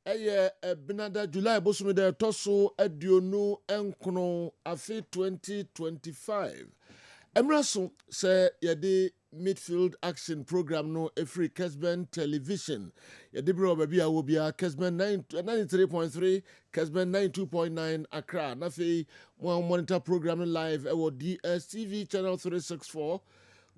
ne Benada July bosume de toso aduonu enkono afi 2025. Emraso se yede Midfield Action Program no every Kessben Television. Yede bro baby a wo bia Kessben 93.3, Kessben 92.9 Accra. Na fe mo monitor program no live e wo DSTV channel 364.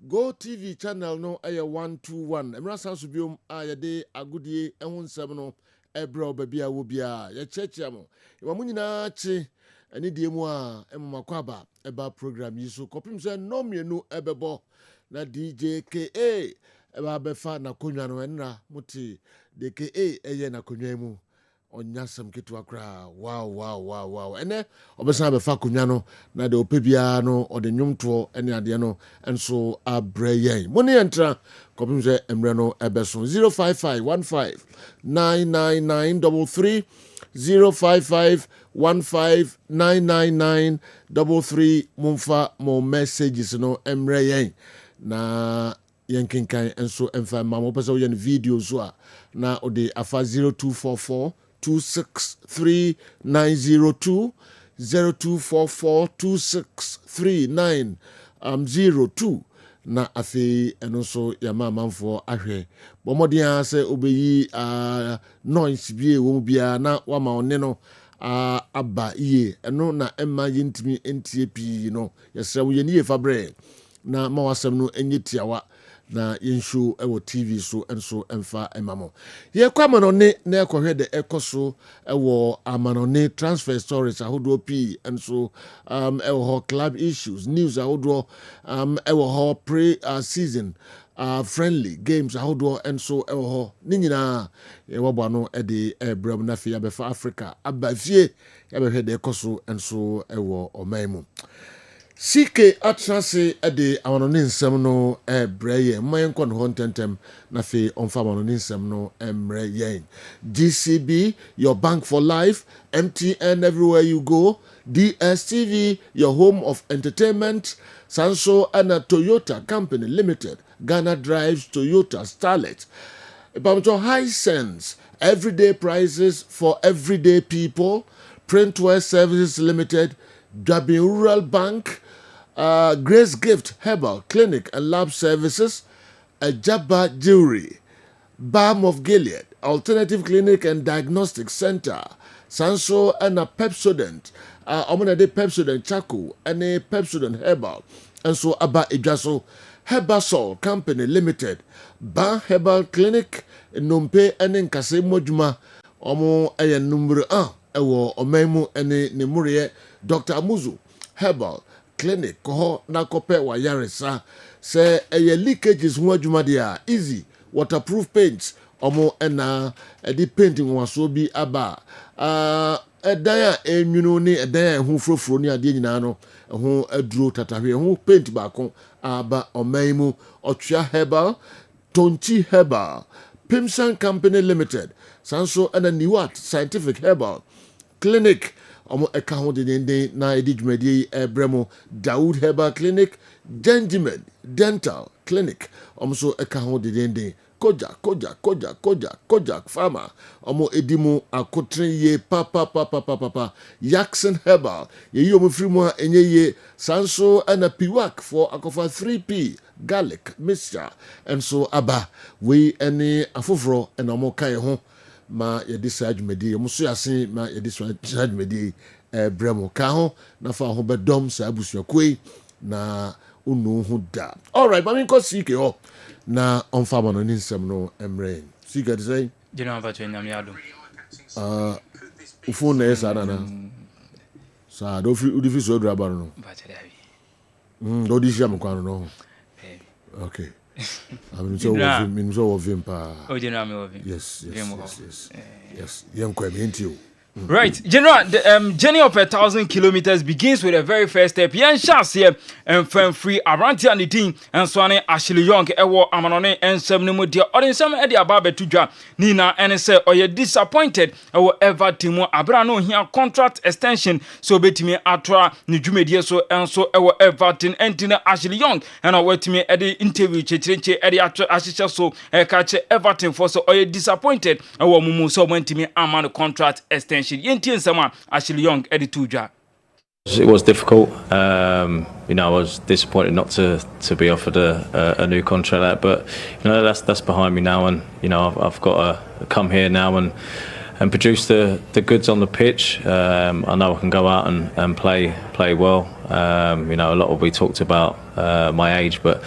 Go TV channel no 121. Emrasa so biom a yede agudie ehun nsem no ebro baby a wo bia ye chechia mo. Iwa mu nyina chi ani die mu a emakwaba eba program yi so kopim se no mienu ebebo na DJ KA eba befa na konwa no enra muti DKA eye na konwa mu onyasam ketu akra wow ene obesa befa konwa no na de opebia no ode nwumto ene ade no enso abrayen moni entra kopim se emre no ebeso 05515999933 05515999933 mumfa mo messages no emre yen na yankinkan enso emfa mamo pesa wo yen video so a na ode afa 0244 263 0244 na afi eno so yama manfo ahwe bomodia se obeyi noise bie wo bia na wama one no aba iye eno na emma yintimi entie pi no yesra wo yeni fabre na ma wasem no enye tiawa na yenshow ewo TV so enso emfa emamo ye kwamano ne na ekohwe de ekoso ewo amanone transfer stories ahodo pi enso ewo ho club issues news ahodo ewo ho pre season friendly games ahodo enso ewo ho ni nyina ye wobo no e de ebram na fi abefa Africa abafie yabehwe de ekoso enso ewo omaimu CK atrase ade awanone nsem no breye mayen kon hontentem na fe onfa awanone nsem no emre yen GCB your bank for life, MTN everywhere you go, DSTV your home of entertainment, Sanso and a Toyota Company Limited, Ghana drives Toyota Starlet, Bamto Hisense, everyday prices for everyday people, Printwear Services Limited, W Rural Bank, Grace Gift Herbal Clinic and Lab Services, Jabba Jewelry, Balm of Gilead, Alternative Clinic and Diagnostic Center, Sanso and a Pepsodent, Omonade Pepsodent Chaco, and a Pepsodent Herbal, and so Abba Ijaso, Herbasol Company Limited, Ban Herbal Clinic, Numpe and Nkase Mojuma, Omo Aya Number 1, Ewo Omemu and Nemurie, Dr. Amuzu, Herbal Clinic, Koho Nakope Wayaresa, say a leakages Mwajumadia, easy, waterproof paints, Omo ena edi painting wasobi aba. Edaya enyunoni edaya hu frofro ni ade nyina no hu aduro tatahwe hu paint baako aba omaimu Otwa Herbal, Tonchi Herbal, Pimsan Company Limited, Sanso and a Niwat Scientific Herbal Clinic, Omo eka ho de na edi dwumadi Bremo Dawood Herbal Clinic, Gengimen Dental Clinic, Omo eka ho de Kojak Farmer, Omo edimu akotren ye papa Jackson Herbal, ye yomu frimo enye ye Sanso and a Piwak for akofa 3P garlic mixture, and so aba we any afofro and omo kai ho ma ye decide medi omo so yasin ma ye decide medi bremo ka ho na fa ho bedom sa abusuakoi na unu hu da. All right, mami ko sike ho na onfa ma no nsem no emre sike say you know about when I'm yado ufo na esa na sa do fi so dra bar no but do di jam kwano no okay. I'm so of him pa. Oh, you know me of him. Yes. Yen kwa me ntio. Right, General, the journey of 1,000 kilometers begins with the very first step. Yan Shas here and firm free around the team and Swane Ashley Young, Ewo Amanone and Semnimo dear or in some Eddie Ababe Tuja, Nina and say, or you're disappointed, or ever Timo Abrano here contract extension. So bet me Atra, Nijumedia so and so our Everton and Tina Ashley Young and I wait me at the interview Chitrinche Eddie Atra Ashisha so catch Everton for so or you're disappointed, our Mumu so went to me Amano contract extension. Ashley Young, Eddie Tuja. It was difficult. You know, I was disappointed not to be offered a new contract, but you know that's behind me now, and you know I've got to come here now and produce the goods on the pitch. I know I can go out and play well. You know, a lot will be talked about my age, but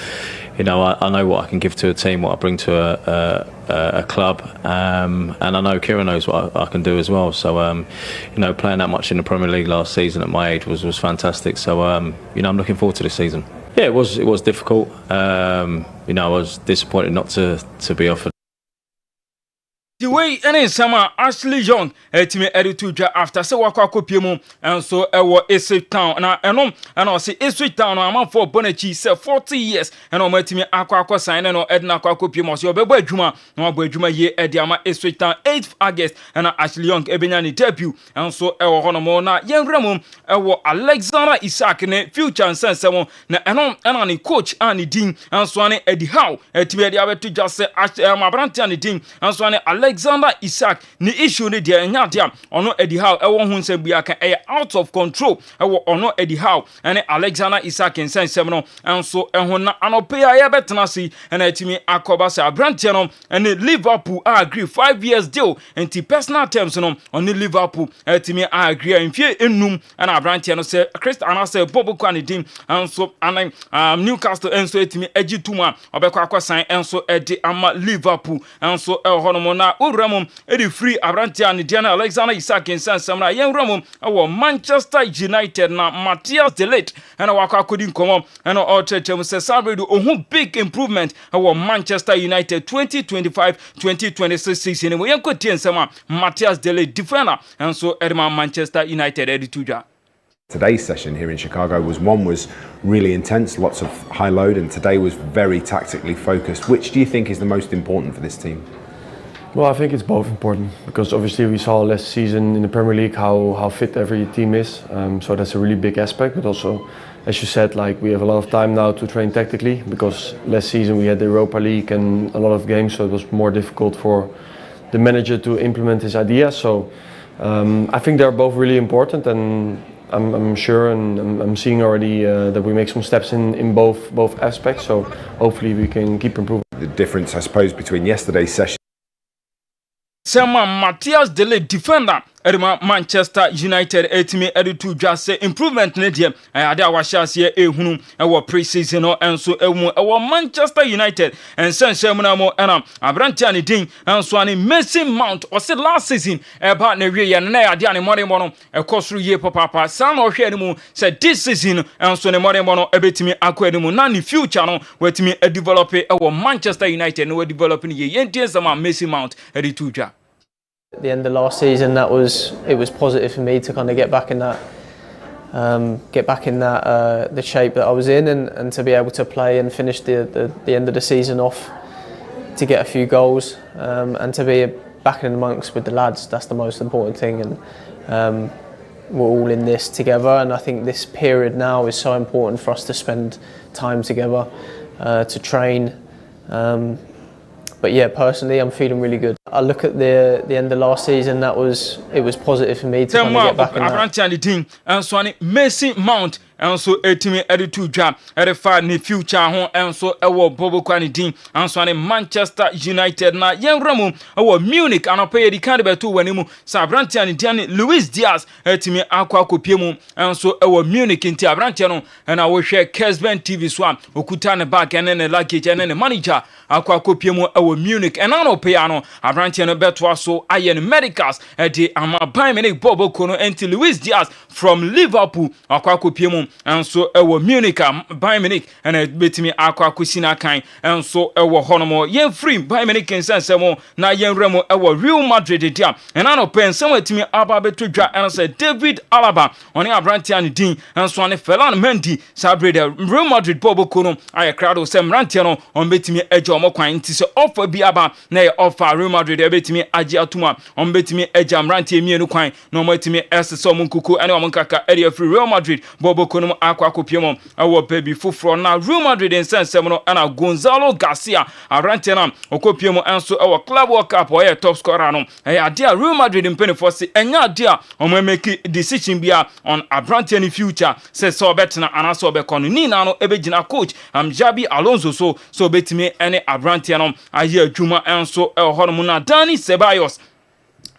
you know I know what I can give to a team, what I bring to a club, and I know Kieran knows what I can do as well. So you know, playing that much in the Premier League last season at my age was fantastic. So you know, I'm looking forward to this season. Yeah, it was difficult. You know, I was disappointed not to be offered. The way any summer Ashley Young to Eddie Tuja after so wakako piemu and so ewo Essex Town and I say Essex Town I'm for Bonechi say 40 years and I'm to me akwa sign and Edna kwako piemu so bebo adwuma no abo adwuma ye Eddie ama Essex Town 8th August and Ashley Young ebenyani debut and so ewo hono mo na yenremu ewo Alexander Isaac ne future and sense na and ni coach ani din and so ani Eddie Howe to me Eddie abetu just say Mabranti ani din and so ani Alexander Isaac ni issue ni dia nyadia ono Eddie Howe ewo hu nsem bia kan out of control ewo ono Eddie Howe ene Alexander Isaac nsensem no enso eho na anope ya betena si ene atimi akoba se abrantie no ene Liverpool agree 5 years deal enti personal terms no ono Liverpool atimi agree enfie enum ene abrantie no se Christian say Bobo kwani dim enso anan Newcastle enso atimi agituma obekwa akwasan enso edi ama Liverpool enso eho no na Uramum, Eddie Free, Abrantia, and Diana Alexander Isaac in San Samra, Young Ramum, our Manchester United, now Matthias Delete, and our couldn't come up, and our church was celebrated a big improvement. Our Manchester United 2025-2026 season. We could tell some Matthias Delete defender, and so Edma Manchester United, Eddie Tuja. Today's session here in Chicago was really intense, lots of high load, and today was very tactically focused. Which do you think is the most important for this team? Well, I think it's both important because obviously we saw last season in the Premier League how fit every team is. So that's a really big aspect. But also, as you said, like we have a lot of time now to train tactically because last season we had the Europa League and a lot of games, so it was more difficult for the manager to implement his ideas. So I think they're both really important, and I'm sure and I'm seeing already that we make some steps in both aspects. So hopefully we can keep improving. The difference, I suppose, between yesterday's session. Sama Matthias Delete defender Edema Manchester United etimi editu just say improvement ne die ade awahye ehunu ewo pre-season no enso emu ewo Manchester United ensenshemu na mo enam abrantia ne din enso ani Mason Mount o se last season eba na wie ye na ade ani more no ekosuru ye papa san o hwe ni mu say this season enso ne more no ebetimi akwa ni mu na ni future no wetimi develop ewo Manchester United no develop ni ye yentie sama Mason Mount editu ja. At the end of last season, it was positive for me to kind of get back in that the shape that I was in, and to be able to play and finish the end of the season off, to get a few goals, and to be back in amongst with the lads. That's the most important thing, and we're all in this together. And I think this period now is so important for us to spend time together, to train. But yeah, personally, I'm feeling really good. I look at the end of last season. It was positive for me to kind of get back in that. And so Mason Mount and so etimi editu dwa erefa ne future ho and so ewo Bobo kwani din and so Manchester United na yenramu ewo Munich anope di kan beto wanimu sa Abrantia ne Diane Luis Diaz etimi akwa kopiemu and so ewo Munich nti Abrantia no na wo hwe Kessben TV so okuta ne back and ne luggage and ne manager akwa kopiemu ewo Munich and anope ano Abrantia no beto so ayen medicals e di amaban me ne Bobo kono enti Luis Diaz from Liverpool akwa kopiemu enso ewo Munich Bayern Munich ena betimi akwa kan enso ewo honomo yen free Bayern Munich nsensemo na yen remo ewo Real Madrid dia ena no pensem atimi aba betodwa ena se David Alaba oni abrantia ne din enso ne Ferland Mendy sabre de Real Madrid boboko no aye crowd se mrantia no on betimi eje omokwan nti se offer bi aba na ye offer Real Madrid betimi agi atuma on betimi eje mrantia mienu kwan no betimi esse omunkuku ene omunkaka area free Real Madrid boboko no akwa kopiemo awo baby fufro na Real Madrid nsensem no ana Gonzalo Garcia arrantia na okopiemo enso awo Club World Cup o ye top scorer no ade a Real Madrid mpenifo se enya ade a omemeki decision bia on abrantia ni future se so betna anaso obekonu ni na no ebegina coach Jabi Alonso so betimi ene abrantia no aye adwuma enso hono na Dani Ceballos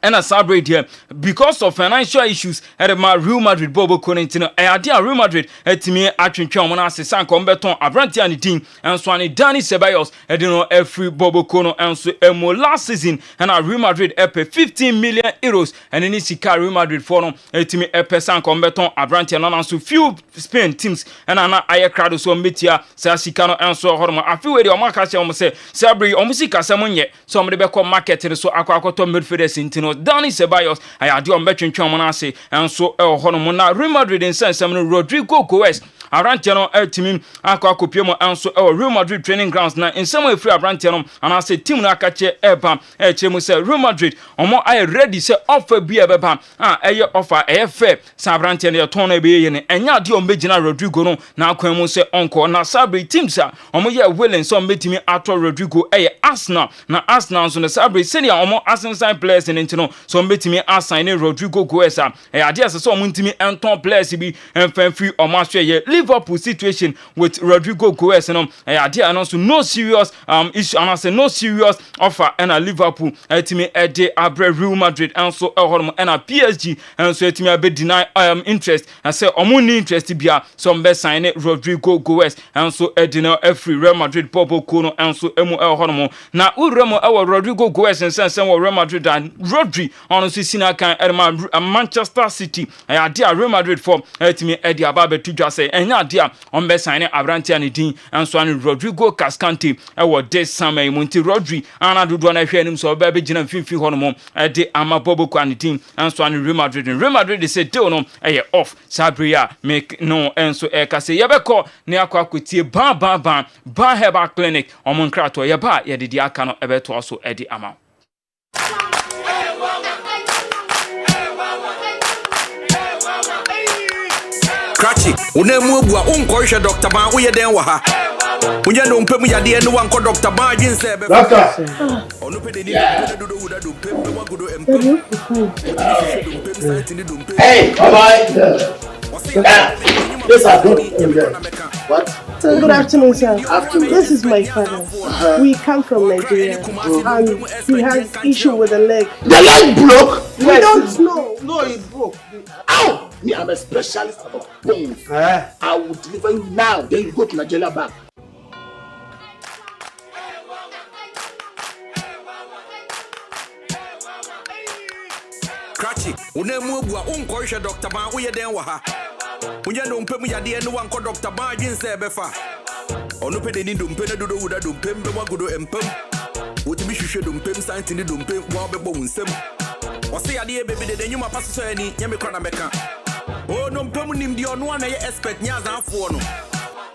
and a celebrate here because of financial issues at my Real Madrid Bobo Corintino. Idea Real Madrid at me at Chomana San Combeton, Abrantia and the team, and Swani Dani Ceballos, and every Bobo Cono and so emo last season, and a Real Madrid epe 15 million euros, and in this Real Madrid forum at me epe San Combeton, Abrantia, and so few Spain teams, and an Ayacrado so Mitia, Sasicano, and so Horma. I feel where your market almost say, Sabri, almost Casamon yet, some of the Beco market, and so Aquacoto midfield Sintino. Dani Ceballos ayade on between Chomanase and so hono na Real Madrid in sense Rodrigo Goes Arantino ultimate akwa kopiemo and so Real Madrid training grounds na in some way free Arantino and I say team na kache eba chemu say Real Madrid omo ay ready say offer bi ebeba eye offer fair sa Arantino ye ton ebe ye ne enya de on begina Rodrigo no na akwan mu say onko na Sabri teams omo ye willing so metimi ato Rodrigo Arsenal na Arsenal so na Sabri senior omo Arsenal players in intino so mbetimi assign Rodrigo Goes ade so omuntimi enton players bi enfan free omaswe ye Liverpool situation with Rodrigo Goes no ade announce no serious issue and I say no serious offer and a Liverpool etimi ede abre Real Madrid and so ehorm and a PSG and so etimi abe deny interest and say omuni interest bia so mbe sign Rodrigo Goes and so edina every Real Madrid Bobo Kono and so emu ehorm na uremo Rodrigo Goes and sense Real Madrid and Rodri honestly sina kan Manchester City ade Real Madrid for etimi ede aba betudwa say enya ade on be sign Abrantia ne din enso an Rodrigo Cascante this summer Monti Rodri ana dodo na hwe anim so be gina mfimfi hono mo ede ama Bobo kwa ne din enso an Real Madrid say deal no off Sabria make no enso ka say yebeko ne akwa kotie ba herbal clinic omon krato yeba ye de aka no ebeto also ede ama Cratchy, unemu bua unkoisha Dr. Ban uye den wa ha. Unye no mpemu ya de no wanko Dr. Ban jin se be. Laka. Onu pe de ni do uda do pem be wagodo empem. Hey, bye. Yes, I do. What? So good afternoon, sir. This is my father. We come from Nigeria, and he has issue with the leg. The leg broke. We don't know. No, it broke. Ow! Me, I'm a specialist about bones. I will deliver you now. Then you go to Nigeria back. Cratchy, unemu bua unkoisha Dr. Ban uye den wa ha. Unye no mpemu ya de no wanko Dr. Ban jin se be fa. Onu pe de ni dompe na dodo uda dompem be wagodo empem. Wotimi hwehwe dompem santi ni dompem wa be bo nsem. Wose ya de bebe de nyuma paso so ani nyame kwa na meka. Oh no mpemu nim de ono na ye expect nya zanfo no.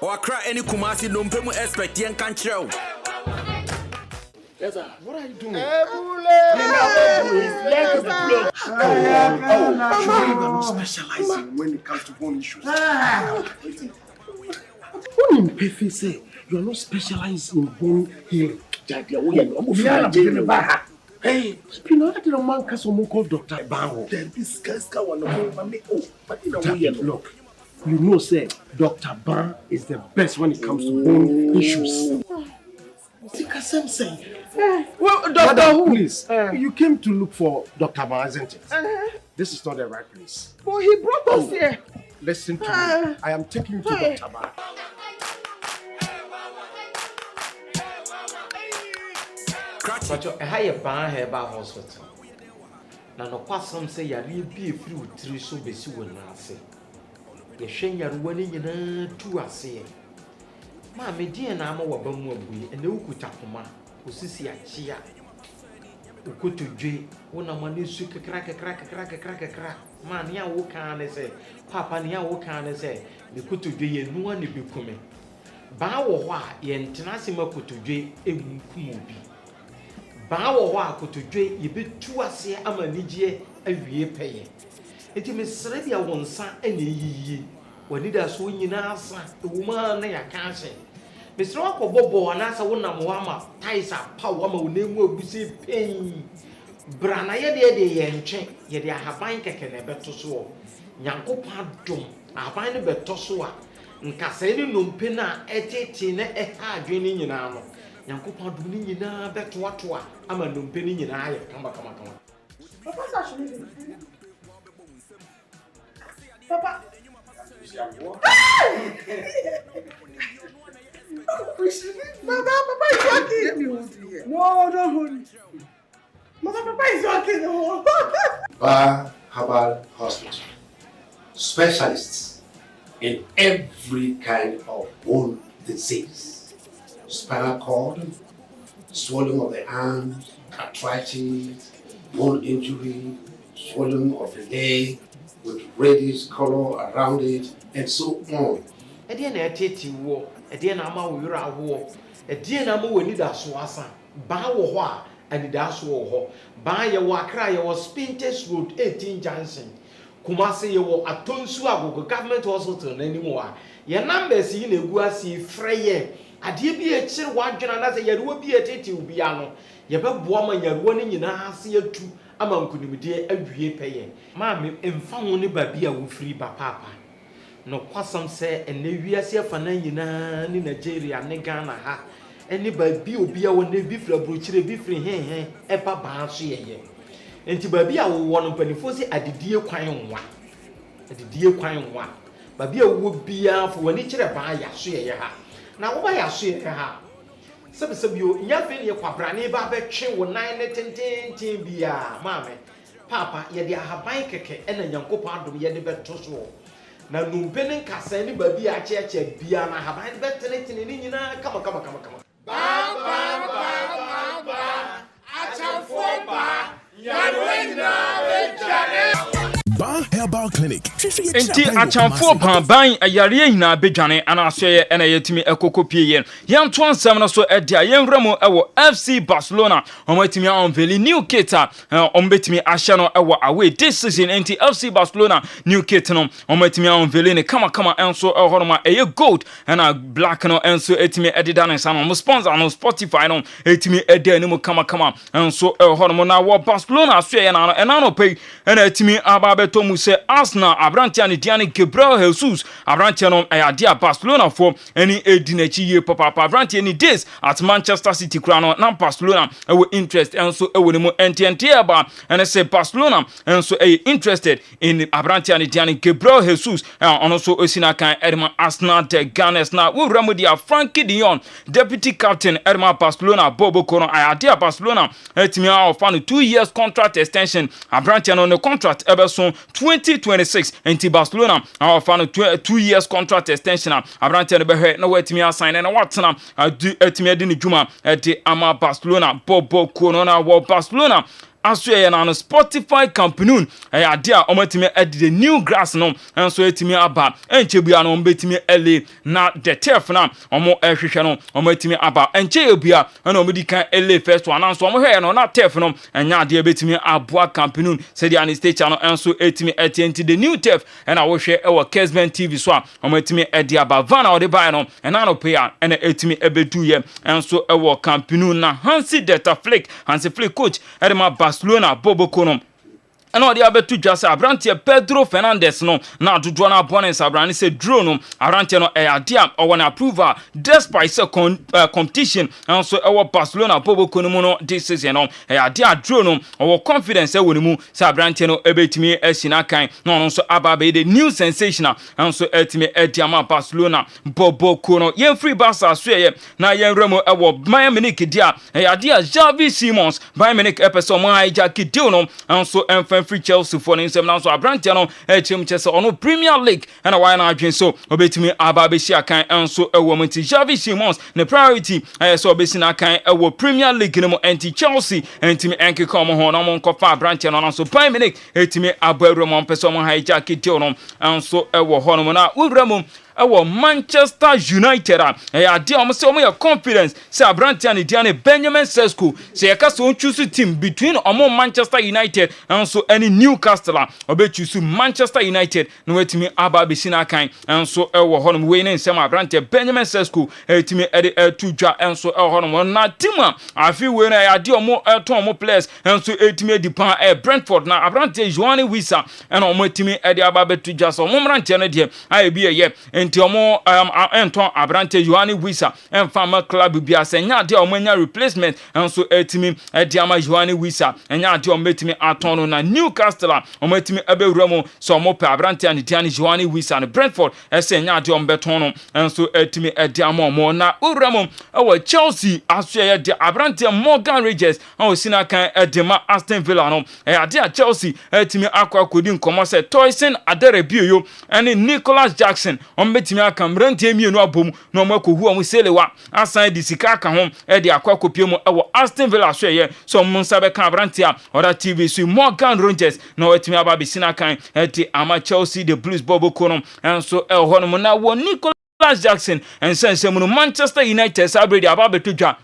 O akra any Kumasi no mpemu expect yen kan kire. Yes, sir. What are you doing? You are not specializing when it comes to bone issues. What in Pefe say? You are not specialized in bone healing. Hey, Spino, I didn't man cause someone called Dr. Bango. Then this guy's got one of me. Oh, but you know, look, you know, say Dr. Ban is the best when it comes to bone issues. Well, Doctor, who? Please, you came to look for Dr. Ban, isn't it? This is not the right place. Well, he brought us here. Listen to me. I am taking you to Dr. Ban. But I have a ban herbal hospital. Now, no person say you are be free with 3 so be so when I say. ye hwen yarewa ne nyina tu ase ma me die na ama waba mu abuye ene ukuta koma osisi achia ukotodwe wona mane su kekra ma ne a wo kan ne se papa ne a wo kan ne se me kotodwe ye nuwa ne bekume ba wo ho a ye ntena se makotodwe enkum obi ba wo ho a kotodwe ye betu ase ama nigye awie peye enti me sere bia wonsa ene yiyi wani da so nyina asa ewuma na ya kanse mesro akobobo anasa wonam ho ama taisa pa wo ama wonemu abusi pen brana ye de ye ntwe ye de ahaban keke na beto so nyankopa dom ahaban ne beto so a nkasa ni nompe na etete na eha adwene nyina no nyankopa dom ni nyina beto ato a ama nompe ni nyina aye kama Papa. Papa is working. Let me hold you here. No, don't hold me. Papa is working. Bar Herbal Hospital. Specialists in every kind of bone disease. Spinal cord, swelling of the arms, arthritis, bone injury, swelling of the leg, with reddish color around it, and so on. Ediana eteti wo, ediana ama wo yura wo, ediana mo wani da so asa. Ba wo ho a, ani da so wo ho. Ba ye wo Accra ye wo Spintex Road 18 Junction. Kumasi ye wo Atonsu Agogo Government Hospital n'animu a. Ye numbers yi na egu asi freye. Ade bi e kire wadwena na se ye ruwa bi eteti obi ano. Ye beboa ma yaruwa ni nyina ase atu. Ama nkunimide awie peye ma me emfa ho ne ba bia wo firi ba papa no kwasam se ene wiase afa na nyina ni Nigeria ne Ghana ha ene ba bi obi a wo ne bi fira brochire bi firi hen e ba ba so yeye enti ba bia wo wo no panifo se adidie kwan nwa ba bia wo bia fo wani kire ba ya so yeye ha na wo ba ya so yeye ha sebio nyafe ne kwabrane ba betwe wo nan ne tenten bia maame papa ye de ahaban keke ena nyankopa adom ye de beto so na numpe ne nkasa ne ba bia cheche bia na ahaban betene ni nyina kama ba achamfo ba yarwe na bejare Bar Herbal Clinic. Enti achamfo ban ayare nyina bedwane ana so ye ena yetimi ekokopie ye yanto ansam na so edia yenwramo ewo FC Barcelona omatimi unveil new kit ombetimi ahye no ewo away this season. Enti FC Barcelona new kit no omatimi unveil ne kama enso ehoroma eye gold na black no enso etimi edida ne san no sponsor no Spotify no etimi ede ne mu kama enso ehoroma na wo Barcelona so ye na no ena no pay ena etimi aba tomu se Arsenal abrantia ne diane Gabriel Jesus abrantia no ayadia Barcelona for any edinachi ye papa abrantia ni days at Manchester City krano na Barcelona ewo interest enso ewo ne mu ntnt aba ene se Barcelona enso interested in abrantia ne diane Gabriel Jesus ono so osina kan Edma Arsenal de Gunners na wo remedia Frankie de Jong deputy captain Edma Barcelona Bobo Kono ayadia Barcelona etimia of 2 years contract extension abrantia no contract ebeso 2026 enti Barcelona offer 2 years contract extension abrante no behwe na watimi assign na watena etimi adi ne dwuma edi ama Barcelona Bobo Kono na wo Barcelona asue na no Spotify campaign ade a omatimi adi the new grass no enso etimi aba enchebua no ombetimi ele na the turf na omo ehwehwe no omatimi aba enchebua na omedi kan ele first one anso omo hwe no na turf no enya ade betimi aboa campaign said the anesthesia no enso etimi etienti the new turf na wo hwe ewo Kessben TV so a omatimi ade aba vana ode bai no na no pay na etimi ebeduye enso ewo campaign na Hansi Flick coach edema Barcelona Bobo Kono ena odi abetu dwase abrantie Pedro Fernandes no na dodo na bonus abrane se draw no abrantie no ade a owo na approval despite se competition and so ewo Barcelona Bobo Kono mu no this season no ade a draw no owo confidence ewo ni mu se abrantie no ebetimi asina kan no so ababe the new sensational and so etimi ediama Barcelona Bobo Kono yen free Barca so ye na yen remo ewo Bayern Munich dia ade a Xavi Simons Bayern Munich epeso mo hijack deal no and so free Chelsea for nsem na so abrante no echem chese ono Premier League and why na adwen so obetimi aba be shia kan enso ewo mti Xavi Simons ne priority so obesi na kan ewo Premier League no mo anti Chelsea entimi enke kom ho no mo nkofa abrante no so Bayern Munich etimi abaru mo pese mo hijack deal no enso ewo ho no na uwramu ewo Manchester United ya dia omo se omo ya confidence se abrante and dia ne Benjamin Sesko se ya kaso choose team between omo Manchester United and so any Newcastle obe choose Manchester United no wetimi aba be sina kan and so ewo honom we ne nsem abrante Benjamin Sesko etimi tujwa and so honom na team afi we na ya dia omo ton omo players and so etimi dipan Brentford na abrante Joani Wissa and omo etimi aba be tujwa so omo mrante no de aye bi ye enti omo enton abrante Joani Wissa enfama club bia senya de omo nya replacement enso etimi ama Joani Wissa enya de omo etimi aton no na Newcastle omo etimi abewramo so omo pe abrante and Diani Joani Wissa no Brentford esenya de omo beton no enso etimi ama omo na uramo ewa Chelsea aso ye de abrante Morgan Rogers o sina kan edema Aston Villa no ade a Chelsea etimi akwa kodi nkomo se Toyson Aderebioyo and Nicholas Jackson betimi aka mrante mienu abom na omakohu omo selewa asan di sika aka ho de akwa kopie mu ewo Aston Villa so ye so monsa be kan brante a oda TV so Morgan Rogers na wetimi aba be sina kan de ama Chelsea the Blues bobo kono enso hono na wo Nicholas Jackson ensensem no Manchester United sabredi aba betudwa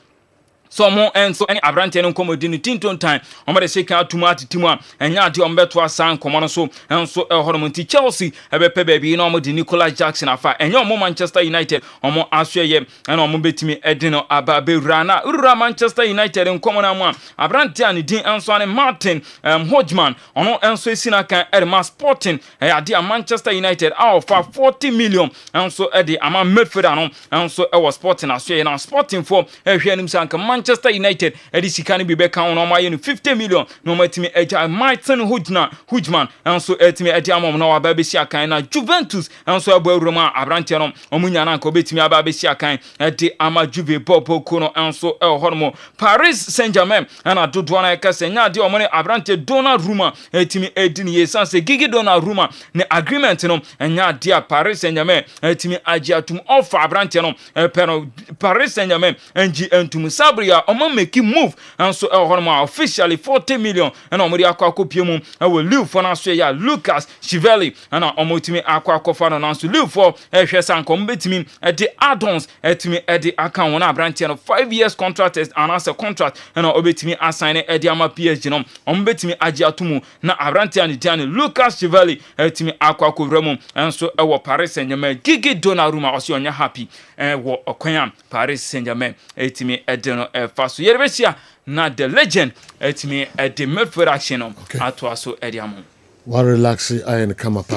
so mo enso any abrante no komodi no tinton time o de shake atuma atitimu a enya ade o mbeto asan komo no so enso hono nti Chelsea ebepe baby no mo di Nicholas Jackson afa enya o Manchester United o mo asoye ena o mo betimi edino aba bewura na urura Manchester United nkomo na mo abrante ani din enso ane Martin Hodgman ono enso esina kan Edma Sporting ade a Manchester United out for 40 million enso ede ama midfielder no enso was Sporting asoye na Sporting for ehwe anim sanka Manchester United edisikani bi beka on ma ye 50 million no matimi eja Martin Hodgman enso etimi eja amom na waba be si akan na Juventus enso abo awuroma abrante no omunya na nka betimi aba be si akan edi ama Juve popo kono enso hormo Paris Saint-Germain na dodo na ka senya de omone abrante Donnarumma etimi edini yesanse Gigi Donnarumma ne agreement no enya de Paris Saint-Germain etimi agiatum offer abrante no pero Paris Saint-Germain enji entum sabri omo make move and so hono officially 40 million and omori akwa kopie mu we live for na so ya Lucas Chivelli and omo timi akwa kofa no na so live for ehwe sanko mbetimi de add-ons etimi de account na branch no 5 years contract and as a contract and obetimi assign de ama PSG no ombetimi agi atumu na abrante and Diane Lucas Chivelli etimi akwa kovremu and so e wo Paris Saint-Germain Gigi Donnarumma osi onya happy wo okwan Paris Saint-Germain etimi edeno faso yerebesia na the legend etimi the midfield action ato aso ediamo wa relax and come up.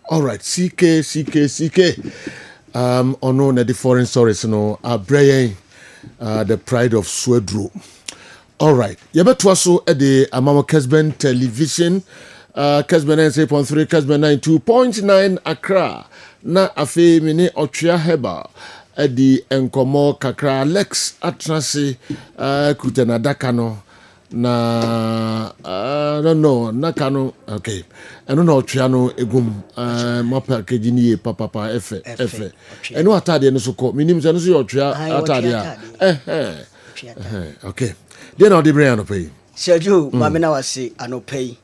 All right, CK ono na the foreign stories no abrayen the pride of Swedro. All right, yebeto aso the amamo Kessben television Kessben 9.3 Kessben 92.9 Accra na afi mini otwea heba edi enkomo kakra Lex atrase kutena dakano na no no nakano okay eno na otwea no egum mo package ni papa efe eno atade no so ko minim se no so otwea atade okay dey na the brain no pay Sergio mamena wase anopay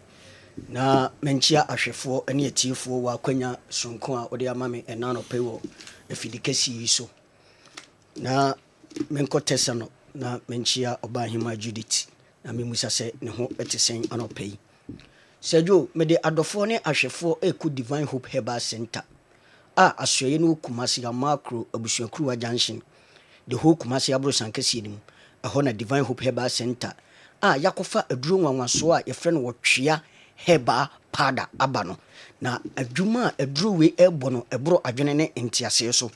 na menchia ahwefo ene atiefo wa kwanya sonko a ode amame ena no pay wo efidikasi yiso na menko tesano na menchia obahima Judith na memusa se ne ho etesen anopay Sergio mede adofo ne ahwefo eku Divine Hope Herbal Center asoye no Kumasi ya macro abusuakuru junction the whole Kumasi abro sankasi nim ho na Divine Hope Herbal Center yakofa aduro nwanwaso a yefre no wotwea heba pada abano na adwuma aduro we ebo no ebro adwene ne entiase so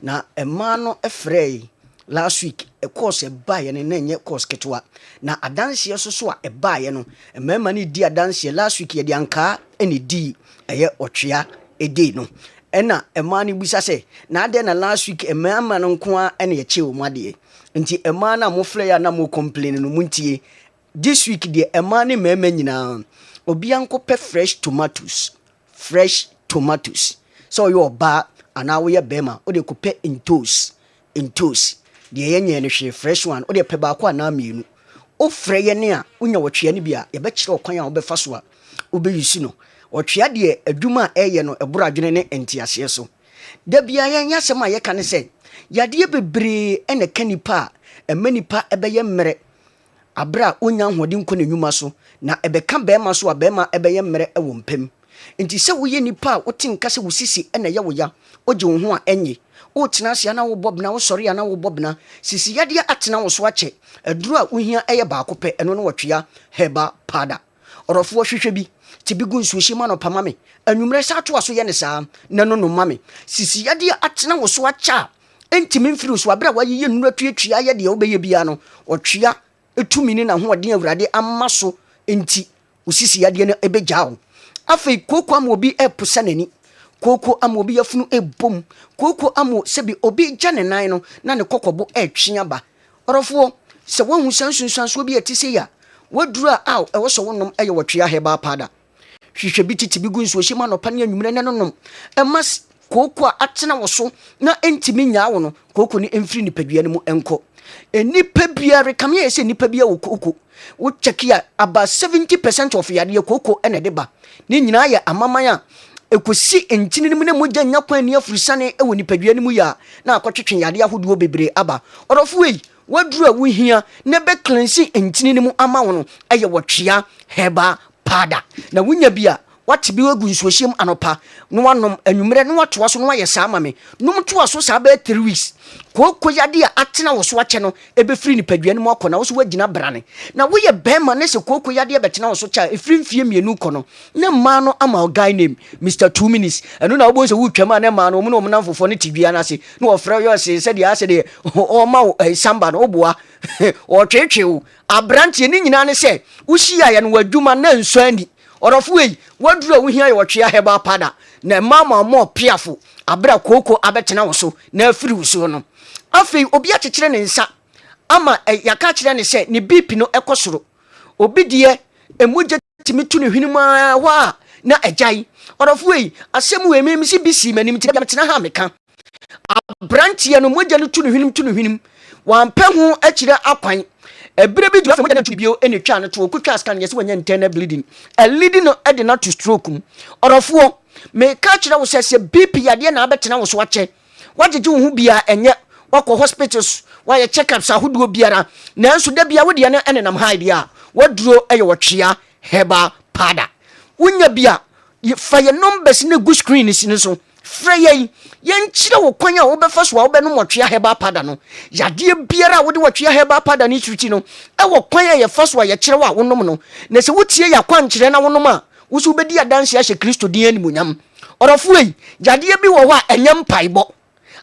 na ema no efrey last week a course e buy ne nenye course ketwa na adanse so a buy no emema ne di adanse last week ye di anka ene di eye otwea edi no ena ema ne bisa se na ade na last week emema no nko a ene ye che o made nti ema na mo flyer na mo complain no muntie this week the emani meme nyina obi anko pe fresh tomatoes so you ba ana wo ye bema o de ko pe in toast de yenye no hwe fresh one o de pe ba ko ana mienu o frɛ ye ne a unya wotwe ne bia ye be kyerɛ okwan a wo be fa so a wo be yusi no wotwe de adwuma a eye no ebura adwene ne entiase so da bia ye nya sema ye ka ne sɛ yade bebre ene kanipa emanipa ebeye mmere abra onya hode nko ne nwuma so na ebeka bema so a bema ebeye mmere ewo mpem nti se woye nipa wote nka se wosisi ene ye woya oje wo ho a enye o tena sia na wo bobna wo sori ana wo bobna sisi yade atena wo so ache aduru a ohia eye ba akopɛ eno no wotwea heba pada orofo hwehwe bi tibigu nsuohye ma no pamame anwumre sa to aso ye ne saa na no no mame sisi yade atena wo so acha entimi mfiri so abra waye ye nnu atuatua ye de obeye bia no otwea etumi ni na ho ɔden awurade amma so enti osisi yade no ebegyawo afei koko am obi epusa nani koko am obi yafunu ebom koko am sebi obi gya ne nan no na ne kokobo etwe aba orofo se wohu sansunsan so obi etise ya wadura aw ewo so wonom eye wotwea heba pada hwehwe bi titi gu nso hima no pa ne anwumre ne nonom emas koko a atena wo so na entimi nya wo no koko ni emfiri ni padua ne mu enko enipa bia rekame ye se nipa bia wo koko wo chekia about 70% of yade koko ene de ba ni nyina ya amaman a ekosi entini mu ne mogya nya kwan ni afurisane ewo nipadua ne mu ya na akotwetwe yade ahodo bebre aba orofo yi waduru a wohia ne be cleanse entini ne mu ama wo no eye wotwea heba pada na wunya bia wate bi wagu nsuohyem anopa no wanom anwumre no watoa so no waye saa mame nom toa so saa be 3 weeks koko yade a atena wo so ache no ebefiri ni padua ne mu akona wo so wagina brane na wo ye bema ne se koko yade a betena wo so cha efiri mfie mienu kono ne ma no ama guy name Mr 2 minutes eno na wo se wo twama ne ma no mo no mo namfofo ne tibia na se no ofra yo se de ase de o ma samba no oboa o twetwe abrantie ni nyina ne se wo hia ye no wadwuma na nso ani orofo yi waduru a wo hia ye wotwea heba pada na mama mo piafo abra koko abetena wo so na afiri wo so no afei obi akekere ne nsa ama yaka kire ne se ne BP no ekosoro obi de emugye timitu ne hwinimu wa na ajai orofo yi asem we memisi bisi manim ti tena ha meka abrantie no mogya no tu ne hwinim wampa ho akire akwan ebire bi duafe mogya no tu bio ene twa no to okutwa scan yesi wanya internal bleeding leading no ede na to stroke orofo me ka kire wo se BP yade na abetena wo so ache wagege wo hu bia enye wako hospitals waye check-ups ahodo biara nanso da bia wode ne enenam haide a waduro eye wotwea heba pada unya bia fa ye numbers ne go screen si so freye yenkyire wo kwan a wo befa so a wo benom wotwea heba pada no yade biara wode wotwea heba pada ni twiti no wo kwan a ye fa so a ye kyere wa wonom no na se wotie ya kwan kyere na wonom a wo so bedi adanse a hye Kristo din animunyam orofo yi yade bi wo ho a enyam paibo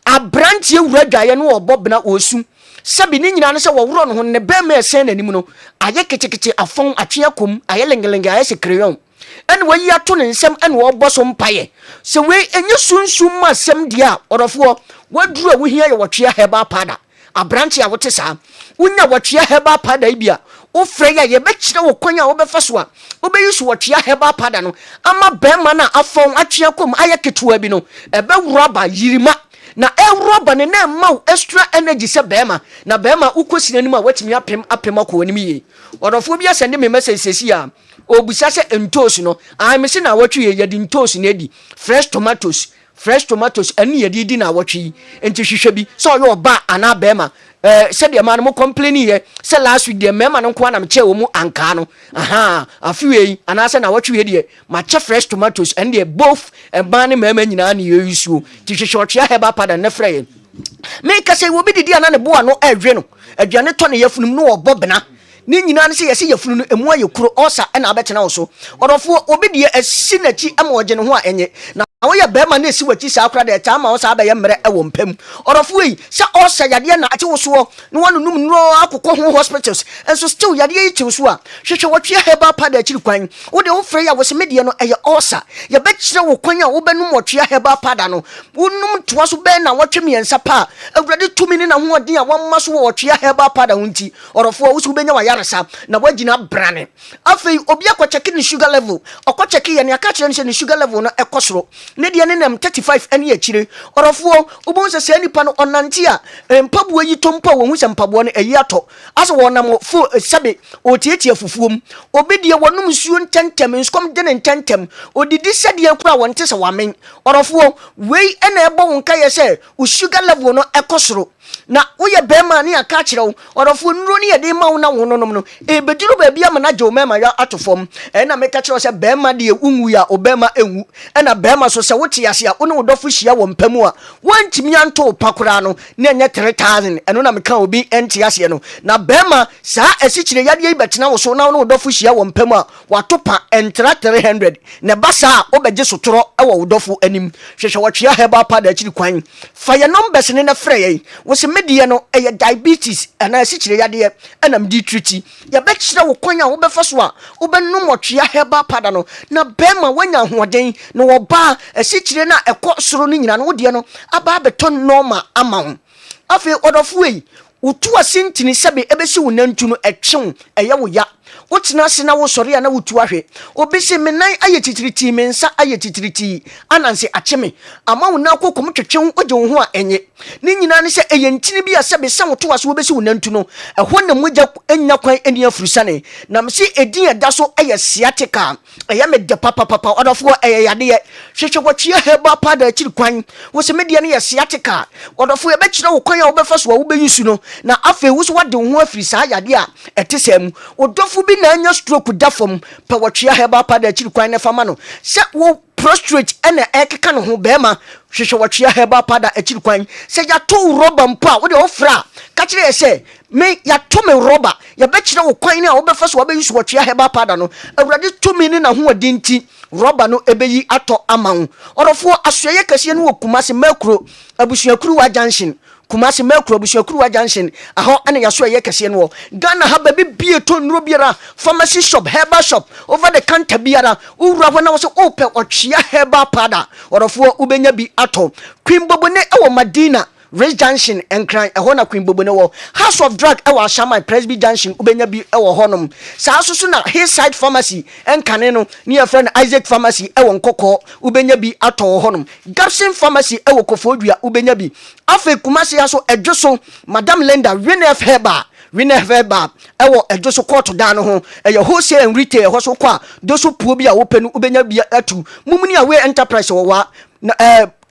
abrantie wuradwaye no obobna osu sabi ni nyina no se wowro no ho ne be ma esen nanim no aye kekekeke afon atwe akom aye lengelenge aye se kreyon en wayi ato ne nsem en wo boso mpaye se we enye sunsum ma sem dia orofo waduru a wohia ye wotwea heba pada abrantie a wote saa unya wotwea heba pada ibia o freya ye be kire wo kwanya wo be faso a wo be yusu wotwea heba pada no ama be ma na afon atwe akom aye ketewa bi no ebe wuraba yirima na roba ne na ma extra energy se bema na bema ukosina nim a watimi apem akowanim ye odofo bia sende me message sesi a obusa se entos no me se na watwe ye di entos na di fresh tomatoes ani ye di na watwe enti hwehwe bi so yo oba ana bema said the man mo complain here say last week the mema no kwa na me che wo mu anka no afiwe anase na watwe de ma che fresh tomatoes and they both ban ne mema nyina na ye yusu ti hwehwe heba pada na frey me ka say wo bi didi ana ne bo ano ahwe no aduane to ne yafunum no obobena ni nyina ne se yesi yafunu no emu ayekuro osa na abetena wo so odofo obi de asi nachi ama oje ne ho a enye na woyɛ bɛma na esi wachi saa akora de ta ma wo saa bɛyɛ mmere ɛwɔ mpam ɔrɔfo yi sɛ ɔsɛ yadeɛ na ate wo so no wanunum no akokɔ ho hospitals enso still yadeɛ yi tew so a hwehwɛ wɔtwe heba pa da akiri kwan wo de wo frɛ ya wo se medie no ɛyɛ ɔsa yɛ bɛkyerɛ wo kwan a wo bɛnum wɔtwe heba pa da no wonum toa so bɛn na wɔtwe miɛnsa pa awurade tumi ne na ho ɔden a wɔmma so wɔtwe heba pa da ho nti ɔrɔfo wo so bɛnya wa yaresa na wagina brane afei obi akɔkyɛke ne sugar level ɔkɔkyɛke yɛ ne aka kyerɛ ne sɛ ne sugar level no ɛkɔsoro ne deɛ ne nam 35 ɛne akyire ɔrɔfoɔ wobɛhu sɛ saa nipa no ɔnante a mpaboa yi tompo a wɔhu sɛ mpaboa no ɛyi atɔ asɛ wɔnam fo sɛbe ɔtiatia fufuom obi deɛ wɔnom nsuo ntɛntɛm nsukɔm de ne ntɛntɛm odidi sɛdeɛ kora wɔnte sɛ wamen ɔrɔfoɔ wei ɛna ɛbɔ wo nka yɛ sɛ wo sugar level no ɛkɔsoro na woyɛ bɛrima ne aka kyerɛ wo ɔrɔfoɔ nnuro ne yɛde ma wo na wo nonom no ɛbɛduru baabi ama no agye wo mɛma yɛ ato fam ɛna meka kyerɛ wo sɛ bɛrima deɛ wonwu yɛ a ɔbɛrima ɛnwu ɛna bɛrima so sɛ wote ase a wo ne wo dɔfo hyia wɔ mpa mu a woantumi anto wo pa koraa no ne ɛnyɛ 3000 ɛno na meka obi ɛnte aseɛ no na bɛrima saa asikyire yadeɛ yi bɛtena wo so na wo ne wo dɔfo hyia wɔ mpa mu a wato pa ɛntra 300 na ɛba saa a wobɛgye sotorɔ ɛwɔ wo dɔfo anim hwehwɛ wɔtwea herbal powder akyiri kwan fa yɛ numbers ne na frɛ yɛn wo se medeɛ no ɛyɛ diabetes ana asikyire yadeɛ ɛnam di triti yɛbɛkyerɛ wo kwan a wobɛfa so a wobɛnom wɔtwea herbal powder no na bɛrima wanya ahoɔden na wɔba asikyire no a ɛkɔ soro no nyina no wodeɛ no aba abɛtɔ normal ama wo afei ɔdɔfo yi wotu asentini sɛbe ɛbɛsi wo nantu no ɛtwew ɛyɛ wo ya wotena ase na wo sɔre a na wotu ahwɛ obi se me nan ayɛ titiriti me nsa ayɛ titiriti ananse akyeme ama wo na kokom twetwe ogye wo ho a ɛnye ne nyina ne sɛ ɛyɛ ntini bi a sɛbe sɛ wo to ase wobɛsi wo nantu no ɛhɔ na mogya anya kwan ani afurusane na me se ɛdin ɛda so ɛyɛ sciatica ɛyɛ me de papapapa ɔdɔfoɔ ɛyɛ yadeɛ hwehwɛ wɔtwea herbal powder akyiri kwan wo se medeɛ no yɛ sciatica ɔdɔfoɔ yɛbɛkyerɛ wo kwan a wobɛfa so a wobɛyi su no na afei wo so wade wo ho afiri saa yadeɛ a ɛte sɛ mu ɔdɔfo bi na anya stroke da fam pa wɔtwea herbal powder akyiri kwan ne fama no sɛ wo prostrate ɛna ɛkeka no ho bɛrima hwehwɛ wɔtwea herbal powder akyiri kwan sɛ yɛato rɔba mpo a wode ɔfra a ka kyerɛ yɛ sɛ me yɛato me rɔba yɛbɛkyerɛ wo kwan ne a wobɛfa so wabɛyi so wɔtwea herbal powder no awurade tumi ne nahoɔden nti rɔba no ɛbɛyi atɔ ama wo ɔrɔfoɔ asoɛyɛ kɛseɛ no wɔ Kumasi Makuro abusuakuruwa junction Kumasi Makuro abusuakuruwa junction aho ane yaso ɛyɛ kɛseɛ no Ghana ha baabi bie to nnuro biara pharmacy shop herbal shop over the counter biara wura hɔ na wo sɛ opɛ ɔtwea herbal powder ɔrɔfoɔ wobɛnya bi atɔ Queen Bobone ɛwɔ Madina Race Junction enkran ɛhɔ na Queen Bobone wɔ House of Drug ɛwɔ Ashamai Presby Junction ubenya bi ɛwɔ hɔnom saa so na Hillside Pharmacy enkane no ne yɛ friend Isaac Pharmacy ɛwɔ Nkɔkɔ ubenya bi atɔ hɔnom Gapsin Pharmacy ɛwɔ Kofodua ubenya bi afei Kumasi aso ɛdwo so Madam Linda Renef Herbal ɛwɔ ɛdwo so court dan no ho ɛyɛ wholesale and retail ɛhɔ so kɔ a do so puo bi a wopɛ no ubenya bi atu mumuni awe enterprise wɔ wa na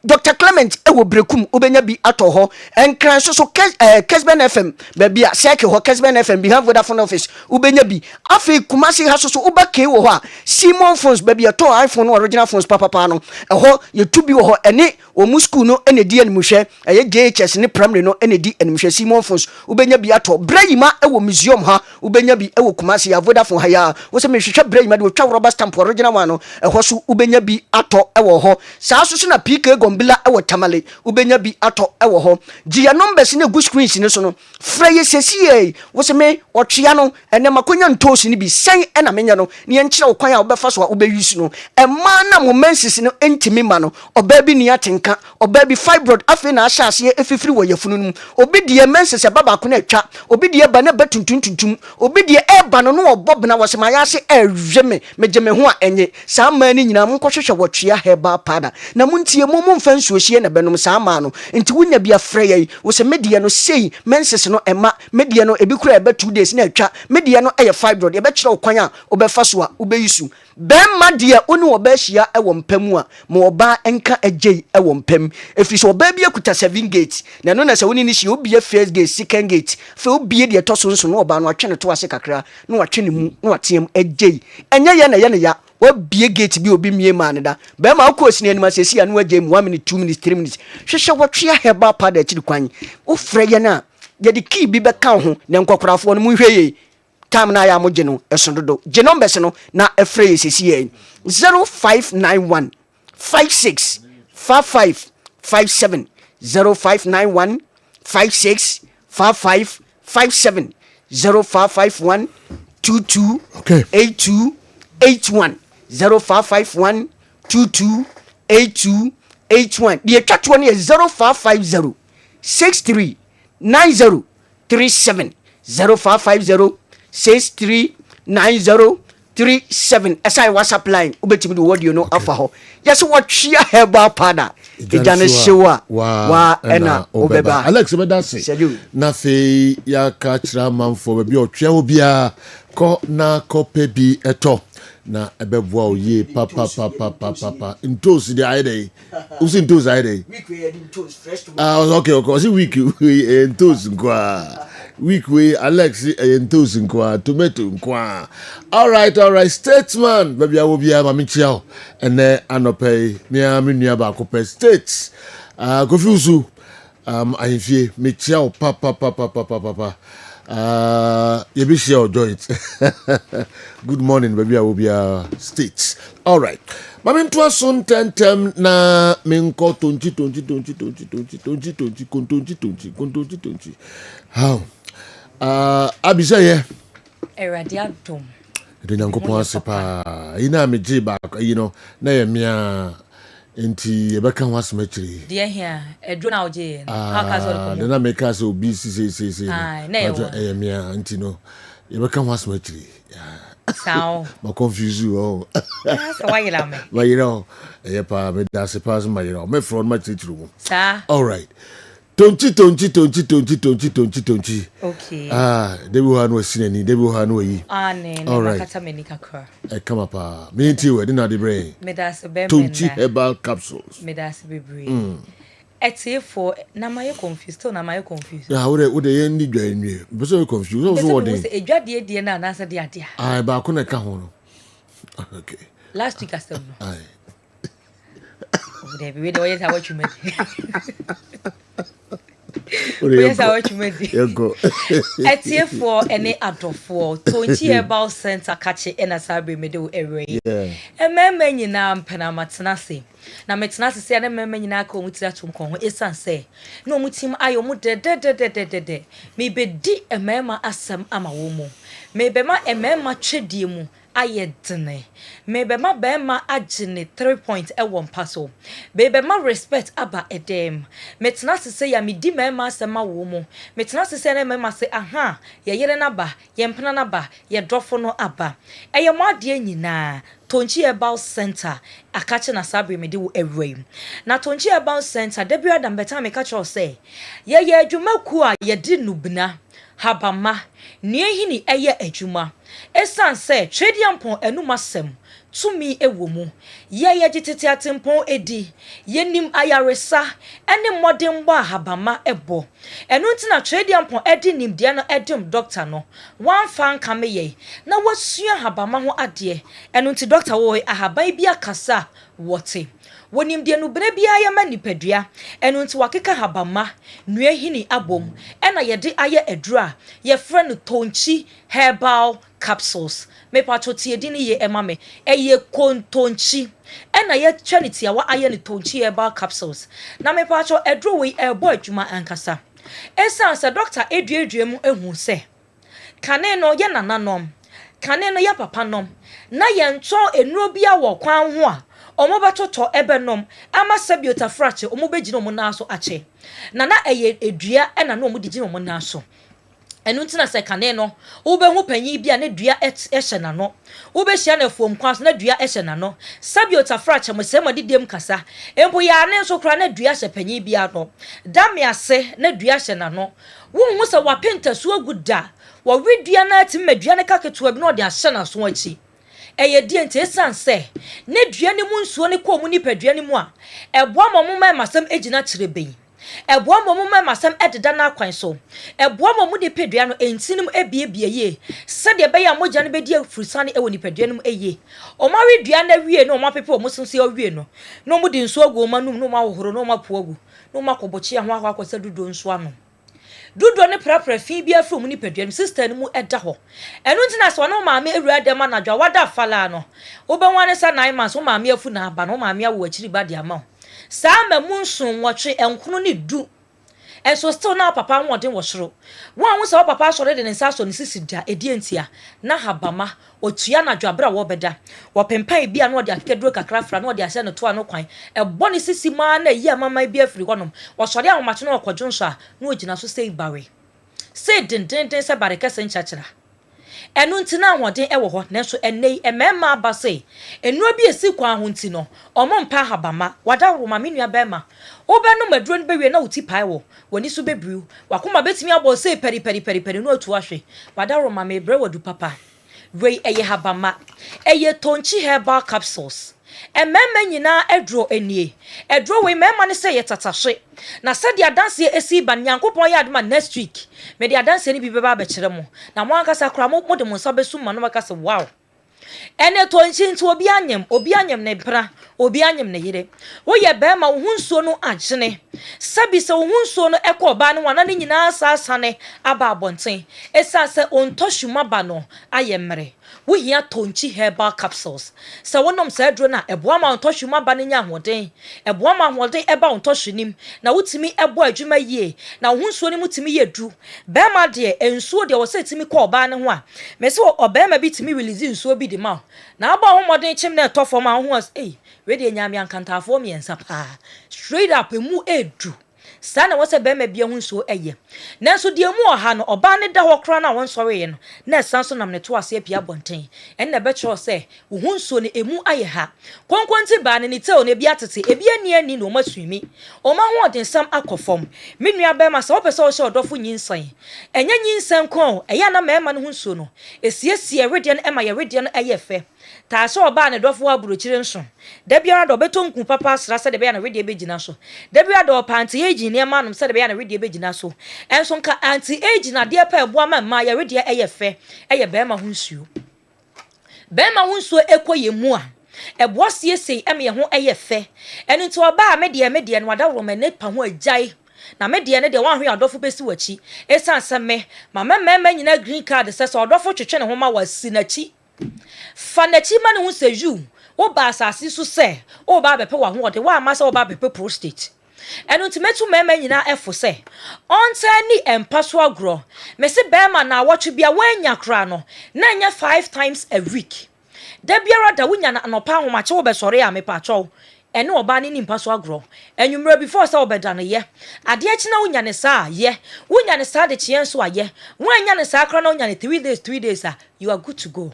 Dr. Clement ewo brekum obenya bi ato ho enkran so Kessben FM baby a seke ho Kessben FM behind Vodafone office obenya bi afi Kumasi ha so obake wo ho a Simon phones baby to iPhone original phones papa no eho ye tu bi wo ho ene o mu school no ene di animhwe eye JHS ne primary no ene di animhwe Simon phones obenya bi ato Brayima ewo museum ha obenya bi ewo Kumasi ya Vodafone ha ya wo se me hwehwe Brayima de twa rubber stamp original one no eho so obenya bi ato ewo ho saa so na PK bila ewo tamale ubenya bi ato ewo ho gia numbers ne gu screens ne so no freye sesie wo se me otwea no ene makonya ntosi ne bi sen ena menya no ne enkyere wo kwan a obefa so a obeyusu no ema na mo menses no entimi ma no oba bi ne atenka oba bi fibroid afi na ahyase efifiri wo yafunu no obi de menses baba ko na atwa obi de ba na batuntuntuntum obi de eba no no obob na wo se ma yase ehwe megeme ho a enye saa ma ni nyina mo nkɔhwehwɛ wotwea herbal powder na muntie mo mfa nsuo hie na benom saa ma no enti wunya bia frɛ yɛ wo se media no sei menses no ema media no ebi kura eba 2 days na atwa media no ɛyɛ fibroid yɛbɛkyerɛ wo kwan a wobɛfa so a wobɛyisu bɛmma deɛ woni wo ba hia ɛwɔ mpamu a mo oba enka agye ɛwɔ mpam efiri so oba bi akuta 7 gate na no na sɛ woni ni hia obie first gate second gate fe obie deɛ to so nso no oba no atwe ne to ase kakra na watwe ne mu na wateam agye ɛnyɛ yɛ na yɛ ne ya wabie gate bi obi mie ma ne da bɛma akɔ sini anima sesi anu agye mu 1 minute 2 minutes 3 minutes hwehwɛ wɔtwea herbal powder akiri kwan wo frɛ yɛ na yɛ de key bi bɛka ho na nkɔkorafoɔ no mu hwɛ yɛ time na ya mo gye no ɛso dodo gye numbers no na ɛfrɛ yɛ sesi yɛ 0591 56 55 57 0591 56 55 57 0551 22 82 81 0551 22 82 81 the chat one is 0550 63 90 37 0550 639037 asai WhatsApp line ubetimi do audio no afa ho yes what share herbal powder ejane shewa wa ena obeba Alex bedase na fe ya ka kira manfo ba bi otwe obia ko na kope bi eto na ebeboa oye papa ntos de aide usi ntos aide week we ntos fresh okay see week ntos nkwa week we Alex ntos nkwa tomato nkwa all right statesman baby awobia mami chiao ene anope mia menua ba kope states confuse ahifie me chiao papa you be share joint. Good morning, baby. I will be states. All right. Mami ntwa son tentem na menko 20. How? Abisa ye. Eradiadum. De nyankopon asepa. Ina meje ba, na ye mia enti ebeka ho asmachiri. Dear here, edru na oje. How ka so ko? Na make us obi say. Na e wo. Mia enti no. Ebeka ho asmachiri. Sao. Ma confuse you oh. Yes, why you la me? But pa me da se pass my me from my titru. Sa. All right. Tonchi. Okay. They will have no sinani, they will have no yi. Ne, all right. Kata meni kakra. Come up, me tea we na the brain. Me da se be Tonchi herbal capsules. Me da se bebre. Eti for na my confused, to na my confused. Yeah, wo de ndi dwa nwie. Be so confused. Wo so wording. Edwade die na na se de ade. Ba ko na ka ho no. Okay. Last week asem no. Aye. We dey we say what you made. Yes, I watch you. Eti for any adofo Tonchi herbal center kache ena sabe me do ewe. Yeah. Ememe nyina mpena matenase. Na metenase se na ememe nyina ka omutira tumkon ho esan se. Na omutim ayo mu de. Me be di emema asem ama wo mu. Me be ma emema twedie mu ayedene. Me be ma be ma agene 3 point e won paso. Be ma respect aba edem. Metenase se ya me di mema asem awo mu. Metenase se na mema se aha ye yere na ba, ye mpena na ba, ye dofo no aba. Eye mo ade nyina Tonchi Herbal Center akache na sabre me de wo ewrem. Na Tonchi Herbal Center de bia dam beta me ka cho say ye adwumaku a ye di nubna habama nie hini eye adwuma esan say twediampon enumasem tumi ewo mu ye gitete atempon edi yenim ayaresa ene modern bo habama ebo enu ntina twediampon edi nimdia no edim doctor no wan fan kame ye na wasua habama ho ade enu nti doctor wo ahaban bi akasa wote wonim de no bere bia ya manipadua enu nti wakeka habama nua hini abom ena ye de aye adura ye friend Tonchi Herbal Capsules me patoti edini ye emame eye kontonchi ena ye trinity wa aye ni Tonchi Herbal Capsules na me pato edro we ebo adwuma ankasa esa se doctor eduedue ehu se kane no ye nananom kane no ye papa nom na ye nto enuro bia wo kwan ho a omo batoto ebenom ama sabiota frache omo begina omo na so ache na eye edua ena no omo digina omo na so enu ntina se kane no wo be hu panyi bia na dua ehye na no wo be hia na fom kwan so na dua ehye na no sabiota frache mo se madidem kasa empo ya ne so kra na dua hye panyi bia no dam ya se na dua hye na no wo hu se wa penta so aguda wo wedua na ati madua ne kaketo abi no de ahye na so achi eye die nte sanse ne dua ne mu nsuo ne ko mu ni padua ne mu a eboa momma masam ejina kireben eboa momma masam ededa na kwan so eboa momu de padua no entinim ebiebie ye se de be ya moja ne be di afurusane ewo ni padua ne mu eye o ma we dua na wie no o ma pepe o musunse o wie no no mu di nsuo go ma num no ma wohoro no ma po agu no ma kobochi ho akwakwa dudo nsuo ano dudo ne prapra fi bia from ni padua sister ni mu eda ho enu ntina so no maame ewura dem na dwa wada fala no wo be wane sa 9 months wo maame afu na aba no maame awo akiri ba de ama sa ma munsun wotwe enkono ni du enso still na papa nwode wo horo wo anwo sa papa sore de ne sa so ne sisi da edientia na habama otua na dwabra wo beda wo pempan bia no de akedro kakra fra no de ahye no to ano kwan ebo ne sisi ma na yi amama bia firi honom wo sore ahomache no kodwo nso a no ogina so sei bare sei dendenden se bare kese nchachira enu ntina ahoden ewo ho nanso enei emema abase enu bi esi kwa ho ntino omo mpa habama wada roma menua bema obenu maduro no bewie na uti pai wo woni so bebriu wakoma betimi abo se peri no atu ahwe wada roma me bre wadu papa wei eye habama eye tonchi herbal capsules emema nyina edro enie edro we mema ne se yetatahwe na se dia dance esi ban nyankopon ya aduma next week me dia dance ni bi beba be kire mo na mo ankasa kra mo de mo nsa besu ma no makasa wow ene tonchi nti obi anyem ne bra obi anyem ne yire wo ye be ma wo hunsuo no agyene sabi se wo hunsuo no ekọ ba no wana ne nyina asasane aba abonten esa se ontohwuma ba no ayemre wo hia tonchi herbal capsules se wonom se adro na eboa ma ontohwuma ba ne nya hoden eboa ma hoden eba ontohwenim na wotimi ebo adwuma yie na wo hunsuo ni mutimi yedu be ma de ensuo de wo se timi kọ ba ne ho a me se oba ma bi timi release nsuo bi de ma na aba ho modern chim na etofo ma ho as we de nyame ankantafo miensa pa straight up emu edu sana wose be ma bia hunsuo eye nanso de emu oha no oba ne da ho kra na won sore ye no na sanso nam ne to ase apia bonten en na be kyo se wo hunsuo ne emu aye ha konkonti ba ne te o ne bia tete ebi ani no masumi o ma ho den sam akofom menua be ma se opese o she odofo nyinsan enye nyinsan kon eya na ma no hunsuo no esiesie rede no ema ye rede no eye fe ta so oba ne dofo aburochire nso da biara do betonku papa asra se de be ya na rede be gina so da biara do panti age ne ma no se de be ya na rede be gina so enso nka anti age na de pa eboa ma ye rede eye fe eye be ma hunsuo ekoye mu a eboa siesei eme ye ho eye fe eni to oba me de no wada woro ne pa ho agyae na me de ne de wan hwe adofo besi wachi esan se me mama nyina green card se so adofo twetwe ne ho ma wasi nachi fanachi ma ne ho se ju wo ba asase so se wo ba bepe wa ho de wa ma se wo ba bepe prostate enu timetu mema nyina efo se onta ni empaso agro me se bema na awotwe bia wanya kra no na nya 5 times a week da biara da wunya na anopa homache wo be sore ya me pa cho ene oba ni mpaso agro enwumra before se obeda no ye ade achi na wunya ne sa ye wunya ne sa de chien so aye wanya ne sa kra na wunya ne 3 days you are good to go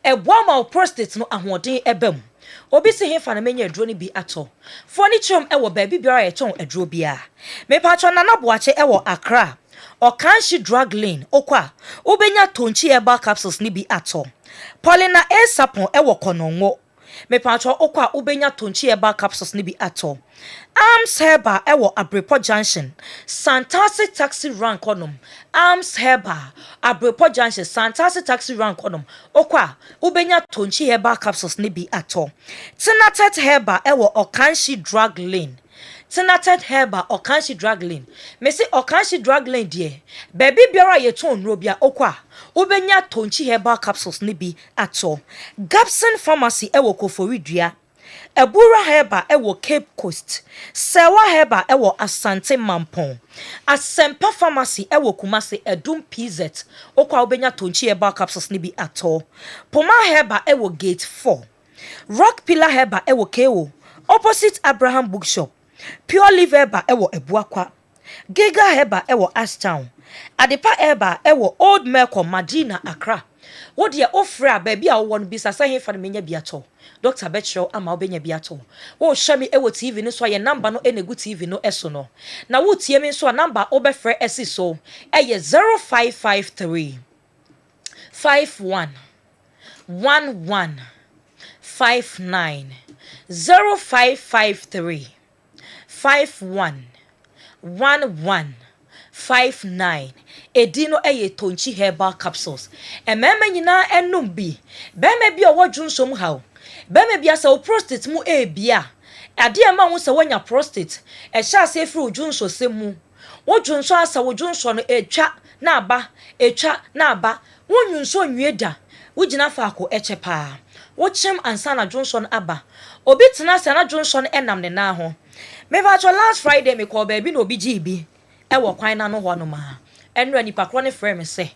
ebwa ma prostate no ahoden ebam obi se hefa na menya aduro ni bi ato furniture ewo baabi biara ye ton aduro bia me patcho na naboache ewo Accra Okanshi drug lane okwa obenya tonchi herbal capsules ni bi ato Paulina Sapon ewo Konongo me patcho okwa obenya tonchi herbal capsules ni bi ato Arms Herbal ewo Abrepo Junction Santasi taxi rank onom Arms Herbal Abrepo Junction Santasi taxi rank onom okwa ubenya tonchi herbal capsules ni bi ato Tinatet Herbal ewo Okanshi drug lane Tinatet Herbal Okanshi drug lane me se Okanshi drug lane die baby biara ye ton robia okwa ubenya tonchi herbal capsules ni bi ato Gabson Pharmacy ewo Koforidua Ebura Herbal ewo Cape Coast Sewa Herbal ewo Asante Mampon Asempa Pharmacy ewo Kumasi Edum PZ okwa obenya tonchi herbal capsules ni bi ato Poma Herbal ewo Gate 4 Rock Pillar Herbal ewo Kewo opposite Abraham Bookshop Pure Live Herbal ewo Ebuakwa Giga Herbal ewo Ashtown Adepa Herbal ewo Old Melcom Madina Accra wo de ofra baby a wo no bisa sa hefa no menya biato Dr. Betro ama obenya biato wo hwa mi ewo TV no so ye number no enegu TV no eso no na wo tie mi so number obefre esi so eye 0553 51 11 59 0553 51 11 59 edino eye tonchi herbal capsules emema nyina enum bi bema bi owo dwunsom hawo bema bi asa o prostate mu bia ade ma wo se wanya prostate sha ase efru dwunso semu wo dwunso asa wo dwunso no etwa na aba wo nwunso nwieda wo gina faako echepa wo chem ansa na dwunso no aba obi tena se na dwunso no enam ne na ho me ba last Friday me call baby no obi gibi ewo kwan na no ho no ma enra nipa kro ne frɛ me se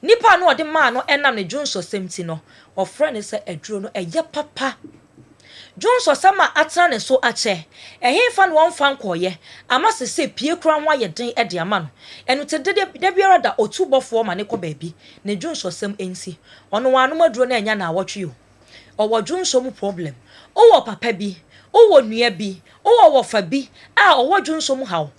nipa no ode ma no enam ne dwunso semti no o frɛ ne se aduro no eye papa Jones sama atana ne so ache ehe fa no won fa nkoye ama se pie kura ho aye den e de ama no enu te de biara da otubofo ma ne ko baabi ne Jones osem ensi ono wa no maduro na enya na awotwe o owo Jones mu problem owo papa bi owo nua bi owo wofa bi a owo Jones mu hawo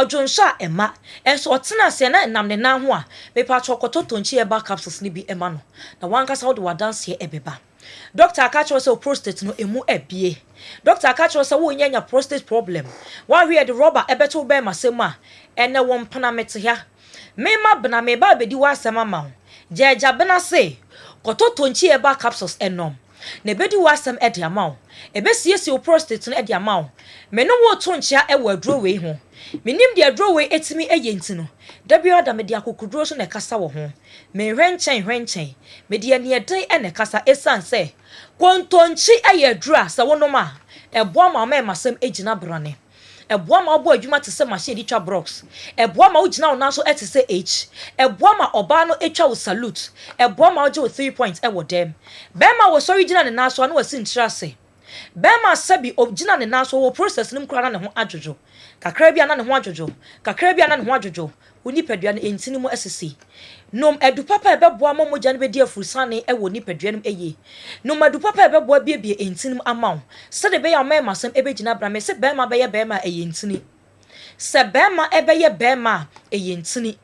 Jones a ema enso otena se na nam ne na ho a me pa chokoto tonchi eba capsules ni bi ema no na wankasa wo de wadanse ebeba. Doctor Akacho say prostate no emu ebie. Doctor Akacho say wo nyanya prostate problem. Wa hwe de rubber ebeto be masem a ene wo mpana mete ya. Me ma bna me ba bedi wa asema ma ho. Jeja bena say kototo nchi eba capsules enom. Na bedi wa asem e de ama ho. Ebe siesi o prostate no e de ama ho. Me no wo to nchia e wa aduro we ho. Minim de aduro we etimi eye ntino. Da bia da me de akokuduro so na kasa wo ho. Me hwenchen me de ane eden e na kasa esan se kontonchi aye adura sa wonoma eboa ma ma masem egina brane eboa ma obo adwuma te se machine di twa brox eboa ma ugina wo nanso ete se h eboa ma oba no etwa wo salute eboa ma oje wo 3 points e wo dem be ma wo sorry gina ne nanso na wasi ntira se be ma sabi ogina ne nanso wo process nim kura na ne ho adwojo kakra bia na ne ho adwojo kakra bia na ne ho adwojo unipadua na entini mu esisi nom edu papa ebeboa momoja ne bedi afurusane e wo nipadua nim eye nom edu papa ebeboa biebie entini mu amaw se de be ya ma masem ebegina bra me se be ma be ye be ma eye entini se be ma ebe ye be ma eye entini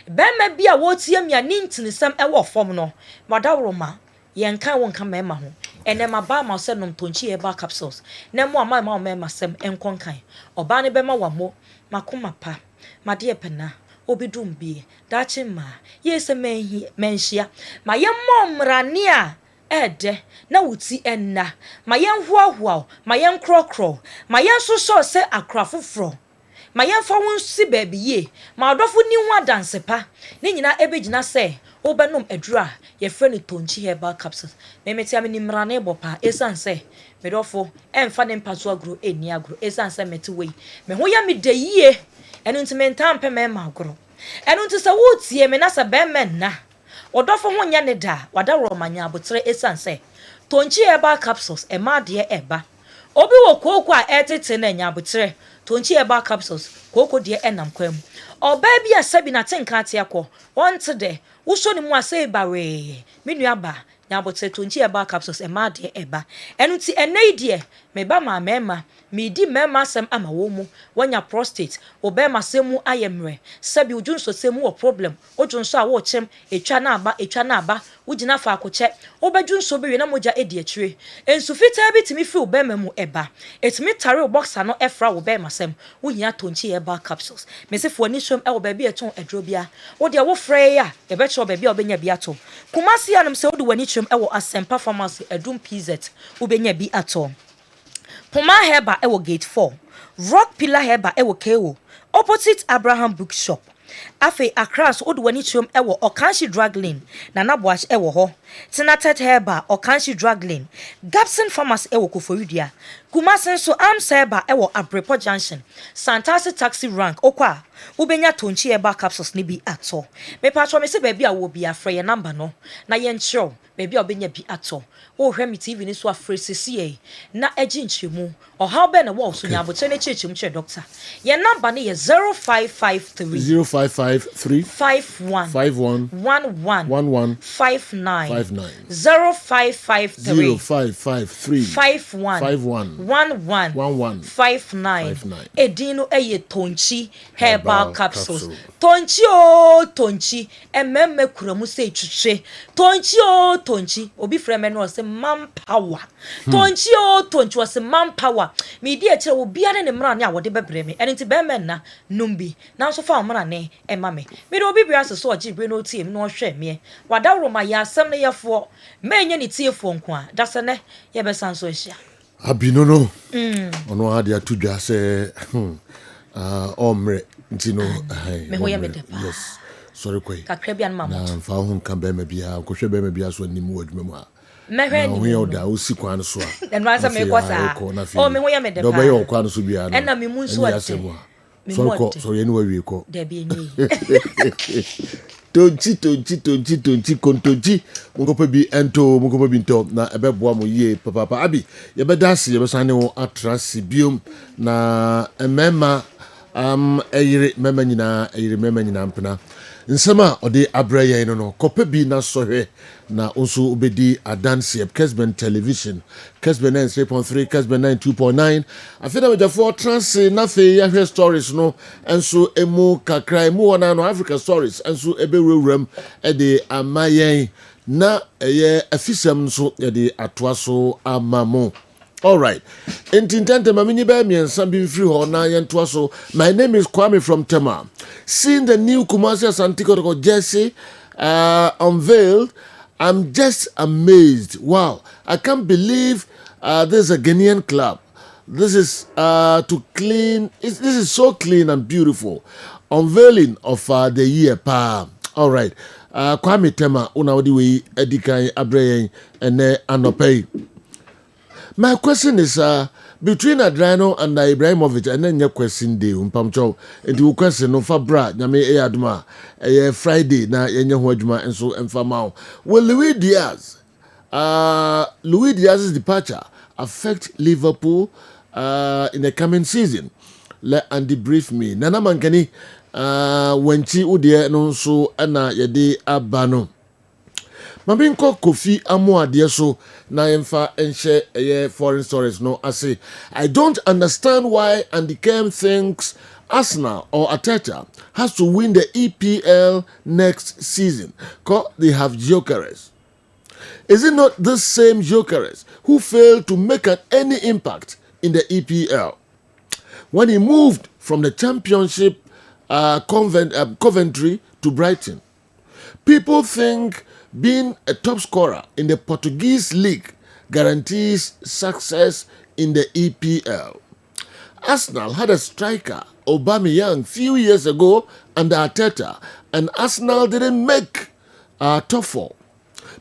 be ma bia wo tie mia ni ntini sam e wo fom no wadawro ma yen kan won kan ma ho ene ma ba ma se nom tonchi e ba capsules na mo ama ma masem enkon kan oba ne be ma wa mo makoma pa made pena obidum bi dachi ma yese menhia ma yemmo mrane a ede na wuti enna ma yenhoahoa ma yenkrokro ma yenso so se akrafofro ma yenfa wonsi baabi ye ma odofo ni hu adanse pa ne nyina ebegina se obenom adura ye freni tonchi herbal capsules memetia me ni mrane bopa esanse medofo emfa ne mpaso agro eni agro esanse metiwei me ho ya me de yie enu ntimentam pe me magro enu nti se wotie me na se be men na odofo ho nya ne da wadawro manya abotre esanse tonchi herbal capsules e ma de eba obi wo koko a etete na nya abotre tonchi herbal capsules koko de enam kwam oba bi asabi na tenka ate akọ wonte de wuso ni mu ase bare menu aba nya abotre tonchi herbal capsules e ma de eba enu ti enei de me ba ma mema me di mema sem ama wo mu wanya prostate oba ma semu ayemre sabi ujunso semu wo problem ojunso a wo chem etwa na aba ugina fa akoche obejunso be we na moja edi akire ensu fita bi timi fi oba mu eba etimi tare o boxer no efra wo be ma sem wo hia tonchi eba capsules me se fo ni som e wo ba bi eton edro bia wo de wo frɛ ya e be che wo ba bi obenya bi ato kumasi anum se wo de wani twem e wo asempa pharmacy edum pz wo benya bi ato Puma Heba ewo gate 4 Rock Pillar Heba ewo KO opposite Abraham Bookshop Afe Akras odwani chom ewo Okanshi Drug Lane na Naboach ewo ho Tinatet Heba Okanshi Drug Lane Gapson Farmers ewo Koforidua Kumasen so Heba ewo Abrepo Junction Santasi Taxi Rank okwa ubenya tonchi eba capsules ni bi ato me patro me se baby a wo bi afre ye number no na ye nchiro baby a obenya bi ato wo hwe me tv ni so afre sisi na agi nchemu o how be na wo so nya aboche ne chechim che doctor ye number ni ye 0553 0553 51 51 11 11 59 0553 51 11 59 edino eye tonchi herbal capsules tonchi o tonchi ememme kuramu se twetwe tonchi o tonchi obi freme no se manpower tonchi o tonchi was manpower me di e kire obi ane ne mra ne a wode bebre me enti be men na numbi na so fa mra ne ema me de obi bia so ogibre no tie me no hwe me wadawro ma ya asem ne yefo menye ne tiefo nko a dase ne ye be sanso hia abinono ono ade atudwa se omre ntino me hoya me depa yes sorry kwai kakra bia na na mfa ho kan be ma bia ko hwe be ma bia so nimu adwuma mu a mehwe ni ho da o si kwan so a en ransa me kosa o me hoya me depa do be yo kwan so bia na me munsu ate so ko so ye ni wa wie ko da bi ni tonchi kontonchi mungopa bi ento mungopa bi nto na ebeboa mo yie papa abi yebeda ase yebesane wo atrase biom na emema eyire mema nyina mpena nsema ode abraye no kopa bi na sohwe na onso obedi adanse Kessben television Kessben 3.3 Kessben 2.9 afina mejafo trance na fe yahwe stories no enso emu kakra emu wona no Africa stories enso ebewuram ede amayen na eye afisam nso ede atoaso amamo. All right. Intintente mamini be mi ensambi free ho na yentoa so. My name is Kwame from Tema. Seeing the new Kumasi Asantiko jersey unveiled, I'm just amazed. Wow. I can't believe this is a Ghanaian club. This is this is so clean and beautiful. Unveiling of the year pa. All right. Kwame Tema una wadi we edikan abrayen ene anopei. My question is between Adriano and Ibrahimovic, and then your question day umpamcho and you question no fabra nyame aduma Friday na yenye hojuma and so enfamao. Will Luis Diaz's departure affect Liverpool in the coming season? Let Andy brief me. Nana mankani wenchi udie no so ana yede abano. Mabinko Kofi Amuadie so na yemfa enche foreign stories no ase. I don't understand why Andy Kem thinks Arsenal or Arteta has to win the EPL next season because they have jokers. Is it not the same jokers who failed to make any impact in the EPL? When he moved from the Championship Coventry to Brighton, people think being a top scorer in the Portuguese league guarantees success in the EPL. Arsenal had a striker, Aubameyang, few years ago under Arteta, and Arsenal didn't make top four.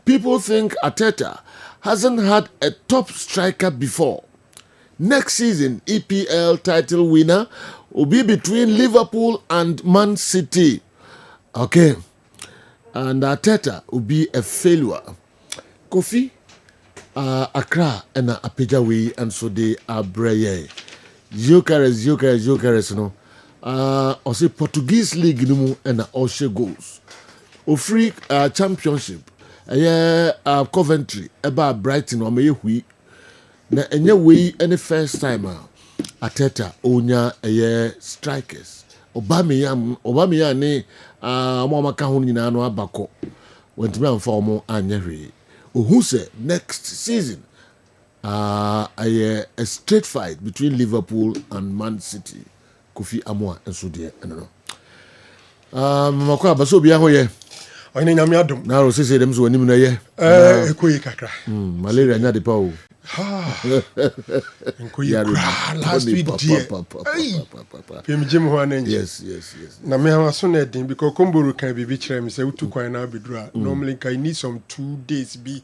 People think Arteta hasn't had a top striker before. Next season, EPL title winner will be between Liverpool and Man City. Okay. And Arteta will be a failure. Kofi, Accra and Apejawe and so they are brave. Jokeres, no. Also Portuguese league no and also goals. Free championship. Coventry about Brighton or may we. Na enye we any first time Arteta onya strikers. Aubameyang ni mo maka ho nyina no abako wantimi amfa omo anyehwe who say next season a straight fight between Liverpool and Man City. Kofi Amoa enso de no makwa baso bia ho ye oyine nyame adom na ro sese dem so wanim na ye ekoyi kakra malaria nya de pa o Nkoyi last week dear. Pem jim ho anenje. Yes. Na me ha so na edin because Komboro kan bibi kire me say utu kwan na bedura. Normally I need some 2 days be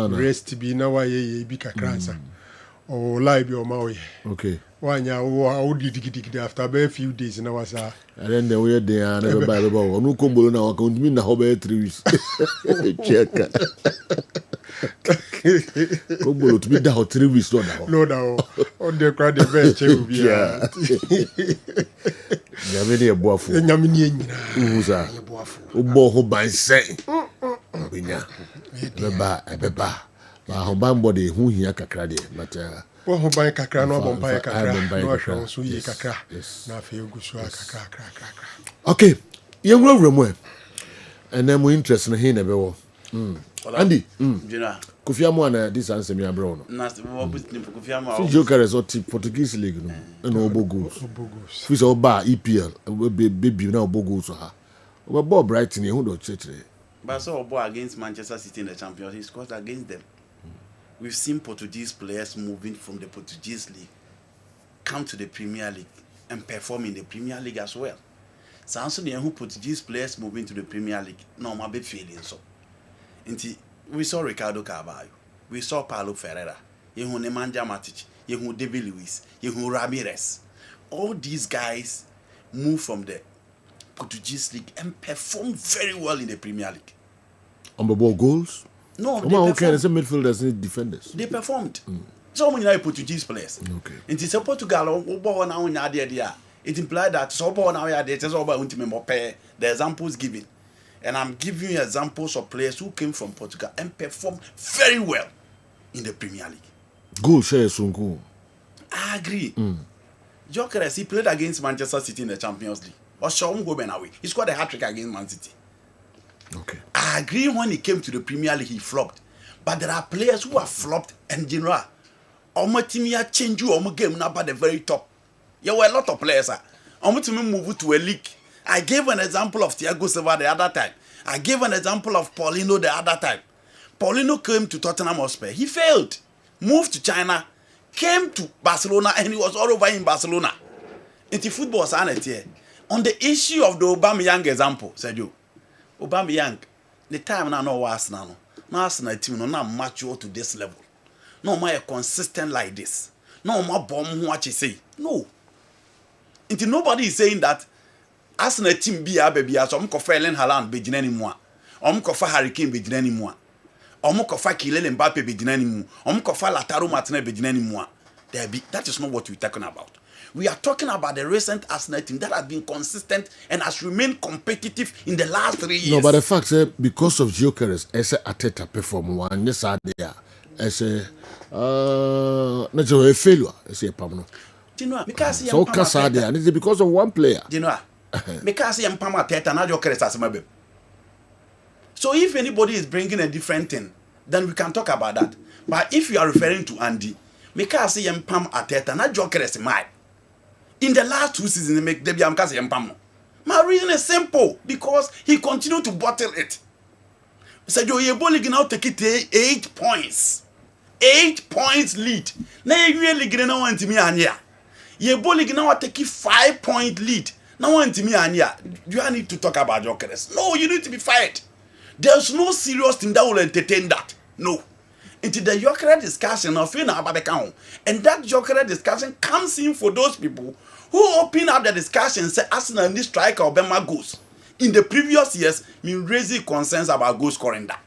rest be na wa ye bi kakra ansa. Oh lie be o ma we. Okay. Wanya wo digidi after a few days na wasa. And then the way they are never by the ball. No Komboro na account me na ho be 3 weeks. Check. Kombolo to be down 3 weeks no on the crowd the bench will be Nyamini eboafo nyamini nyina uza obo ho ban sen binya beba ba ho ban body hu hia kakra de but wo ho ban kakra no bo ban kakra no hwe so yi kakra na afi egusu kakra okay yewura mu and then we interest na he na bewo Andy, Kofi Amoa na this answer me abro no. Na wo business Kofi Amoa. Fi Jokeres or Portuguese league no. Na obogos. Fi so ba EPL, baby na obogos so ha. We ball Brighton e hu do chechire. But so ball against Manchester City in the Champions League, scored against them. We've seen Portuguese players moving from the Portuguese league come to the Premier League and perform in the Premier League as well. So also the who Portuguese players moving to the Premier League no ma be failing so. We saw Ricardo Carvalho, we saw Paulo Ferreira, Yehu Nemanja Matic, Yehu David Luiz, Yehu Ramirez. All these guys move from the Portuguese league and performed very well in the Premier League. On the ball goals? No, they performed. As a midfielders and defenders. They performed. So many Portuguese players. Okay. It is a Portugal it implied that so now the examples given. And I'm giving you examples of players who came from Portugal and performed very well in the Premier League. Goal share Sunku. I agree. Gyökeres, he played against Manchester City in the Champions League. Or Sean Goben away. He scored a hat-trick against Man City. Okay. I agree when he came to the Premier League, he flopped. But there are players who have flopped and general. Omo team ya change you omo game now by the very top. There were a lot of players. Omo team move to a league. I gave an example of Thiago Silva the other time. I gave an example of Paulino the other time. Paulino came to Tottenham Hotspur. He failed. Moved to China. Came to Barcelona and he was all over in Barcelona. Into football, on the issue of the Aubameyang example, said you, Aubameyang, the time now no Arsenal, no Arsenal team no now mature to this level. No more consistent like this. No more bomb what you say. No. Into nobody is saying that Arsenal team be a baby as Omko Erling Haaland be anymore. Omko Harry Kane be anymore. Omko Kylian Mbappe be anymore. Omko Lautaro Martinez be anymore. That is not what we're talking about. We are talking about the recent Arsenal team that has been consistent and has remained competitive in the last 3 years. No, but the fact is, because of Gyökeres, as a Arteta perform one, yes, I there. As a natural failure, as a permanent. So Casadia, and it's because of one player. You know, because I'm Pama Teta, not Gyökeres as my baby. So if anybody is bringing a different thing, then we can talk about that. But if you are referring to Andy, because I'm Pam Ateta, not Gyökeres my. In the last 2 seasons, make Debbie Amkasi and Pamo. My reason is simple because he continued to bottle it. Said you Yeboli now take it 8 points. 8 points lead. Now you really get no one to me anya. Yeboli now take 5-point lead. Now one to me anya. Do I need to talk about Gyökeres? No, you need to be fired. There's no serious thing that will entertain that. No. Into the Gyökeres discussion of about the count. And that Gyökeres discussion comes in for those people who open up the discussion and say Arsenal in this striker Obama goals. In the previous years, me raising concerns about goal scoring that.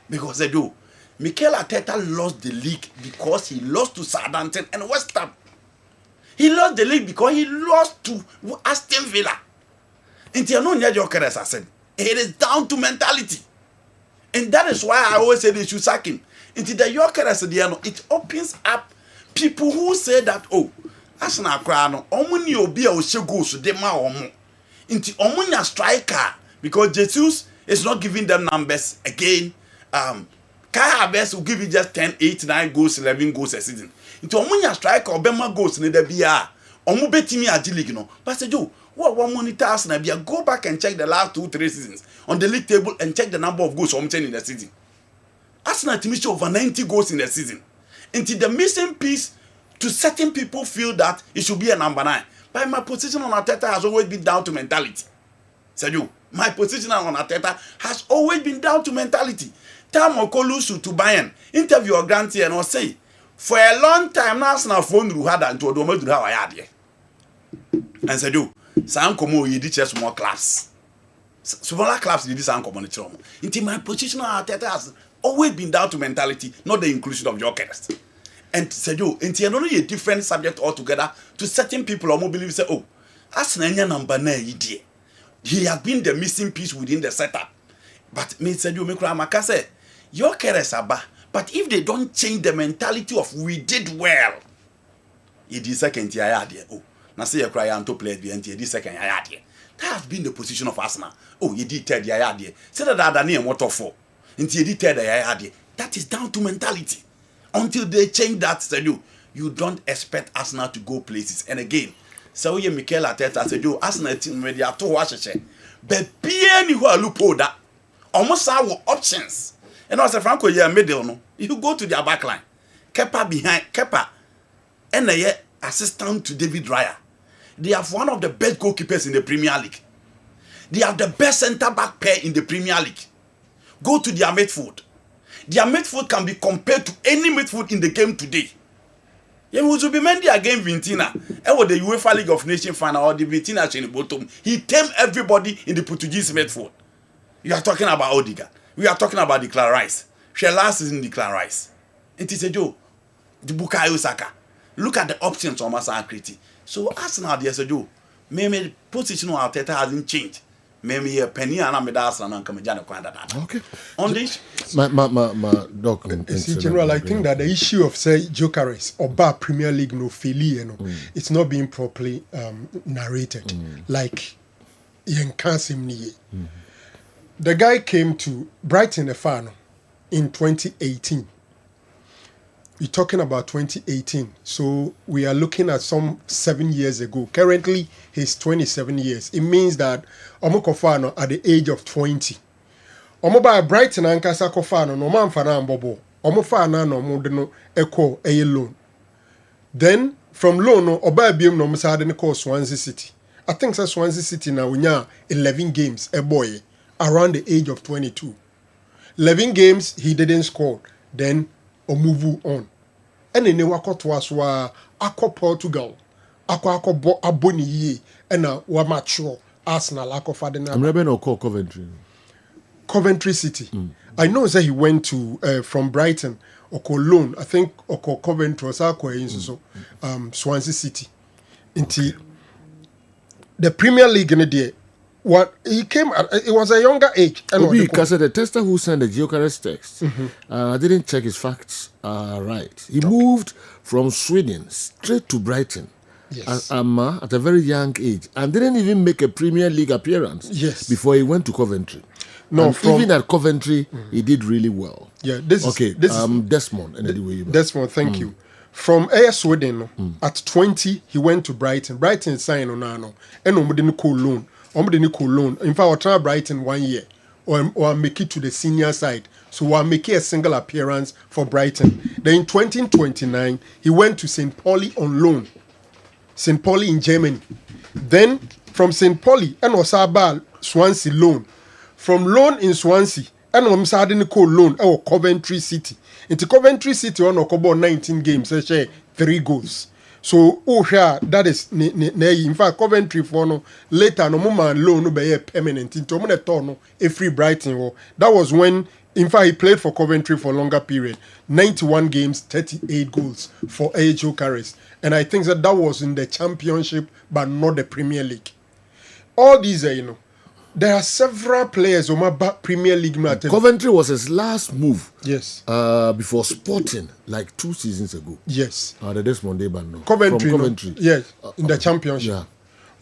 Because they do. Mikel Arteta lost the league because he lost to Southampton and West Ham. He lost the league because he lost to Aston Villa. Into you know Gyökeres, I said, it is down to mentality. And that is why I always say they should sack him. Into the Gyökeres, it opens up people who say that, oh, Arsenal crano, omuni obi a ose goals de ma omo. Into omunya striker because Jesus is not giving them numbers again. Kai Havertz will give you just 10, 8, 9 goals, 11 goals a season. Into omunya striker obema goals ne de bia. Omu betimi agi league no. But say Joe, what one monitor Arsenal bia go back and check the last 2-3 seasons on the league table and check the number of goals omten in the season. Arsenal team show over 90 goals in the season. Into the missing piece to certain people feel that it should be a number 9. But my position on Arteta has always been down to mentality. Sergio, my position on Arteta has always been down to mentality. Tam Okolusu to Bayern, interview or grantee and or say, for a long time, Arsenal phone Ruhada and to Odomo to how I had here. And Sergio, Sam Komo, you did just more class. Smaller class, you did Sam Komo. Into my position on Arteta has always been down to mentality, not the inclusion of Gyökeres. And Sergio, it's only a different subject altogether to certain people who believe say, oh, Arsenal number 9 idea. He has been the missing piece within the setup. But me Sergio Mekramaka say, Gyökeres aba. But if they don't change the mentality of we did well, it is second year idea. Oh, now say you cry and to play the NT this second year idea. That has been the position of Arsenal. Oh, you did third year idea. Say that other name what for? Until you did third year idea. That is down to mentality. Until they change that, you don't expect Arsenal to go places. And again, so you Mikel Arteta said, you Arsenal team ready to watch it. But any who are loophole that almost our options. And as a Franco, you're middle, no. You go to their back line. Kepa behind Kepa, and they assistant to David Raya. They have one of the best goalkeepers in the Premier League. They have the best centre back pair in the Premier League. Go to their midfield. Their midfield can be compared to any midfield in the game today. Yeah, who to be Mendy against Vintina. And with the UEFA League of Nations final or the Vintina in the bottom, he tamed everybody in the Portuguese midfield. You are talking about Odiga. We are talking about the Declan Rice. She last season Declan Rice. It is a joke. The Bukayo Saka. Look at the options on Masa Akriti. So Arsenal there's a joke. Maybe position of Arteta hasn't changed. Maybe a penny and I'm Arsenal and come jana kwanda that. Okay. On this, my doc. See, General, I think that the issue of say Jokeres or Bar Premier League no failure, it's not being properly narrated. Like Ian Kansim Niye. The guy came to Brighton the final in 2018. We're talking about 2018. So we are looking at some 7 years ago. Currently, he's 27 years. It means that Omokofano at the age of 20. Omoba Brighton and Casa Kofano, no man fana bobo. Omofana no modeno echo a loan. Then from loan no Oba Bium no Musade call Swansea City. I think so Swansea City now we 11 games a boy around the age of 22. 11 games he didn't score. Then move on. And then wako twa akọ Portugal. Akọ aboni ye and wa mature Arsenal akọ fadena. I'm never no call Coventry City. I know that he went to from Brighton or loan. I think or Coventry or so Swansea City. Inti the Premier League in the day. What he came at, it was a younger age. Because the tester who sent the Gyökeres text, I didn't check his facts right. He moved from Sweden straight to Brighton at a very young age and didn't even make a Premier League appearance before he went to Coventry. No, even at Coventry, he did really well. Yeah, this is Desmond. Desmond, thank you. From Air Sweden, at 20, he went to Brighton. Brighton signed on and didn't call loan. Loan. In fact, I'll try Brighton 1 year or make it to the senior side. So I'll make a single appearance for Brighton. Then in 2029, he went to St. Pauli on loan. St. Pauli in Germany. Then from St. Pauli, and Osaba Swansea loan. From loan in Swansea, and Omsadenico loan or Coventry City. Into Coventry City on Okobo 19 games, 3 goals. So, that is, in fact, Coventry for no later, no more loan, no be permanent. Into no a free Brighton. That was when, in fact, he played for Coventry for a longer period. 91 games, 38 goals for Gyökeres. And I think that was in the Championship, but not the Premier League. All these, there are several players on my Premier League. Coventry was his last move. Yes. Before Sporting, like 2 seasons ago. Yes. The Desmond Deban. No. Coventry. Yes. In the Championship.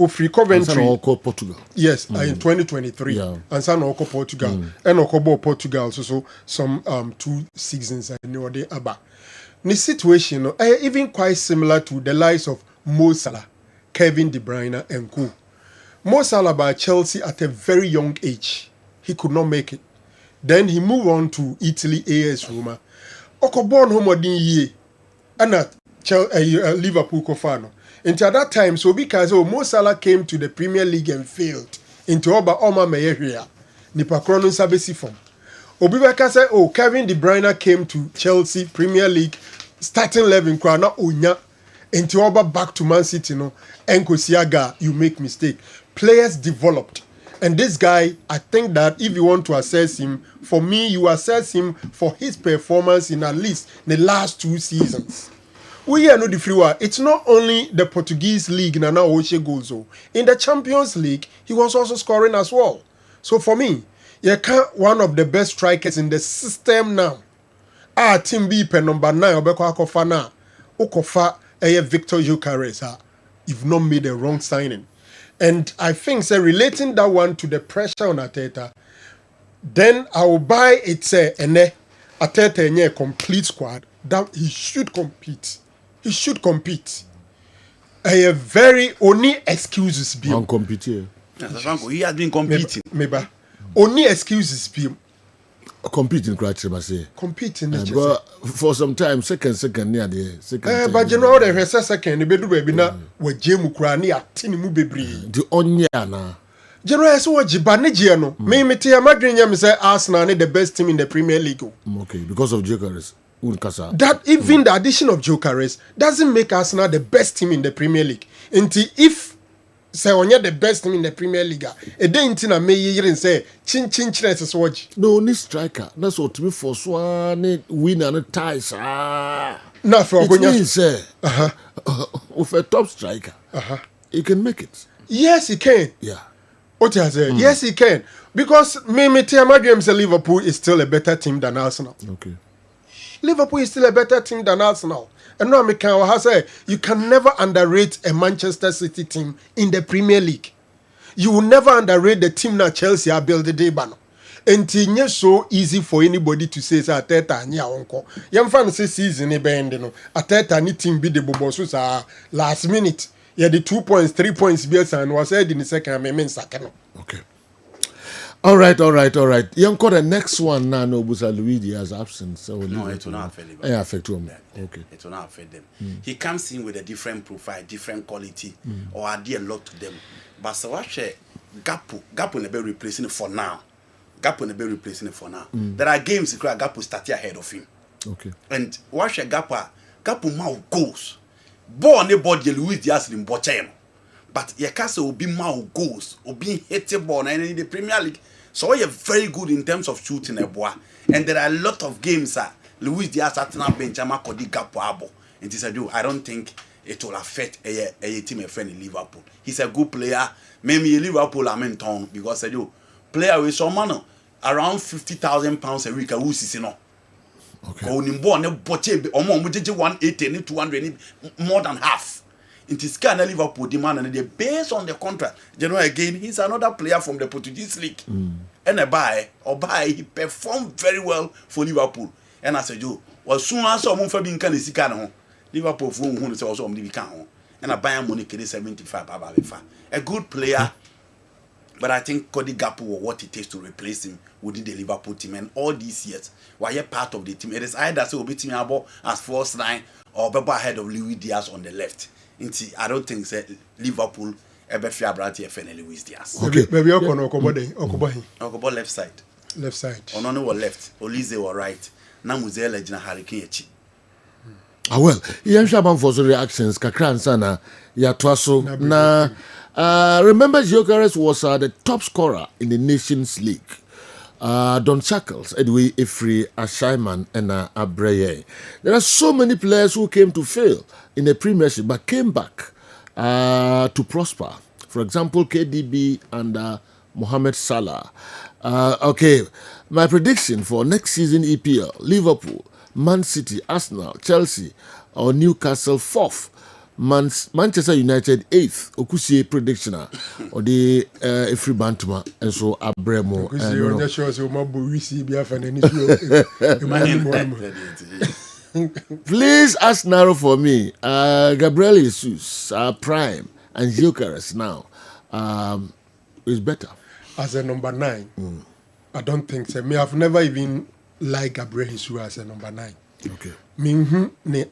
Free Coventry. And Portugal. Yes. In 2023. Yeah. And San Portugal. And Okobo Portugal. So some 2 seasons. I know they about. The situation, even quite similar to the lives of Mo Salah, Kevin De Bruyne, and co. Mo Salah by Chelsea at a very young age. He could not make it. Then he moved on to Italy, AS Roma. Okobon homodin ye. And at Liverpool Kofano. Until that time, so because Mo Salah came to the Premier League and failed. Into Oba Oma Meyeria. Nipa Kronon Sabesi form. Obibeka said, Kevin De Bruyne came to Chelsea Premier League starting 11 Krana Unya. Into Oba back to Man City, Enko Siaga, you make mistake. Players developed. And this guy, I think that if you want to assess him, for me, you assess him for his performance in at least the last 2 seasons. We are not the free one. It's not only the Portuguese league, Nana Oshe goals. In the Champions League, he was also scoring as well. So for me, one of the best strikers in the system now. Team B, number 9, Obeko Akofana, Okofa, Victor Gyökeres. You've not made a wrong signing. And I think, relating that one to the pressure on Arteta, then I will buy it, Arteta in a complete squad, that he should compete. He should compete. A very only excuses be. Compete. He has been competing. Maybe. Only excuses be. Competing criteria, say. Competing. For some time, second near the second. But you know the second, the bedroom baby now, where Jim Ukraine at Tinimu Bebri. The Onyana. General, so what Jibanigiano. Maybe Tia Madrinia say Arsenal the best team in the Premier League. Okay, because of Gyökeres. That even the addition of Gyökeres doesn't make Arsenal the best team in the Premier League. Until if say on the best team in the Premier League, a day intina may year and say chin watch. No, ni striker. That's what me for swan win and ties. Not for it means with a top striker, he can make it. Yes, he can. Yeah. What you say? Yes, he can. Because me tell my dream say Liverpool is still a better team than Arsenal. Okay. Liverpool is still a better team than Arsenal. And now, I say you can never underrate a Manchester City team in the Premier League. You will never underrate the team that Chelsea are building the banner. And it's so easy for anybody to say Ateta and Yaonko. Young fans say season a bend, Ateta any team beat the Bobosus last minute. Yeah, the 2 points, 3 points, Bielsa and was heard in the second. Second. Okay. All right. Young call the next one now. No, Busa Luigi has absence. So no, it will not affect Liverpool. Yeah, affect him. Okay. It will not affect them. He comes in with a different profile, different quality, or add a lot to them. But so I share Gappo will be replacing it for now. There are games where Gappo started ahead of him. Okay. And watch Gappo mouth goals. Ball on the body, Luis Diaz in Bochem. But Yakasa will be mouth goals, or being hit ball and in the Premier League. So you're very good in terms of shooting a boy. And there are a lot of games that Luis Diaz at now Benjamin Cody Gappo abo. And he said, I don't think it will affect a team a friend in Liverpool. He's a good player. Maybe Liverpool I'm in town because I do player with some money around £50,000 a week. Who's this, Okay. Only born a bottle or more 180, 200, more than half. It is kind of Liverpool demand and they based on the contract. You know, again, he's another player from the Portuguese league. And he performed very well for Liverpool. And I said, well, soon as someone for being kind of Liverpool for who is also on the account. And I buy money 75 a good player. But I think Cody Gappo will what it takes to replace him within the Liverpool team. And all these years, while you're part of the team, it is either so be team as first line or be ahead of Luis Diaz on the left. I don't think Liverpool ever fear about here Luis Diaz. Okay. Maybe Okobo left side. Left side. Onono was left. Olize was right. Now Muze Legend Hurricane. Well, you have for reactions. Kakran sana ya twaso na. Remember, Gyökeres was the top scorer in the Nations League. Don Shackles, Edwin Ifri, Ashaiman, and Abreye. There are so many players who came to fail in the Premiership but came back to prosper. For example, KDB and Mohamed Salah. Okay, my prediction for next season EPL: Liverpool, Man City, Arsenal, Chelsea, or Newcastle 4th. Manchester United 8th. Okusie prediction or the Ifri Bantuma and so Abremo. Please ask narrow for me. Gabriel Jesus, Prime, and Gyökeres now is better. As a number 9, I don't think so. I've never even liked Gabriel Jesus as a number 9. Okay. Ne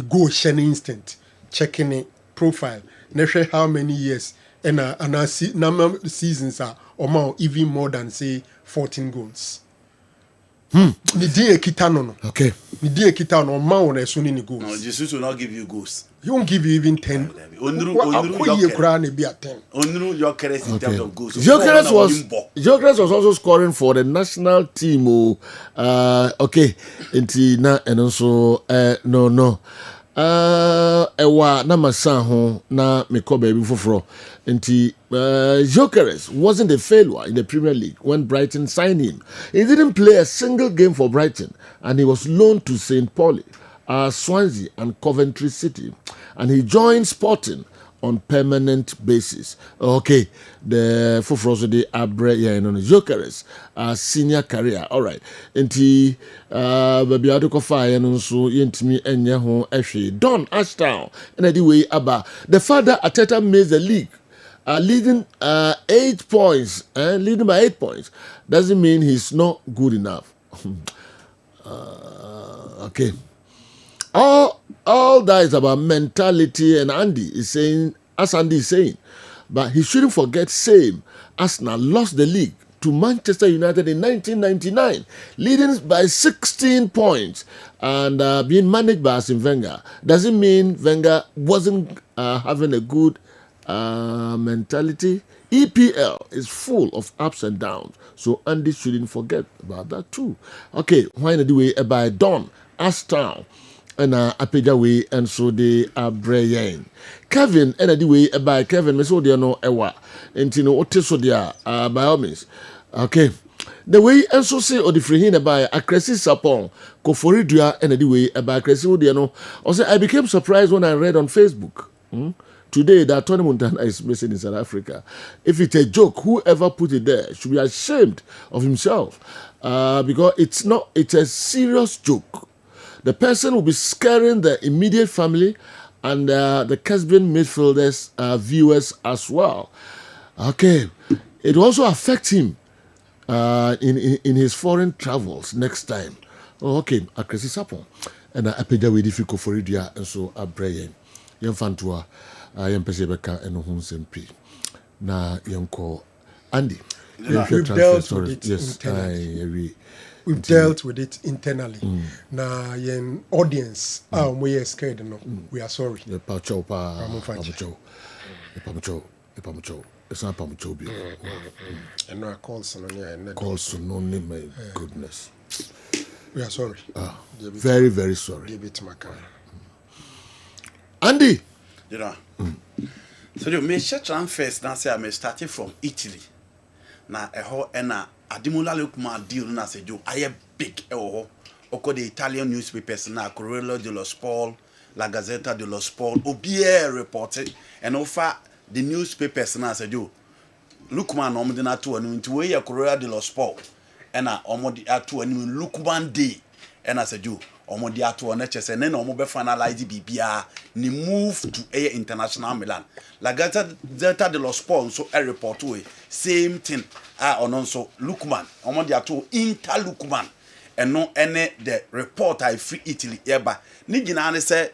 go shiny instant. Checking the profile, never how many years, and I see number seasons are or more, even more than say 14 goals. Okay. No, Jesus will not give you goals. He won't give you even 10. Only Gyökeres in terms of goals. Gyökeres was also scoring for the national team. Okay, and also no. Ewa na masan ho na meko baby foforo nti Gyökeres wasn't a failure in the Premier League when Brighton signed him. He didn't play a single game for Brighton and he was loaned to St. Pauli, Swansea and Coventry City, and he joined Sporting on permanent basis. Okay, the foforo de Abre Gyökeres senior career. All right. Nti baby adoko fire no so yentimi enye ho ehwe Don Ashtown and the way aba the father Ateta made the league leading 8 points leading by 8 points doesn't mean he's not good enough. Okay. All that is about mentality, and Andy is saying, as Andy is saying, but he shouldn't forget same Arsenal lost the league to Manchester United in 1999, leading by 16 points and being managed by Arsene Wenger. Doesn't mean Wenger wasn't having a good mentality. EPL is full of ups and downs, so Andy shouldn't forget about that too. Okay, why not do we by Don Astown and Apeja way and so they are Brian Kevin and the way by Kevin me so they no ewa and you know what so there by all means. Okay, the way and so say or the free hin by a Cressy Sapon Koforidua and the way by Cressy Odiano. Also, I became surprised when I read on Facebook. Today, that Tony Montana is missing in South Africa. If it's a joke, whoever put it there should be ashamed of himself because it's a serious joke. The person will be scaring the immediate family and the Kessben midfielders viewers as well. Okay, it will also affect him in his foreign travels next time. Oh, okay, Akresi Sapon and Apeja we difficult for Idia and so Brian. Young Fantua. I am Pesebeka and Hunsempi. Na Yanko Andy. We've dealt with it internally. We've dealt with it internally. Na yen audience, we are scared no. We are sorry. Pamucho. It's not Pamucho. And no calls on you. Calls on my goodness. We are sorry. Very, very sorry. Give it to my car. Andy. You know. So you make sure transfers now say I'm starting from Italy. Na eho ena Ademola Lookman deal na say jo aye big eho. Oko the Italian newspapers na Corriere dello Sport, La Gazzetta dello Sport, obier reported and offer the newspapers na say jo Lookman omde na to anu nti we ya Corriere dello Sport ena omde ato anu Lookman day ena say jo omodi ato na chese na omo be finalize bibia ni move to international Milan. La Gazzetta dello Sport so a report we same thing ono so Lookman omodi ato Inter Lookman eno ene the report I free Italy eba ni gina ne say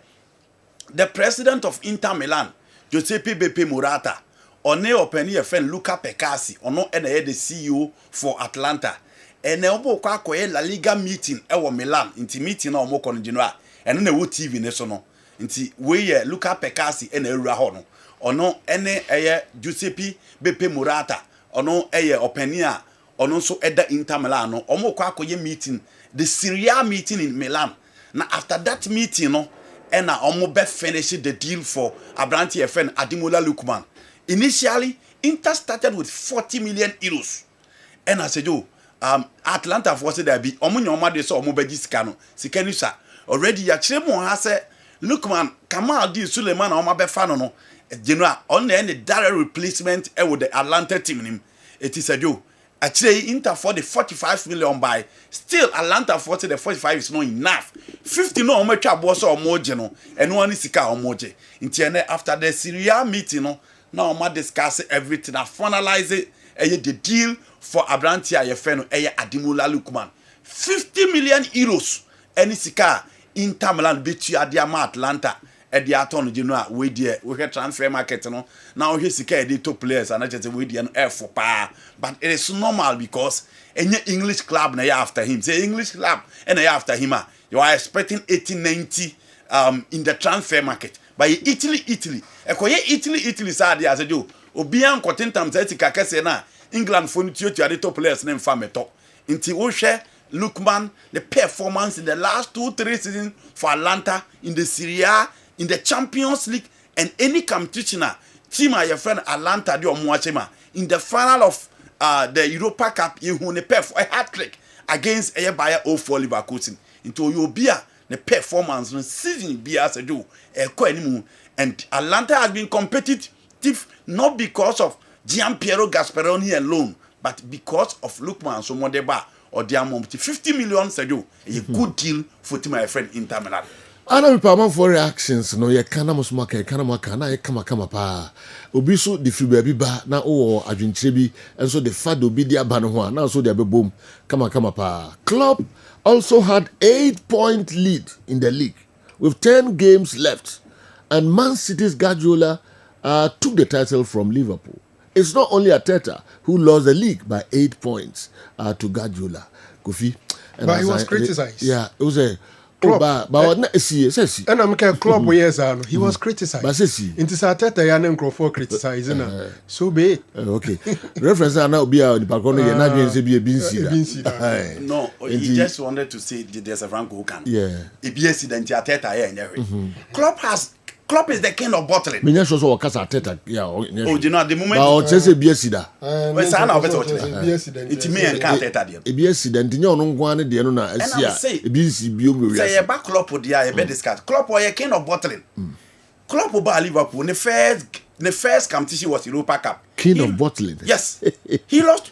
the president of Inter Milan Giuseppe Beppe Morata one open ye friend Luca Pecassi ono ene the CEO for Atlanta. And obo kwa koye La Liga meeting ewo Milan inti meeting na omo kono gino a eno na wo TV ne so no inti we ye Luca Pecassi ena ewura ho no ono ene eye Giuseppe Beppe Morata ono eye openia ono so eda Inter Milan no omo kwa koye meeting the Serie meeting in Milan na after that meeting no ena omo be finish the deal for Abranti FN Ademola Lookman. Initially Inter started with 40 million euros and I said Atlanta for say there be omunyoma de so omobaji sika no sika ni sa already ya kire mo ha say Lookman Kamal Di Suleiman o mabefa no general on the direct replacement with the Atlanta team nim it is a do actually Inter for the 45 million buy still Atlanta for the 45 is not enough 50 no omatwa bo so omoje no eno ani sika omoje nti after the Syria meeting no now ma discuss everything and finalize it the deal for Abranti Ayefeno Ademola Lookman 50 million euros any sika Inter Milan beat you at the Atlanta at the Aton Genoa we dear we can transfer market no now he sika the top players and just we dear air for power but it is normal because any English club na after him say English club and after him you are expecting 1890 in the transfer market by Italy Italy sad as a do obian kotentam zetika kese na England for to the top players name fameto inti wo hwe Lookman the performance in the last 2-3 seasons for Atlanta in the Serie A in the Champions League and any competition team your friend Atlanta do omuachema in the final of the Europa Cup you won a hat-trick against Bayer 04 Leverkusen into Yobia the performance in season be as a do and Atlanta has been competitive not because of Gianpiero Gasperoni alone, but because of Lookman so Modeba or Diamond 50 million Sejo, a good deal for my friend Inter Milan. I don't know for reactions. No, you can't musmaka, kana, you kama pa. Obiso the free ba na o adwinchebi, and so the fado be the abanoa. Now so the boom kama pa. Club also had 8-point lead in the league with 10 games left, and Man City's Guardiola took the title from Liverpool. it's not only Arteta who lost the league by 8 points to Guardiola. Kofi. But he was criticized. Yeah, it was a Klopp. but see. And I'm a club years he was criticized. But see. Into Arteta and Crawford criticizing so be it. Okay. Reference now be the background here not being be a BC. No, he just wanted to say there's a Franco can. Yeah. A BSC than Arteta here. Klopp is the king of bottling. Me just also work as Arteta. Yeah. Oh, you know at the moment. But just a BSC da. Well, sana obese bottling. It me and can't Arteta there. A BSC da ntinye onu ngwa ne de no na asia. A BSC bi omo wi. Say e back Klopp there, e be discuss. Klopp was a king of bottling. Klopp by Liverpool. The first competition was Europa Cup. King of bottling. Yes. He lost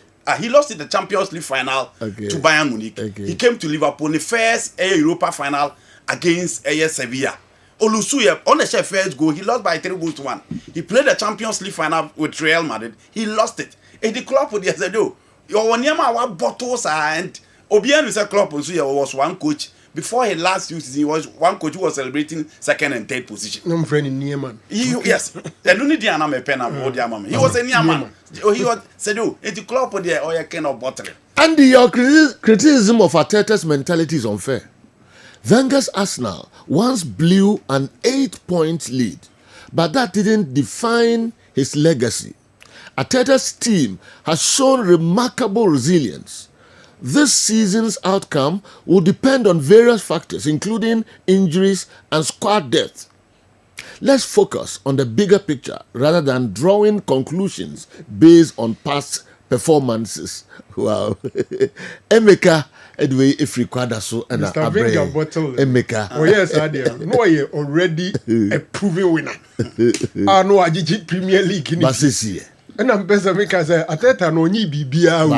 in the Champions League final to Bayern Munich. He came to Liverpool in the first Europa final against Sevilla. Olusuye on the first goal, he lost by 3-1. He played the Champions League final with Real Madrid. He lost it. And the club would say, "Do your Wanyama wa bottles and Obian is a club was one coach." Before he last season, he was one coach who was celebrating second and third position. No friend in Nieman. Yes, I don't need the anime pen. He was a Nieman. He was said, "Do the club would there or a kind of bottling." And your criticism of Arteta's mentality is unfair. Wenger's Arsenal once blew an 8-point lead, but that didn't define his legacy. Arteta's team has shown remarkable resilience. This season's outcome will depend on various factors, including injuries and squad depth. Let's focus on the bigger picture rather than drawing conclusions based on past performances. Wow. Emeka Edway if required so and Emeka. Oh yes, I did. No, you already a proven winner. I know I did Premier League in it. And I'm best Emeka say Arteta no ni bibia.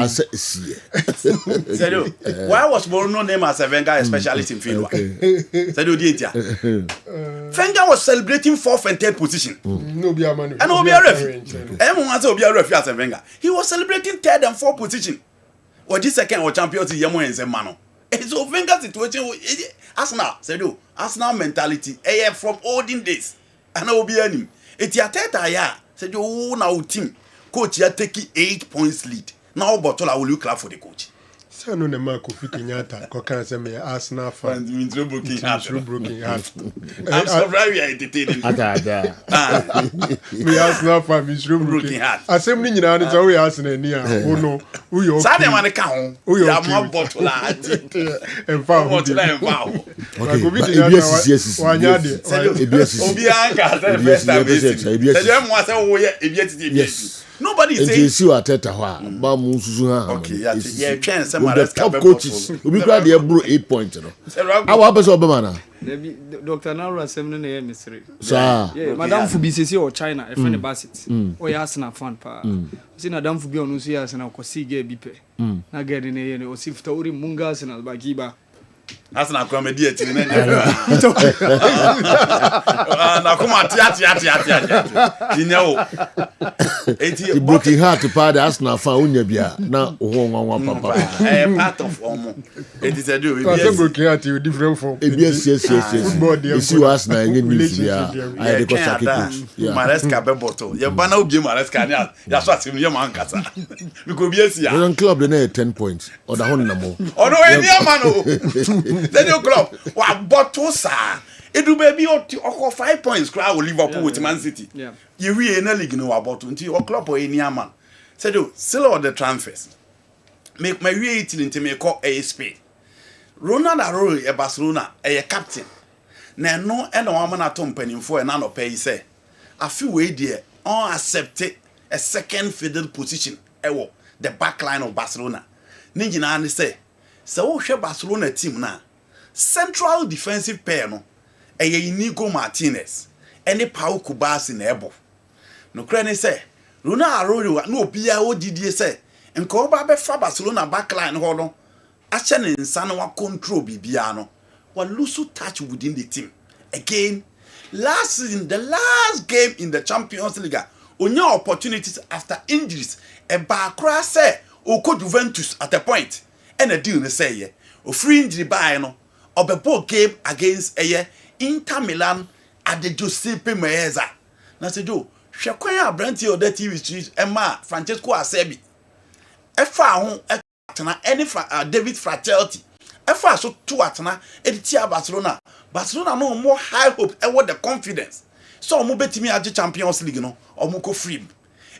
Why was Bruno named as a Wenger specialist in field? Wenger was celebrating 4th and 3rd position. No be a man. And no be a referee. Everyone say be a referee as a Wenger. He was celebrating 3rd and 4th position. Or this second or champions in Yamo and Zemano. And so Wenger situation Arsenal mentality from olden days. And I will be any. It's Arteta ya said you now team coach ya taking 8 points lead. Now Botola will look clap for the coach. So no ne Marco Fikinyata kokan say me Arsenal fan. Means broken heart. I'm so very entertaining. Me Arsenal fan means broken heart. Asem ni nyina ne say we Arsenal ni a wo no wo yo. Sa dem an ka ho. Ya mo Botola. Emfa. Okay. Ebiasisi. Wanyade. Ebiasisi. Obi an ka say first time. Say mo say wo ye ebiasisi. Nobody say you see Arteta ho ba mu susu ha. Okay, yeah, chance the top coaches obi kra dey bro 8 points no. Awa be so be man na. Dr. Naru asem no na mystery. Sir. Yeah, Madam Fubisisi or China, a friend Bassett. O ya Arsenal fan pa. See na Madam Fubi onu see Arsenal ko see ge bi pe. Na get in e o see Fitawuri Munga Arsenal ba giba. Arsenal comedy eti na na kuma tia. Dinyo. The broken heart pa the Arsenal fan unya bia na oho papa. Part of omo. It is a do. Because broken heart you different from. Yes. You see Arsenal in news bia. I dey go sakiko. Yeah. Maresca be bottle. Ye ba na obi Maresca ya so asim ye man kasa. Because bi esi ya. The club dey na 10 points. Or the hon na mo. Oh no, any man o. Then you club wa bottle sa. Edu baby o 5 points crowd Liverpool with Man City. Yeah. You we na league no about until your club or any man. Said you still all the transfers. Make my way it into me call Spain. Ronald Arroyo e Barcelona e captain. Na no e na one man atom panimfo e na no pay say. Afi we there on accept a second fiddle position e the back line of Barcelona. Ni nyina ne say wo hwe Barcelona team na central defensive pair no Inigo Martinez any Pau Kubasi na ebo no kra ne say Ronald Arroyo no obia odidie say nka oba be fa Barcelona backline ho no ache ne nsa no wa control bibia no wa lose touch within the team again last season the last game in the Champions League onya opportunities after injuries e ba kra say oko Juventus at a point and a deal ne say ye o free injury by no obebo game against Inter Milan at the Giuseppe Meazza. Na se do hwe kwan abranti o that TV street Emma Francesco Asebi efa ho atena any David Fratelti efa so to atena editia Barcelona no more high hope e what the confidence so omo betimi age Champions League no omo ko free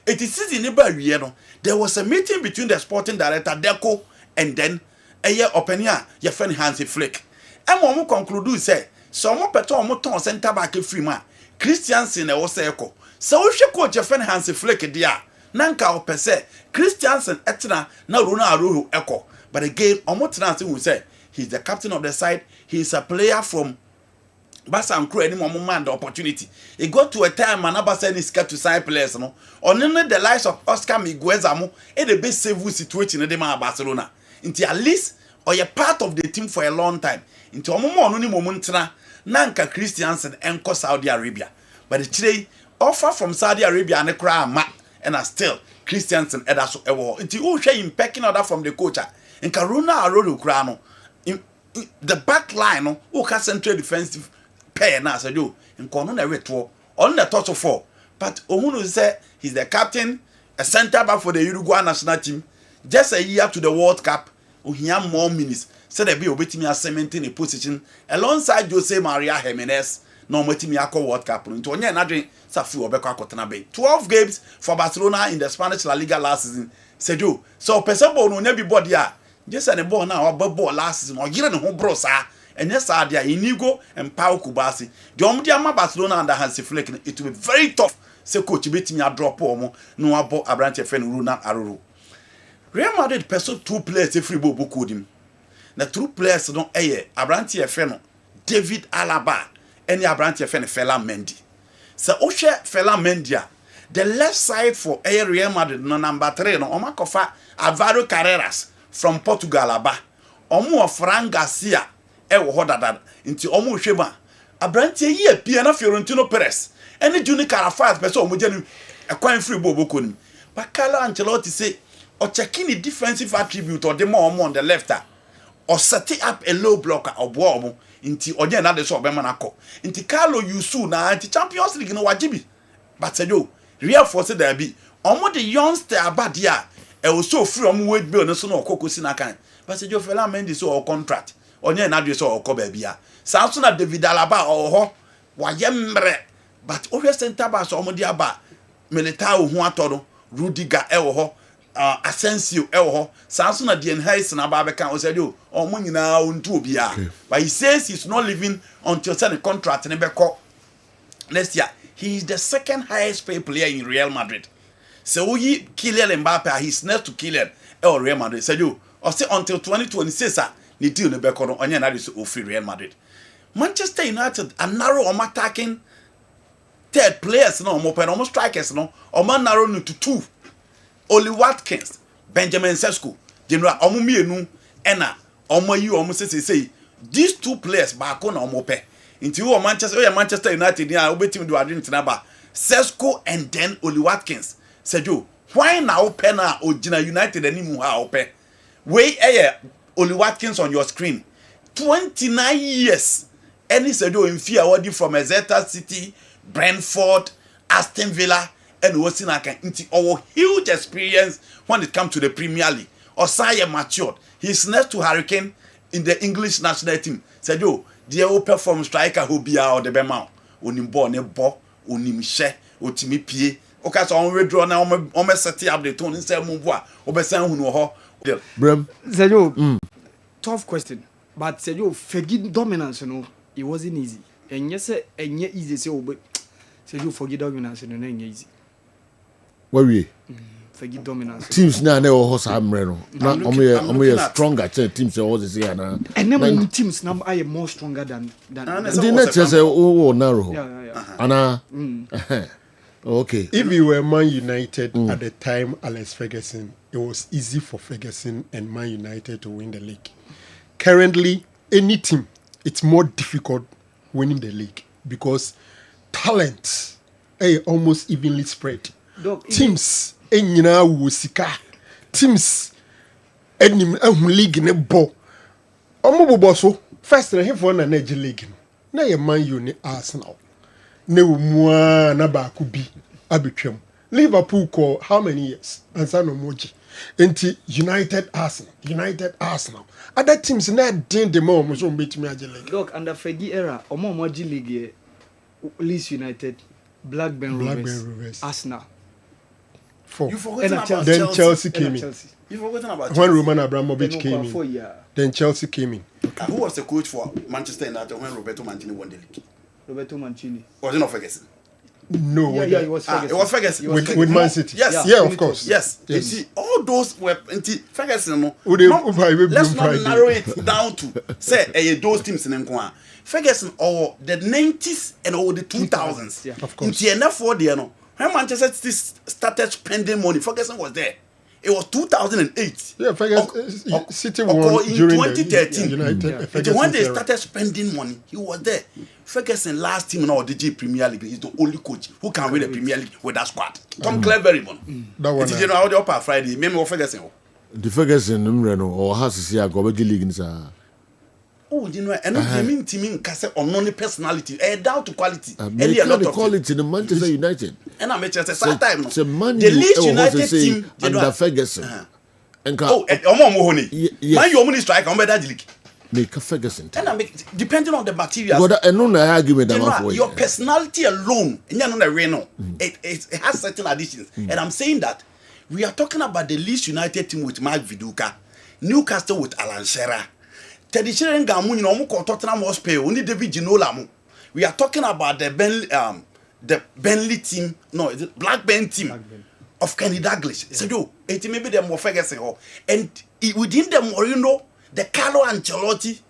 it is season ne ba wie no there was a meeting between the sporting director Deco and then a year opening your friend Hansi Flick and omo conclude say so omo peto omo ton center back free man Christiansen e wo say eko so wo hwe coach your friend Hansi Flick dia nanka opese Christiansen etna na Ronaldo eko but again omo tena say we say he's the captain of the side. He's a player from Barca and Crew. Any more man the opportunity. It got to a time man Barca is scared to sign players. No, only the likes of Oscar Miguezamo is the best save situation in the man Barcelona. Until at least or you're part of the team for a long time. Into a moment na nanka Christiansen and Saudi Arabia. But today offer from Saudi Arabia and the crown and still Christiansen edaso ewo. Until you share him pecking order from the coach. And Karuna Arodo Krano. The back line, who can central defensive pair now, so do in Konon every tour on the total four. But Omunu said he's the captain, a center back for the Uruguay national team. Just a year to the World Cup, he have more minutes. Said they be obeying me as cementing a position alongside Jose Maria Jimenez. No waiting me a World Cup. Into one another Safu Obeka Cotana Bay. 12 games for Barcelona in the Spanish La Liga last season. Said you. So Pesabo no everybody are. Just an ball now about ball last season or getting a home bro sir and yes idea Inigo and Pau Kubasi the Omdiama Barcelona under Hansi Flick it will be very tough say coach beat me a drop or no about a branch of friend Runa Aruru Real Madrid person 2 players free ball book with him the 2 players don't a branch of friend David Alaba and a branch of friend Fela Mendy so Osha Fela Mendy the left side for a Real Madrid no number 3 no Omakofa Alvaro Carreras from Portugal aba omo Fran Garcia e wo hodada nti omo hweba abrantie yi apia na Fiorentino Perez ene Juni Carafaz person omo jenu e kwan free boboko nim Carlo Ancelotti say o checking the defensive attribute or the more on the left or setting up a low blocker or boom nti oje na de so obema na ko nti Carlo Yusu na anti Champions League no wajibi but say yo real force there be omo the youngster abadia e was so free on weight bill so no kokosi na kan but say Fela Mendy so or contract onye na do so or ko ba bia Samson na David Alaba or ho wayemre but over center back so omodi aba Militao ho atodo Rudiger e wo ho Asensio e wo ho Samson na Dien Hayes na ba be kan o say do omo nyina ontu obia but he says he's not leaving until the contract ne be ko next year. He is the second highest paid player in Real Madrid. So we Kylian Mbappe, he's next to Kylian or Real Madrid. So you, or say until 2026, ni deal ne beko no onye na dey so free Real Madrid. Manchester United a narrow on attacking third players no mo pen almost strikers no o man narrow no to 2. Oli Watkins, Benjamin Sesko, General omo mienu ena omo yi omo say these 2 players back on omo pe. Into Manchester United ya obetim do adwin ba Sesko and then Oli Watkins. Said you, why now penna or Gina United anymore? Ope. Way Oli Watkins on your screen. 29 years. Any said you in fear already from Exeter City, Brentford, Aston Villa, and Wosinaka into our huge experience when it comes to the Premier League. Osaya matured. He's next to Hurricane in the English national team. Said you, the old perform striker who be out the Bema. Unimbo nebo, unimshe, utimi pie. Okay, so on withdraw now on set up the tone instead of move obesan hu no ho. Bram. Sejo. Tough question. But Sejo forgive dominance no, it wasn't easy. And yes, enye easy say obe. Sejo forgive dominance no enye easy. Where we? Forgive dominance. Teams na na ho samre no. Na omo stronger teams all this year na. And them teams now are more stronger than the next say oh narrow. Yeah. Ana okay. If you were Man United at the time, Alex Ferguson, it was easy for Ferguson and Man United to win the league. Currently, any team, it's more difficult winning the league because talent almost evenly spread. Teams, teams, league ne bo. Boso first for an edge league. Na Man United Arsenal. Ne mwa na ba kubi abetwam. Liverpool call how many years? Ansa no moji. Enti United Arsenal. Other teams na den the more so betimi age league. Look, under Fergie era, omo moji league Leeds United, Blackburn Rovers, Arsenal. 4. You forgotten about then Chelsea came in. You forgotten about when Chelsea. Roman Abramovich came in. Then Chelsea came in. Who was the coach for Manchester United when Roberto Mancini won the league? Roberto Mancini. Was it not Ferguson? No, it was Ferguson. It was Ferguson. With Man City. Yes. Yeah, of course. Yes. See, all those were Ferguson. No, let's not narrow it down to say those teams in Nkwa. Ferguson or the 90s and all the 2000s. Yeah, of course. In TNF4 there, no. When Manchester City started spending money, Ferguson was there. It was 2008. Yeah, Ferguson City won in during 2013. United. When they started spending money, he was there. Ferguson last team now the G Premier League is the only coach who can win the Premier League with that squad. Tom Cleverly, that one. Did you know how the upper Friday? Maybe Ferguson. The Ferguson numero or has to see a go league in sa. Oh, you know, and I mean team case on only personality, down to quality. And a lot of quality in Manchester United. And I mentioned at time no. The Leeds United team under Ferguson. Mohoni. Man, you only strike on better league. Make a Ferguson. And I make depending on the material. Your personality alone, it has certain additions. And I'm saying that we are talking about the Leeds United team with Mark Viduka, Newcastle with Alan Shearer. Teddy Sheringham, you know, Tottenham Hotspur, only David Ginola. We are talking about the Burnley team, no, the Blackburn team of Kenny Douglas. So you, it maybe them more Ferguson, and within them, you know, the Carlo Ancelotti,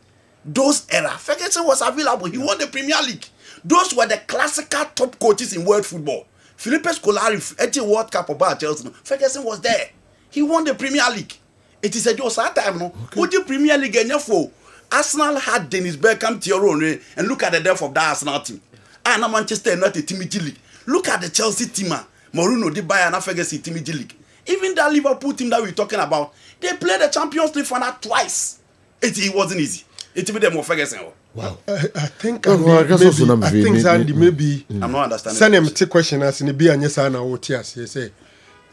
those era, Ferguson was available. He won the Premier League. Those were the classical top coaches in world football. Felipe Scolari, 80 World Cup about Chelsea. Ferguson was there. He won the Premier League. It is a just that time, no. Who the Premier League and for Arsenal had Dennis Bergkamp, Thierry Henry, and look at the depth of that Arsenal team. And Manchester United team league. Look at the Chelsea team, Mourinho, the Bayern, and Ferguson team league. Even that Liverpool team that we're talking about, they played the Champions League for that twice. It wasn't easy. It made them more Ferguson. Wow. I think Sandy maybe. I'm not understanding. Send him a question as in the be and yes, I know what yes, say.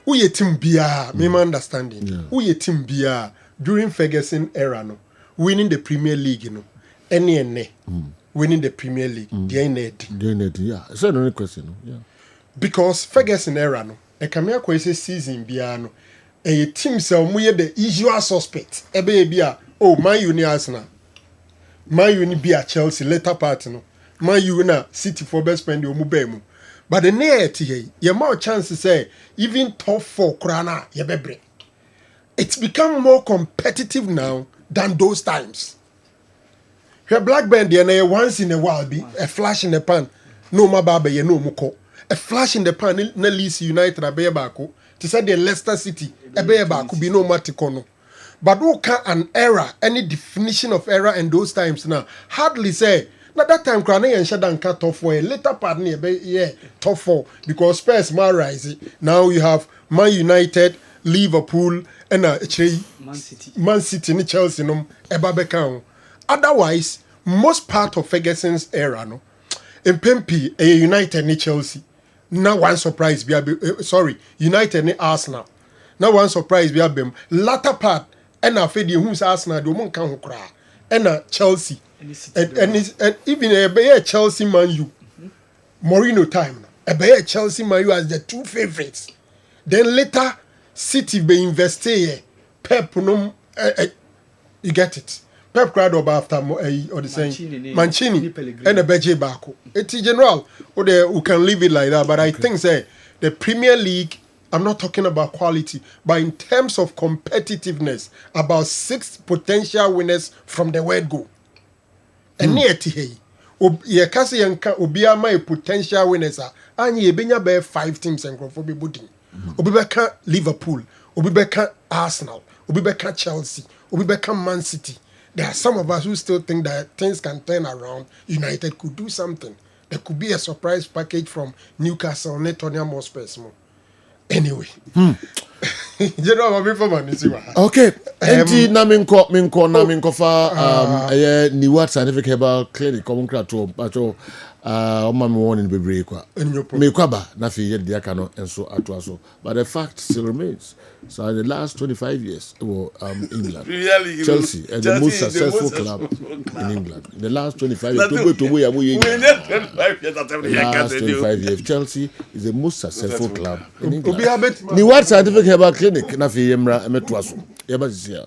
Who ye team bia, me understanding. Who ye team bia during Ferguson era no, winning the Premier League, you know, any winning the Premier League, yeah. It's an only question, yeah. Because Ferguson era no, a camera quasi season bia no, a team so we the usual suspect. Ebe bia, oh my uni Arsenal, my uni bia Chelsea later part no, my uni City for best spend your mubemu. But the near here, you more chance to say even top 4 krana yebebre. It's become more competitive now than those times. Her Blackburn there once in a while be a flash in the pan. No mababa ye no muko. A flash in the pan na Leeds United abe bako. To say the Leicester City abe bako be no matikono. But who can an era, any definition of era in those times now? Hardly say. Now that time, Krane and Shadan cut top 4. Later part near top 4 because Spurs might rise. Now you have Man United, Liverpool, and Man City, and Chelsea, no, Ebabekang. Otherwise, most part of Ferguson's era, no, in Pempi, United and Chelsea. Now one surprise, United and Arsenal. Now one surprise, we have them. Latter part, and I fed you who's Arsenal, the one can cry, and Chelsea. And even a Chelsea Man U, Mourinho time, a Chelsea Man U as the 2 favorites. Then later, City be invested. Pep, you get it. Pep cried about after or the same Mancini and a Beje Bako. It's general, or we can leave it like that. But I think say the Premier League. I'm not talking about quality, but in terms of competitiveness, about 6 potential winners from the word go. And near Tihe, ye kasi yanka obia my potential winners are and ye benya be 5 teams and for be budding. Obibeka Liverpool, Obibeka Arsenal, Obibeka Chelsea, Obibeka Man City. There are some of us who still think that things can turn around. United could do something. There could be a surprise package from Newcastle, Netonia Hotspur. Anyway. You know what before man see what. Okay. Enti na minko fa ni what scientific herbal clinic common crato pacho Oma me warning be break kwa. Me kwaba na fi yet dia kano enso ato aso. But the fact still remains. So in the last 25 years, England, Chelsea, the most successful club in England. In the last 25 years, last 25 years, Chelsea is the most successful club in England. Ni what certificate about clinic na fi yemra emeto aso. Yeba sisia.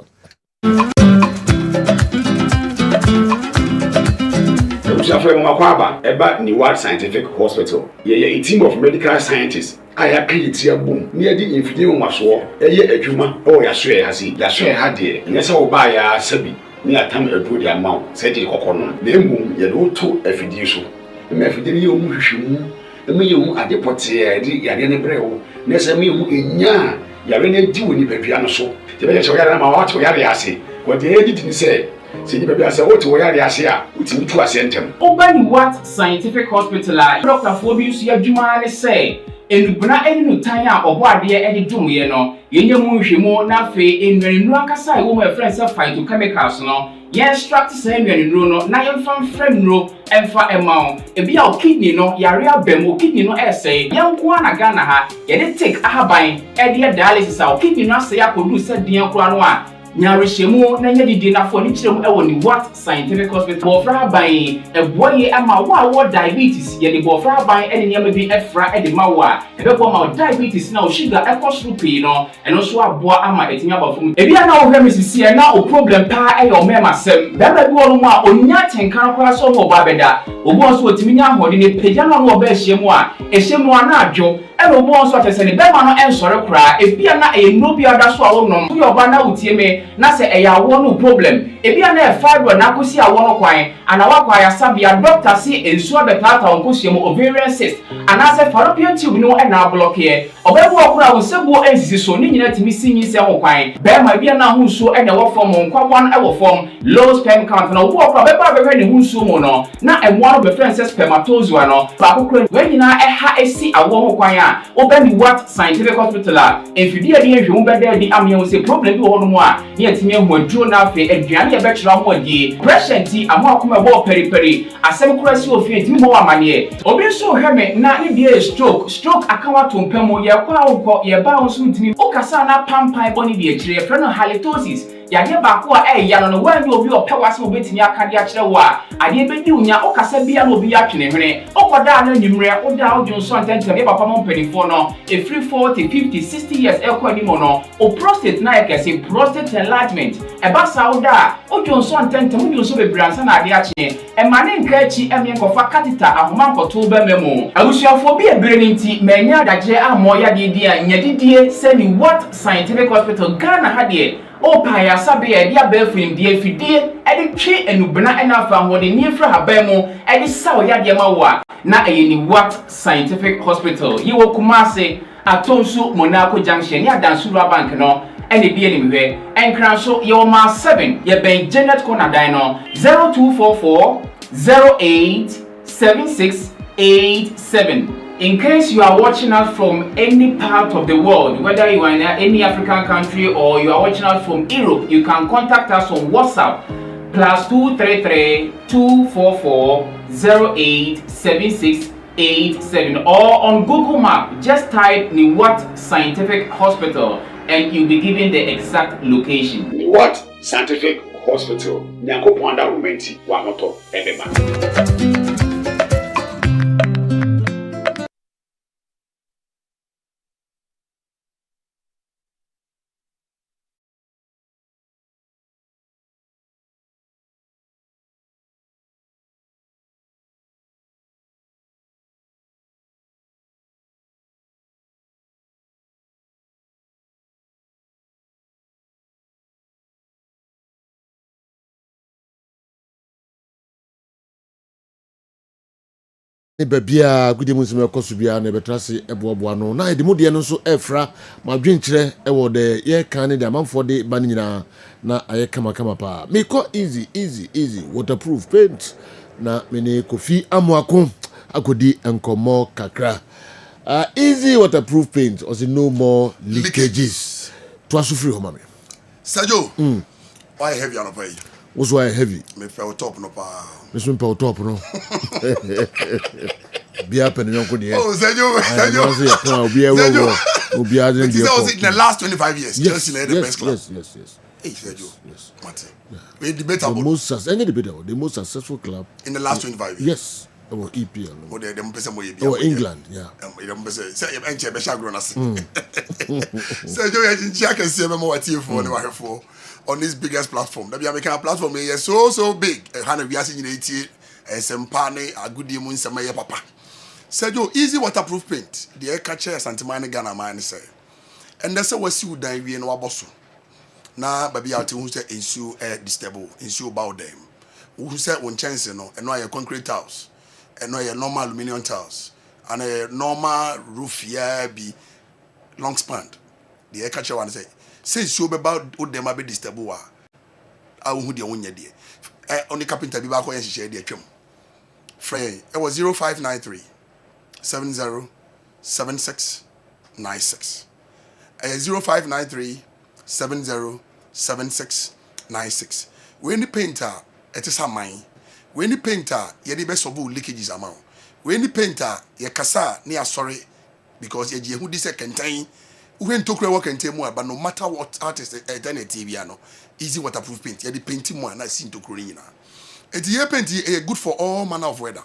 Jaffe Makwaba, Eba Niwad Scientific Hospital. A team of medical scientists. I have created a boom near the infidel Maswa, a juma, or Yasue Hasi, Yasue Hadi, and yes, I'll buy a Sabi, near time a good amount, said the Coconon. The boom, you two a fiducial. The Mephidio Mushimu, the Mium at the Potier, Yadene Breo, Nesamium in Ya, Yarene do in the piano so. The Venezuelan Mawat Yariasi, what the editing said. See the baby as a what we are here, which is to a center. Open what scientific hospital, Dr. Phobius Yajumani say, and Buna any Tanya or what dear any Jumino, Yenyamu na fe in the Nuakasa, woman friends of fight to chemicals no. Yes, struct same and no, na yam fan friend no, and for a mount. If be our kidney no, Yaria Bemo kidney no essay, young Guana Gana ha, yet take a habine, Edia dialysis our kidney no say I could do said Dian Croanoa. Nyarishemu na nyadi dina for ni chiremu ewo ni what scientific hospital bofra ban eboye ama wa diabetes ye ni bofra ban ene nyama bi efra ede mawa ebebo ma diabetes na o sugar ekosrupi no eno so aboa ama etinya bafum ebi ana o hwemi sisi na o problem pa e yo mema sem beba bi wonu mu a onya tenkan kwa so mo ba beda obo so otimi nya hode ne pagya no no oba ehyemu a ehyemu ana adwo eno obo so atese ne beba no ensore kra ebi na e no bi ada so a wonom yo ba na utie me na se eya no problem ebi na e fibro na kosi a wono kwan ana wakwa ya sabia doctor si ensuo betata onkosuemu ovarian cyst ana se fallopian tube no e na block ye obebu okura wo sebu ensisi so ni nyina timi sinyi se ho kwan be ma bia na hu so e na wo form nkwawan e wo form low sperm count na wo okura beba beba ni hu so mu no na emo no be friends spermatozoa no ba kokura we nyina e ha esi awo ho kwan a obani what scientific hospital a enfidie de ehwe be da di amye wo se problem bi wo no mu a ni atimi hu aduro na fe aduane ye be kyerɛ ho adie pressure ti amo akoma bo periperi asem kura si ofie timi mo amane obi so hweme na ne bia stroke akawa to mpamo ye kwa wo ye ba wo so ntimi okasa na pampan boni bi akyire frɛ no halitosis yade ba ko a ya no wan obi opewase obetimi akade akyerɛ wo a ade bedi unya okasa bia no obi atwene hwene okoda na nyimre oda odwonso antentem ye papa mo mpanifo no e free 40 50 60 years ekwa ni mo no o prostate na ekese prostate enlargement e ba sa oda odwonso antentem odwonso bebransa na ade akye e mane nka achi eme nkofa catheter ahoma nkoto ba memo agusuafo bi ebere ni nti manya adagye amo ya de dia nyadidie se ni what scientific hospital Ghana ha de o pa ya sabe ya dia ba fim dia fidie e de twe enubena e na fa ho de ni fra haban mu e de sa o ya de ma wo a na e ni what scientific hospital yi wo Kumase Atonsu Monaco Junction ya Dansura Bank no ene bi ene mehwe enkran so ye o ma 7 ye ben Janet Corner dan no 0244 087687. In case you are watching us from any part of the world, whether you are in any African country or you are watching us from Europe, you can contact us on WhatsApp +233 244 087687 or on Google Map. Just type Niwat Scientific Hospital and you'll be given the exact location. Niwat Scientific Hospital. Nyanko Pwanda Rumenti Wamoto Ebeba. Bebia good musim ekosubia na betrase eboboa no na edemu de no so efra madwenkyere ewo de ye kan ne de amanfo de ba nyina na aye kama pa me ko easy waterproof paint na me ne Kofi Amuako akodi enkomo kakra easy waterproof paint or no more leakages to asufri ho mame Sergio why have you on pay Was why heavy. Me fell top no pa. Me swim pel top no. Be up and you could hear. Oh, Sergio. Be in the last 25 years. Yes, Chelsea the best club. Yes. Hey, Sergio. Yes. Martin. We debatable. The most successful club in the last 25 years. Yes. Our EPL. Oh, they person more Or England, yeah. Say you enche be shagro na se. Sergio you check and see me what for no for on this biggest platform. That be American platform is so big. Hana we are seeing it sempane agudi mu nsema ye papa. Sergio easy waterproof paint. The air catcher Santimane Ghana man say. And that's what you dan we no aboso. Na baby out who say ensure distable, ensure about them. Who say one chance no and no a concrete house. And no a normal aluminium tiles. And a normal roof here be long span. The air catcher one say, since you about them be distable. I will do your dear. Only carpenter be back when she share the chum. Frey, it was 0593 70 76 96. 0593 70 76 96. When the painter, it is a mine. When the painter, ye the best of leakages amount. When the painter, ye kasa near sorry because ye who this contain. When to work and more, but no matter what artist alternative no easy waterproof paint. Ye the painting one I seen to Korean. It ye paint good for all manner of weather.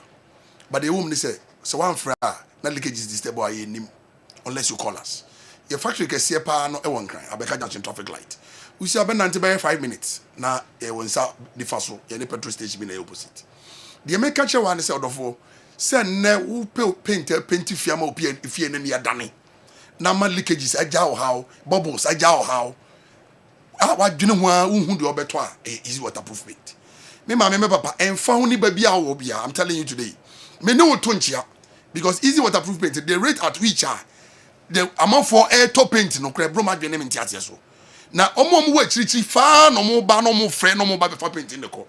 But the woman say, so one fra na leakages this table I nim unless you call us. Your factory can see a pa no one cry. I beg junction traffic light. We see about 5 minutes. Now, it was the first one, petrol station in the opposite. The American one is out of all. Send ne who painter painty fiamma if you any done. Now, my leakages, I jow how, bubbles, I jow how. What do you know who do better? Is waterproof paint. Me, my papa, and found baby, I'm telling you today. Me no tunchia because easy waterproof paint, the rate at which the amount for air top paint no crab, bro, my name in Tiaso. Na omo we chirichi fa no mo ba no mo frɛ no mo ba be fa paint in the co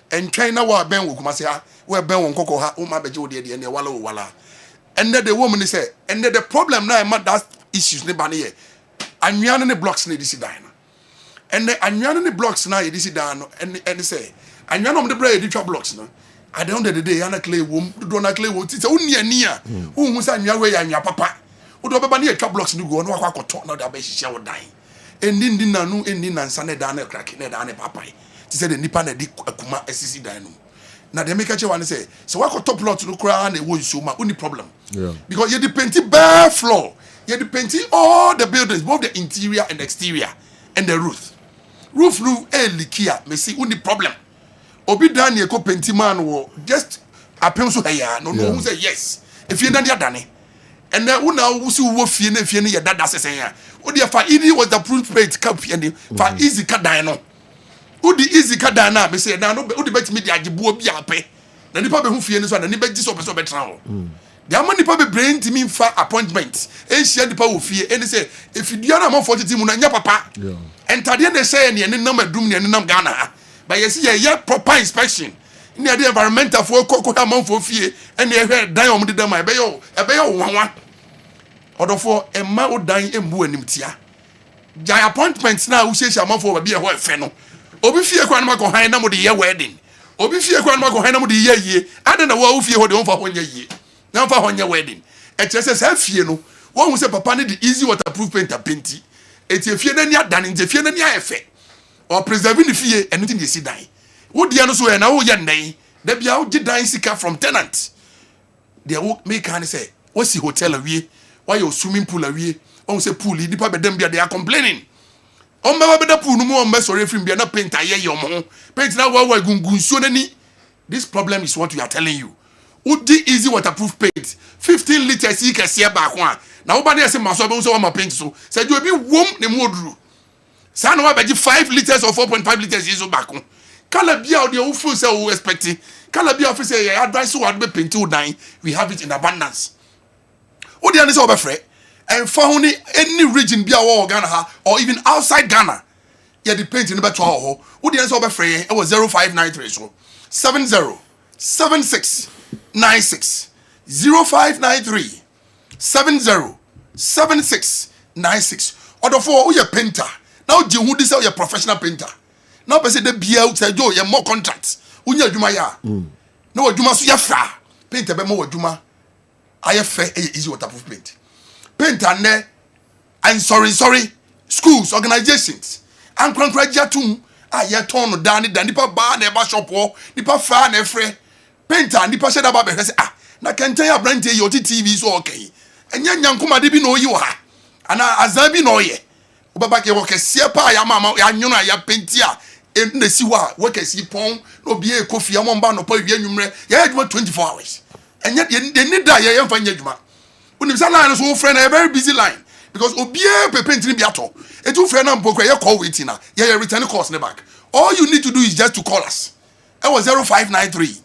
and China wa ben wo kuma se ha we ben won kokko ha o ma beje wo de ne wala wo wala and the woman say and the problem na ma that issues ne ba ne ye anwia ne blocks ne disi dan no and the anwia ne blocks na ye disi dan no and say anwia no mo de bra ye ditwa blocks no at the end of the day ya na clay wo do na clay wo ti say woni ani a wo hu say anwia we ya anwia papa wo do be ba ne ye twa blocks no go no akwa koto na da be hihye wo dan endin din nanu endin nansa ne da na crack ne da na papai ti say the nipa na di akuma asisi dan no na the make one say so what top plot no kra na e won so ma only problem because you painting bare floor you painting all the buildings both the interior and exterior and the roof no likia me see only problem obi dan e ko painting man wo just apem so heya no who say yes if you dan dia dane and then una wusi wo fie na ye dada sesen ya odi fa idi was the proof paint cap and fa easy ka dan no odi easy ka dan na me say na no odi betimi di agibo bi ape na nipa be hu fie ni so na nipa gi so be tra ho the amani nipa be brain timi fa appointment e hia nipa wo fie e say if you na am 40 mu na nya papa entade na say ne nam adum ne nam Ghana but you see ye proper inspection ni the environmental for kokota man for fie and e hwe dan om de dem e be yo wanwa odofo e ma odan embu animtia jai appointments na wo hyehyia man for ba bi e ho efe no obi fie kwa na mako han na mo de ye wedding obi fie kwa na mako han na mo de ye yie ade na wo fie ho de ho fa ho nya yie na fa ho nya wedding e kire se fie no wo hu se papa ne the easy waterproof paint painti eti fie na ni adane nje fie na ni ayefe or preserving the fie anything dey see dan wo dia no so e na wo ye ndan da bia wo gi dan sika from tenant they wo make can say wo si hotel awie why your swimming pool awie on say pool di pa bedam bia they are complaining on ba beda pool no mo on be sorry free bia na paint aye your mo paint na wa gungun so nani. This problem is what we are telling you. Udi easy waterproof paint 15 liters yi kese ba ko a na wo ba na say maso be so wa ma paint so say you be wom ne mo oduru sa na wa be 5 liters or 4.5 liters yi so ba ko kala bia o de wo feel say wo expecting kala bia office say advice wo be paint wo dan we have it in abundance. What do you say about Fred? And found any region be our Ghana or even outside Ghana. Yeah, the paint in the better. What do you say about Fred? It was 0593 so 70 76 96 0593 70 76 96. Or the four, you painter. Now, you who this is your professional painter. Now person the bia say Joe ye more contracts. Unya adwuma ya. No adwuma so ya fra. Paint be more adwuma. Aye fair easy waterproof paint. Paint and and sorry schools organizations. And krankra tum aye ton no dan nipa ba na e ba shop ho nipa fa na e frɛ painter nipa hyɛ da ba be say na kenten abrante yi oti TV so okay enya nyankoma de bi na oyi wo ha ana azan bi na oye obaba ke wo kese pa ya mama ya nyono ya painti a na si wa wo kese pon na obi e kofi amomba no pa wi anwumre ya adwuma 24 hours enya de ni da ya yemfa nya adwuma unim sa line so wo frɛ na a very busy line because obi e pe paint ni bi ato etu frɛ na mpokwa ye call waiting na ya return cost ne back. All you need to do is just to call us. It was 0593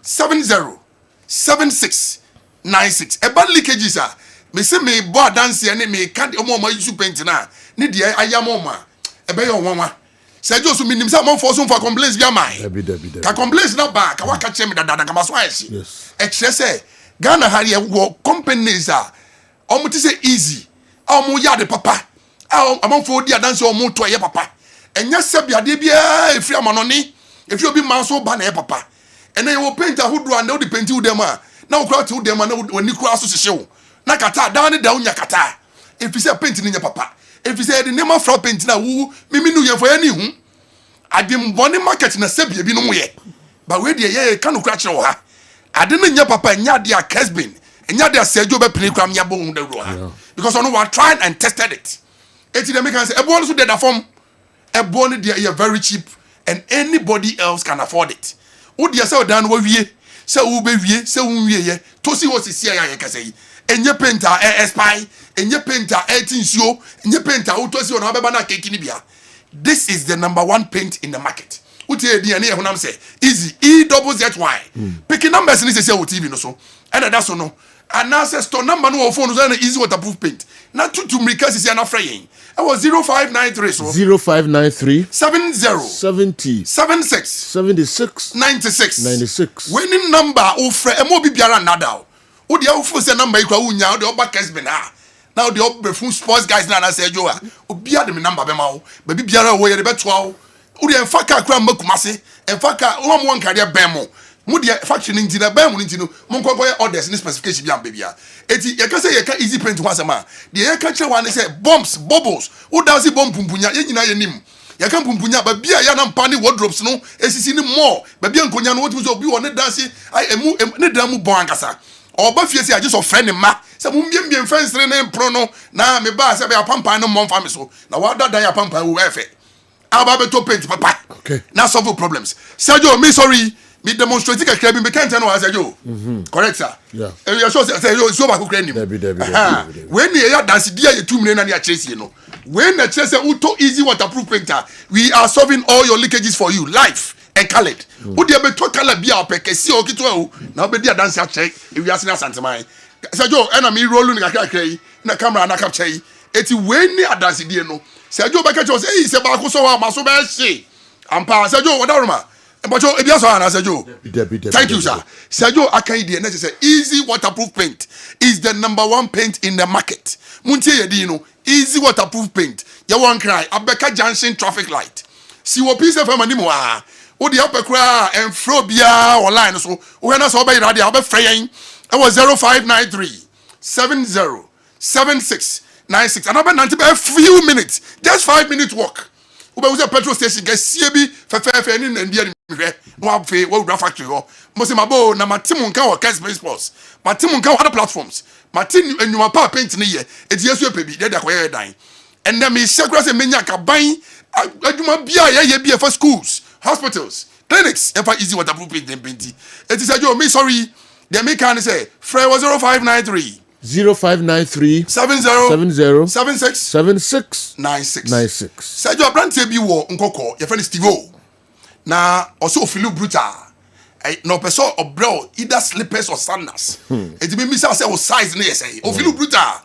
70 76 96. About leakages are. Me say me boy dance and me can't omo use paint na. Ni dia ayamoma. Ebe yo nwa. Say just minim say am for complaints bi amai. Ka complaints na ba ka waka che me dada ka maso ayesi. Yes. E kire say Ghana hari wo companies are omo ti say easy. Omo ya de papa. Am for dia dance omo to ye papa. Enya sebia de bia efri amanoni efri obi manso ba na e papa ene wo paint ahodo and wo de paint wo dem a na wo kra te wo dem na woni kra so hyehyɛ wo na kata da ne da unya kata efi se paint ni nya papa efi se de nema fra paint na wo mimi nu ye fo ani hu adem bone market na sebia bi no mo ye ba we de ye ka no kra kyerɛ wo ha ade ne nya papa nya de a Kessben nya de a Sergio be pini kram nya bo hu da ro ha because on one tried and tested it eti dem can say e bo so de da form. A bonnet they are very cheap and anybody else can afford it. Would you say down what we say ube say ye to see what is here I can say. And your painter spy and your painter 18 show and your painter who to see on abana cake bia. This is the number one paint in the market. What you DNA when I'm say easy EZZY. Picking numbers and say what TV no so. And that's no. And now says store number no phone is easy waterproof paint. Not to because is not fraying. I was 0593 so 0593 70 70 76 76 96 96. Winning number offer a mo biara nada. O dia ofo se number ikwa unya o de oba Kessben ha. Now the obrefun sports guys na say Joa. Obi ade me number be ma wo. Ba biara wo ye de beto wo. O de enfa ka kra makumase. Enfa ka wo mo nkaria ben mo. Mo de faction nti na ben mo nti no mo nkokoye orders ni specification bi am bia. Eti ye ka say ye ka easy paint ho asema. De ye ka kire wan say bombs bubbles. Wo da si bomb pumpunya ye nyina ye nim. Ye ka pumpunya ba bia ya na mpa ni wardrobes no esisi ni more. Ba bia nkonya no wotu so obi won ne dance ai emu ne dram bon ankasa. Oba fie say age so friend ma. Say mo mbiem fence ne mpro no na me ba say be apampan no mo mfa me so. Na wa da dan apampan wo efe. Aba be to paint papa. Okay. Na solve problems. Sergio me sorry. Me demonstrate kakra bi me can't know as you. Correct sir. Yeah. You sure say you so ba ko kra nim. When you dance dia you 2 million na ya chase no. When the chase auto easy waterproof painter, we are solving all your leakages for you live and colored. Who dey be to color bia opekesi o kitu o na be dia dance check if you ask na santeman. Sergio na me roll ni kakra yi na camera na capture yi. Eti when ni dance die no. Sergio be catch us eh se ba ko so wa maso be hye. Ampa Sergio wadaruma. But you, thank you, sir. Sergio Akaidi, necessary easy waterproof paint is the number one paint in the market. Muntie Yedino, easy waterproof paint. You won't cry. Abeka Junction traffic light. See what piece of anymore. O the upper cry and Frobia online. So when I saw by radio, I'll be fraying. I was 0593 70 76 96. And I've been a few minutes, just 5 minutes walk. Ube was a petrol station, get CB, Fefe, and Indian. No afi wo dra factory ho mo se mabo na matimu nka wo Kessben sports matimu nka other platforms matin enwuma pa paint ne ye eti yesu epebi de akoye dan and them is secret say menya ka ban adwuma bia ye bia for schools hospitals clinics e fa easy waterproof paint dem paint eti Sergio me sorry the make can say free was 0593 0593 70 70 76 76 96 96. Sergio Abrante bi wo nkoko ye friend Steve na also feel brutal. No person or bro either slippers or sandals. It be me say o size na say. O feel brutal.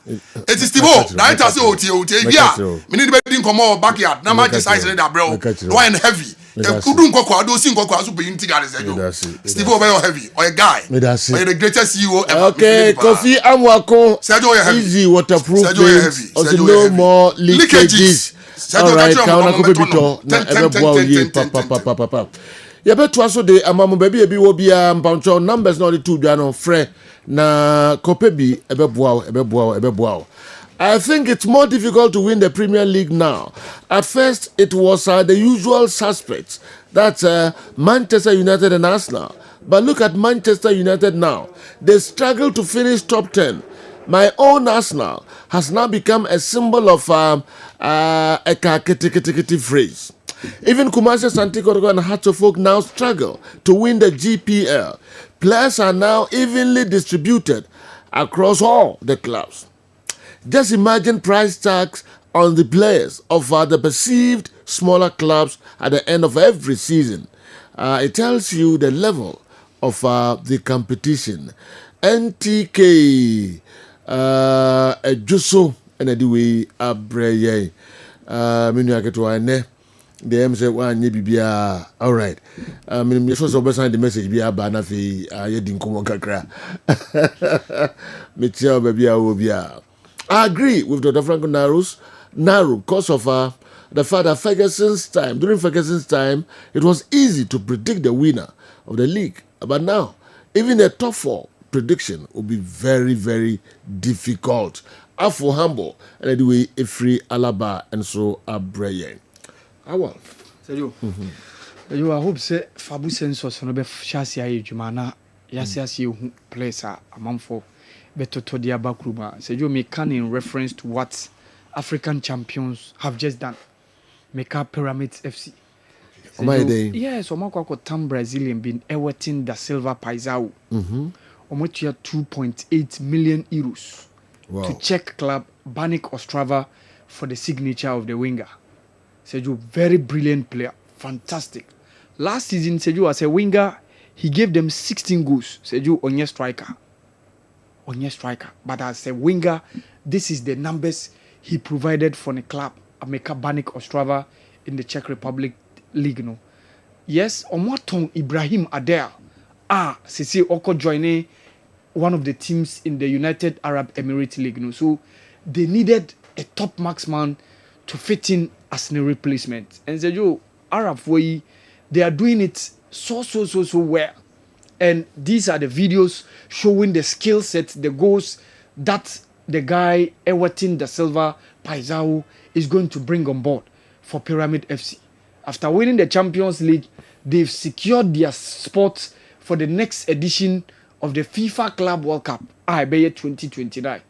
It is Steve. Na enter say o tie bia. Me need be come out backyard. Na ma size na bro. No and heavy. Kudu nkoko ado si nkoko aso be inti gare say yo. Steve o be heavy. Or a guy. Or the greatest CEO ever. Okay, Kofi Amwako. Sergio heavy. Easy waterproof. Sergio heavy. Also no more leakages. All right, kauna ko bebito na ebeboa ye papa. Ya beto aso de amamu baby ebi wo bia mpancho numbers na the two dwa no frɛ na kope bi ebeboa. I think it's more difficult to win the Premier League now. At first, it was the usual suspects. That's Manchester United and Arsenal. But look at Manchester United now. They struggle to finish top 10. My own Arsenal has now become a symbol of a kiti phrase. Even Kumasi, Santikotoko and Hatchofok now struggle to win the GPL. Players are now evenly distributed across all the clubs. Just imagine price tags on the players of the perceived smaller clubs at the end of every season. It tells you the level of the competition. NTK, Juso, and anyway, Abreye, Minuaketuane. The M said, "One, you be all right." I mean, you're supposed to send the message. Be a banner for you didn't come on kakra. Mitchell, baby, I will be. I agree with Dr. Franco Naru, because of the fact that during Ferguson's time, it was easy to predict the winner of the league. But now, even a top 4 prediction will be very, very difficult. Afo Humble, and anyway, Ifri Alaba, and so Abreye. Awa. Sergio. I hope say Fabu Sensos no be shasi ayi jumana yasi place a amamfo beto to dia backroom. Sergio me can in reference to what African champions have just done. Make up Pyramids FC. Yes, Omako Tam Brazilian been Everton da Silva Paisao. Omotia 2.8 million euros to Czech club Banik Ostrava for the signature of the winger. Sergio, very brilliant player, fantastic. Last season, Sergio, as a winger, he gave them 16 goals. Sergio, Onye striker. But as a winger, this is the numbers he provided for the club, Ameka Banik Ostrava in the Czech Republic League. No? Yes, Omoton Ibrahim Adel. Sisi Oko joining one of the teams in the United Arab Emirates League. No? So they needed a top marksman to fit in as a replacement. And Sergio, Arab way, they are doing it so well. And these are the videos showing the skill set, the goals that the guy Everton da Silva Paisao is going to bring on board for Pyramid FC. After winning the Champions League, they've secured their spot for the next edition of the FIFA Club World Cup, IBA 2029.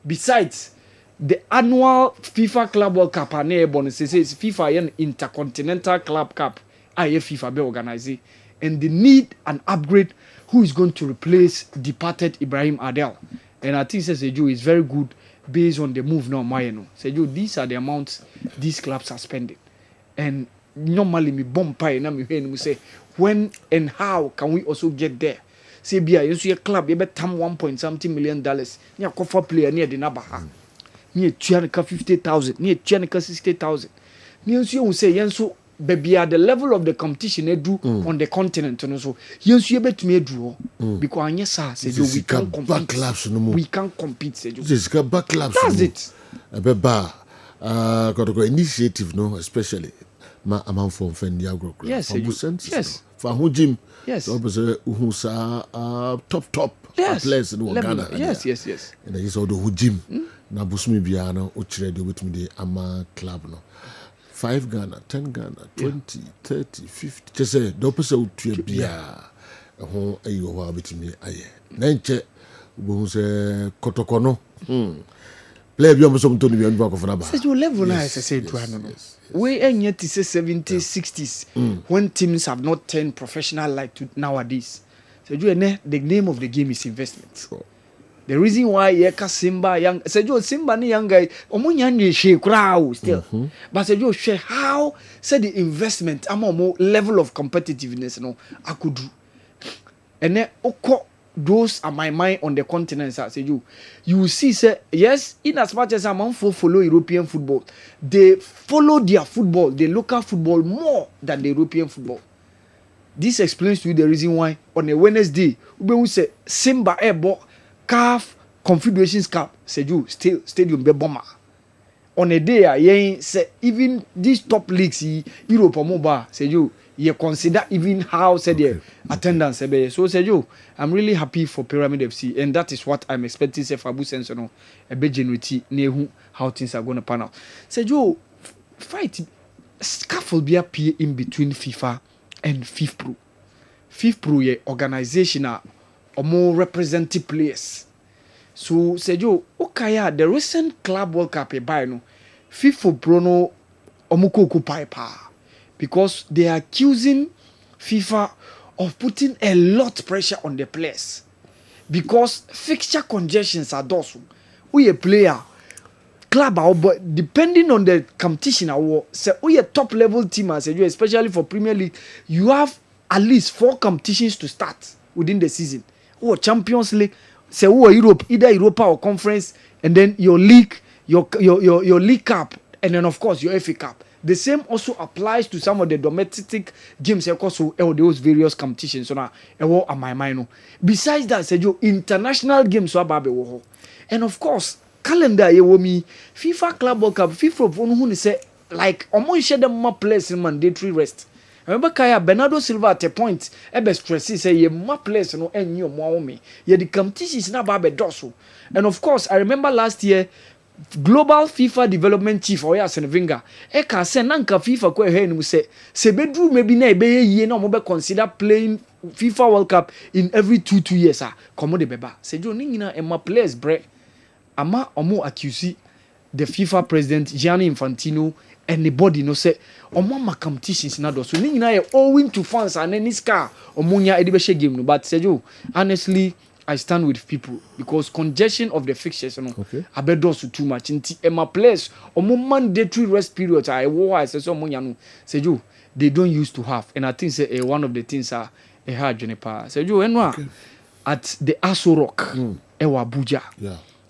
Besides, the annual FIFA Club World Cup is FIFA and Intercontinental Club Cup. FIFA be organized, and they need an upgrade who is going to replace departed Ibrahim Adel. And I think Seju is very good based on the move now. Seju, these are the amounts these clubs are spending, and normally me bomb pie na me say when and how can we also get there? Say bia you see a club you bet tam $1.something million. Nya kofa player near the nabaha. Near 50,000, near 60,000. Near you say yenso baby at the level of the competition they do on the continent and so yes you bet me draw because yes say we can't compete. We can't compete say this back clubs. That's it. Beba got initiative no especially ma amount from Fendiagro. Yes, yes. For who gym. Yes. So who's top yes. players in Ghana. Yes. And I just order who gym. Na busumi biano uchire with me the ama club no. 5 Ghana, 10 Ghana, 20, 30, 50. Just say, don't put so to a beer. A home, a you are between me. Aye. Nanche, who say, Kotokono. Play beyond some Tony beyond Bako for Naba. Says you level nice, I say to Hannah. We ain't yet to say 70s, 60s when teams have not turned professional like to nowadays. So you know, the name of the game is investment. Sure. The reason why Yeka Simba young Sejo Simba ni young guy omunyanyi she crowd still. But Sejo share how say the investment more level of competitiveness no I could do. And then oko those are my mind on the continent Sejo. You see say yes in as much as I'm follow European football, they follow their football, the local football more than the European football. This explains to you the reason why on a Wednesday we say Simba Ebo CAF Confederations Cup, Seju, still stadium be bomber. on a day say even these top leagues Europe or mobile say you consider even how say the attendance so say I'm really happy for Pyramid FC, and that is what I'm expecting say for Abu Sensono a bit genuity near how things are going to pan out. Say fight scaffold be appear in between FIFA and FIFPro. FIFPro ye organization or more representative players. So say okay, the recent Club World Cup by no FIFPro no omuko pa because they are accusing FIFA of putting a lot pressure on the players because fixture congestions are those. We a player club but depending on the competition say we a top level team as especially for Premier League, you have at least 4 competitions to start within the season. Or Champions League, say Europe, either Europa or Conference, and then your league, your League Cup, and then of course your FA Cup. The same also applies to some of the domestic games also those various competitions. So now my mind. Besides that, say international games and of course calendar FIFA Club World Cup, FIFA who say like almost share them more players in mandatory rest. Remember Kaya Bernardo Silva at a point ebe stress say ye more players no enyo mo me. Ye the competition is na ba be doso. And of course I remember last year Global FIFA Development Chief Oya Senevinga e ka say nanka FIFA ko ehwe nim say se bedru maybe na ebe ye na mo be consider playing FIFA World Cup in every 2 years komo de beba say jo ni nyina e ma players bre ama omo accuse the FIFA president Gianni Infantino anybody no say omo ma competitions na do so ni nyina ye owing to fans and any scar omo nya e de be share game no but say jo honestly I stand with people because congestion of the fixtures abedosu too much nti Emma players omo mandatory rest period I war say so omo nya no say you they don't used to have, and I think say one of the things are a hard journey pa say you at the Aso Rock Ewa Abuja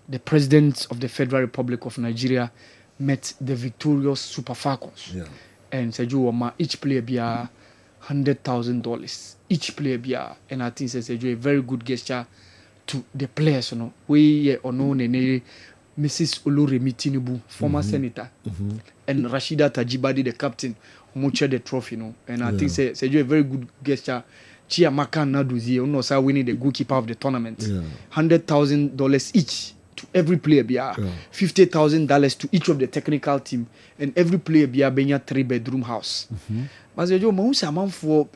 the president of the Federal Republic of Nigeria met the victorious Super Falcons and said you each player be $100,000 each player be and I think say a very good gesture to the players, we unknown and Mrs. Oluremi Tinubu, former senator, and Rashida Tajibadi, the captain, who shared the trophy, and I think say a very good gesture. Chiamaka Naduzi, winning the goalkeeper of the tournament, $100,000 each to every player, $50,000 to each of the technical team, and every player be a 3-bedroom house. Mas eu não sei for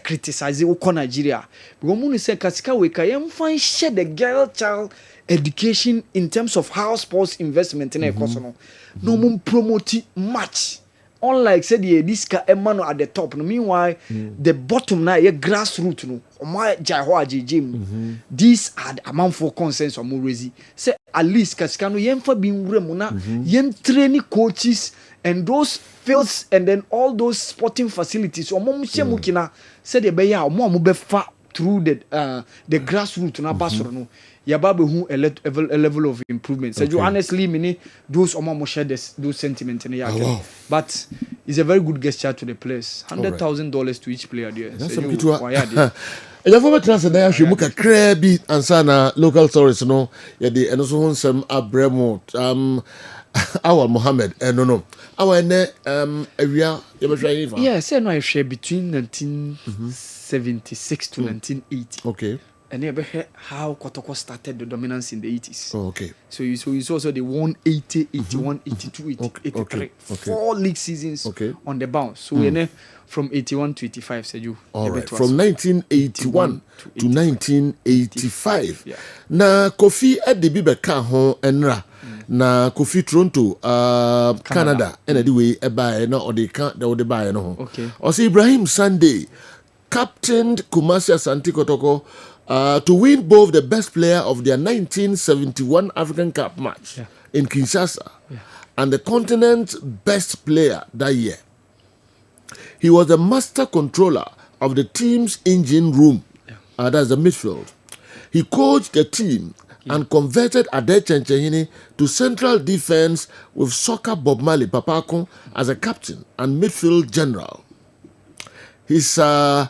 criticize o Nigeria. Because mun say kasika we can find share the girl child education in terms of house sports investment in economy. No mun promote much. Unlike said this ka emano at the top. No meanwhile the bottom na grassroots no. Oma jahwa jim. These are the amount for consensus or rezi. Say at least kasika no yemfa bin wure muna yen training coaches and those fields and then all those sporting facilities said the beya through the grassroots na basoro no yababe hu a level of improvement. So you honestly many those share those sentiments in the but it's a very good gesture to the players. $100,000 to each player there. That's so you and the former transfer there should muka crabby and sana local stories no ya the and also some abremo our Mohammed no our area say no I share between 1976 to 1980. Okay. And you heard how Kotoko started the dominance in the 80s. Oh, okay. So you saw also the 180, 81, 82, 83. 4 league seasons on the bounce. So we're from 81 to 85, said you. All right. From 1981 to 1985. Yeah. Na Kofi at the Bibeka home enra. Na Kofi Toronto, Canada. And anyway, a buy no or they can't the buy no. Okay. Or see Ibrahim Sunday captained Kumasi Asante Kotoko to win both the best player of their 1971 African Cup match in Kinshasa and the continent's best player that year. He was the master controller of the team's engine room, that's the midfield. He coached the team and converted Ade Chenchehini to central defense with soccer Bob Marley Papakon as a captain and midfield general. His same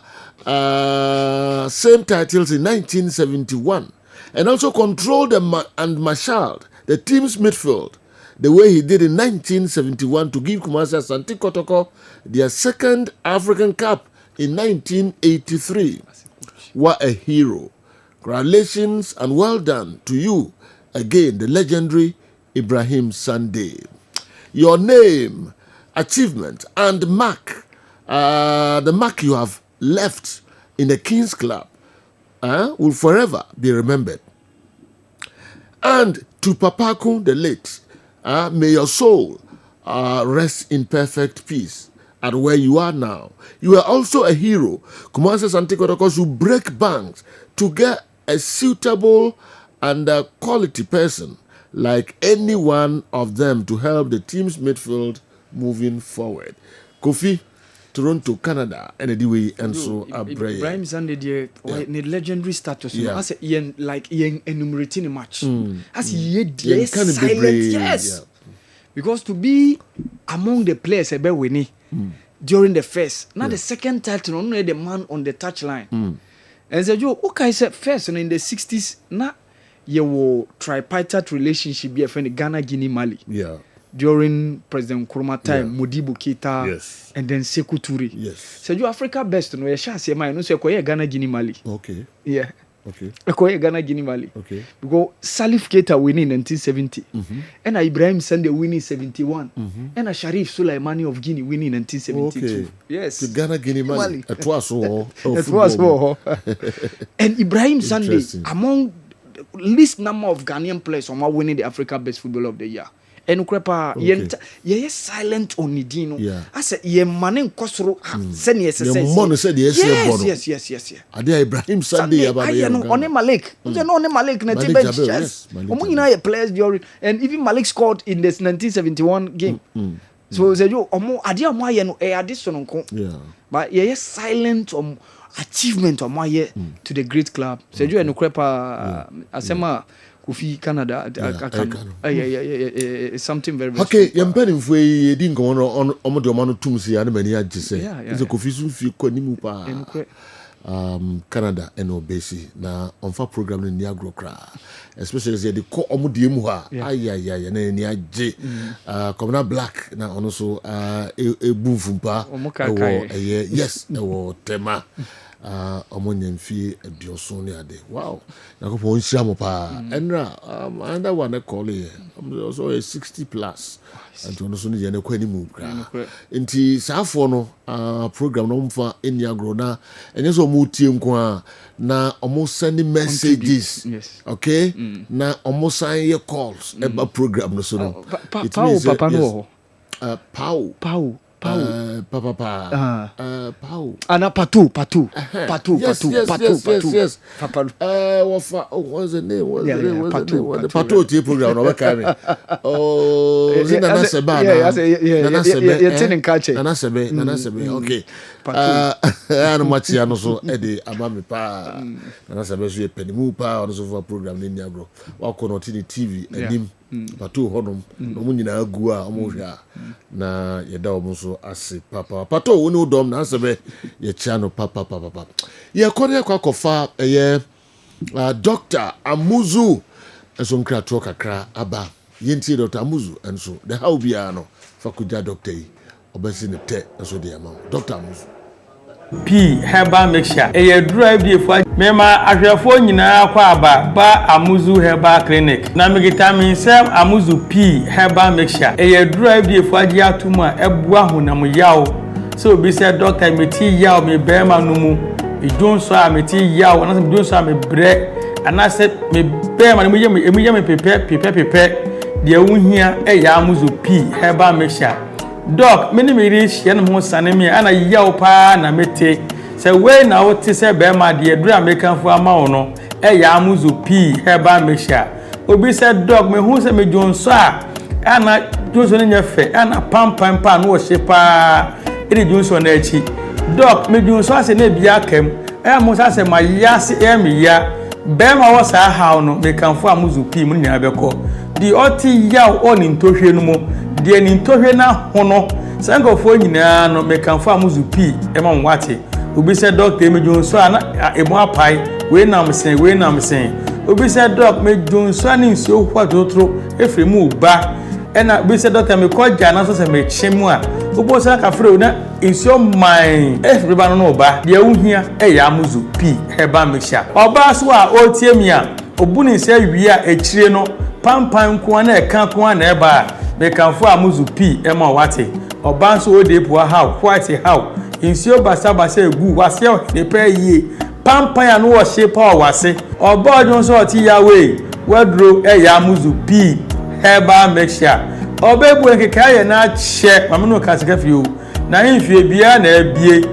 titles in 1971 and also controlled and marshaled the team's midfield the way he did in 1971 to give Kumasi Asante Kotoko their second African Cup in 1983. What a hero. Congratulations and well done to you again, the legendary Ibrahim Sunday. Your name, achievement, and mark, the mark you have left in the King's Club will forever be remembered. And to Papaku the late, may your soul rest in perfect peace at where you are now. You are also a hero. Kumasi Asante Kotoko should break banks to get a suitable and quality person like any one of them to help the team's midfield moving forward. Kofi, Toronto, Canada, and the way and so Ibrahim Sunday the legendary status. As a like enumerating a match. As he silent, yes. Because to be among the players a winning during the first, not the second title, only the man on the touchline. And so you okay said first in the 60s, not your tripartite relationship be a friend Ghana, Guinea, Mali. Yeah. During President Nkrumah time, Modibo Keita, and then Sekou Touré. Yes. So you Africa best, no, you shall say, no, so Ghana, Guinea, Mali. Okay. Yeah. Okay. Ghana, Guinea, Mali. Okay. Because Salif Keita winning in 1970, and Ibrahim Sunday winning 71, and Sharif Sulaimani of Guinea winning in 1972. Okay. Yes. To Ghana, Guinea, Mali. It was so. It was so. And Ibrahim Sunday among least number of Ghanaian players who are winning the Africa Best Footballer of the Year. And Ukrepa, ye silent on Nidino. I said, ye manen kosro, send yes, yes. Adia Ibrahim Sunday, on Malik. On Malik, yes. Omuna players during, and even Malik scored in this 1971 game. So said you, Adia Mayan, additional. But ye silent on achievement of my year to the great club. Said you and Ukrepa, Asema. Kofi Canada, something very, very okay. Yempeni mfwe di nkono omo de omano tumsi ya ne mani agye se. Is Kofi so fi kwanimu pa. Canada eno base na onfa program ni agro kra. Especially say the ko omo de mu ha. Ayaya na ni agye. Commoner Black na ono so e bufumpa. Yes, ewo tema. Nyemfi Dioson ne ade. Wow. Na ko pon hia mo pa. Enra another one call here. Also a 60 plus. And ono so ne je ne kwani mu kra. Nti saafo no program no mfa eniagro na enye so mo tie nko a na omo send messages. Yes. Okay? Na omo sign your calls about program no so no. Papa no. Pau. Ana Patu. Yes. What's the name? The Patu TV program. No, Nana Sebe. Okay. Ana Machia no so Eddie Amami pa. Nana Sebe so penimu pa on so program ni agro. Wa konotini TV enim. Patu honum no mu nyina agu a omo hwa na yeda omo so ase papa pato woni udom na asebe ye chano papa ye kore kwa kofa Dr. Amuzu enso nkra to kakra aba yenti Dr. Amuzu enso the how bia no fakuja doctor yi obesi ne te enso de ama Dr. Amuzu P herbal mixture e drive dey for mema ahwefo nyina kwa aba ba Amuzu herbal clinic na vitamin sem Amuzu P herbal mixture e drive dey for agi atuma ebua honam yawo so obi say doctor meti yawo me bema no mu e don so a meti yawo na me don so a me bre ana say me bema no me me pepe de wuhia e ya Amuzu P herbal mixture Doc, many reach yen mo sanemi ana yaw pa na mete. Se we na wote se be ma de dura mekan fu ama wono. E ya Amuzu P herbal mixture. Obi se doc me hu se me jonso a ana jonso ne nyafe ana pam no wo hye pa. E de jonso na echi. Doc me jonso ase na bia kam. E mo sa se ma ya se e me ya. Be ma wo sa ha no mekan fu Amuzu P mu nya be ko. Di oti yaw oni ntohwe no mo. Die ni ntohwe na hono sankofo nyina no mekanfo Amuzu P e ma nwate obi se doctor mejonso ana emo apai we nam sen obi se doc mejonso ani nsuo kwatotro efremu ba ɛna bi sɛ dɔkta me kɔ gya na so sɛ me kyemu a obo sa ka frɛ na nsuo man everyba no ba deɛ wohia ɛyɛ amuzu p herbal mixture ɔba so a ɔtie mi a obu ne sɛ wie a ekyire no pampan ko na ɛka ko na ɛba a me kanfo amuzu p ɛma wate ɔba so ode po how white how nsuo basa egu wase ne pɛ yie pampan a no wɔ shape a wase ɔba ɔdwo so ɔte yawe wadro ɛyɛ amuzu p herbal mixture obebu nkeka ye na che mamunu kasika fie o na himfie bia na abie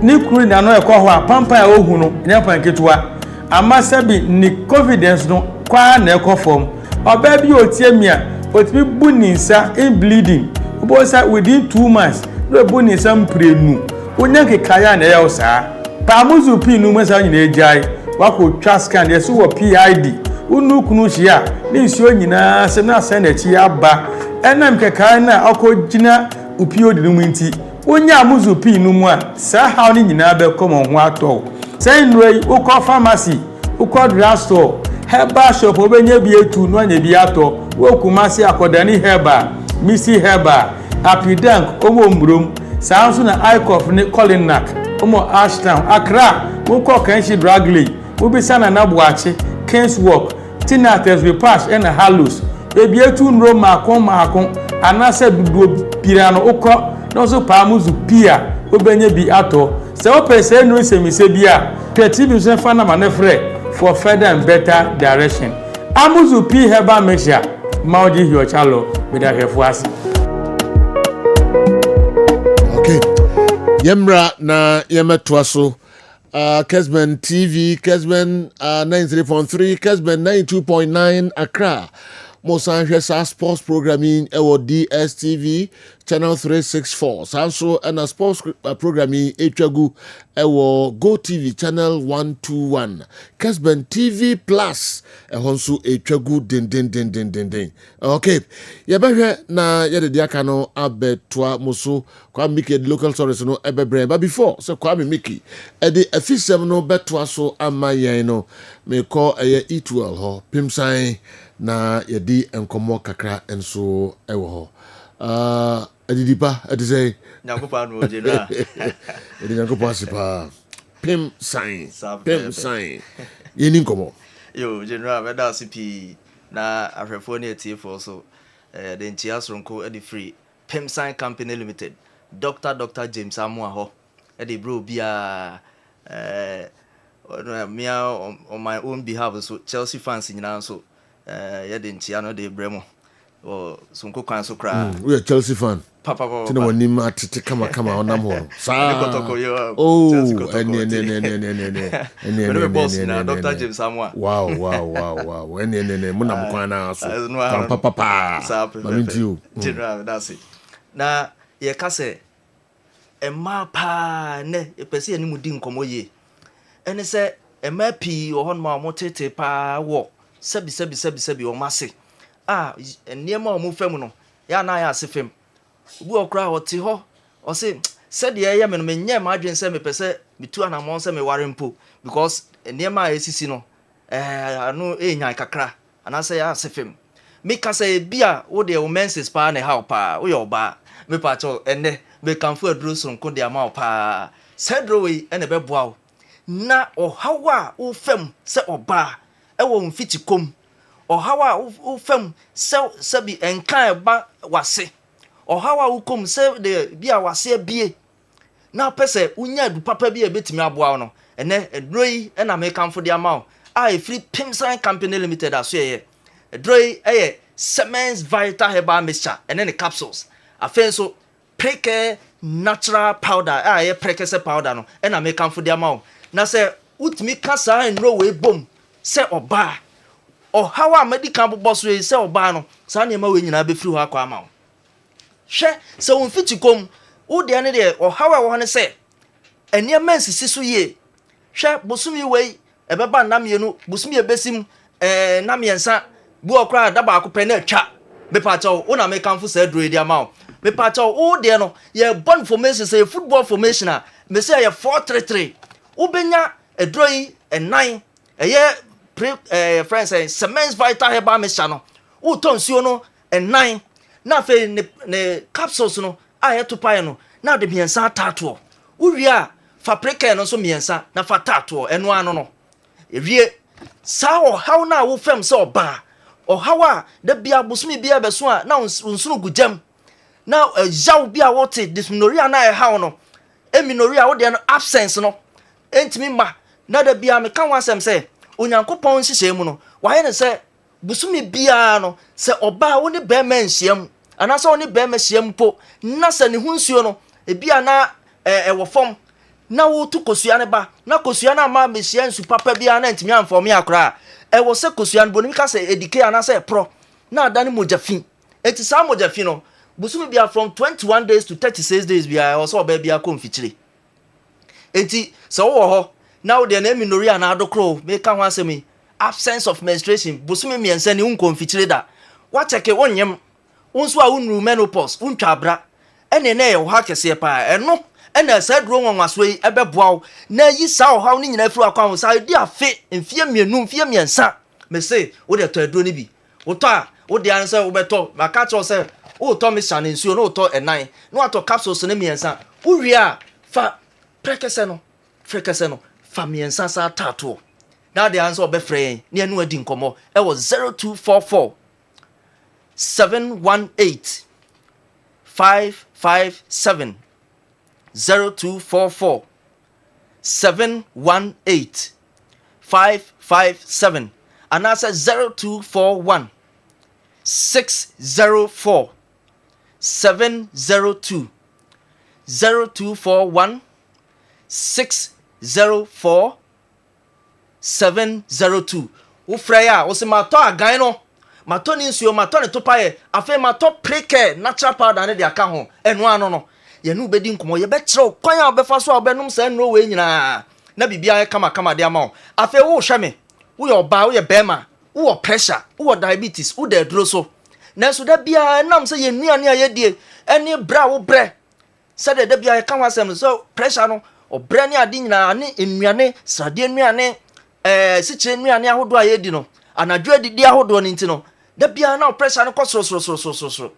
ni kuru na no ekọ ho a pampa a ohu no nya panketua amasabi ni confidence no kwa na ekọ form oba bi otie mia otimi bu ni nsa in bleeding obo sa within 2 months no bu ni nsa mprenu onya nkeka ya na ya osa pamuzu pi nu masa nyina ejai wako twa scan yeso wo PID unu kunu hia ni nsuo nyina se na se na chi aba enam keka na akogina upio de mu nti onya amuzu pi nu mu a sa ha ni nyina be komo ho ato say nrei ukọ pharmacy ukọ drugstore herbal shop obenye bi etu no anya bi ato wokumasi akodani herbal misi herbal apidank omo mrom sa nso na icof ni Colinac omo Ashtown Accra ukọ kanshi dragley ubisa na nabuachi Kingswalk Tinates Repash and Hallows ebi etu nro makon anase dudu pirano ukọ no so pamuzu pia obenye bi ato se o pese no semise bia creative so fa na manefre for further and better direction amuzu p herbal mixture maudi hiochalo with a hefuasi. Okay, yemra na yemetwaso Kessben TV, Kessben 93.3, Kessben 92.9 Accra. Mosanjesa sports programming ewo DSTV channel 364. Sanso and sports programming etwagu ewo Go TV channel 121. Kessben TV Plus ehonso etwagu den. Okay. Yebehwe na yede diaka no abetwa muso kwa Mickey local stories no ebebre. But before so kwa Mickey e de afisem no betwa so amayen no me call eye eatwell ho pimsan na yedi enkomo kakra enso ewo ho adidipa adisay nyakopa no jenra edi nyakopa sipa pim sign yeni nkomo yo jenra beda sipi na ahwefo ne etifo so the ntia soronko edi free pim sign company limited Dr. James Amua ho edi bro bia me on my own behalf so Chelsea fans nyina so yede ntia no de bremo o sonko kwan so kra we are Chelsea fan papa tina woni ma tete kama onam ho sa ne boss na Dr. James Amua wow ene munam kwan na so papa mamintiu general that's it na ye ka se emma pa ne epese ani mudi nkomo ye ene se emma pi o hon ma mo tete pa wo sebi o mase niema o mu fam no ya na ya asefem obu okra oti ho o se said ye me no menye ma adwen se me pese mitu anamon se me ware mpo because niema esisi no anu enyan kakra anase ya asefem me ka se bia wo de o menses pa na how pa wo yo ba me pa cho ene me kanfo aduro sonko de ama pa sedro we ene beboa na o hawa wo fam se oba ewo mfiti kom ohawa ufem se bi enkan ba wase ohawa ukom se de bia wase bie na pese unya du papa bia betimi aboa no ene edroi na me kanfo de ama a free Pimsan company limited aso ye edroi Semens Vital Herbal Mixture ene ne capsules afenso preke natural powder preke se powder no na me kanfo de ama na se utimi kasa enro we bom se oba hawa medical boss we se oba no sa na ma we nyina be firi ho akwa ama hwe se won fiti kom wo de ne de hawa wo ne se enia mansisi so ye hwe bosumi we ebeba namienu bosumi ebesim namiensa bu okra da ba ko pe na atwa be pa chawo wo na me kanfo se adro edi ama me pa chawo wo de no ye born formation say football formation a me say ye 433 wo benya adroi enan friends say Semens Vital Herbal Mixture no wo tonsuo no enan na fe ne capsules no a to pae no na de miensa tato uwia fa preke no so miensa na fa tato eno ano no ewie sa o haw na wo fam se oba o hawa da bia bosumi bia beso a na unsunu gujam na yaw bia wote dysmenorrhea na haw no eminorrhea wo de no absence no entimi ma na da bia me kan wasem se onyankopon hihye mu no waye ne se busumi bia no se oba wo ne be man hyiam ana se wo ne be ma hyiam po na se ne hunsuo no ebia na wo fom na wo tu kosua ne ba na kosua na ma me hyiam su papa bia na entimi amfom ya kra wo se kosua no bonim ka se edike ana se pro na adane mojafi eti sa mojafi no busumi bia from 21 days to 36 days bia wo se oba bia konfitire eti se wo ho now the name eminorrhea na adokro me ka ho asemi absence of menstruation busumi miensa ni unkonfitire da wa cheke wonyem unso a unru menopause untwa bra ene na ye ho akese pa eno ena sa duro nwanwaso yi ebeboaw na yi sa o haw ni nyina firi akwa ho sa di afe mfie mienu mfie miensa me say wo de to aduro ni bi wo to a wo de ansa wo beto maka cho say wo to me shan nsuo no to enan no ato capsules ne miensa wo wi a fa prekese no famiensa sa tato na the answer be free ne anu adi nkomo e was 0244 718 557 0244 718 557 and I said 0241 604 702 0241 604 702 wo fraya wo se mato agan no mato ni nsuo mato ne topaye afa mato preke natural powder ne de aka ho enu ano no ye nu bedi nkomo ye be kire kwan a obefa so obenum se enu we nyina na bibia kama de ama afa wo hweme wo ye oba wo ye bema wo pressure wo diabetes wo de duro so na so da bia nam se ye nuane a ye die eni bra wo bre se de bia ka wasem so pressure no obre ni ade nyina ne enuane srade enuane sichire enuane ahodo a ye di no anadwo adidi ahodo ni ntino da bia na pressure no kosoro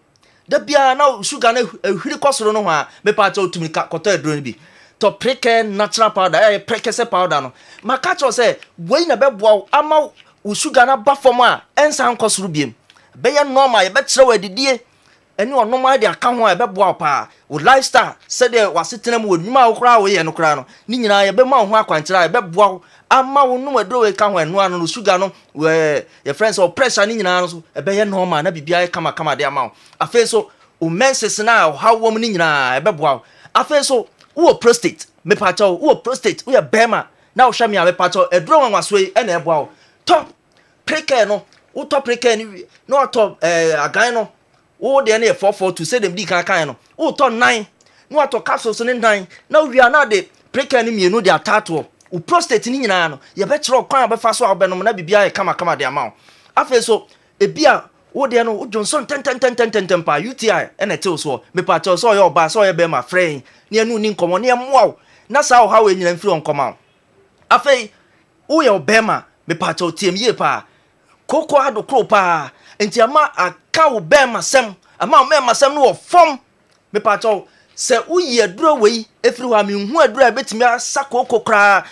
da bia na sugar na ehwiri kosoro no ho a me pa cha otumi ka koto aduro ni bi to preke natural powder prekese powder no maka cho se wey na beboa ama sugar na ba fom a ensan kosoro biem be ye normal ye be kire wa adidie eni onom de aka ho e beboa pa wo lifestyle said de wasetena mu onwuma wo kra wo ye no kra no ni nyina ye be ma ho akwankyera e beboa ama wo no adro we ka ho enu ano no sugar no we your friends or pressure ni nyina no so e be ye normal na bibia kama de ama afa so o menses na how wo ni nyina e beboa afa so wo prostate me pa cha wo prostate wo ye bema na wo hwa me a me pa cha adro nwanwaso yi e na eboa top preke no wo top preke ni no top agan no wo de na 442 say dem di kan no wo to 9 no ato capsules ne 9 na wi ana de preka ni mienu de atato wo prostate ni nyina no ye be kire kwan abefa so abenom na bibia kama de ama afa so ebia wo de no Johnson ten pa UTI na tew so me pa tew so ye oba so ye be ma friend ne anu ni nkomo ne moa na sa wo ha we nyina mfiri onkoma afa wo ye obema me pa tew tiem ye pa koko ado kro pa enti ama aka wo bema sem ama mema sem no fom me pa tew se uyi aduro wei efiri wa me hu aduro betimi asakoko kra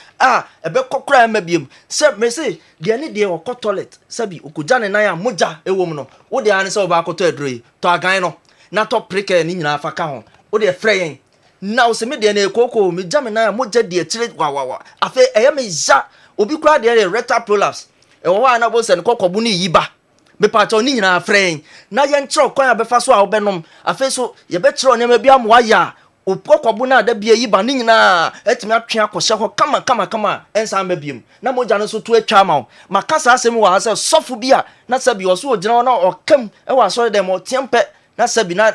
ebe kokra mabiem se me se de ne de okọ toilet sabi okuja ne nan amoja ewom no wo de ane se oba akoto aduro yi to agan no na to preke ni nyina afa ka ho wo de freyen na wo se me de na ekoko me jam nan amoja de akire wa afa eye me ja obi kra de rectal prolapse ewo wa na bo se ne kokobu ni yiba me pa cho ni nyina freyen na ye nkyro kwan abefa so a obenom afa so ye be kyro ne ma bia mo aya opokobu na da bia yiba ni nyina etimi atwe akose ho kama ensa mabiem na moja no so to atwa ma makasa asem wa ase sofu bia na sabi oso ogina na okam e wa so dem otiempe na sabi na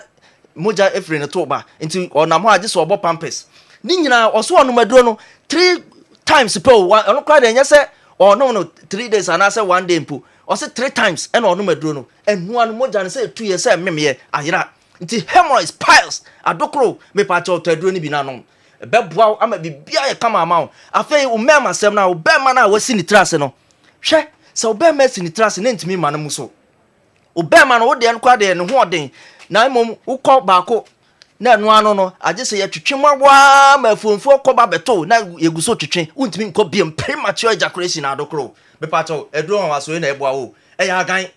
moja efre ne to ba nti onam ho age so obo pampers ni nyina oso onu maduro no 3 times per ono kwa de nyese ono no 3 days and ase 1 day mpo o se 3 times eno onu maduro no enu anu moja ne se 2 years se memye ayira nti hemorrhoids piles adokro me pa cha otaduro ni bi na no beboa ama bibia ye kama ama afei o mema sem na o bema na wasi ni trase no hwe se o bema si ni trase na ntimi ma no muso o bema no wo de en kwa de ne ho oden na mom ukọ baako na eno ano no agye se yetwetwe mwa ma afuomfo kọba beto na yeguso twetwe untimi nkọ biem premature ejaculation na adokro me pato edro wa so na eboa o eya gan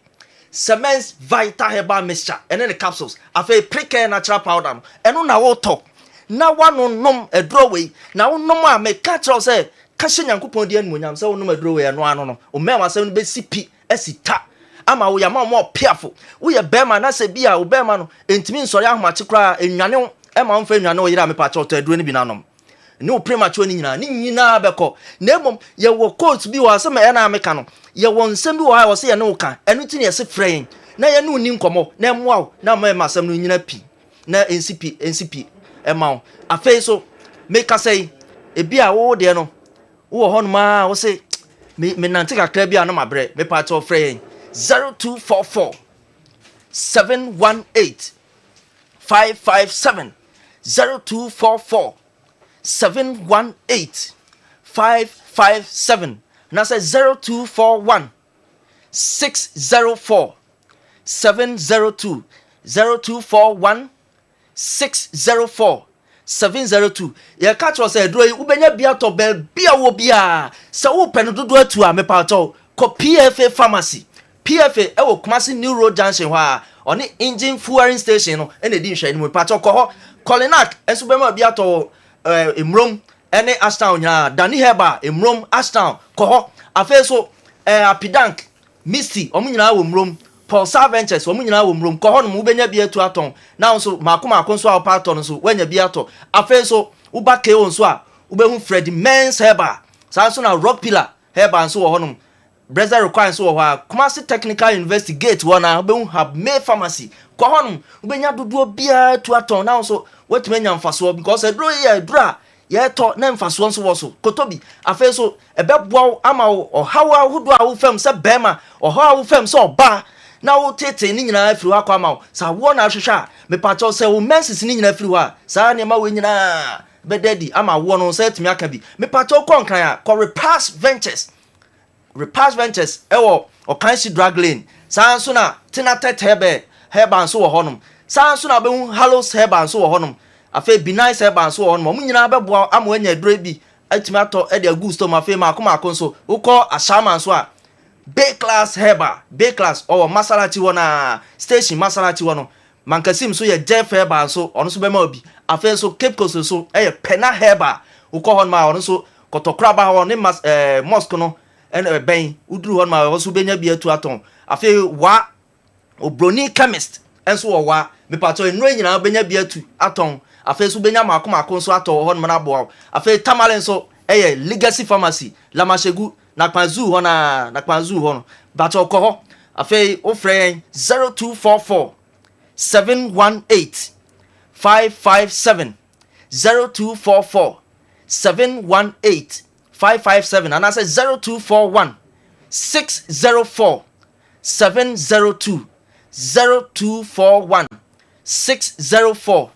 Cements Vital Herbal Mixture and then the capsules afa pre-care natural powder eno na wo to na wano nom edro we na wo nom a me ka kire say ka hye Nyankopɔn di animonyam say wo nom edro we eno ano no o mema say no be sipi asita ama wo ya ma mo piafo wo ye bema na se bia wo bema no entimi nsori ahomache kra enwane e ma mfa enwane wo yira me pa to edro ni bi na nom ne o premature ni nyina beko na emom ye wo coat bi wo asema e na meka no ye wo nsem bi wo ha wo se ye ne wo ka enu ti ne ye se frɛn na ye ne uni nkomo na emwa wo na ma asem no nyina pi na NCP ema wo afei so meka sei e bia wo de no wo ho no ma wo se me nante kakra bia na mabre me pa to frɛn 0244 718 557 0244 718 557 na say 0241 604 702 0241 604 702 ye catch us edro yi ubenya bia to bia wo bia se wo pɛ no dodo atu a me pa to ko PFA pharmacy PFA e wo Kumasi New Road Junction ha oni engine fueling station no e na di nhwɛ ni me pa to ko ho Colinac enso bema bia to emrom ene Ashtown nya Dani Heba emrom Ashtown ko ho afa so Apidank Misty omunyina wo mrom Paul Saventures omunyina wo mrom ko ho no ubenya bia tu aton na so makoma so a pato so wanya bia to afa so uba ke on so a ubehu Freddy Men's Heba sa so na Rock Pillar Heba so wo ho no Brother require so wo ha Kumasi Technical University gate wo na ubehu have May Pharmacy ko ho no ubenya dodo bia tu aton na so wetumenya mfaso because edro ye dra ye to na mfaso nso wo so kotobi afa so ebeboa ama o hawa hudo a wo fam se bema o hawa wo fam se oba na wo tete ni nyina afiri wa kwa ama sa wo na hwehwa me pacho se wo menses ni nyina afiri wa sa ne ma wo nyina bedadi ama wo no se timi aka bi me pacho konkran a ko Repass Ventures ewo o kansi drag lane sa so na tinata heba nso wo honom sa so na be hu Hallows heba nso wo honom afa be nice heba nso wo honom mo nyina beboa ama anya dure bi atimi ato e de agu store ma fe ma nso ukọ ashama nso a B class heba B class or Maserati wona station Maserati wono mankasim so ye Jeff heba nso ono so be ma obi afa so Cape Coast so e Pena heba ukọ hon ma ono so kotokra ba ho ne mosque no en ben uduru hon ma wo so benya bi atu aton afa wa obroni chemist enso wo wa me pato enro nyina benya bi atu aton afa so benya makoma so aton hon ma na bo afa tamale so eye Legacy Pharmacy Lamashegu na kwanzu hono bato ko ho afa o frɛ 0244 718 557 0244 718 557 and I say 0241 604 702 0241 604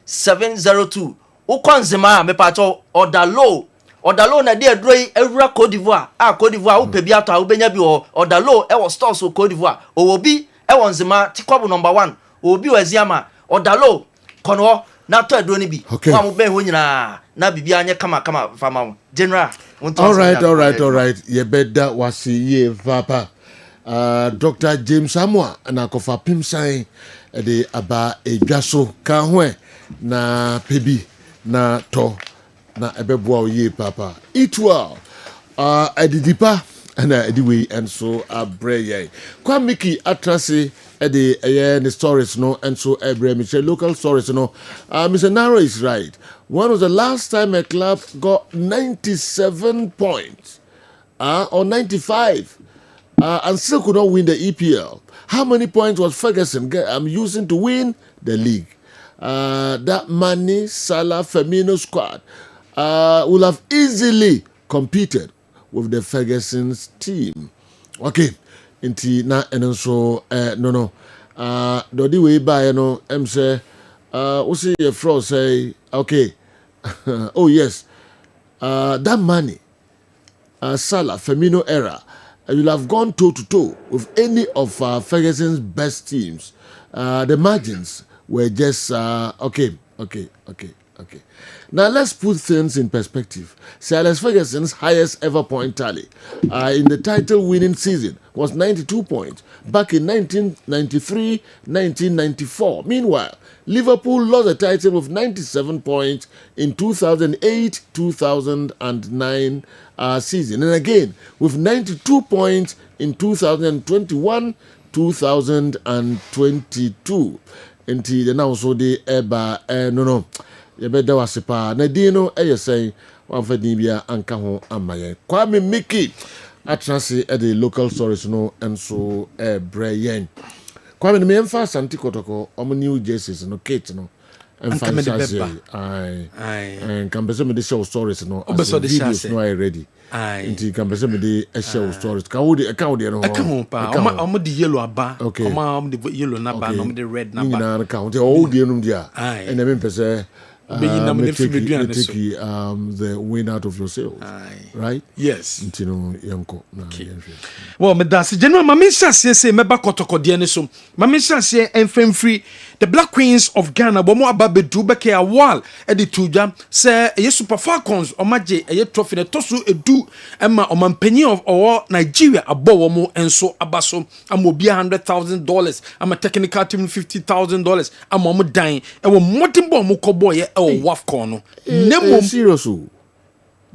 702 ukonzema me pato odalo na de adroi ewura Cote d'Ivoire Cote d'Ivoire upe bi ato ubenya bi odalo e wo stores o Cote d'Ivoire owobi e wonzema tikobu number 1 obi waziama odalo kono na to adro ni bi wa mo ben ho nyina na bibia anye kama fama general all right ye beda wasi ye papa Dr. James Amwa na kofa pimsan de aba edwaso ka ho na pebi na to na ebeboa ye papa it well edidipa na ediwe and so abreye kwa miki atrase the stories no and so Mr. local stories no Mr. Naro is right. When was the last time a club got 97 points or 95 and still could not win the EPL? How many points was Ferguson using to win the league? That Mane, Salah, Firmino squad will have easily competed with the Ferguson's team. Okay. Inti na eno so no the way by no say we see your fro say okay oh yes that money Salah Firmino era you'll have gone toe to toe with any of Ferguson's best teams the margins were just okay. Now let's put things in perspective. Sir Alex Ferguson's highest ever point tally in the title-winning season was 92 points back in 1993-1994. Meanwhile, Liverpool lost the title with 97 points in 2008-2009 season, and again with 92 points in 2021-2022. Until the now so the eba no. Yɛbɛda wase paa na din no ɛyɛ sɛn wamfa din bia anka ho ama yɛn Kwame Mickey atena se ɛde local stories no ɛnso ɛbrɛ yɛn Kwame no mɛmfa Asante Kotoko ɔmo new jerseys no kate no ɛmfa nhyɛ ai kampɛsɛ mede hyɛ wo stories no as videos no are ready nti kampɛsɛ mede ɛhyɛ wo stories ka wo de no ɛka ho paa ɔmo de yellow aba ɔmo de yellow na ba na ɔmo de red na ba nyina ka ho nti ɔwo de no dia ɛna mempɛsɛ the wind out of your sails, right? Yes. Well, that's general. Mamisha say meba kotoko diane so. Mamisha say free. The Black Queens of Ghana. Bomo ababe dubeke a wall. Edi tuja say ye Super Falcons omaje ye trophy ne tosu edu emma omanpenyi of all Nigeria abo womo enso abaso amobia $100,000. I'm a technical team $50,000. I'm omo dying. E wo modern bo mo kobo ye WAF corner. Nemo serious. Do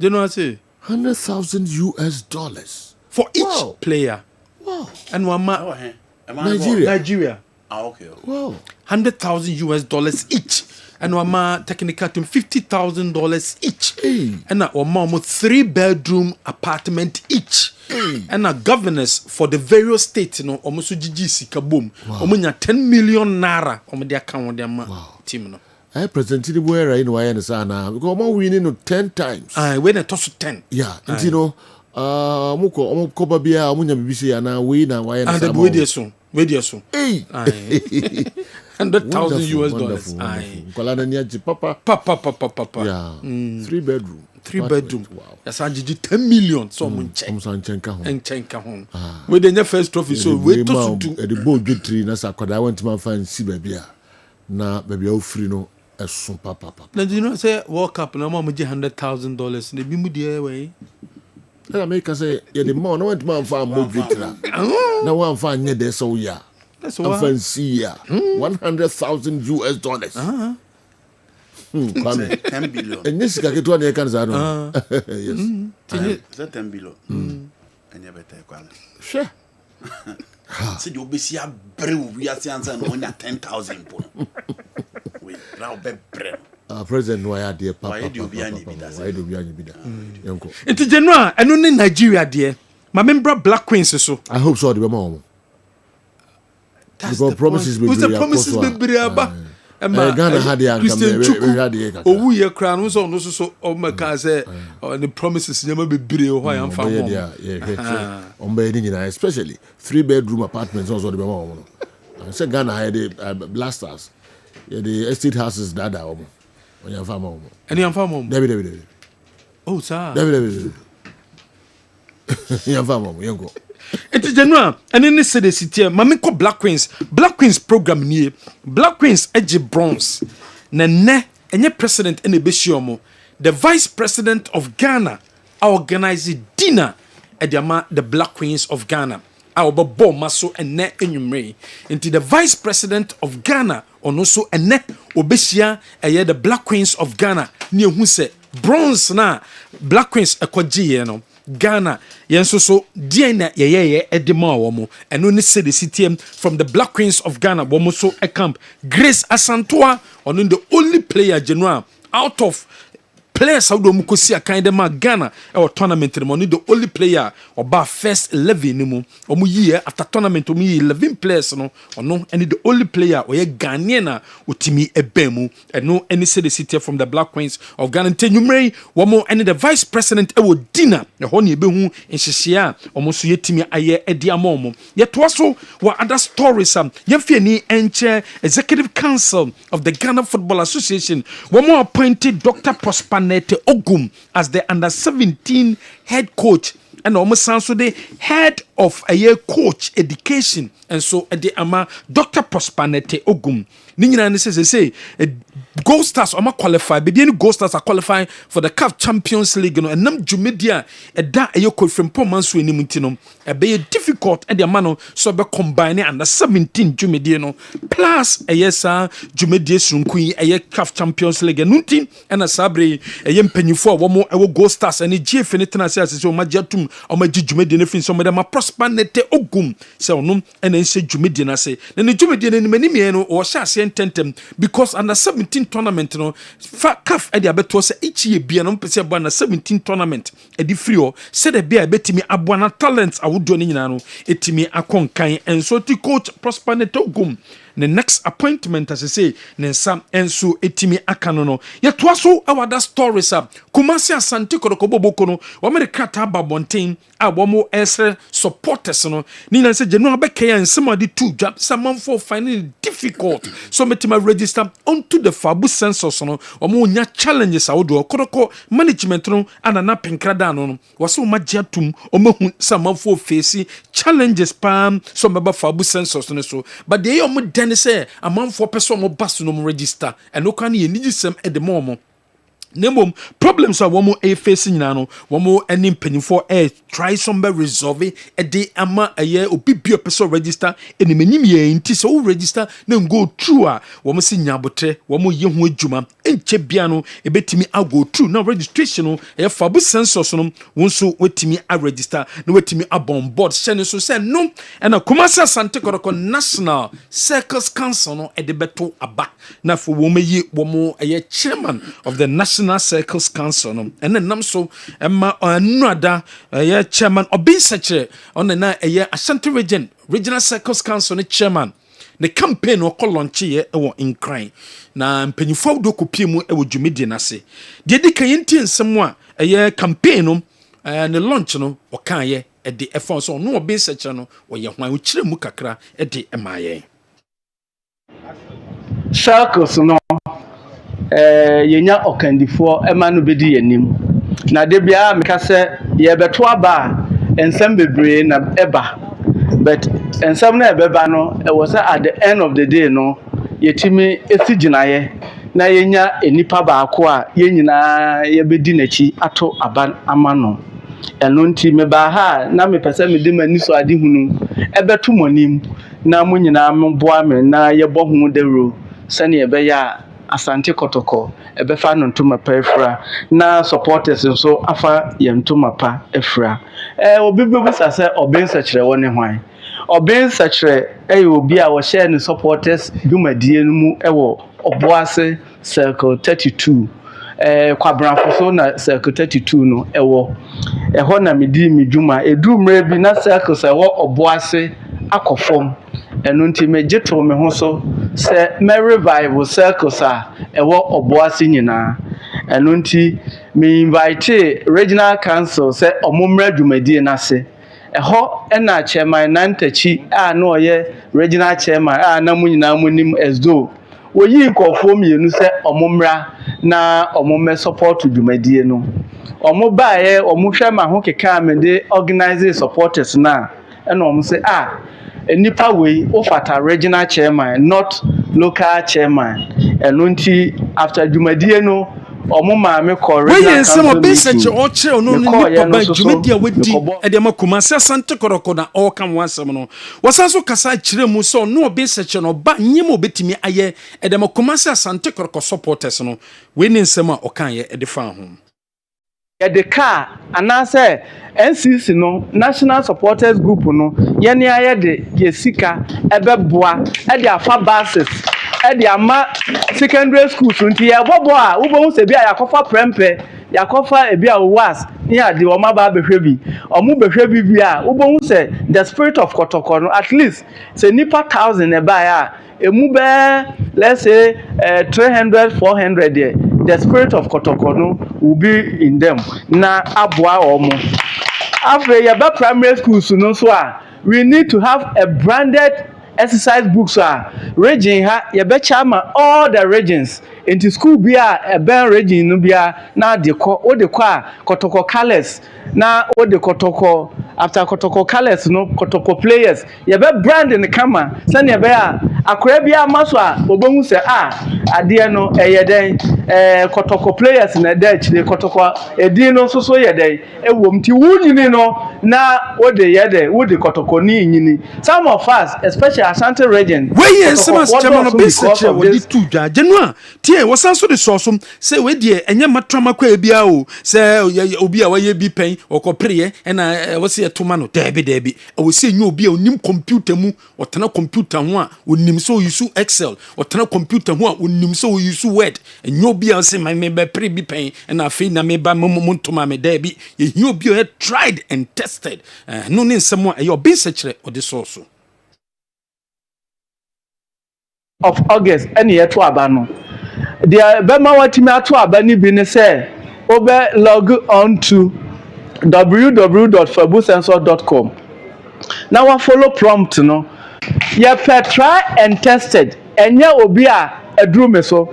you know what I say? $100,000 for each player. Wow. And one Nigeria. Okay. Wow. $100,000 each. And one technical team $50,000 each. And one 3-bedroom apartment each. And a governors for the various states, you know, almost GGC kaboom. Omunya 10 million naira on their account on their team. No. I presented the boy right now and sana because I'm winning 10 times. I win a toss of 10. Yeah, and you know, muko koba bia munya bibisi ana we na why and the radio soon. Hey. $100,000. Kola na niaji papa. Yeah. 3-bedroom. 3-bedroom. Wow. That's how 10 million. So munche. Enchenka home. We the first trophy so we to do. The ball tree na sakoda went to find see baby na baby o free no. Papa. Now do you know say World Cup na mama je $100,000 na bi mu de way. Na make say ya the man no want man fa mo vitra. Na wan fa nye de so ya. That's what fancy ya. $100,000. Kwame 10 billion. And this ka keto na kan za no. Yes. Is that 10 billion? Anya better Kwame. Sure. Se de obesi abre wi ase ansa no nya 10,000 po. We now be brem. President why are papa. Why do be any bida? Why do be any bida? Yanko. It's general eno ni Nigeria there. My member Black Queens so. I hope so the mama. Because promises be aba. Ghana had the owu ye kra no so o maka say the promises nyama be bire o hwan fa mo. Especially 3-bedroom apartments also the mama. Say Ghana had the blasters. The estate houses dada omo. Onyan fa mo. Any am fa mo. David. Oh sir. David. Yan fa mo yango. It's general and in this city mami ko Black Queens program nie Black Queens edge bronze na enye president ene behiomo the vice president of Ghana organize dinner at the Black Queens of Ghana our bobo maso ene enwumre into the vice president of Ghana ono so ene obehia eye the Black Queens of Ghana ne ehu se bronze na Black Queens ekwagie no Ghana yenso so DNA ye edema womo eno ne se the city from the Black Queens of Ghana womo so a camp Grace Asantua on the only player general out of players how do mukosi akande ma Ghana e tournament no the only player oba first 11 ni mu omu year after tournament omu 11 players no ono and the only player oye Ghanaian na otimi ebemu eno any say the city from the Black Queens of Ghana tenumrei womo and the vice president e wo dinner e ho ne ebehu nhyehyea omo so yetimi aye edi amomo yeto so wa other stories yemfie ni enche executive council of the Ghana Football Association womo appointed Dr. Prosper Ogum as the under-17 head coach ɛna ɔmo san so de head of a year coach education and so ɛde ama Dr. Prosperity Ogum ne nyinaa ne say Gold Stars ɔma qualify baby any Gold Stars are qualifying for the CAF Champions League no ɛnam dwumedia ɛda ɛyɛ Kofirimpo manso anim nti no ɛbɛyɛ difficult ɛde ama no so be combine under 17 dwumedia no plus ɛyɛ saa dwumedia sunku yi ɛyɛ CAF Champions League no nti ɛna sabre ɛyɛ mpanyifo a wɔmo ɛwɔ Gold Stars ɛne GF ne tena sɛ ɔma gyatum ɔma gyi dwumedia no fin so ɔma ma Prosperity Ogum sɛ ɔnom ɛna nse dwumedia no se na ne dwumedia no nimani no ɔhyɛ ase ntentem because under 17 tournament no CAF ɛde abeto sɛ each year bia no mpɛsɛ bɔ na 17 tournament ɛde free o sɛ de bia betimi aboana talents awodo ne nyina no etimi akonkan enso ti coach Prosperity Ogum the next appointment as I say nensa enso etimi akano no yɛtoa so awada stories up Kumasi Asante Kotoko Boboko no America taba bonten a wɔmo ɛsɛ supporters no ni na sɛ genu abɛkɛya nsɛm ade two job samanfo finding it difficult so metima register onto the fabu census no wɔmo nya challenges awodo Kotoko management no anana penkrada no wɔso magya tum ɔmahu samanfo face challenges pam so meba fabu census no so but they ɔmo ne say amanfo person mo baso no register and no kan ye nigisem e de mo Nemom problems are one more a facing nano, one more any penny for a try somewhere resolve a day ama a year or be a person register and the minimum in tis all register then go through a one more senior bote, one more young juma and chebiano a bit me I'll go through now registration a fabu census one so wait me I register no wait me up on board sending so say no and a Kumasi Asante Kotoko National Circus Council no at the beto aba now for woman ye one more a year chairman of the National Circles Council no and then so emma another chairman obi seche on the na Ashanti regional Circles Council ne chairman the campaign o call launch ye e in crime na mpanyifo do kopie mu e wo dwumedi na se de de kan yenti nsem a campaign no ne launch no o kan ye e de e fon so no obi seche no o ye hwan o kire mu kakra e de e maaye Circles no yenya okandifo ema no bedi yanim na de bia meka se ye beto aba ensem bebre na eba but ensem na ebeba no e was at the end of the day no yetimi esiginaye na yenya enipa baako a yenyina ye bedi nachi ato aban amano eno nti meba ha na me pese me de mani so ade hunu ebeto monim na munyina mboa me na ye bohu dewro sane ebeya Asante Kotoko ebefa no ntoma pa efra na supporters nso afa ye ntoma pa efra obi bebu sase oben sachre woni hwan oben sachre obi a wo share ni supporters dwumadie no mu ewo Oboase circle 32 kwabranfo so na circle 32 no ewo eho na medi mi dwuma edu mra bi na circle se wo Oboase akofom eno nti mejeto me ho so se me revival circles a ewo Oboase nyina eno nti me invite regional council se omomra dwumadie na se eho na chairman nantachi a na oye regional chairman a na munyina munim esdo woyi nkofo mienu se omomra na omomme support dwumadie no omo baaye omo hwe ma ho keka amede organize supporters na ena omo se enipa we ofata regional chairman not local chairman eno nti after dwumadie no omo ma me ko regional council we yen some o chere no nipa ba dwumadie wedi e de Kumasi Asante Kotoko na o kan wansem no wasanso kasa kire mu so no obi seche no ba nyem obetimi aye e de Kumasi Asante Kotoko supporters no we ni nsem a o kan ye e de fa ho the car anase NCC no National Supporters Group no yene aye de yesika ebeboa e de afa buses e de ama secondary schools nti ye bobo a wo bo se bia yakofa prempe yakofa e bia was ya de o ma ba behwe bi o mu behwe bi bia wo bo se the spirit of Kotoko no at least se nipa 1000 e ba ya emu be let's say 300 400 there the spirit of Kotoko no will be in them na aboa omo after your primary schools no so we need to have a branded exercise books region ha ye be chama all the regions into school bia ben region no bia na de ko o de ko kotoko colors na o de kotoko after kotoko colors no kotoko players ye be brand in the camera send ye be akora bia maso obohu se ade no eye den kotoko players na da chire kotoko edin no so ye den ewom ti wunyini no na o de ye de wo de kotoko ni nyini some of us especially Asante region we yen semas chairman of this section we di tuja jenua tie wasan so de sosom say we die enye matrama kwa bia o say obi a waye bi pen okopre na wo se etoma no debi wo se nyu obi a onim computer mu otena computer ho a onim so use excel otena computer ho a onim so use word enyu obi a say me be pre bi pen na afi na me ba montoma me debi ye nyu obi a tried and tested no ne nsemo a your bin sechere o de so of August any year to abano. The Bema Watima to Abani Bine say over log on to www.fabusensor.com. Now I follow prompt no. Ye try and tested and ya obia a drumeso.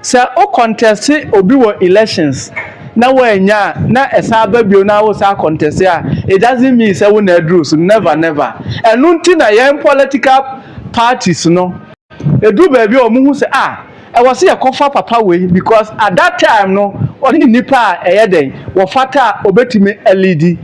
Say o contest obi wo elections. Na wenya na esaba bio na wo sa contest ya. It doesn't mean say we na drew so never. And nunti na yen political parties no. Edu baby omuhu say I was here cover papa way because at that time no only nipa eyeden wo fata obetime LED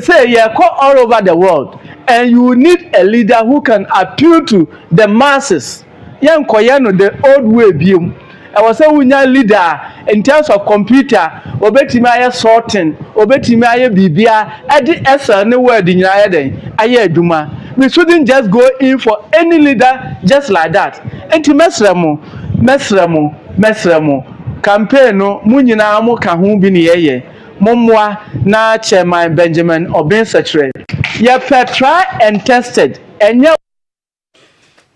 say you call all over the world and you need a leader who can appeal to the masses yen koye no the old way biom I was say wunya leader in terms of computer obetime aye sorting obetime aye bibia edi esa ne word nyina ayeden aye aduma. We shouldn't just go in for any leader just like that. Enti mesremo campaign no munyina mo ka ho bi ne yeye momwa na chairman Benjamin Obin Secretary. Ye try and tested enye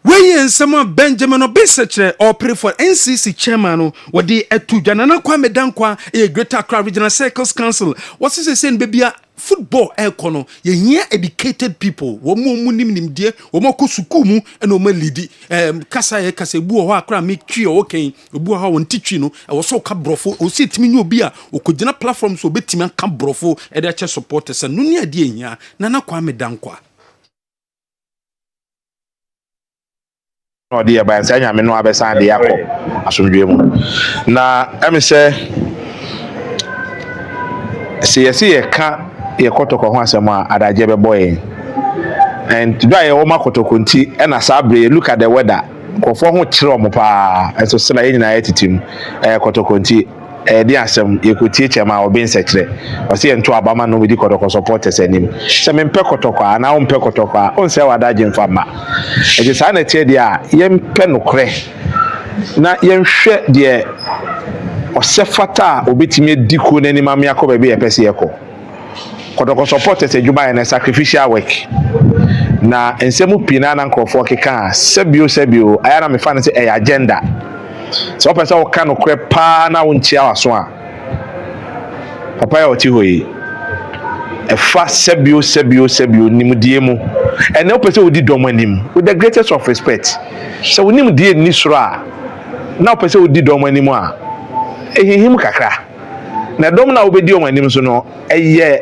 we yen sama Benjamin Obisechere or pray for NCC chairman wo de etuja na Kwame Dankwa e Greater Accra Regional Circles Council what is saying baby football ekono ye here educated people wo mu nimdie wo mako suku mu e no ma lidi kasa bu ho akra make twi o ken obu ho won titwi no e wo so ka brofo o si timi nyu obi a okogina platform so betimi ka brofo e de che supporters no ne ade ehia na Kwame Dankwa no dia ba nsa nya me no abesa de yakọ asomdwe mu na emse se ka ye kotoko ho asem a adaje be boy and do aye o makotoko nti e na sabre look at the weather kofo ho kire o mo pa enso se na ye nyina etitim kotoko nti di asem yekutie chema Obin Secretary o se ento abama no medi kotoko supporters anim se me mpe kotoko ana o mpe kotoko a on se wadaje mfama e je sa na tie dia ye mpe nokre na ye nhwe de o se fata obetime diko na nima me akọ bebe ye pese ye ko kotoko supporters ejuma na sacrificial work na ensemu pina na nkrofo keka sebio aya na me fa na se e agenda so pesa o kan okre pa na wonchia waso a papa ya oti hoyi e fa sebio nimdie mu ene o pesa odi dom anim with the greatest of respect so nimdie ni soro a na o pesa odi dom anim a ehihim kakra na dom na obedi o anim so no eye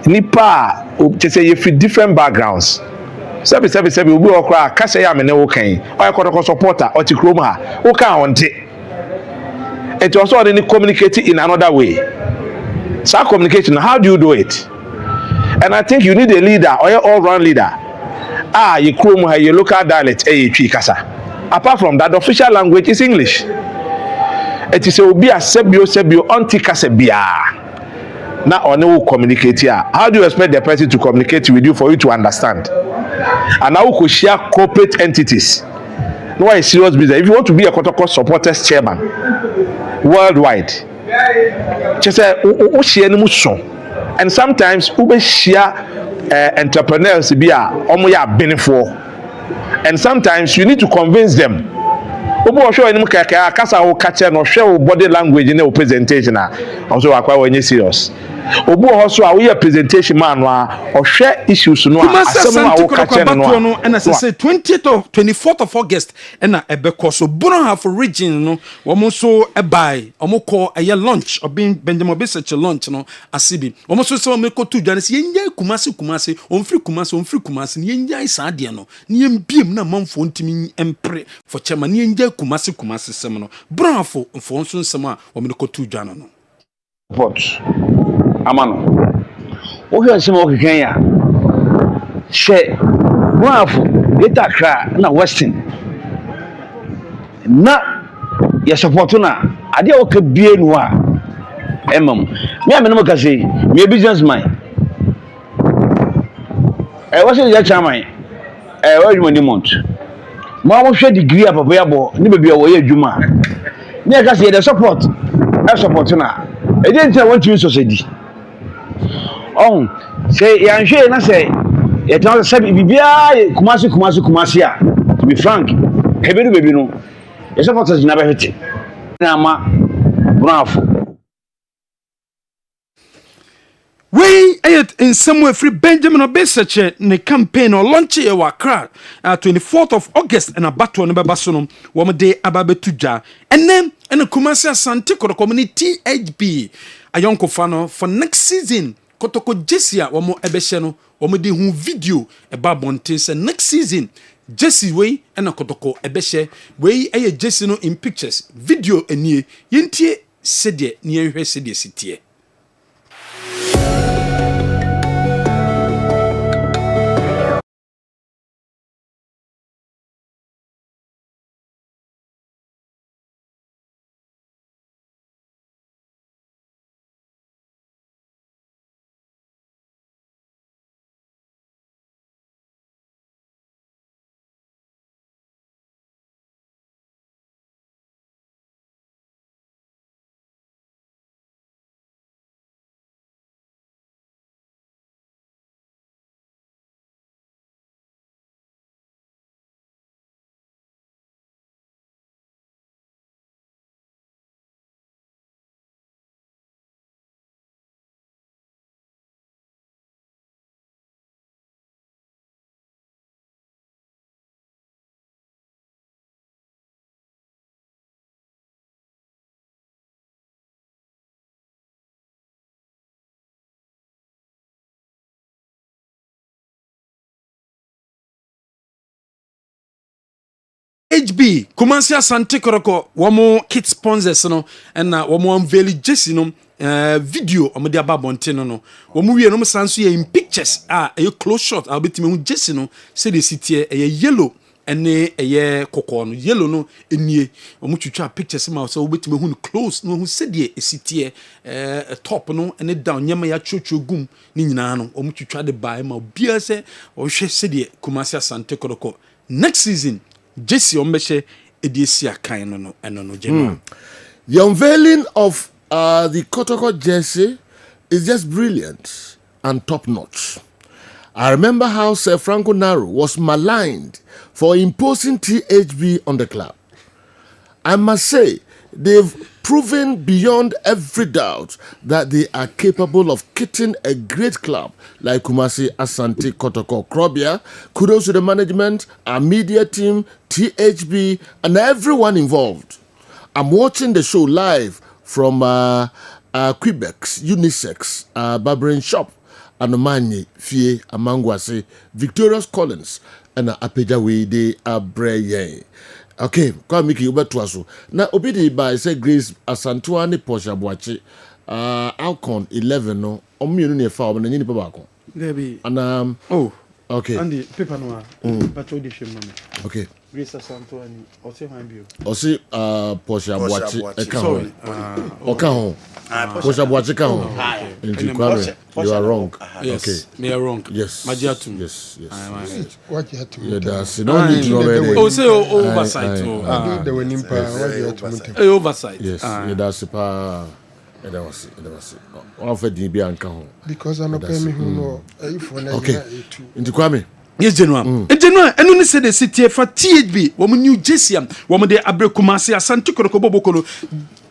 nipa o chese ye fit different backgrounds sebi obi okra kase ya mene wo kan o yakotoko supporter o ti krom ha wo kan onte it also already communicate in another way so communication how do you do it and I think you need a leader or an all-round leader you krom ha your local dialect twi kasa apart from that the official language is English it is obi a sebio onti kase bia na on will communicate here. How do you expect the person to communicate with you for you to understand? And now we could share corporate entities. No one is serious business. If you want to be a Kotoko supporters chairman worldwide, just say and sometimes we share entrepreneurs be a benefit, and sometimes you need to convince them obo show enim kaka kasa wo kache no hwe wo body language na wo presentation a also akwa wenye serious obo ho so a wo presentation man no a ohwe issues no a asem a wo kache no and as I say 20th or 24th of August and na ebeko so Bono half region no wo so buy omo call a lunch or being Benjamin Obisech lunch no asibi omo so se omo ko tu dwane se yenja kumase onfiri kumase ni yenja isa de no ni yembiem na manfo ntimi empre for chairman ni yenja kumase sem no brafo mfo nso nsem a omo ko tu dwane no vote amano o hwe nsem o keken ya she brafo eta kra na western na ya support na ade o ka bie no a emam me amene ka say me business man what's the chairman what you want mo hwe degree papa ya bo ni bebia wo ye adwuma me ka say the support na e dey tell want you society oh say ya hwe na say e tell say bibia kumasi a to be frank hebedu bebi no e support na be hwete na ma bravo we ayet in somewhere free Benjamin Obisech ne campaign or launch e Accra 24th of August and abato no beba so no wo de ababetuja and Kumasi Asante community THB ayonko fano for next season kotoko Jessia wo mo ebehye no wo de hu video e ba bonten say next season Jesse we and kotoko ebehye we aye Jesse no in pictures video enie yentie sede ne yehwe sede sitie HB Kumasi Asante Koroko womo kit sponsors no and womo unveil Jesse no video omo de ababonte no womo wie no sanso ye in pictures a close shot a betime hu Jesse no say the city yellow ene kokko no yellow no enie omo twitwa pictures ma so betime hu close no hu say the city top no ene down nyama ya chocho gum ni nyina no omo twitwa de bai ma bia se o hwe say the Kumasi Asante Koroko next season Jesse Ombeshe Ediesia Kaino no eno general. The unveiling of the Kotoko jersey is just brilliant and top notch. I remember how Sir Franco Naro was maligned for imposing THB on the club. I must say, they've proven beyond every doubt that they are capable of kitting a great club like Kumasi Asante Kotoko. Krobia, kudos to the management, our media team, THB, and everyone involved. I'm watching the show live from Quebec's Unisex Barbering Shop, Anomani, Fie, Amangwase, Victorious Collins, and Apejawe de Abreye. Okay, kwa miki ubetwaso. Na obidi by say Grace Asantuani Posha Boachi Alcon 11 no omienu ne fa obna nyini pa ko. There be. And oh, okay. And the paper no but what shame mama. Okay. Grace Asantuani Ose Hanbio. Ose Posha Boachi e kan ho. O kan ho. Posha Boachi kan ho. You are wrong. Yes. Okay. Me are wrong. Yes. Majiatu. Yes. What you had to. Yeah, that's no need to know. Oh, say oversight. They were nimpa. What you had to. Oversight. Yes. Yeah, that's pa. That was it. One of the be anka ho. Because I'm not paying me who know. Okay. Into Kwame. Yes, General. And General, and when they say the city for THB, woman New Jersey, woman de Abrekumasi, Santi Korokobokolo.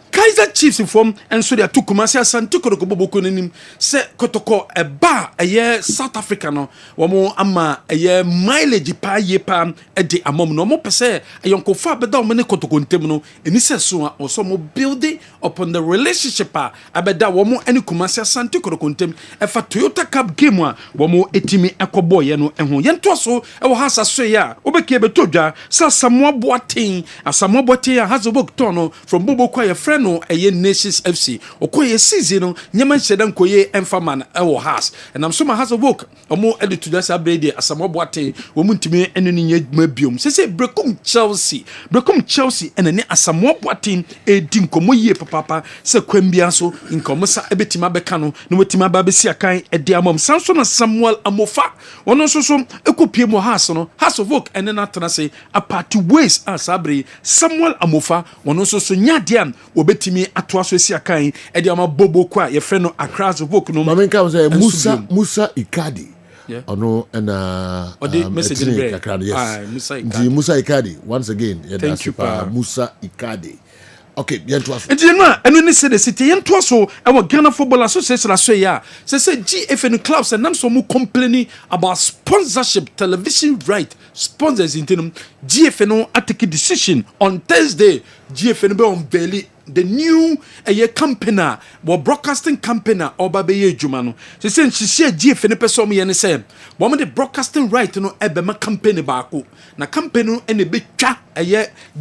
Kaiser Chiefs inform and so they are two Kumasi Santi Korokoboko nim se Kotoko a bar a year South Africa no wamo ama a year mileage pa ye pam e de amom no mo pese a yonko fa beda mene Kotoko ntemno eni se so also mo building upon the relationship abeda wamo any Kumasi Santi Koroko ntem e fa Toyota Cup game a wamo etimi ekobo ye no eho yento so e wo hasa so ya obeke betodwa sa Samoa Boateng Samoa Boateng has a book tono from Bobo Kwa friend no eye Nations FC okoye season no nyama nhyeda nkoye emfaman ewo has and am so ma has a work omo edit to just upgrade Samoa Boateng wo muntimi enu ni nyama biom se brekum Chelsea ene ne Samoa Boateng edi nkomo yie papa se kwambia so nkomo sa ebetima beka no no wetima ba besi akan edi amom sanso na Samuel Amofa wono so ekopie mo has no has of work ene na tena se apart ways asabre Samuel Amofa wono so nyadian obetimi atoa so esi akan edi ama bobo kwa ye frɛ no Accra's book no mamenka wo say Musa Icardi ono na message Musa Icardi once again thank you Musa Icardi. Okay, and you know, and when they say the city, and also our Ghana Football Association, say GFN clubs and some more complaining about sponsorship, television right, sponsors in them. GFN take a decision on Thursday. GFN be unveil the new company, or broadcasting company, or Babe Jumano. She said she GFN person me and say, one the broadcasting right, ebema company baako. Na company any big cha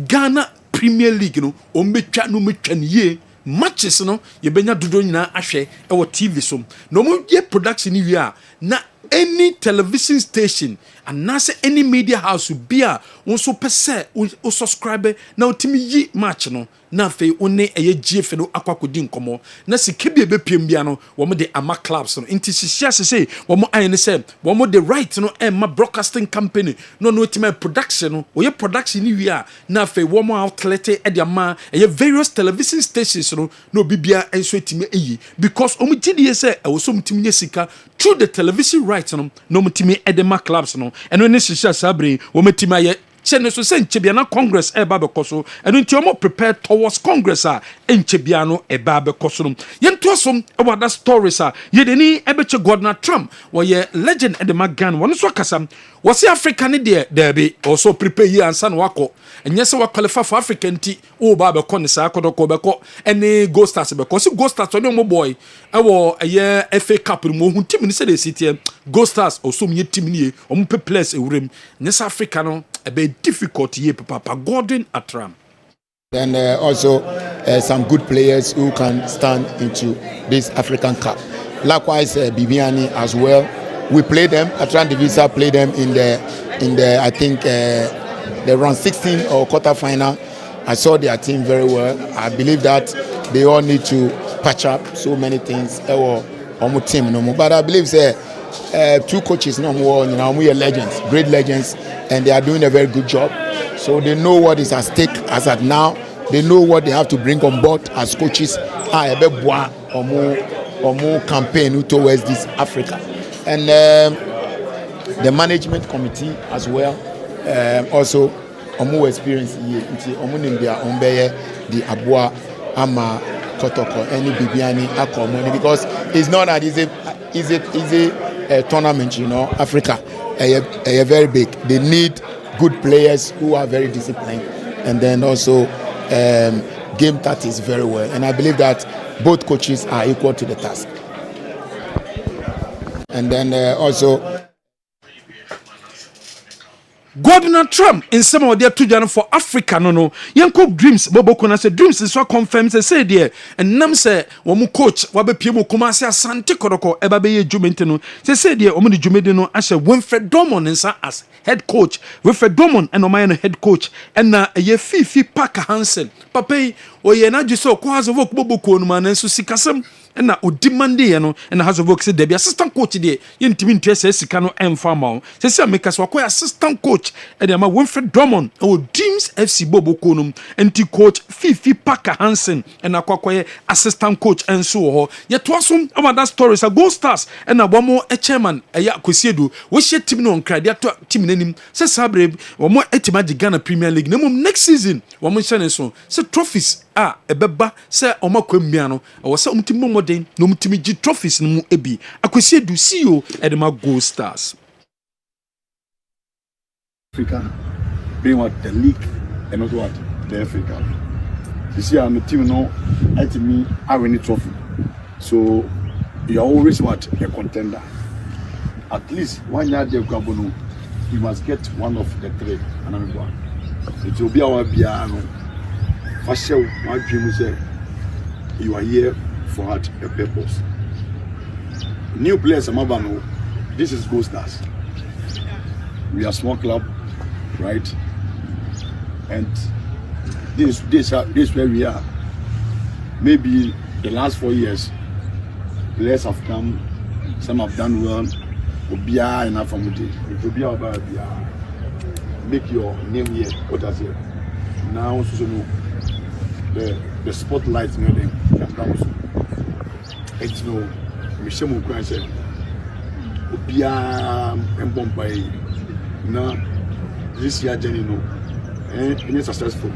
Ghana Premier League no ombetwa no metwa ye matches no ye benya dodo nyina ahwe e wo TV so no mo ye production ni wi a na any television station and na say any media house bi a won so pese o subscribe na otimi yi match no na fe one eye GF no akwakodi nkomo na sike bi bepiem bia no wo mo de ama clubs no inti sisia se wo mo ayen se wo mo de right no e ma broadcasting company no otimi production no o ye production ni wi a na fe wo mo outlet e de ama eye various television stations no bibia enso etimi eyi because o mo gidie se e wo so mtimi nye sika through the television rights no mtimi e de ma clubs no eno ne sisia sabre wo mtimi aye Chene so say Nchebiana Congress eba bekoso eno nti omo prepare towards Congress Nchebiano eba bekoso no yento asom about that stories ye de ni ebeche Governor Trump wo ye legend e de magan won so kasa wo se Africa ne de be also prepare ye ansa no wako enye se wa qualify for Africa nti o ba beko ne sa akodoko beko ene Go Stars beko se Go Stars oni omo boy e wo ye FA Cup mo hu team ni se de city Go Stars also me team ni omo pe players ewurem ne sa Africa no a bit difficult here, Papa Gordon Atram. And also some good players who can stand into this African Cup. Likewise, Bibiani as well. We play them. Atram Divisa played them in the I think the round 16 or quarter final. I saw their team very well. I believe that they all need to patch up so many things. Our team no more. But I believe two coaches no more. We are legends, great legends. And they are doing a very good job. So they know what is at stake as at now. They know what they have to bring on board as coaches. Or more campaign towards this Africa. And the management committee as well. Also, more experience here. The Abua Ama Kotoko, any Bibiani Akomoni, because it's not that easy tournament, Africa. Are very big. They need good players who are very disciplined, and then also game tactics very well. And I believe that both coaches are equal to the task. And then also Governor Trump in some of their 2 January for Africa no yanko dreams bobo kona say dreams is what confirm say there and nam say wo mu coach wa be pie mu Kumasi Asante Koroko eba be ye dwumenti no say there wo mu de dwumedi no ahye Winfred Dormon nsa as head coach Winfred Dormon and Oman head coach and na ye Fifi Parker Hansen papa o ye na gye so ko hazo bobo ko no man nso sikasem and now demanding and has of work said there be assistant coach there. Yentimi interest sika no emfa ma. Say make us acquire assistant coach and am Winfred Drummond or Dreams FC Bobo Konum and coach Fifi Parker Hansen and acquire assistant coach and so yet wasum about that stories a Gold Stars and a one more a chairman a ya Kwesiedu we share team no credit team name say sabre one more etima di Ghana Premier League next season one more channel so say trophies ebeba say oma kwamia no o say umtimi modern no umtimi gi trophies no mu ebi Kwesiedu CEO edema Gold Stars Africa being what the league and not what the Africa. You see, I'm a team now. Ultimately, I win the trophy. So you are always what a contender. At least 1 year they go. You must get one of the three. And I'm going. It will be our piano. First, my dream is you are here for what a purpose. New players, Amabano. This is Gold Stars. We are a small club, right? And this where we are. Maybe the last 4 years, players have come, some have done well. Obia enough from it. It will be about make your name here. What I say now, so the spotlight, you know, them comes. It's no Michel Mukwan said, Obia and Bombay. Now this year journey, no, and it's successful.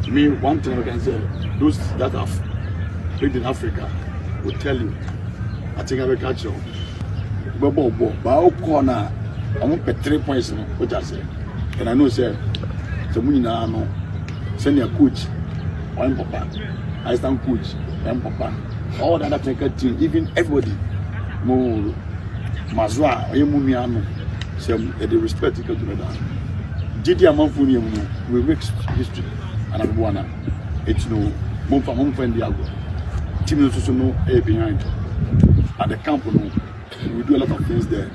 Me, one thing I can say, those that have played in Africa will tell you, I think I will catch you. But corner, I want to 3 points, what I say. And I know, sir, so we now send your coach, one papa, I stand coach, one papa, all the other team, even everybody, more Mazwa, Yemumiano, so they respect each other. Didi Amanfuni, we make history. And I'm one. It's no move from home friend Diago. Team is also no A behind. At the camp, we do a lot of things there.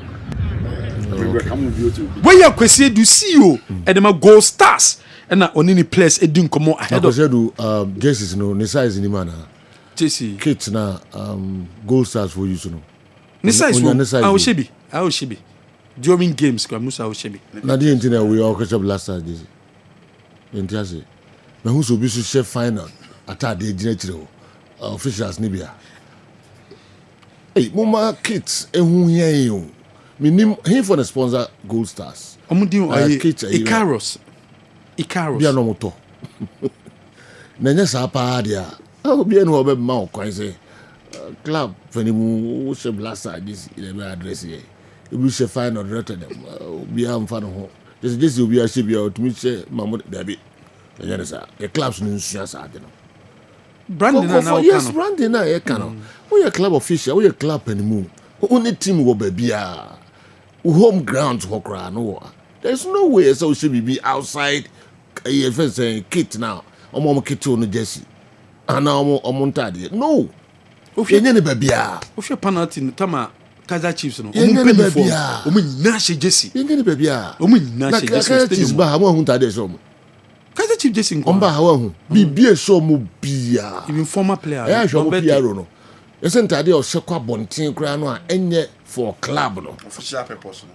We were coming with you too. When you Kwesiedu CEO and them Gold Stars and na only place e din komo ahead of Kwesiedu jerseys no ne size ni mana. Jersey kits na Gold Stars for you no. Ne size wo I will shebi. During games kwa Musa will shebi. Na di entina we all catch up last time jersey. Entiase. Na who so be so chef final atade gina chire officials ni bia. Hey, mama kits ehu yen yo. Minim he for the sponsor Gold Stars. Omudi Icaros. Bia no moto. Na nya sa pa dia. Bia no obe ma okwan say club fanimu she blaster this in the address here. We she final director them. Bia amfa no ho. This will be a ship to me say Mahmoud Dabi. The clubs no nsua sa de no. Branding na yes, branding na e kan no. We a club official, we a club anymore. Only team wo babia. Home ground hokra no. There's no way so should be outside a saying kit now. Omo kit on jersey. Ana omo ntade. No. Yenye ne babia. Ofia penalty tama Kaizer Chiefs no. Omo penifo. Omo nyina she jersey. Yenye ne babia. Omo nyina she jersey. Kaizer Chiefs ba ha mo ntade so mo. Kaizer Chiefs jersey nko. Omba ha hu. Bibie so mo bia. Even former player. Yeah, so mo Piero no. Ese ntade o sekwa bonten kra no a enye for club no. Official purpose no.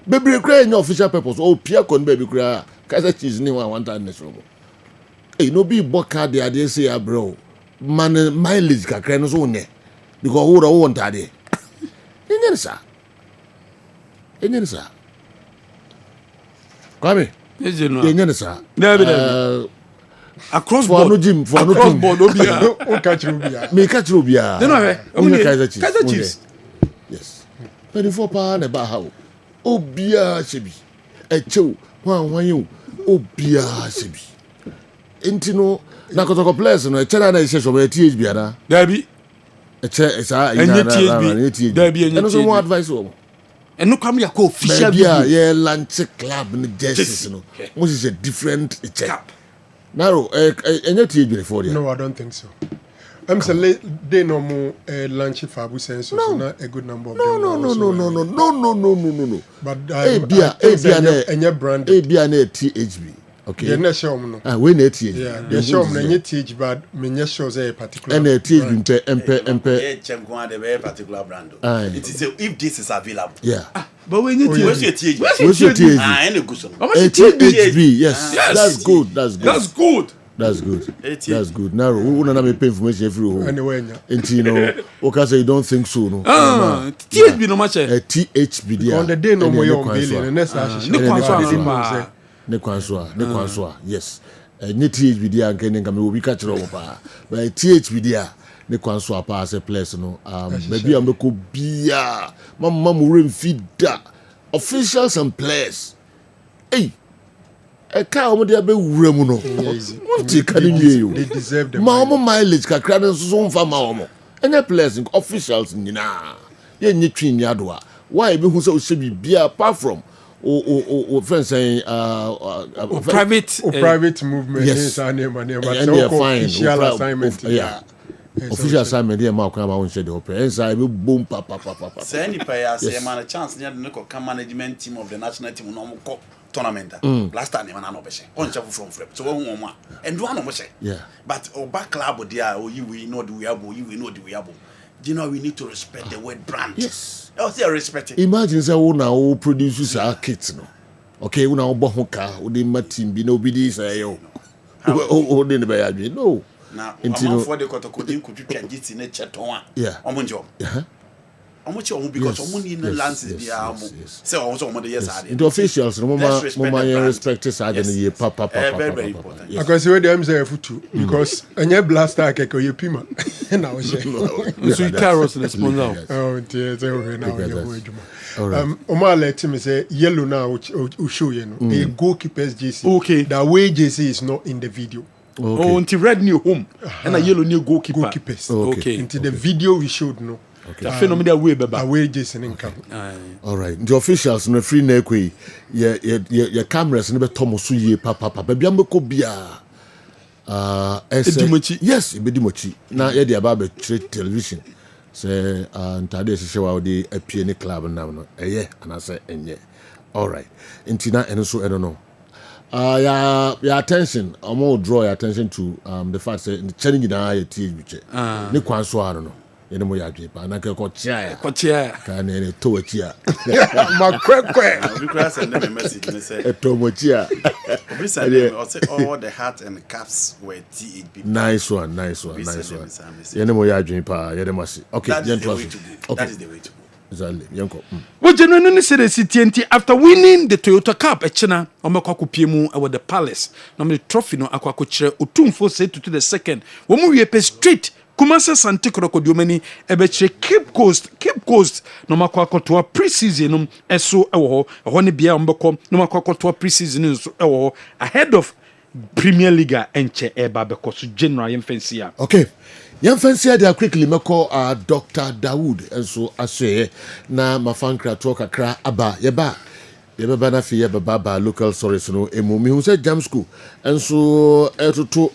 Baby cry no official purpose. Oh, Pierre con baby cry. Kaizer Chiefs ni one time neso. Hey, no be boka de ade say ya bro. Man mileage kakra no so ne. Because who don't want ade. Enye sa. Enye sa. Kwame. Enye sa. Across board no gym for no across board obia. O catch obia. Me catch obia. They know Kaizer Chiefs. Yes. 24 pound e ba how. Obia shebi echew wan you obia shebi entino na kotoko players no eche na ise so be TH biara dabi eche esa enye TH dabi enye no so more advice o eno kwam ya ko official video yeah lunch club no jerseys no which is a different cap now enye TH before there. No, I don't think so. I'm saying they no more lunch fabu sense so not a good number of them. No. But Bia na THB Okay. The next show no. Ah, when it is. Yeah, the show no nye TH but me shows a particular. And TH nte MP. Yeah, check go on the particular brand. It is if this is available. Yeah. But when you where's your TH? Where's your TH? Any good song. THB, yes. That's good. That's good. That's good. That's good. That's good. Now, we won't have pay information every home. Anyway, and you know, okay, so you don't think so, no? THB no much. THB, yeah. On the day no more on billion, and that's actually ne kwanswa, yes. Ni THB dia nkene ngame obi ka kire wo pa. But THB dia ne kwanswa pa as a place no. Maybe ameko bia. Mama mu remfida. Officials and players. Hey. Eka omo dia be wura mu no. What you can you? They deserve the mileage kakra na so mfa ma omo. Any players officials nyina. Ye nyi twin yadoa. Why be hu say o se bibia apart from o friends saying private movement is an name but official assignment. Yeah. Official assignment here ma kwa ma won share the opera. Inside be boom papa. Say any player say man a chance near the come management team of the national team no mo tournament. Last time man no be say. On chef from frep. So won one and do no say. Yeah. But o back club there o you we know the we abo, you we know the we abo. You know we need to respect the word brand. Yes. I say respect it. Imagine say who produces our kits no. Okay, una obo ho ka, o de team bi no bi di say yo. O de ne be ya no. Now, I'm for the Kotokodin could you can get in a chaton. Yeah. On job. How much you because someone in the lands is the so also one of the years are into officials, mama respect is again papa. Very important. Because where them say futu because any blaster keke ye pima. Na o she. So you carrots the sponsor. Oh, dear, they were now in the way. Oma let him say yellow now show you know. A goalkeeper's JC. Okay. That way JC is not in the video. Okay. Oh, until red new home and a yellow new goalkeepers. Okay. Into the video we showed no. Okay. Phenomenal way baba. Away Jason income. All right. The officials no free na ekwe. Your cameras no be tomosu ye papa. Baby ambeko bia. Yes, ebedimochi. Na ye dey aba be television. Say ntade hye wa de apie ne club na no. Eye anase enye. All right. Intina eno so eno no. Your attention, I'm going to draw your attention to the fact that the challenge in our team, ne kwanso ano no. Ene mo ya dwepa na ke ko chia ka na ene to chia makwekwe we cross and them message me say to mo chia we say all the hat and caps were THB. Nice one. Ene mo ya dwepa ye dem ase. Okay, that is the way to go. Exactly. Yanko. What genuinely said the city after winning the Toyota Cup at China, Omakwaku Piemu over the Palace. No the trophy no akwako chere utumfo say to the second. When we pe straight Kumasa Sante Krokodumeni ebeche Cape Coast no makwako to pre-season eso ewo ho ne bia mbeko no makwako to pre-season ewo ahead of Premier League enche eba beko so general yemfensia. Okay. Yemfensia dia quickly meko Dr. Dawood enso aswe na mafankra to kakra aba yeba na fi yeba ba local stories no emu mi hu say jam school enso etoto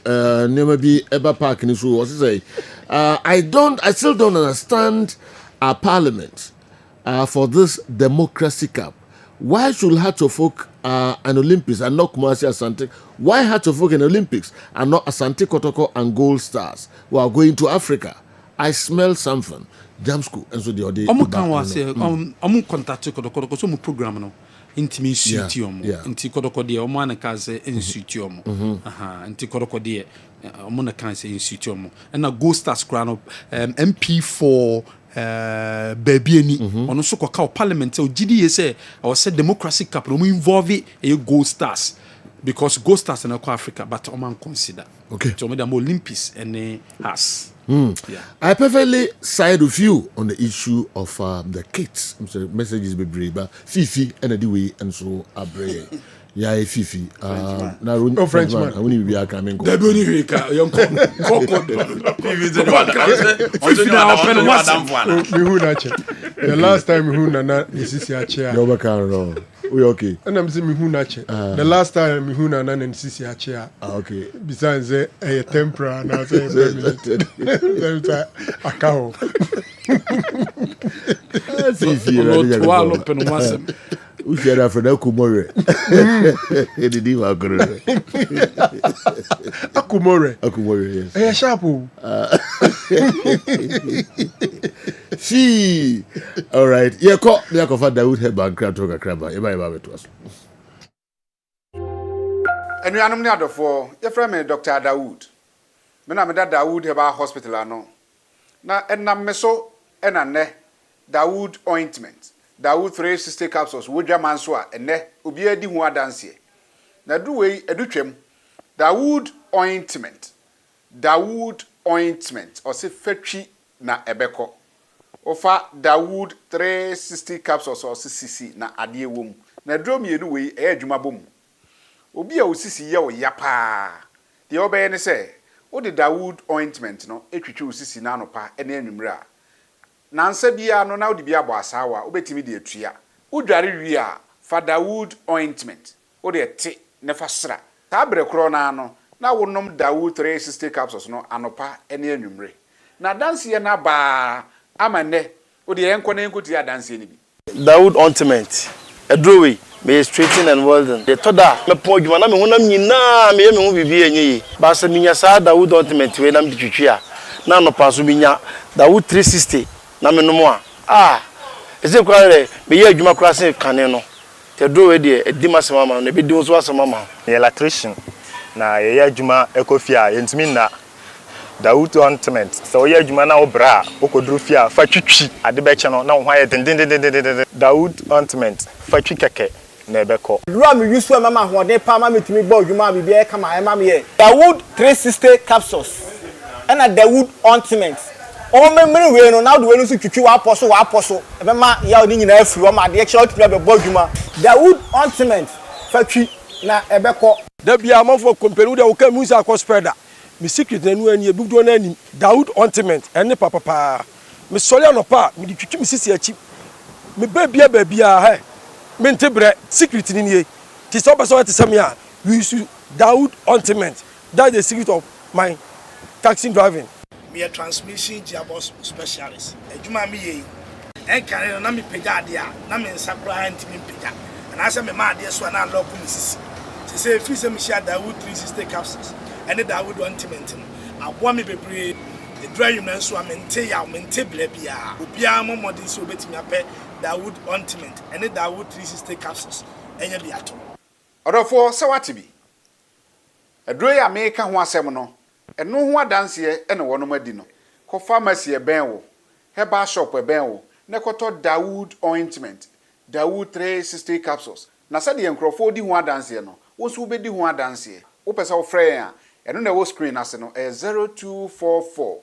nema bi eba park ni so say I still don't understand our parliament for this democracy cup. Why should Hatchofok and Olympics and not Kumasi Asante? Why Hatchofok and Olympics and not Asante Kotoko and Gold Stars who are going to Africa? I smell something. Jam school and so the other. Amu contact Kotoko so mu program no. Intimi suitiomo. Inti Kotoko de omo na kaze in suitiomo. Inti Kotoko de omo na kaze in suitiomo. And na Gold Stars crown MP4 baby any ono so kwa parliament o GDA say I say democracy cup no involve a Gold Stars because Gold Stars na kwa Africa but o man consider okay so me dem Olympics and has I perfectly side with you on the issue of the kits. Messages be brave but Fifi and the way and so abre yeah Fifi na no Frenchman I won't be coming go that only we can young the last time who na this is your chair no back we okay and I'm saying who na chair the last time who na this is your chair okay besides a tempera now say a cow Ushara for Akumore. Did you agree? Akumore, yes. Sharp. She. All right. Yeah, call the Akofa Dawood Heban Kratoga Kraba. You might have it to us. And we are not for your friend, Dr. Dawood. Mena me da Dawood Heba Hospital ano. Na enam meso enane Dawood ointment. Dawood 360 capsules wodwa manso a ene obi adi hu adanse. Na du wei edutwem. Dawood ointment. Dawood ointment or se fetwi na ebeko. Ofa Dawood 360 capsules or cc na ade wom. Na drum yenu wei adwuma bom. Obi a osisi ye o yapa. De obeye ne se o de Dawood ointment no etwitwe osisi na anopa ene anwumre a. Nansa bia no na o de bia bo asawa obetimi de atua. Udware wi a fa Dawood ointment. O de te ne fa sra. Ta bre kro na no na wonom Dawood 360 capsules no anopa ene anwumre. Na danse ye na ba amane o de enko na enko ti adanse ni bi. Dawood ointment. Edrowe me straighten and welding. The toda me po adwuma na me honam nyina me ye me ho bibi enye. Ba se minya sa Dawood ointment we na me twitwi a na no pa so minya Dawood 360 na me no mo a ese kwa re me ye adwuma kura se kane no. Te drowe de edima se mama no be di so asema mama. Ye electrician na ye adwuma ekofia yentimi na Dawood ointment. So ye adwuma na obra okodru fia fa twitwi ade be che no na wo hwa ye den Dawood ointment fa twi keke na ebeko. Dura me use so mama hode pa ma metimi gba adwuma bibi e kama e ma me ye. Dawood 360 capsules and a Dawood ointment. O memre we no na do we no so twitwi wa aposo e be ma ya oni nyina afiri o ma de che o twa be gba adwuma. Dawood ointment fa twi na ebeko. Da bia amafo company de wo ka musa akọ spreader. Me secret na nu ani ebudo na ani Dawood ointment ene papa me sori anopa me di twitwi me sisi achi me babia he me ntebre secret ni nie ti so person ti sem ya we use Dawood ointment. That's the secret of my taxi driving. Me a transmission gearbox specialist ejuma me ye en kan na me pega ade a na me nsakura antimi pega na ase me ma ade so na lock me sisi ti say free say me share Dawood 360 capsules and Dawood ointment abo me bebre the dry you na so amente ya mente bia obia momodi so betimi apɛ Dawood ointment and Dawood 360 capsules enya bi ato odofo se wate bi aduro ya me ka ho asɛm no eno ho adanse ene wonom adi no ko pharmacy e ben wo herbal shop e ben wo ne koto Dawood ointment Dawood 360 capsules na sɛ de enkrofo di ho adanse no wo so be di ho adanse wo pɛ sɛ wo frɛ ya eno na wo screen ase no 0244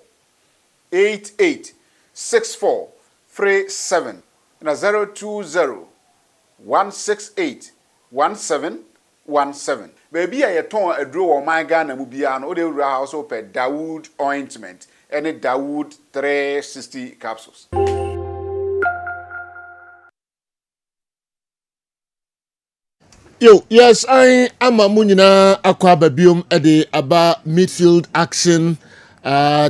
88 64 37 na 020 168 1717 baby a yeton aduro wo man Ghana mu bia no o de wura house pe Dawood ointment any Dawood 360 capsules. Yo, yes, I am a munina aqua babium at the Aba Midfield action.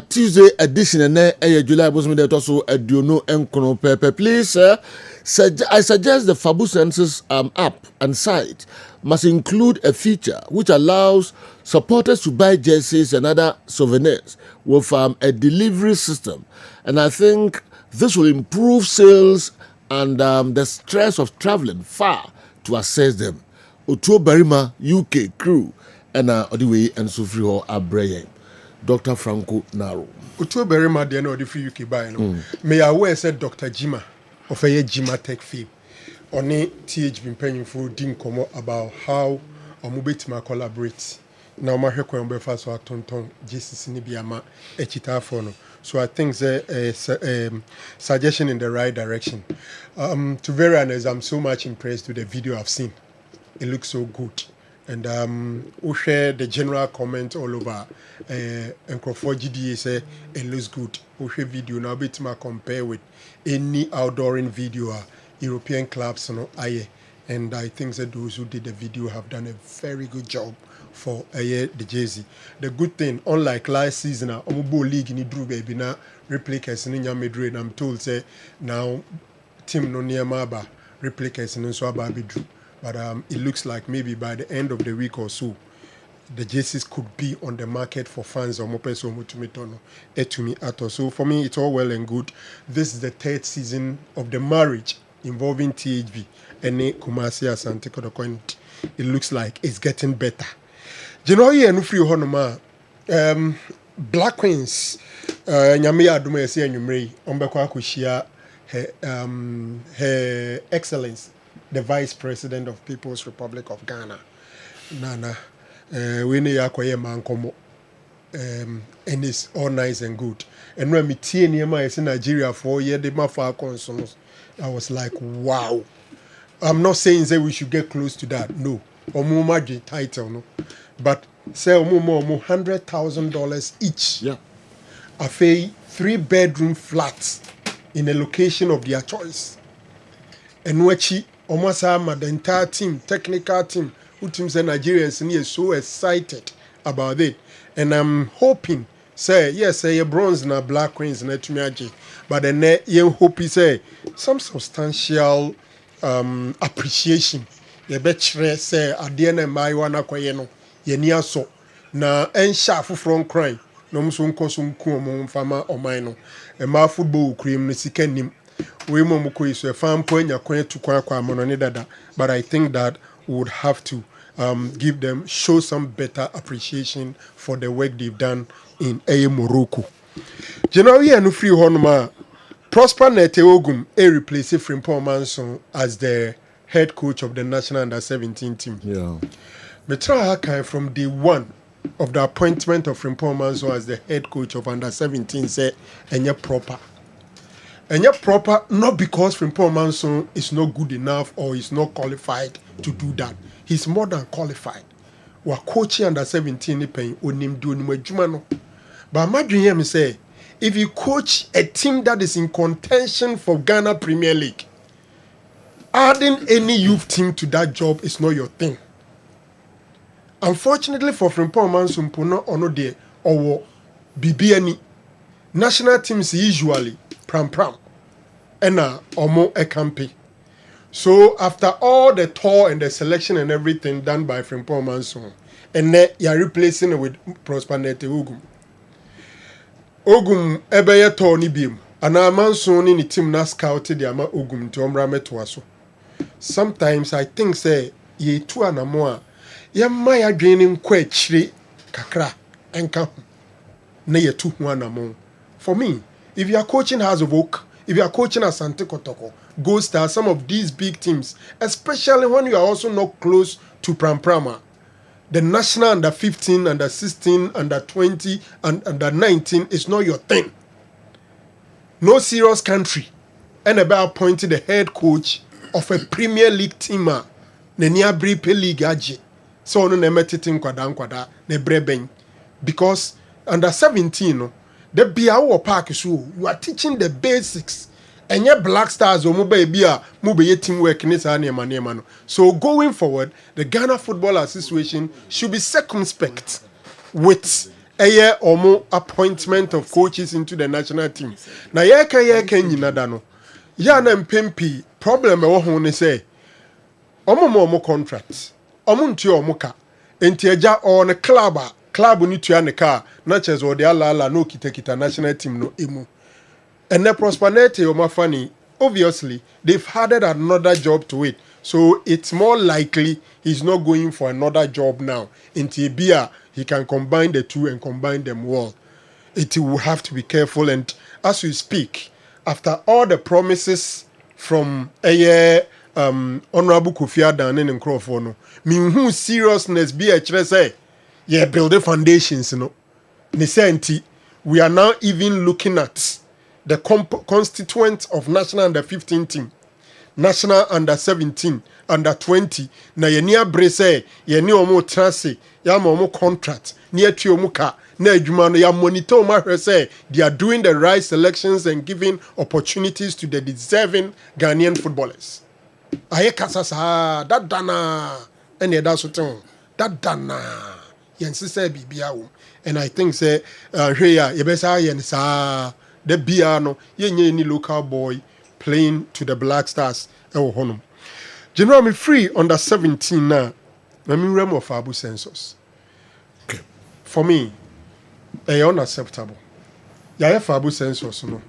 Tuesday edition and July was made also a Duno and Kono Pepe. Please, I suggest the Fabu Senses app and site must include a feature which allows supporters to buy jerseys and other souvenirs with a delivery system. And I think this will improve sales and the stress of traveling far to access them. Otuo Barima UK crew and Odiwe and Sufri Ho Abreye. Dr. Franco Naro. Otuo Barima de no the free UK buy no. May I wear said Dr. Jima of a Jima Tech Fee. Oni TH been paying for din komo about how Omubetima collaborate. Now my hekwa mbe fa so atonton Jesus ni biama echita for no. So I think it's a suggestion in the right direction. To be very honest, I'm so much impressed with the video I've seen. It looks so good. And we share the general comment all over. And Crawford GDA say it looks good. We share video now, bit ma compare with any outdooring video European clubs, and I think that those who did the video have done a very good job for the jersey. The good thing, unlike last season, Omubo League ni drew baby na replicas in Madrid. I'm told say now team no near Maba replicas and so about Bidru. But it looks like maybe by the end of the week or so, the jerseys could be on the market for fans or Mopeso Mutumitono Etumi Ato. So for me, it's all well and good. This is the 3rd season of the marriage involving THB and Kumasi Asante Kodokoin. It looks like it's getting better. You know, here no free honoma. Black Queens, Nyame Aduma Esi Enyumre, Ombekwa Kushia, Her Excellency, the Vice President of People's Republic of Ghana, Nana. We need akoye mankomo, and it's all nice and good. And when me tie niema is in Nigeria for year the mafa consonos, I was like, wow. I'm not saying that we should get close to that. No, omo the title no, but say omo $100,000 each. Yeah, I pay 3-bedroom flats in a location of their choice. And wachi almost the entire team, technical team. Who teams and Nigerians and is so excited about it. And I'm hoping, say, yes, say bronze na Black Queens na tumiaji, but then you hope say some substantial appreciation. You bet say at the end of my one akwayeno, ye near so na enshafu from crime. No musun kosum kumo fama or mino. And my football cream nisikenim. We momuko is a farm point ya kwen to kwa mononidada, but I think that would have to give them, show some better appreciation for the work they've done in Morocco. Generally, and free honma Prosper Neteogum replace Frimpong Manson as the head coach of the national under-17 team. Yeah, Metra Hakai from day one of the appointment of Frimpong Manson as the head coach of under-17 said, and you're proper. And yet proper, not because Frimpong Manson is not good enough or is not qualified to do that. He's more than qualified. We're coaching under 17 paying onim do ni jumano. But imagine him say, if you coach a team that is in contention for Ghana Premier League, adding any youth team to that job is not your thing. Unfortunately for Frimpong Manson, Puno ono de or BBNI national teams usually pram and omo ekampi. So after all the tour and the selection and everything done by Frimpong Manson, and then you're replacing it with Prosper Neteogum. Ogum ebeye tour ni bim. And our Manson ni team na scouted the ama Ogum to omrame toaso. Sometimes I think say ye tu anamoa ye maya dreaming kwe chiri kakra enka na ye tu anamo. For me, if you are coaching House of Oak, if you are coaching Asante Kotoko, Gold Star, some of these big teams, especially when you are also not close to Pramprama, the national under 15, under 16, under 20, and under 19 is not your thing. No serious country. And about appointing the head coach of a Premier League team, Nenia Bripe League Aji. So no nemetitin kwada ne breben. Because under 17, no, the Biawo Park so you are teaching the basics. And your Black Stars or mobile teamwork in this. So going forward, the Ghana Football Association should be circumspect with a year or more appointment of coaches into the national team. Now, nadano. Yana Pempi problem I say omo contracts. Omunti omuka. Entieja on a club need to an car, not as or the ala no kita national team no emu. And the prosperity of Mafani, obviously, they've added another job to it. So it's more likely he's not going for another job now. In Tibia, he can combine the two and combine them well. It will have to be careful. And as we speak, after all the promises from Honorable Kofi Annan and Crawford, who seriousness be a say, yeah, build the foundations, you know. Nisenti, we are now even looking at the constituents of national under 15 team, national under 17, under 20. Na ye near brese, ye ni omo trase, ya omo contract, near to omuka, na ejumano ya monitor ma say they are doing the right selections and giving opportunities to the deserving Ghanaian footballers. Aye kasasa, that dana, and that's what that dana. Yensi say bibiawo, and I think say here yebesa yensa. The Biano, any local boy playing to the Black Stars. General, me free under 17 now. I mean, realm of Fabu census. Okay. For me, they are unacceptable. Yeah, Fabu census, no.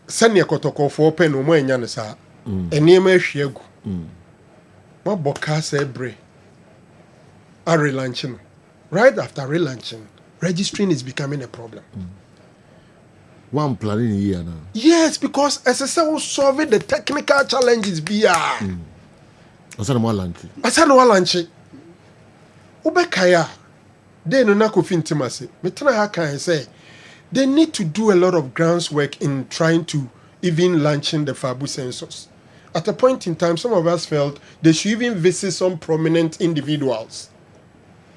Send your kotoko for open no more in Yanasa. And near me, Shiego. What boka say bre? Are relaunching. Right after relaunching, registering is becoming a problem. One planning a year now. Yes, because SSL will solve the technical challenges. I said, no lunch. Ubekaya, they no nako fintimasi. Metana haka say they need to do a lot of groundwork in trying to even launching the Fabu census. At a point in time, some of us felt they should even visit some prominent individuals.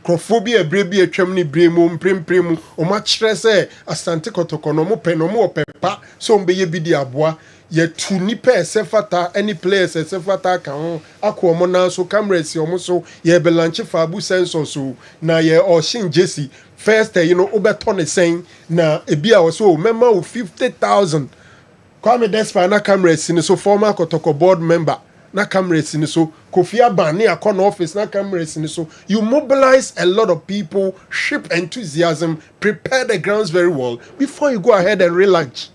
Crophobia, brebi, a chimney, bremo, premu, or much say asante kotokonomo, penomo, pepa, so be ye bidi abwa, ye tu nipe, sefata, any place, sefata, can, aquamona, so cameras, yomoso, ye belanche Fabu census, so na ye or shin Jesse. First, Oberton is saying, na ebia was so, member of 50,000. Kwame Despa na cameras in so former Kotoko board member na cameras in so Kofi Aban near corner office na cameras in so you mobilize a lot of people, ship enthusiasm, prepare the grounds very well before you go ahead and relaunch.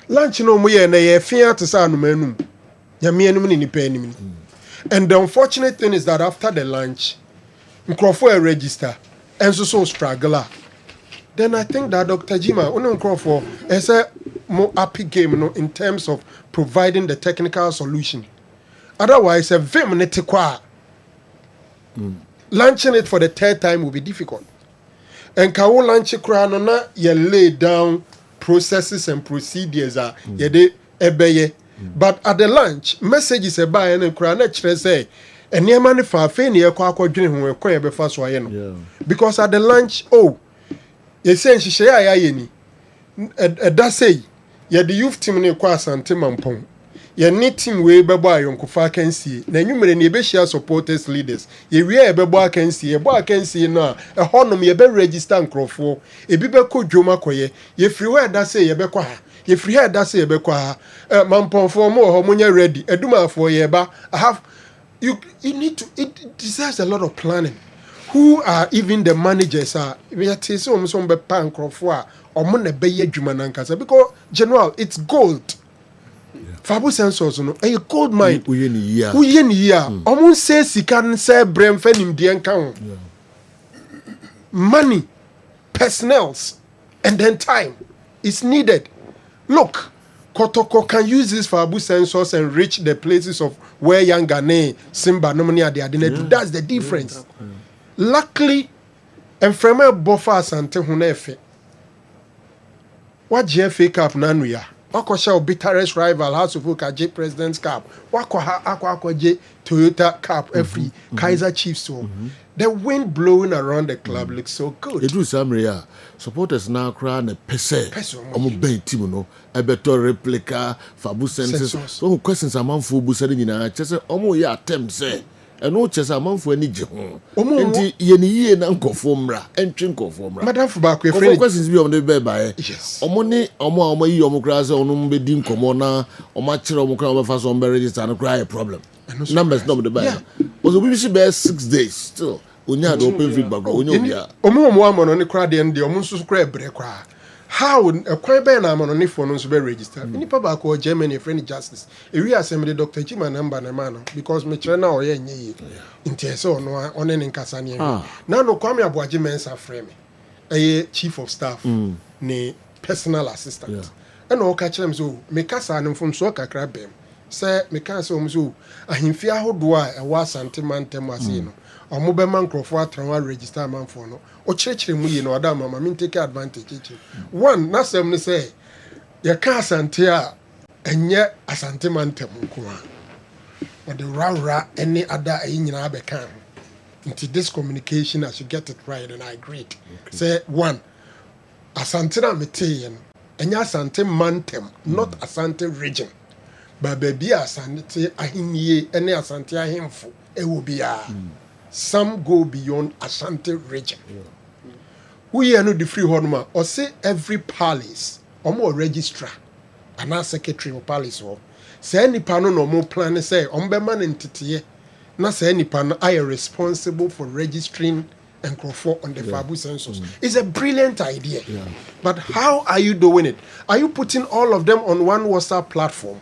Lunch no mo ye na ye fear to say no menum. Ya me enum ni pe enim. And the unfortunate thing is that after the lunch, Nkrofo register and so struggler. Then I think that Dr. Jima, Crawford, is a more happy game in terms of providing the technical solution. Otherwise, a vim launching it for the third time will be difficult. And Kawo launch na you lay down processes and procedures ye ebeye. But at the launch, messages about and crana say and near money for a kwa dream who be fast because at the launch, essentially, share yeni. That say, ye the youth team ne kwa Asante Mampong. Ye ni team we bebo ayonkofa can see. Na nyumere ne be share supporters leaders. Ye we e bebo can see. Ye bo can see na e honom ye be register nkrofo. E bi be ko dwoma koye. Ye free where that say ye be kwa ha. Ye free here that say ye be kwa ha. Mampong for mo ho munya ready. Eduma for ye ba. I have you need to it deserves a lot of planning. Who are even the managers we are telling some be pan crofo or money be adwuma nankasa because general it's gold. Fabu census no a gold mine. Uye ni ya. Omun say sika say brem fa nimde nka money, personnels, and then time is needed. Look, Kotoko can use this Fabu census and reach the places of where Yangane, Simba, Nomania, they are. That's the difference. Luckily, and from a buffer Asante Hunefe. What GFA Cup Nanuya? Wako shall bitterest rival House of Ukaji President's Cup. Wako J Toyota Cup every Kaiser Chiefs so. The wind blowing around the club looks so good. It was some supporters now crying a pese. Omo ben team no. A better replica Fabu census. So questions among Fubu said in a chess omo ya attempt say. And no chess among for any jehon. And ye na nkofomra entry nkofomra. Madam Fubakwe friend questions be on the bed by. Yes. Omoni omo yi omo krasa onum be dim komo na omo kire omo kra omo fa so be register no cry a problem. Numbers no the buy. Was we be 6 days still. Onya the open feedback onya bia. Omo amono ne kra de ndi omo nso kra ebre kra. How a quite bear na amono for no be register. Nipa ba ko Germany friend justice. E wi assembly Dr. Jima number na man because me kire na oye nye. Nti so no one ne nkasa ne. Na no kwame aboaje mensa frame. Chief of staff ne personal assistant. And o ka kire me so me kasa no mfom so kakra bem. Say me kasa o so ahimfi ahodo a e wa Asante mantem ase no. Omo be man crofo atran register man for no. O chirechire mu yi no ada mama me take advantage. One na sem ne say ye ka Asante a enye Asante mantem nko a. Or the ra any other nyina abeka ho. Into this communication I should get it right and I agreed. Say one Asante na mete no enye Asante mantem not Asante region. But baby Asante ahimie ene Asante ahemfo e wo bia. Some go beyond Asante region. We are not the free honma or say every palace or more registrar and our secretary of palace or say nipa no more plan say ombema ntete na say nipa no are responsible for registering and control on the Fabu census. It's a brilliant idea. But how are you doing it? Are you putting all of them on one WhatsApp platform?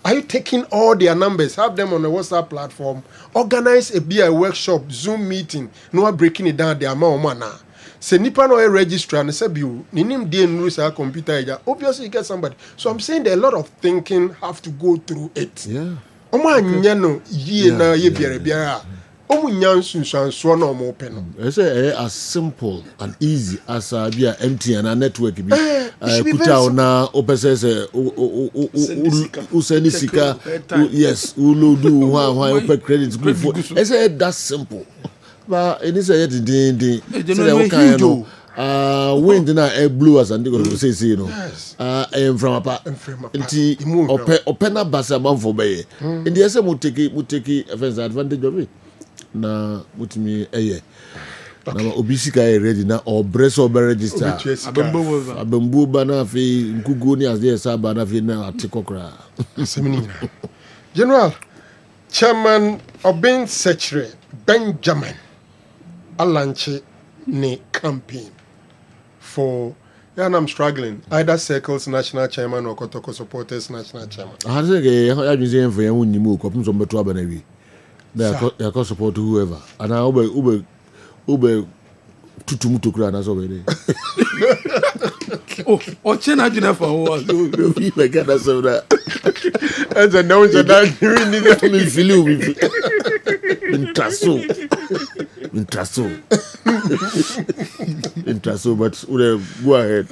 Are you taking all their numbers, have them on a WhatsApp platform, organize a workshop, Zoom meeting, no breaking it down the amount now? Say nipa no register and say you ninim dey news our computer. Obviously you get somebody. So I'm saying that a lot of thinking have to go through it. Yeah. Omo anya no yie na ye biara. I say as simple and easy as be a MTN and network be put out now opesese useni sika yes ulo do why open credit good for I say that's simple but it is a day wind na air blue as and go say you know from apart nti open na basa man for be in the say we take advantage of it na mutimi na obisika ready na or breast or register abembu ba na fe nkugo ni as dey saba na fe na atikokra General Chairman Obin Secretary Benjamin Alanche ne campaign for and I'm struggling either Circles National Chairman or Kotoko Supporters National Chairman. I think I been saying for you nimu ko pum so beto aba na wi. They are support whoever. And I ube tutumutu kura na so be. Oh, chena jina for what? We like that so that. And now that you need me feel Intraso, but go ahead.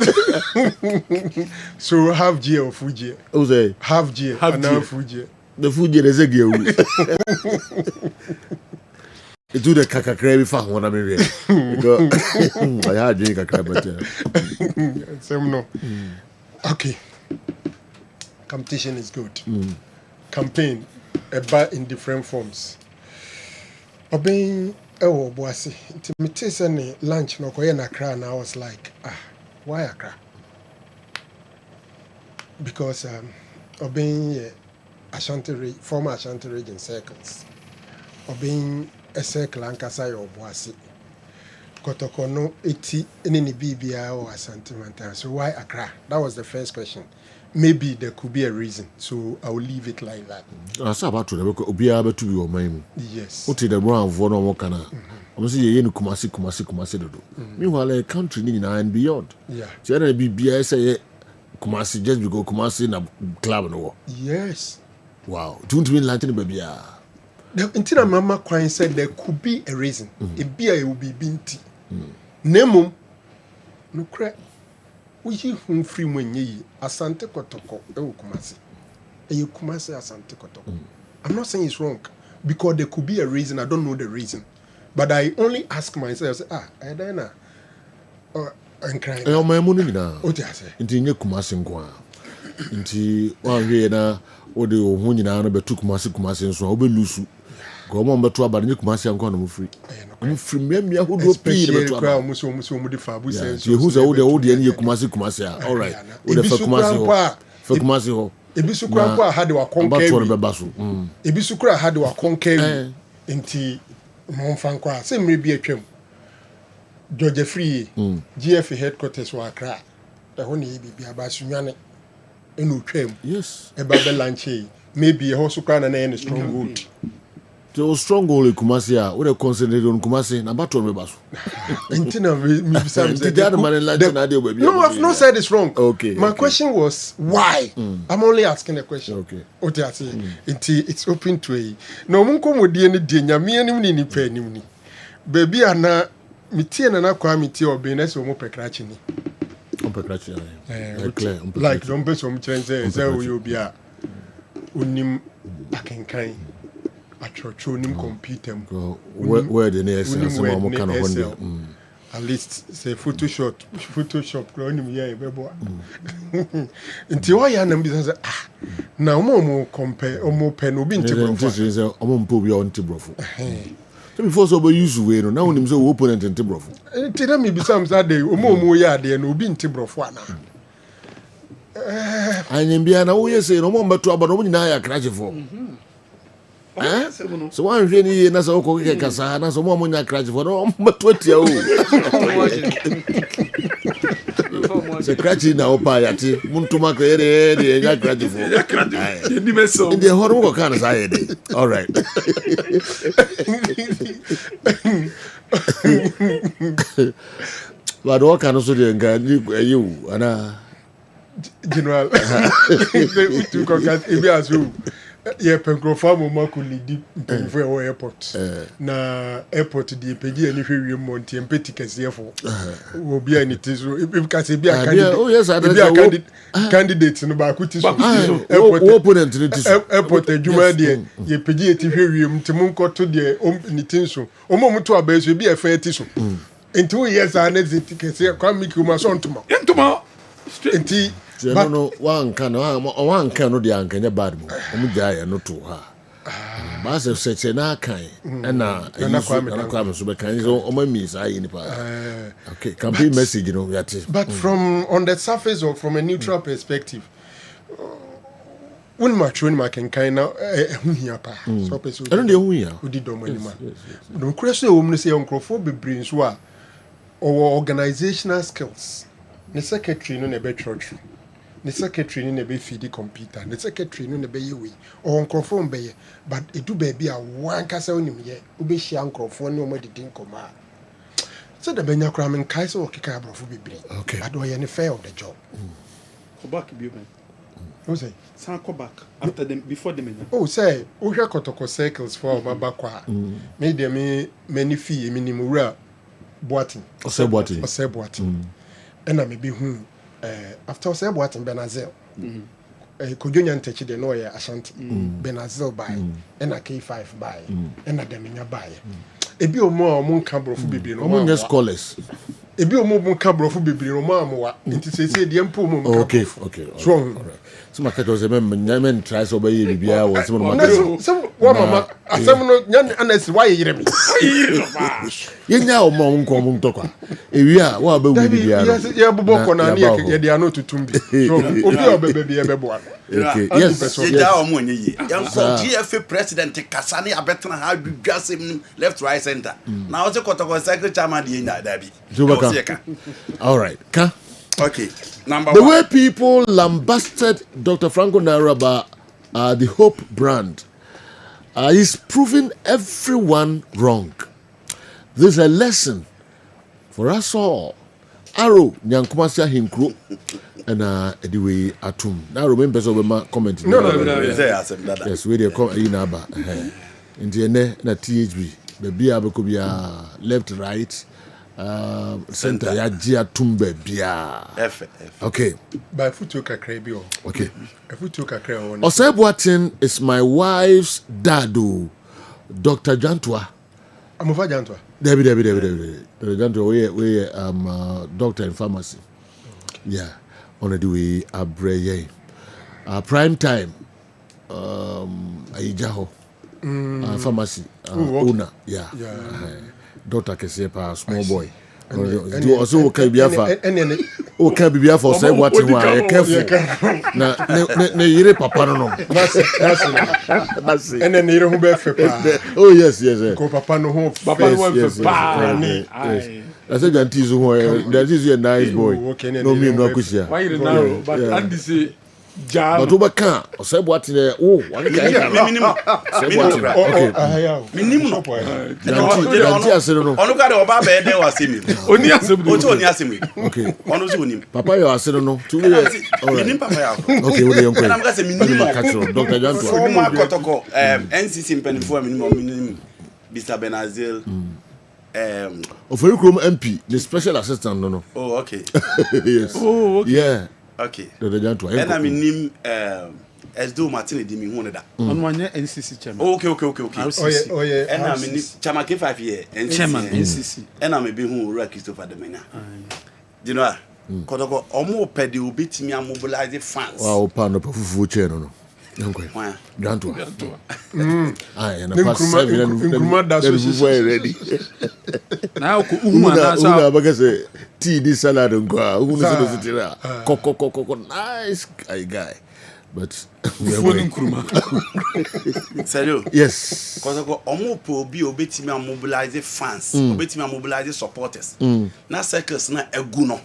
So half G or Fuji? Who say? Half G and now Fuji. The Fuji is a girl. It do the kaka crabby fat when I'm in I had drink a crab, but no. Okay. Competition is good. Campaign about in different forms. Obeying bossy. Intimidation lunch no koye na Accra, and I was like, why Accra? Because obeying Ashanti former Ashanti region circles. Obeying a circle and Kasai or Boissy. Kotoko no 80 any BBI or Ashanti Mountain. So why Accra? That was the first question. Maybe there could be a reason, so I will leave it like that. I saw about to be able to be your mind. Yes. What the brown for no more can I'm saying you Kumasi do. Meanwhile, a country need and beyond. Yeah. So there be BI Kumasi just because Kumasi na club no. Yes. Wow. Don't mean Latin baby. Until Mama Quine said there could be a reason. A beer will be binti. Nemo no crack. We whom free when ye Asante Kotoko, Kumasi. You Kumasi Asante Kotoko. I'm not saying it's wrong because there could be a reason. I don't know the reason, but I only ask myself, I don't know. I'm crying. My money now. What do I say? Into your Kumasi Ngwa. Into 1 year now, or the Hunina, but took Kumasi and so I'll be loose. Go on, but to about the Kumasi and Kona free. I'm free, me who do pay the crowd. Who's the old and you Kumasi? All right, with the Kumasi. Ibisukura had our conquer. Ibisukura had our conquer. Inti Monfankwa. Same may be a chum. Georgia Free, GF headquarters were Accra. The honey be about Sunyane. Yes, a Babel Lanche. Maybe a horse can and a stronghold. The stronghold in Kumasi, what a concentrate on Kumasi, and about to remember. No, I've not said it's wrong. Okay. My question was why? I'm only asking a question. Okay. It's open to a no munko modi any dinya me any ni pe ni. Baby ana miti na na kwa miti obiness o mo pekrachi ni. Like don't be so much say you be a unim akenkan. Nim computer where the next kind of at least say Photoshop growing here bebo nti why ya na mbisa say na omo compare omo pen obi nti brofo omo mpo bi on nti brofo so before so be use we no na onim say opponent nti brofo nti na me bisa am say dey omo ya de na obi nti brofo ana Anyambia na wo yese no mo mbeto aba no mo nyina ya krachefo. So one hwe ni na so ko ke kasa na so mo nya krachefo no mbeto atia o. Se krachi na opa ya ti muntuma ko yere de nya krachefo. Ni meso. Ndi horo ko kana sa yede. All right. But what kind of so de nga you ana General, to contact Ibiazu. Yeah, Pencrofa Moma could lead for airport. Na airport, the PG and if you Monty and Petticas, therefore, will be any tissue. If you can say, be a candidate. Oh, yes, I be a candidate in the Bakutis. Opponent to the airport, a Juma, dear, ye PG TV, Timunko to the Omnitinso. Omo to a base will be a fair tissue. In 2 years, I need the tickets here. Come make you my son tomorrow. Enti no one can no the anka bad mo omujaya no to ha ba se seche na kan na kwame so be kan so omami sa yi ni pa okay campaign message no yati. But from on the surface or from a neutral perspective, when much when can kind of here pa so person I don't know who ya udi do money man no question wo say oncrofo be brain so a or organizational skills. The secretary no be church. The secretary no be feed the computer. The secretary no be we or microphone be. But it do be a one kasa onim ye. Obe share microphone no mo di din koma. So the benya kra men kai so okeka abrofo bebre. Okay. But we any fair of the job. Go back bi man. Who say? San go back after them before them. Oh say, o hwe kotoko circles for babakwa. Me dem many fee minimum wura boating. Ose boating. And I may be after say what in Benazil. Kojonya ntechi de no ya Ashanti. Benazil buy and a K5 buy and a Deminya buy. Ebi omo omo nka brofo bibiri no. Omo scholars. Ebi omo nka brofo bibiri no ma amwa. Nti se de empo omo nka. Okay. So all right. So market was men try so be bibia was some so wa mama asem no nya anas why yire me. Yenya omo nko omo ntokwa. Ewi a wa be wi bibia no. Yes, ya bobo ko na ye de ano tutumbi. So obi obebe bi ebe boa. Okay. Yes. Ya omo nyi. Yan ko GFA president Kasane abetena ha dwasem left right center. Na o se kotoko cycle chairman de nya da bi. All right. Okay. Number the one. way people lambasted Dr. Franco Nairaba, the Hope brand, is proving everyone wrong. This is a lesson for us all. Arrow, Nyankumasia Hinkro, and anyway, Atum. Now remember, so we might comment. No. Yes, we come in Aba. In the na THB, the Bia Bekubia left, right. Center ya jia tumbe bia F. Okay. By futu kakra bi o. Okay. Futu kakra o. Oseboatin is my wife's dad, Dr. Jantwa. Amofa Jantwa. Debbie. Dr. Jantwa we doctor in pharmacy. Yeah. On the way abreye. Prime time. Aijaho. Pharmacy owner. Yeah. Doctor Kessben, small boy. Do also okay biafa. Okay biafa say what you are careful. Na yire papa no. That's it. And then yire hu be fe pa. Oh yes. Ko papa no hu. Papa no fe pa. I said that is who that is a nice boy. No me no akusia. Why you narrow but and say But over can or say what in there? Oh, one minimum. Onu ka de oba be de wasemi. Oni asem. Oni asem. Okay. Onu so oni. Papa you are saying no. 2 years. Minim papa ya. Okay, we dey young. Na mga say minimum. Dr. Jantwa. Former Kotoko NCC mpanifo minimum Mr. Benazil. Oferikrom MP, the special assistant no. Oh, okay. Yes. Oh, okay. Yeah. Okay. Dr. Jantwa. And I mean Esdo Martin di mi hu da. On one NCC chairman. Okay. Oh yeah. And I mean Chama K5 here chairman NCC. And I me be hu Ura Christopher de Mena. You know, Kotoko omo pe de obetimi mobilize fans. Wow, pa no fufu che no. Grand one. And the past 7 and that's ready. Now, Una tea this salad and go. Nice guy. But Serio? Yes. Because I go omo be obetimi mobilize fans, obetimi mobilize supporters. Na circles na eguno.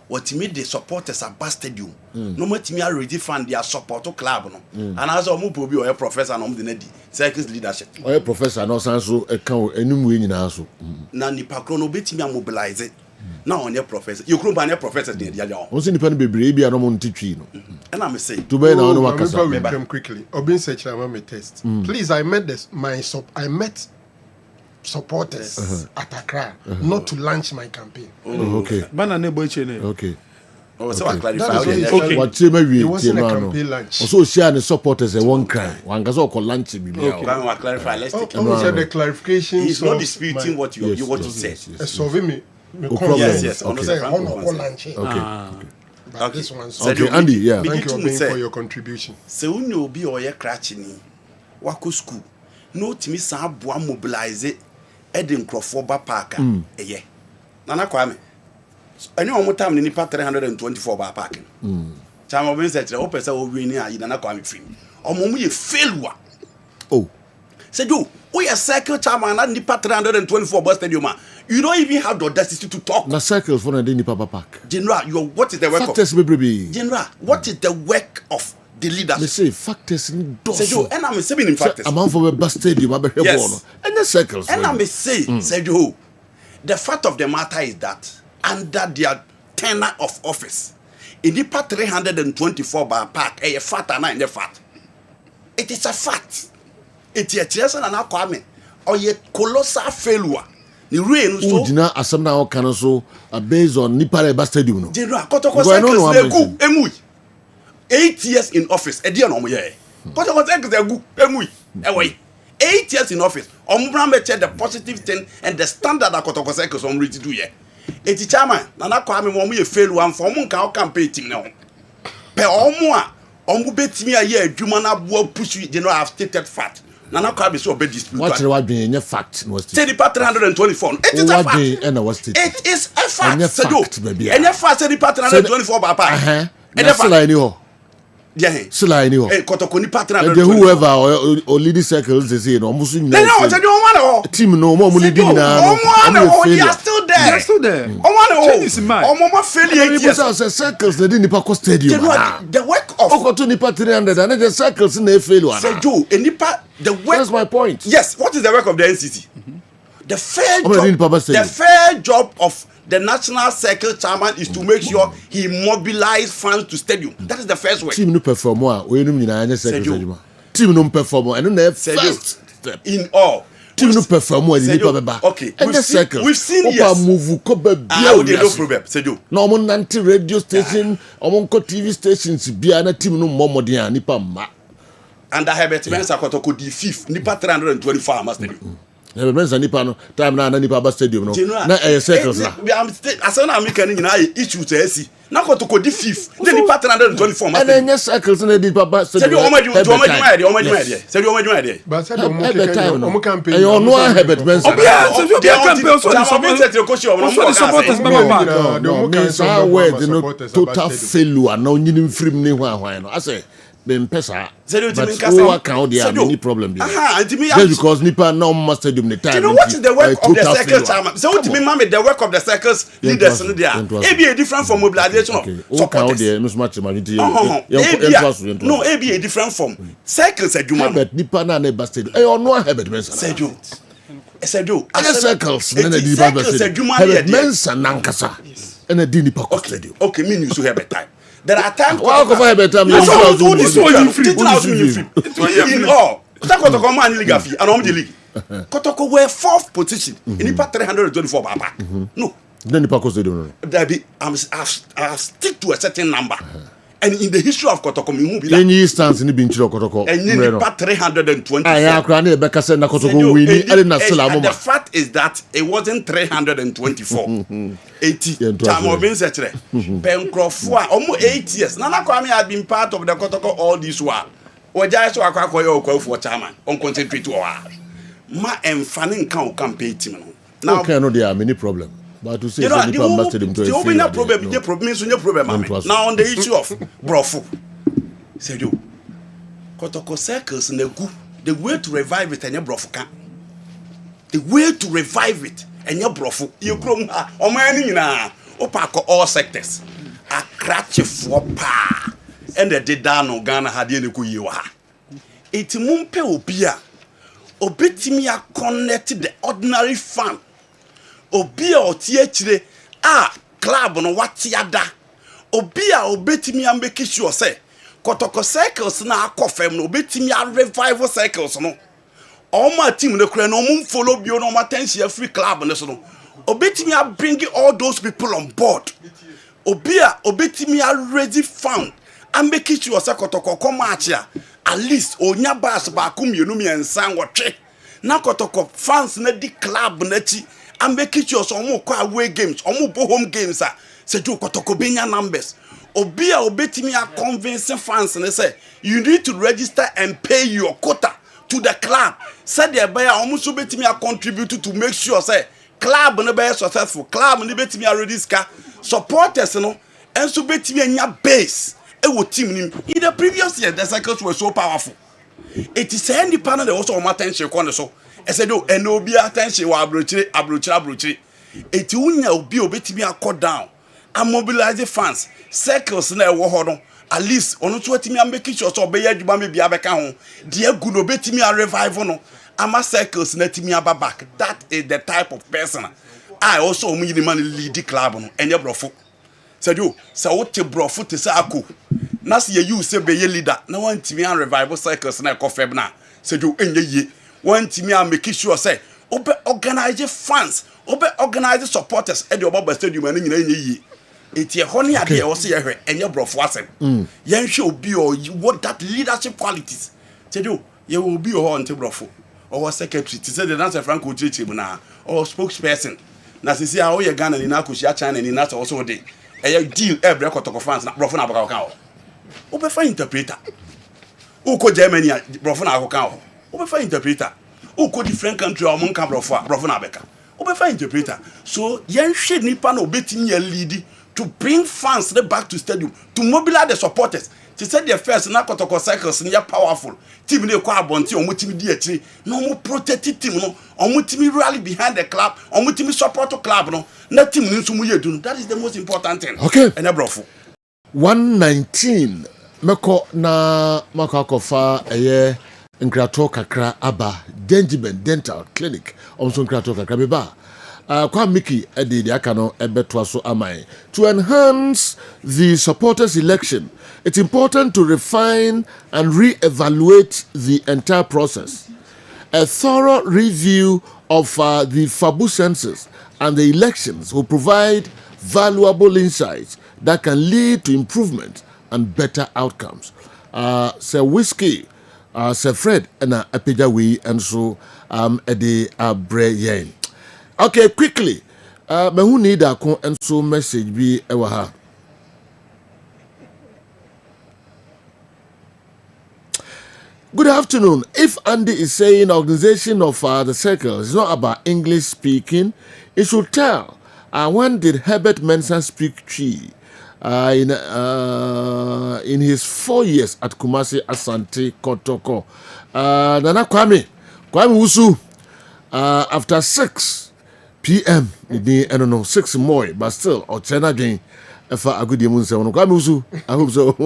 What me the supporters are stadium. No more me already fan their support to club no. And as omo be or professor na the nedi circles leadership. Or professor no sanso e kan enum we nyina so. Na nipa kro no obetimi mobilize. Na on your professor. You group and professor dey dia dia. On se nipa no bebre bia no mo ntitwi no. And I'm say to be na on wakasa. Let me quickly. Obin search my test. Please, I met supporters at Accra not to launch my campaign. Okay. Banana boy chene. Okay. Oh, so I clarify. Okay. What you may it wasn't a campaign launch. Also share the supporters a one cry. One gaso ko launch bi bia. Okay. Can I clarify? Let's take it. The clarification. He's not disputing what you said. Solve me. Yes. Okay. Okay. This one. Okay, Andy, yeah. Thank you for your contribution. Se unyo obi oye krachini wako school no timi sa aboa mobilize e de nkrofo ba park eye nana kwame ani omo tam ni nipa 324 ba park chama obi se tire o pesa o wi ni ayi nana kwame film omo mu ye failure se do we a circle chama na nipa 324 ba stadium you don't even have the audacity to talk. Na circles for the Nipa Park. General, what is the work factors of... General, what is the work of the leaders? Me say factors in Sergio, and I'm saying in factors. I'm for a bus stadium, yes. And the circles. And I'm saying, Sergio, the fact of the matter is that under their tenure of office, in the part 324 bar park, a fat and in the fat. It is a fact. It is a treason and a or a colossal failure. The rain so Ujina asem na o kan so based on Nipa Ba stadium no. General Kotoko Circles dey go emui. 8 years in office e dey na omo ye. Kotoko Circles dey go emui. Ewe 8 years in office. Omo bra me check the positive thing and the standard that Kotoko Circles omo ready do ye. Eti chairman na na kwa me omo ye fail one for omo nka o campaign team na. Pe omo a omo betimi aye adwuma na bo push general have stated fact. Nana Kwabe so obey dispute. What you being fact was say the part 324. It is a fact. It is a fact. And a fact say the part 324 by part. And a fact. Yeah. Still I know. Kotokoni part 324. Whoever or leading circles they say no musu. No, say no one. Team no more leading na. They are still there. They are still there. Omo failure. People say circles they didn't Nipa stadium. The work of Okoto Nipa 300 and the circles in the failure. Say Joe, Nipa the work. That's my point. Yes, what is the work of the NCC? The fair job of the national circle chairman is to make sure he mobilize funds to stadium. That is the first way. Team no perform we no nyina anya circle. Team no perform and no first step. In all. Team no perform we Nipa beba. Okay. We've seen yes. Move ko ba bia. No problem. Sejo. No mo nanti radio station, omo ko TV stations bia na team no momoden Nipa ma. And I have a Mensa Kotoko the 5th, Nipa 324 must be. Mensa Nipa no time na Nipa Ba stadium no. Na circles na. As an American in issue to see. Na Kotoko the 5th, the Nipa 324 must be. And then circles na Nipa Ba stadium. Say you idea. But said no campaign. You no Herbert Mensa. Total failure na onyin mfrim ni hwan no. I say Bempesa. But who account there any problem there? Just because Nipa no must stadium the time. You know what is the work of the circles chairman? So what do you mean the work of the circles leaders in there? It be different from mobilization of supporters. No, it be a different form. Circles are human. But Nipa na ne stadium. Eh no Herbert Mensa. Sejo. Circles Herbert Mensa nankasa. And a dini pa stadium. Okay, me you so Herbert time. There are times. Wow, come on, better. In all, Kotoko man league fee and on the league. Kotoko were 4th position in the part 324 baba. No. Then the Paco said, "No, I stick to a certain number." And in the history of Kotoko, we move any stance in the bench of Kotoko. And in the part 320. The fact is that it wasn't 324. 80. Time of being set. Pencroft, almost 8 years. Nana Kwame had been part of the Kotoko all this while. Oja so akwa yo kwa for chairman on concentrate o ma emfane nka o campaign team no now okay no there are many problem but to say the the problem the problem so problem now on the issue of brofo say you Kotoko circles na gu the way to revive it enye brofo ka the way to revive it enye brofo you krom ha o man ni nyina o pack all sectors akrachefo pa and the did down no Ghana had ye ko yi wa eti mumpe obi a obetimi a connect the ordinary fan obi a oti akire club no watiada obi a obetimi a make sure say Kotoko circles na akofem no obetimi a revival circles no all my team no kra no mum follow bio no matensia free club no so no obetimi a bring all those people on board obi a obetimi a ready fan and make sure say Kotoko come match at least onya bass ba kumienu miensa nwotwe na Kotoko fans na di club na chi and make sure so omo kwa away games omo bo home games say do Kotoko benya numbers obi a obetimi a convincing fans na say you need to register and pay your quota to the club said the buyer omo so betimi a contribute to make sure say club na be successful club na betimi a ready ska supporters no enso betimi anya base team in the previous year the cycles were so powerful. It is any panel that also attention corner so I said oh and no be attention wa abrochire it unya obi obetimi akọ down and mobilize fans circles na ewo ho no at least ono to atimi am make sure so be adwuma me bia beka ho de good obetimi a revive no ama circles na timi aba back. That is the type of person I also omu man lead the club no enye brofo said you so what brofo te sa ako na se you say be leader na want me and revival cycles na ekofeb na said you enye ye want me and make sure say obe organize fans obe organize supporters e de oba stadium na nyina enye ye etie ho ne ade e wo se ye hwe enye brofo asem yen hwe obi o what that leadership qualities said you ye obi o ho nte brofo or secretary to say the Nancy Franco Chichibu na or spokesperson na sisi a o ye Ghana ni na akosia China ni na so de a deal every Kotoko fans na brofo na abaka o be fa interpreter uko Germany brofo na abaka o be fa interpreter uko different country o mon ka brofo na abeka o be fa interpreter so yen hwe nipa na obetimi ya lead to bring fans back to stadium to mobilize the supporters. She said the first na Kotoko cycles near powerful team ne kwa abonti omo team di akiri no mo protect team no omo team rally behind the club omo team support the club no na team ni nso mo yedu. That is the most important thing. Okay. And brofo 119 meko na makakofa eye nkrato kakra aba Dengiben Dental Clinic onso nkrato kakra beba kwa Mickey the akano ebeto so amai to enhance the supporters election. It's important to refine and re-evaluate the entire process. A thorough review of the FABU census and the elections will provide valuable insights that can lead to improvement and better outcomes. Sir Whiskey, Sir Fred, and Epijawi, and so Eddie Breyen. Okay, quickly. Me who need a and so message be ewaha. Good afternoon. If Andy is saying organization of the circles is not about English speaking, it should tell. When did Herbert Mensah speak Twi? In his 4 years at Kumasi Asante Kotoko. Nana Kwame Wusu. After 6 p.m. I don't know 6 more, but still or 10 again. If I could even say Kwame Wusu. I hope so.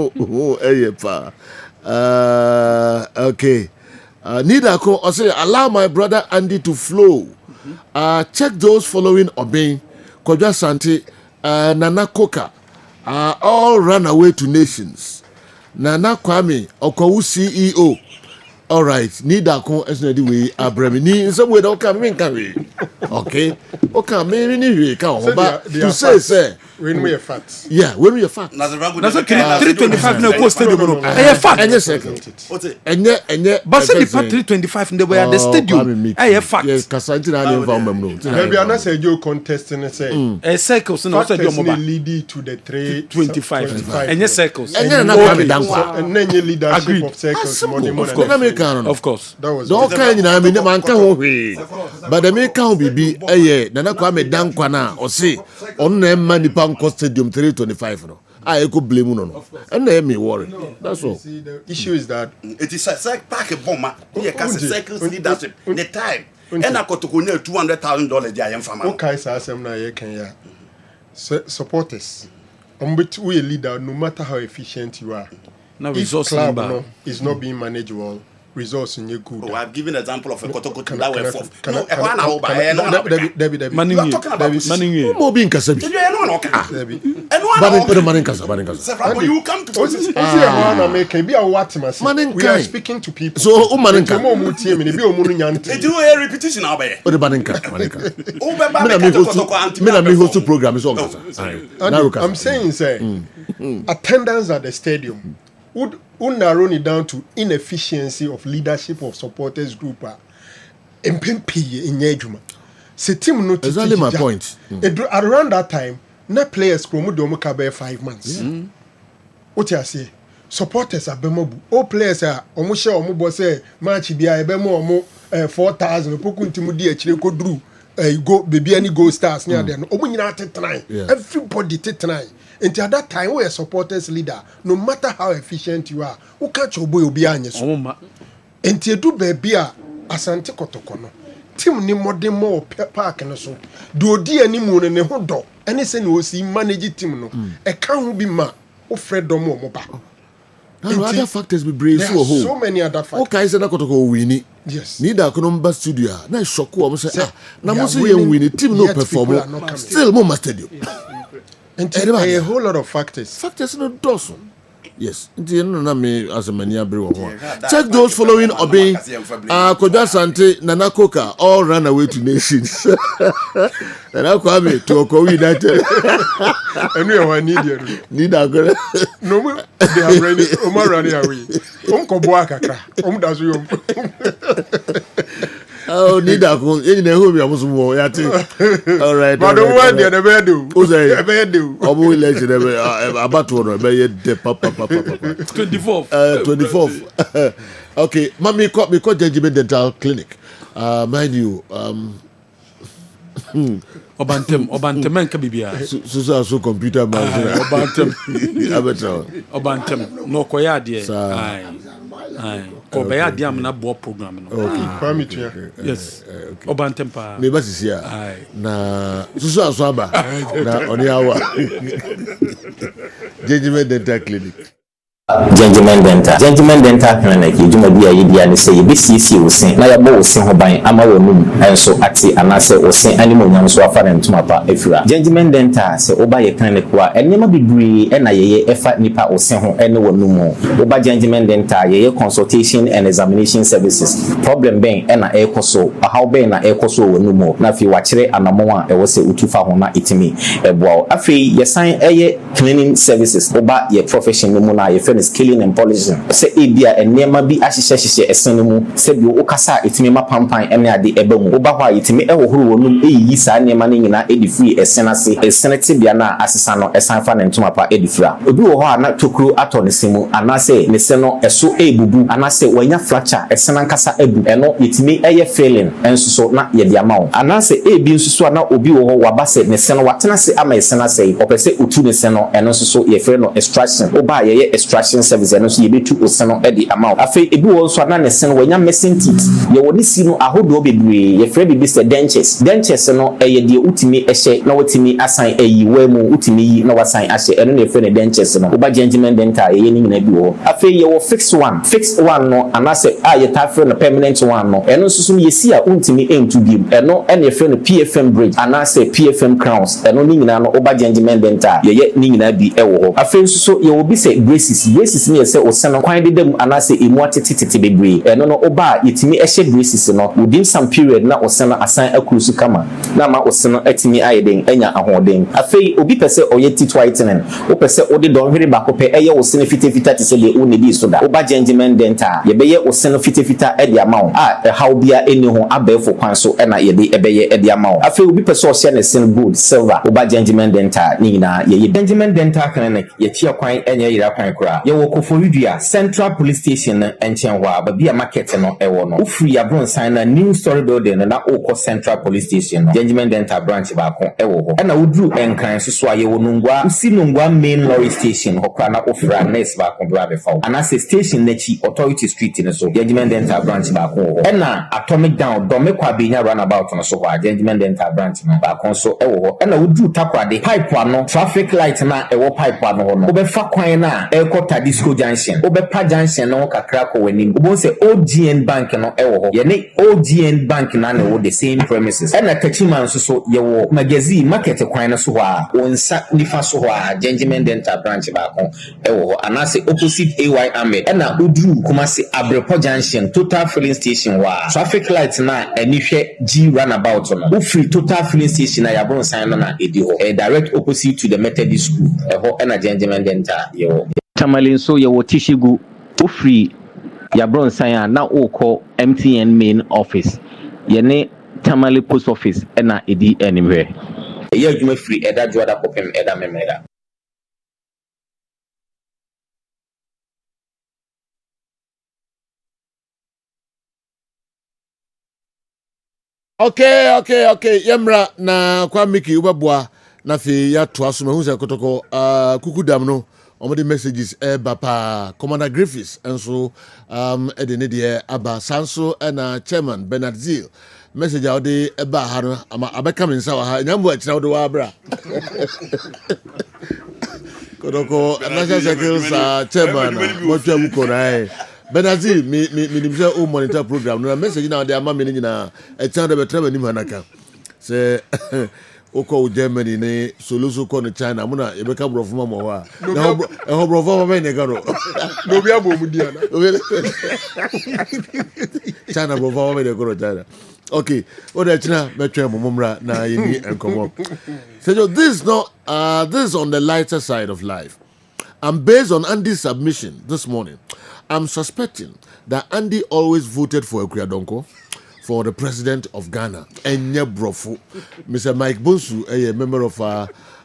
Okay. Nidako or say allow my brother Andy to flow. Check those following obeying Koja Santi, Nana Koka all run away to nations. Nana Kwame Okowu CEO. All right, Nidako is not the way Abrami. In some way, don't come in. Okay. Okay, maybe you can but to say when we are facts. Yeah, when we are facts. That's 325 no go stadium no. Eh fact. Any second. Enye but say the part 325 in the way at the stadium. Eh fact. Yes, Kasanti na dey inform them no. Maybe ana say you contest and say. Eh circles no say your mobile lead to the 325. Enye circles. Enye na kwame dankwa. Enye leadership of circles Of course. That was. Don't kind na me man ka ho hwe. But the me ka ho bibi na kwame dankwa na o say on na emma nipa nko stadium 325 no. I could blame no. And they me worry. That's all. The issue is that it is a pack a bomber. Here can cycles leadership. The time. And I got to go near $200,000 there. I am from. Okay, so I'm not here. Can ya supporters? We a leader, no matter how efficient you are. Now if club is not being managed well. Results in your good. Oh, I've given an example of a Kotoko that way for. Debbie. You are talking about Manning. Mo bin kasabi. You are not Debbie. Manning kasa. You come to we are speaking to people. So Manning ka. It do a repetition now by. O de Manning ka. Me host program is all kasa. I'm saying say attendance at the stadium would narrow it down to inefficiency of leadership of supporters group. MP in Yejuma. Se team no. Exactly my point. Around that time, na players promote the 5 months. What you say? Supporters are bemobu. All players are almost sure omo say match bia bemo 4,000. Poku ntimu di echire ko dru go baby any go stars near there. Omo nyina tetenai. Everybody tetenai. And at that time, we are supporters leader. No matter how efficient you are, who catch your boy obi anyes. And you do baby asante kotokono. Team ni modemo park no so. Do odi ani mu ne ho do. Any say no see manage team no. E can be ma o freedom mo ba. Other factors be brave so whole. So many other factors. Okay, say na kotoko wini. Yes. Need that number studio. Na shoku o say na mo say yen wini team no perform. Still mo stadium. And a whole lot of factors. Factors no dozen. Yes. As a mania brew. Check those following obeying Koda Sante, Nana Koka, all ran away to nations. And I'll come to Oko United. And we are need a girl. No, they are ready. Omar running away. Uncle Boaka. Does you. Oh, need that one. You know who was more. All right. But the one they never do. Who's a never do. I will let you never about one. Papa. 24th. Okay, mommy caught me called Judgment Dental Clinic. Mind you, Obantem can be so computer man. Obantem no koya dear. Aye. Kobeya diam na bo program no. Okay. Yes. Obantem pa. Me ba sisi a. Na susu aso aba. Na oni awa. Judgment Dental Clinic. Gentleman dental clinic ejuma bia yedia ne say BCC osin na yabo osin ho ban ama wonum enso ate anase osin animonyam so afa ntuma pa efura gentleman dental se oba ye clinic wa enema bibiri na ye efa nipa osin ho ene wonum oba gentleman dental ye consultation and examination services problem ben na ekoso how ben na ekoso wonum na fi wa kire anamon a ewo se utufa ho na itimi eboa afi ye san eye cleaning services oba ye profession no na ye scaling and polishing say ebia enema bi ahyehyehye esene mu se bi okasa etimi mapampan ene ade eba mu oba hwa etimi ewohoro wonum eyi saa nema ne nyina edi free esene ase esene tibia na asesa no esan fa ne ntoma pa edi fra obi wo hɔ ana tokuru ato ne semu anase ne se no eso ebubu anase wanya fracture esene nkasa ebu eno etimi eye failing enso so na ye dia mawo anase ebi nso so na obi wo hɔ wabase ne se no watena se ama esene ase opese otu ne se no eno nso so ye frɛ no extraction oba ye extraction service and so yebetu oseno e di amount afi ebi wo so na ne sen wanya missing teeth ye woni si no ahodo bebre ye frɛ bi se dentures no ye de utimi ehye na wotimi asan ayi wemu utimi yi na wasan ahye eno ne frɛ ne dentures no oba gentleman dental ye ni nyina bi wo afi ye wo fixed one no anase ye ta frɛ no permanent one no eno so so ye si a untimi entu bi eno ene frɛ no PFM bridge anase PFM crowns eno ni nyina no oba gentleman dental ye ni nyina bi e wo afi so ye wo bi se braces braces ne yɛsɛ ɔsɛn kwan de dem anase emu atetete bebree ɛno no oba yɛtumi ɛhyɛ braces no within some period na ɔsɛn asan akrusu kama na ma ɔsɛn atumi ayɛ den anya ahoɔden afei obi pɛ sɛ ɔyɛ teeth whitening o pɛ sɛ ɔde dɔnhwere baako pɛ ɛyɛ ɔsɛn fitafita te sɛ deɛ ɔne di so da oba gentleman dental yɛbɛyɛ ɔsɛn fitafita ɛde ama wo a ɛhaw bia ɛni ho abɛɛfo kwan so ɛna yɛde ɛbɛyɛ ɛde ama wo afei obi pɛ sɛ ɔhyɛ ne sin gold silver oba gentleman dental ne nyinaa yɛyɛ gentleman dental clinic yɛkyia kwan ɛnyɛ yɛra kwan koraa yɛwɔ Koforidua Central Police Station nkyɛn hɔ a baabi a market no ɛwɔ no wofiri Abronsan na new story building na wokɔ Central Police Station no gentleman dental branch baako ɛwɔ hɔ ɛna woduru ɛnkran so a yɛwɔ Nongwa usi Nongwa main lorry station hɔ koraa na wofira nurse baako bra bɛfa wo anase station n'akyi Authority Street no so gentleman dental branch baako wɔ hɔ ɛna Atomic Down dɔme kɔ abenya runabout no so hɔ a gentleman dental branch no baako nso ɛwɔ hɔ ɛna woduru Takoradi pipe ano traffic light na ɛwɔ pipe ano hɔ no wobɛfa kwan na ɛkɔ Tadisco Junction wobɛpa junction no kakra kɔ w'anim wobɛhu sɛ OGN Bank no ɛwɔ hɔ yɛne OGN Bank na ne wɔ the same premises ɛna Kachima nso so yɛwɔ magazine market kwan no so hɔ a wɔnsa nifa so hɔ a gentleman dental branch baako ɛwɔ hɔ anase opposite AY Ahmed ɛna woduru Kumasi Abrepo Junction Total Filling Station hɔ a traffic light na ani hwɛ G runabout no wofiri Total Filling Station na Yabronsan no na ɛdi hɔ direct opposite to the Methodist School ɛhɔ ɛna gentleman dental yɛwɔ Tamale nso yɛwɔ Tishigu wofiri Yabronsan a na wokɔ MTN main office yɛne Tamale post office ɛna ɛdi animhwɛ ɛyɛ adwuma firi ɛda dwoada kɔpem ɛda memeda Okay. Yemra na kwa Miki ubabwa na fi ya tuasu mahunza kotoko kukudam no omode messages bapa Commander Griffiths enso edene de aba sanso na chairman Bernard Zeal message ode eba ha no ama abeka mensa wa ha nyambo akira ode wa bra kotoko national secretary chairman motwa muko na Benazi mi nimse o monitor program no message na de ama me nyina e chan de betra ni manaka se oko Germany ne soluso ko no China muna e beka brofo mama ho a e ho brofo mama ne garo no bia bo mu dia na China brofo mama ne garo China okay o de china metwe momra na yini enkomo so this is on the lighter side of life. And based on Andy's submission this morning, I'm suspecting that Andy always voted for Ekriadonko for the president of Ghana. Enye Brofu. Mr. Mike Bonsu, a member of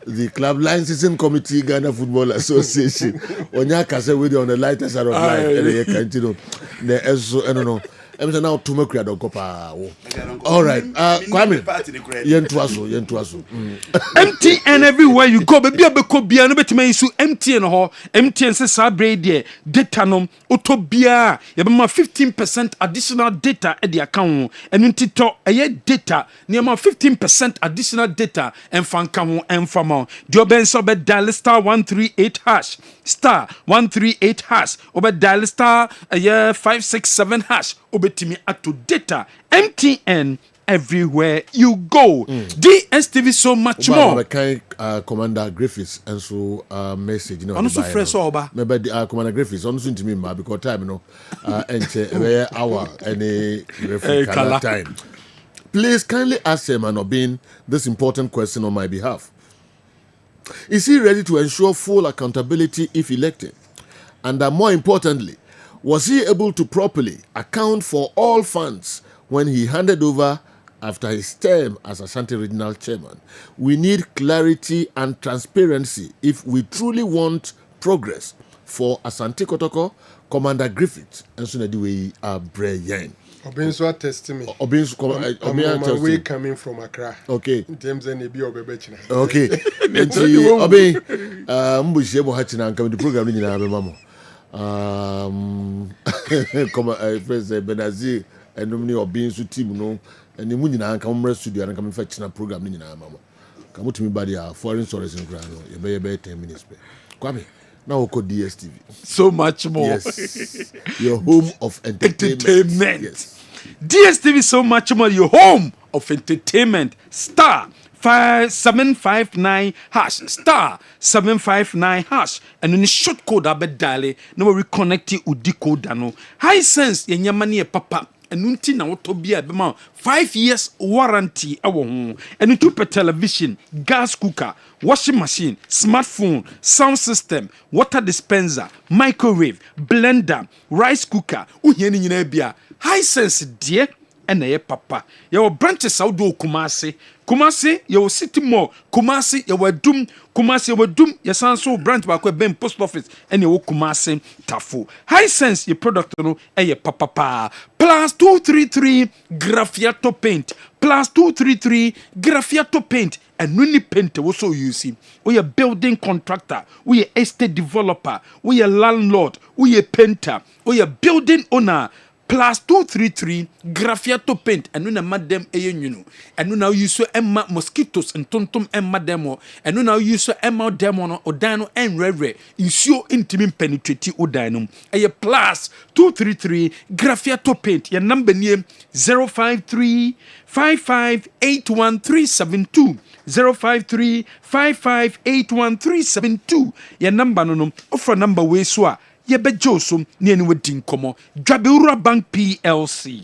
the club licensing committee, Ghana Football Association. Onya kase with on the lighter side of life. And continue. I don't know. I'm now to make all right. Kwame. Yentuaso. MTN everywhere you go. Baby, bia no betime isu MTN ho. MTN se sabre de data no otobia. You be 15% additional data at the account. And ntito eye data. Near 15% additional data. And fanka ho and fama. Joben so be dial star 138 hash. Star 138 hash. Obe dial star 567 hash. Obetimi ato data. MTN everywhere you go. DSTV so much more. Commander Griffiths and so message. I'm also fresh over. Maybe Commander Griffiths on to me because time and hour any referee time. Please kindly ask him and Obin this important question on my behalf. Is he ready to ensure full accountability if elected? And more importantly, was he able to properly account for all funds when he handed over after his term as Ashanti Regional Chairman? We need clarity and transparency if we truly want progress for Asante Kotoko, Commander Griffiths, and so the way Brian. Obinso testimony. I'm on my way coming from Accra. Okay. In terms of Nebi Obebechina. Okay. Obi, Mbushebo Hachina coming the program in Mamo. President Benazi and Nomini Obinso team no, and the Munina come rest studio and come fetch a program in Mama. Come to me by the foreign stories in Grano. You better 10 minutes. Kwame. Now we'll call DSTV. So much more. Yes. Your home of entertainment. Yes. DSTV so much more. Your home of entertainment. Star 759 hash star 759 hash and then short code abedale na we reconnect udi code no high sense yenyama ne papa enunti na woto bia be ma 5 years warranty ewo ho enu per television, gas cooker, washing machine, smartphone, sound system, water dispenser, microwave, blender, rice cooker uhie ni nyina bia high sense die ena ye papa ye branches awdo Kumasi ye city mall Kumasi ye wadum ye sanso branch ba ko ben post office ene wo Kumasi tafo high sense ye product no ye papa plus 233 graffiato paint plus 233 graffiato paint and nuni paint wo so use we a building contractor we a estate developer we a landlord we a painter we a building owner plus 233 graffiato paint and na madam eyenyunu and now use so emma mosquitoes and tontom emma demo and now use so emma demo no odano en rere insuo intimi penetrate odano eye plus 233 graffiato paint your number name 053 558137 053 558137 your number no offer number we so ye bejoso ne eni wadi nkomo Dwabewura Bank PLC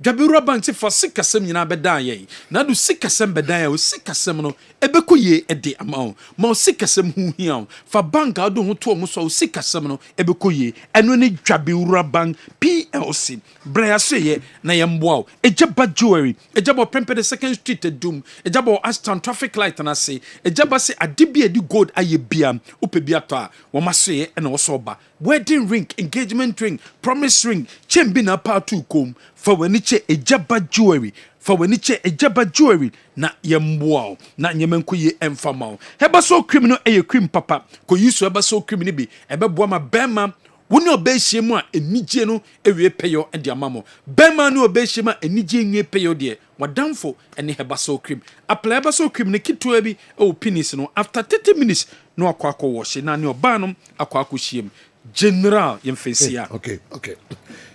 Dwabewura Bank se for sikasem nyina beda ye na do sikasem beda ye o sikasem no ebeko ye ede ama ma o sikasem hu hia fa bank ado ho to mo so o sikasem no ebeko ye eno ne Dwabewura Bank PLC bra so ye na ye mboa ejaba jewelry ejaba pempe the second street edum ejaba Aston traffic light na se ejaba se adibia di gold aye bia opebia to a wo maso ye na wo so ba wedding ring engagement ring promise ring chembi na part 2 kom fa waniche ejaba jewelry fa waniche ejaba jewelry na yemboa na nyemenko ye emfama heba so cream no eye cream papa ko yusu heba so cream ni bi ebeboa ma bema woni obehye mu a enigye no ewie peyo de amamo bema no obehye ma enigye nwie peyo de wadamfo ene heba so cream apply heba so cream ne kitwa bi o penis no after 30 minutes no akwa wash na ne oba no akwa hiem general yemfesia okay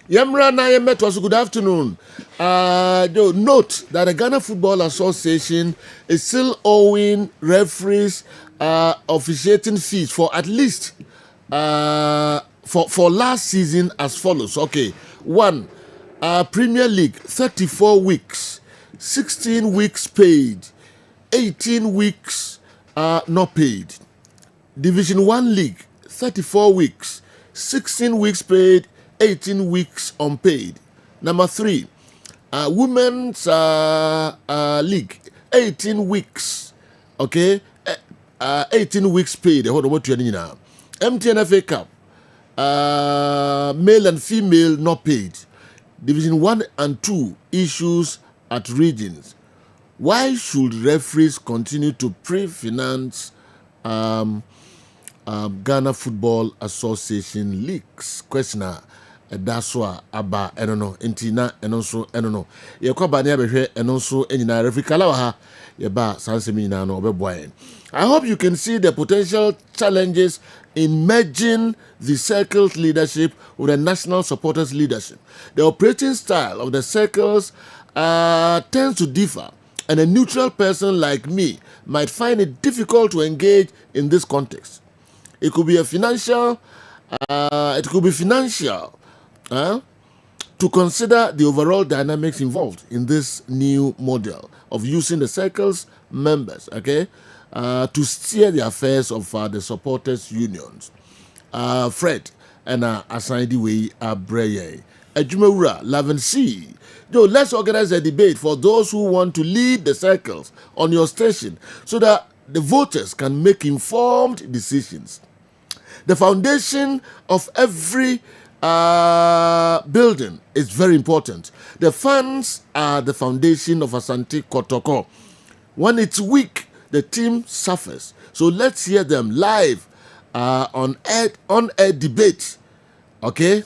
Yemra na yemet, good afternoon. Note that the Ghana Football Association is still owing referees officiating fees for at least for last season as follows. Okay, 1, Premier League 34 weeks, 16 weeks paid, 18 weeks not paid. Division 1 League 34 weeks, 16 weeks paid, 18 weeks unpaid. Number 3, Women's League, 18 weeks. Okay, 18 weeks paid. Hold on, what you need now? MTN FA Cup, male and female not paid. Division 1 and 2 issues at regions. Why should referees continue to pre-finance Ghana Football Association leagues? Questioner. That's why aba eno intina eno so eno no ye kwa ba ne abehwe eno so enyina referee kala wa ha ye ba sansemi nyina no obeboa. I hope you can see the potential challenges in merging the circles leadership with the national supporters leadership. The operating style of the circles tends to differ, and a neutral person like me might find it difficult to engage in this context. It could be financial to consider the overall dynamics involved in this new model of using the circles members, okay, to steer the affairs of the supporters unions. Fred and assigned the way Breye. Ejumewura, Laven C. Let's organize a debate for those who want to lead the circles on your station so that the voters can make informed decisions. The foundation of every building is very important. The fans are the foundation of Asante Kotoko. When it's weak, the team suffers. So let's hear them live on air debate. Okay?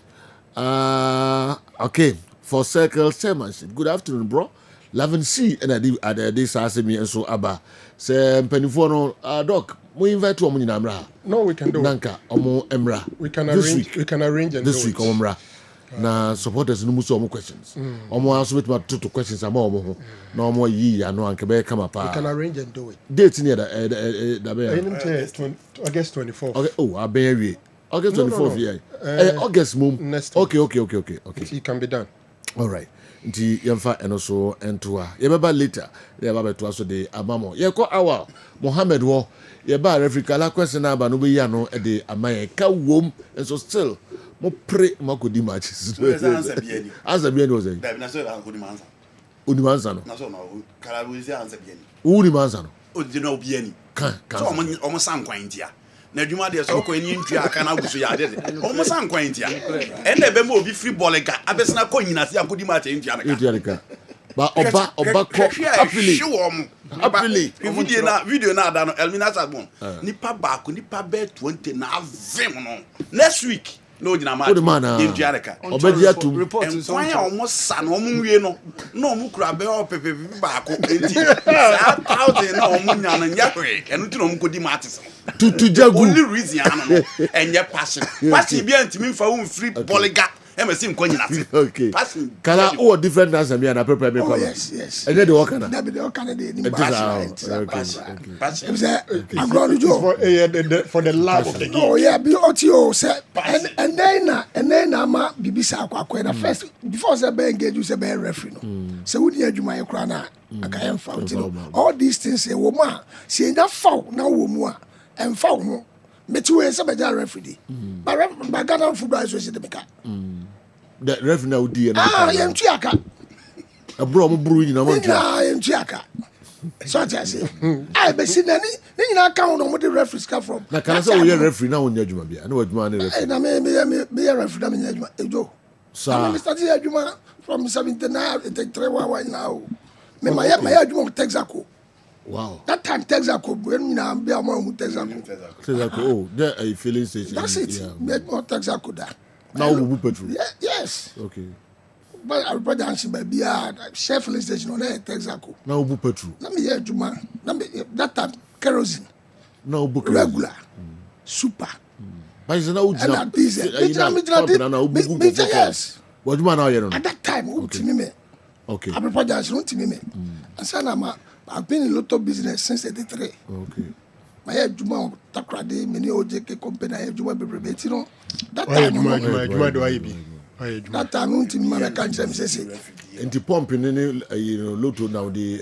Okay. For circle chairmanship. Good afternoon, bro. Laven C. And I did this ask me and so Abba. Say Penifono doc. We invite to Omni. No, we can do Nanka, Omo Emra. We can arrange. We can arrange and this do week, it. Omra. na supporters no muso omo questions omo aso betima to questions ama omo ho na omo yi ya no anke be kama pa we can arrange and do it date near da be August 24th. Okay, oh aben August 24th yeah August mom next okay it can be done. all right nti yemfa eno so entoa yebeba later yeba beto so de amamo yeko awa Mohammed wo yeba referee kala question aba no be ya no e de amaye ka wom and so still mo pre makodi matches answer bien was it na so la kodi manza odi manza no na so no kala we say answer bien odi manza no odi no bien kan so omo san kwan dia na adwuma de so ko eni ntwa aka na guso ya de omo san kwan dia e na be mo obi free ball ga abesina ko nyina se akodi match ntwa na ka ba oba ko happily video na da no Elmina Sagbon nipa ba ko nipa be 20 na avem no next week no nyina match in Jareka obedi atum report so omo sa no omo nwie no na omo kura be o pepe ba ko enti sa thousand na omo nya na nya hwe enu ti no omo kodi match to jagu only reason ano enye passion bi antimi mfa wo free bolliga MSC Nkonyina. Okay. Kala all different answer me and prepare me come. Yes. And then the work na. That be the work na the for the love of the game. Oh yeah, be otio say and then ama bibisa akwa na first before say be engage you say be referee no. Say we dey adwuma ye kra na akaya foul you know. All these things say wo ma say na foul na wo mu a en foul no. Metu we say be referee. But Ghana Football Association dey make. The referee now di na. Yem tuaka. Abro mo buru nyina mo ntwa. Yem tuaka. So I say. I be see na ni nyina ka no mo the referees come from. Na kana say we referee na wonya adwuma bia. Na adwuma na referee. Na me referee na me adwuma. Ejo. Sa. Me start adwuma from 79 83 one now. Me my adwuma Texaco. Wow. That time Texaco when na be am Texaco. Oh, there a filling station. That's it. Me Texaco that. Now we petrol. Yes. Okay. But I report that she be chef filling station on there Texaco. Now we petrol. Na me adwuma. Na me that time kerosene. Now book regular. Super. But is now ujina. Yes. What do you now hear? At that time, me. Okay. I report that she me. And so I've been in a lot of business since 83. Okay. My head Juma Takrade, many OJK company, I have Juma Baby, you know. That time, that time, I can't say. And the pump in any, Lotto now the.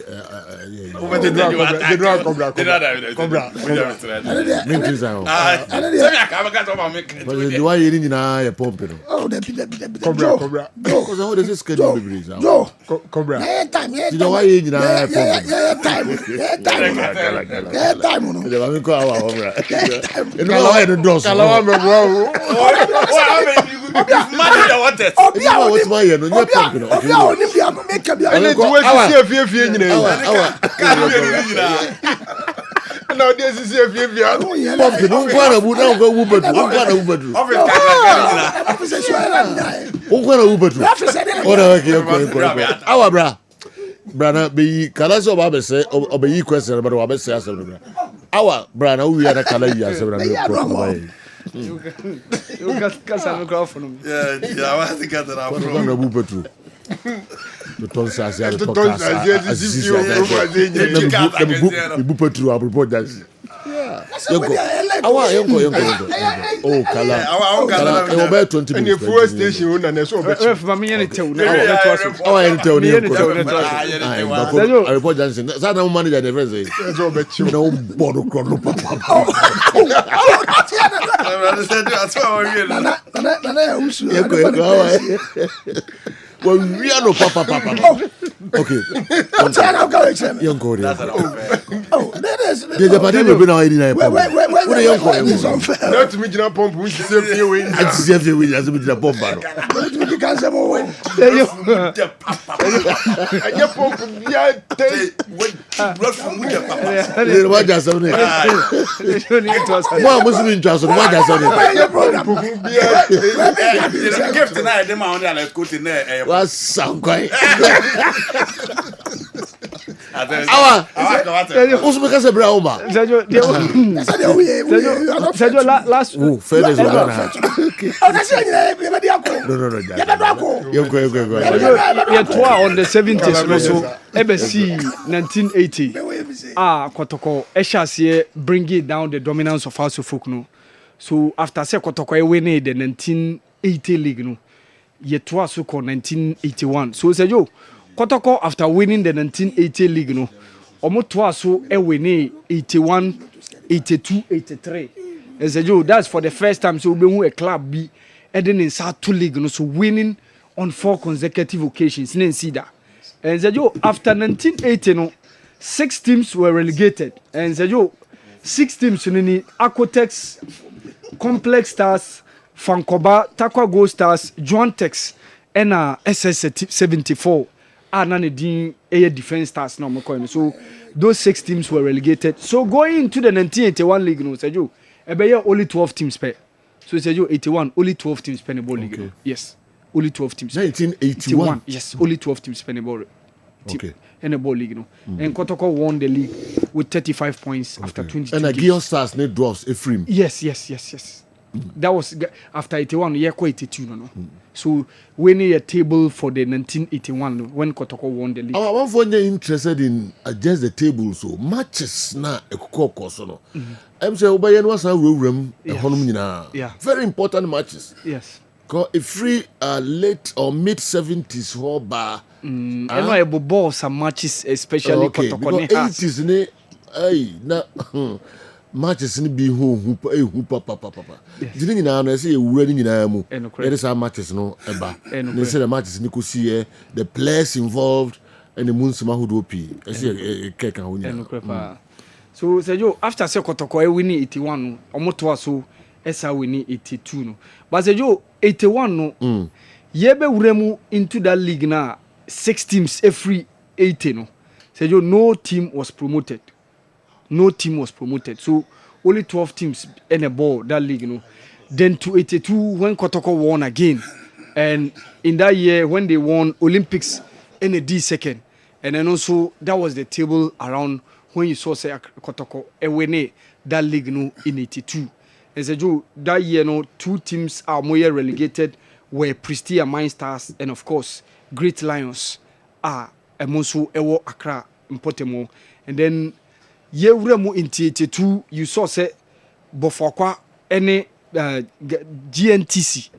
Do I hear in a pump? Oh, Cobra. Because how does this schedule be breeze? Cobra. Time. You know why you time. Now this is if you are pumping. Brana be kala so ba be say obeyi question but wa be say asem bra awa brana we are kala yi asem bra you got some microphone yeah I think that from na bu petru to ton sa sia to ka sa bu petru abu dance oh kala e obe 20 minutes and the fuel station owner na so obe for me any tell na awa any tell I report dancing that na manager the friend say so obe chill no bodo kro papa well, we are no papa. Okay. Young Cody. Oh, that is. The party will be now 89. What are young Cody? Not to me, you pump, we save you in. I save you with as with the pump. You can't say more. You pump, yeah, what does something? What was in Johnson? What does something? Gift tonight, the man on the coat in there. Was some quite. Who's because of Brahma? Last fair. Yɛtoa on the 70s no so ɛbɛsi 1980 Kotoko ɛhyɛ aseɛ bring it down the dominance of House of Folk no. So after sɛ Kotoko winning the 1980 league no, yɛtoa so kɔ 1981. So sɛ yo Kotoko after winning the 1980 league no, ɔmo toa so winning 81, 82, 83. And sɛ yo that's for the first time so wobɛhu a club bi ɛde ne nsa to league no, so winning on 4 consecutive occasions. And said yo after 1980 no, 6 teams were relegated. And said yo 6 teams ni Aquatex, Complex Stars, Fankoba, Takwa Go Stars, Joantex, and SS74. None din air defense stars no more coin. So those 6 teams were relegated. So going into the 1981 league no, said yo only 12 teams per. So said yo 81 only 12 teams per the ball league. Okay. Yes. Only 12 teams. 1981. Yes, only 12 teams per the ball. Okay. In the ball league, no. And Kotoko won the league with 35 points after 22 and Gion Stars need draws a frame. Yes. That was after 81, year 82, no. So winning a table for the 1981 when Kotoko won the league. I want for you interested in just the table, so matches na a coco so no. I'm saying Obayan was a room yeah. Very important matches. Yes. A free late or mid 70s whole bar. And I have ball some matches, especially Kotoko. 80s ne na matches ni bi hu papa. Didn't you know say you ready nyina mu. There is matches no eba. They say the matches ni ko see the players involved and the moon sama hodo pi. I say cake and hunya. So say yo after say Kotoko winning 81 omoto so esa winning 82 no. But say yo 81 no. Yebe wuremu into that league na 6 teams every 80 no. Say yo no team was promoted. So only 12 teams in a ball that league, you know. Then to 82 when Kotoko won again, and in that year when they won Olympics in a D second, and then also that was the table around when you saw say Kotoko win that league, you know, in 82. And so that year, you know, 2 teams are more relegated were Prestia Mine Stars and of course Great Lions Emonsu Ewo Accra Mpotemo, and then Yewremu in 82, you saw say Bofokwa any GNTC.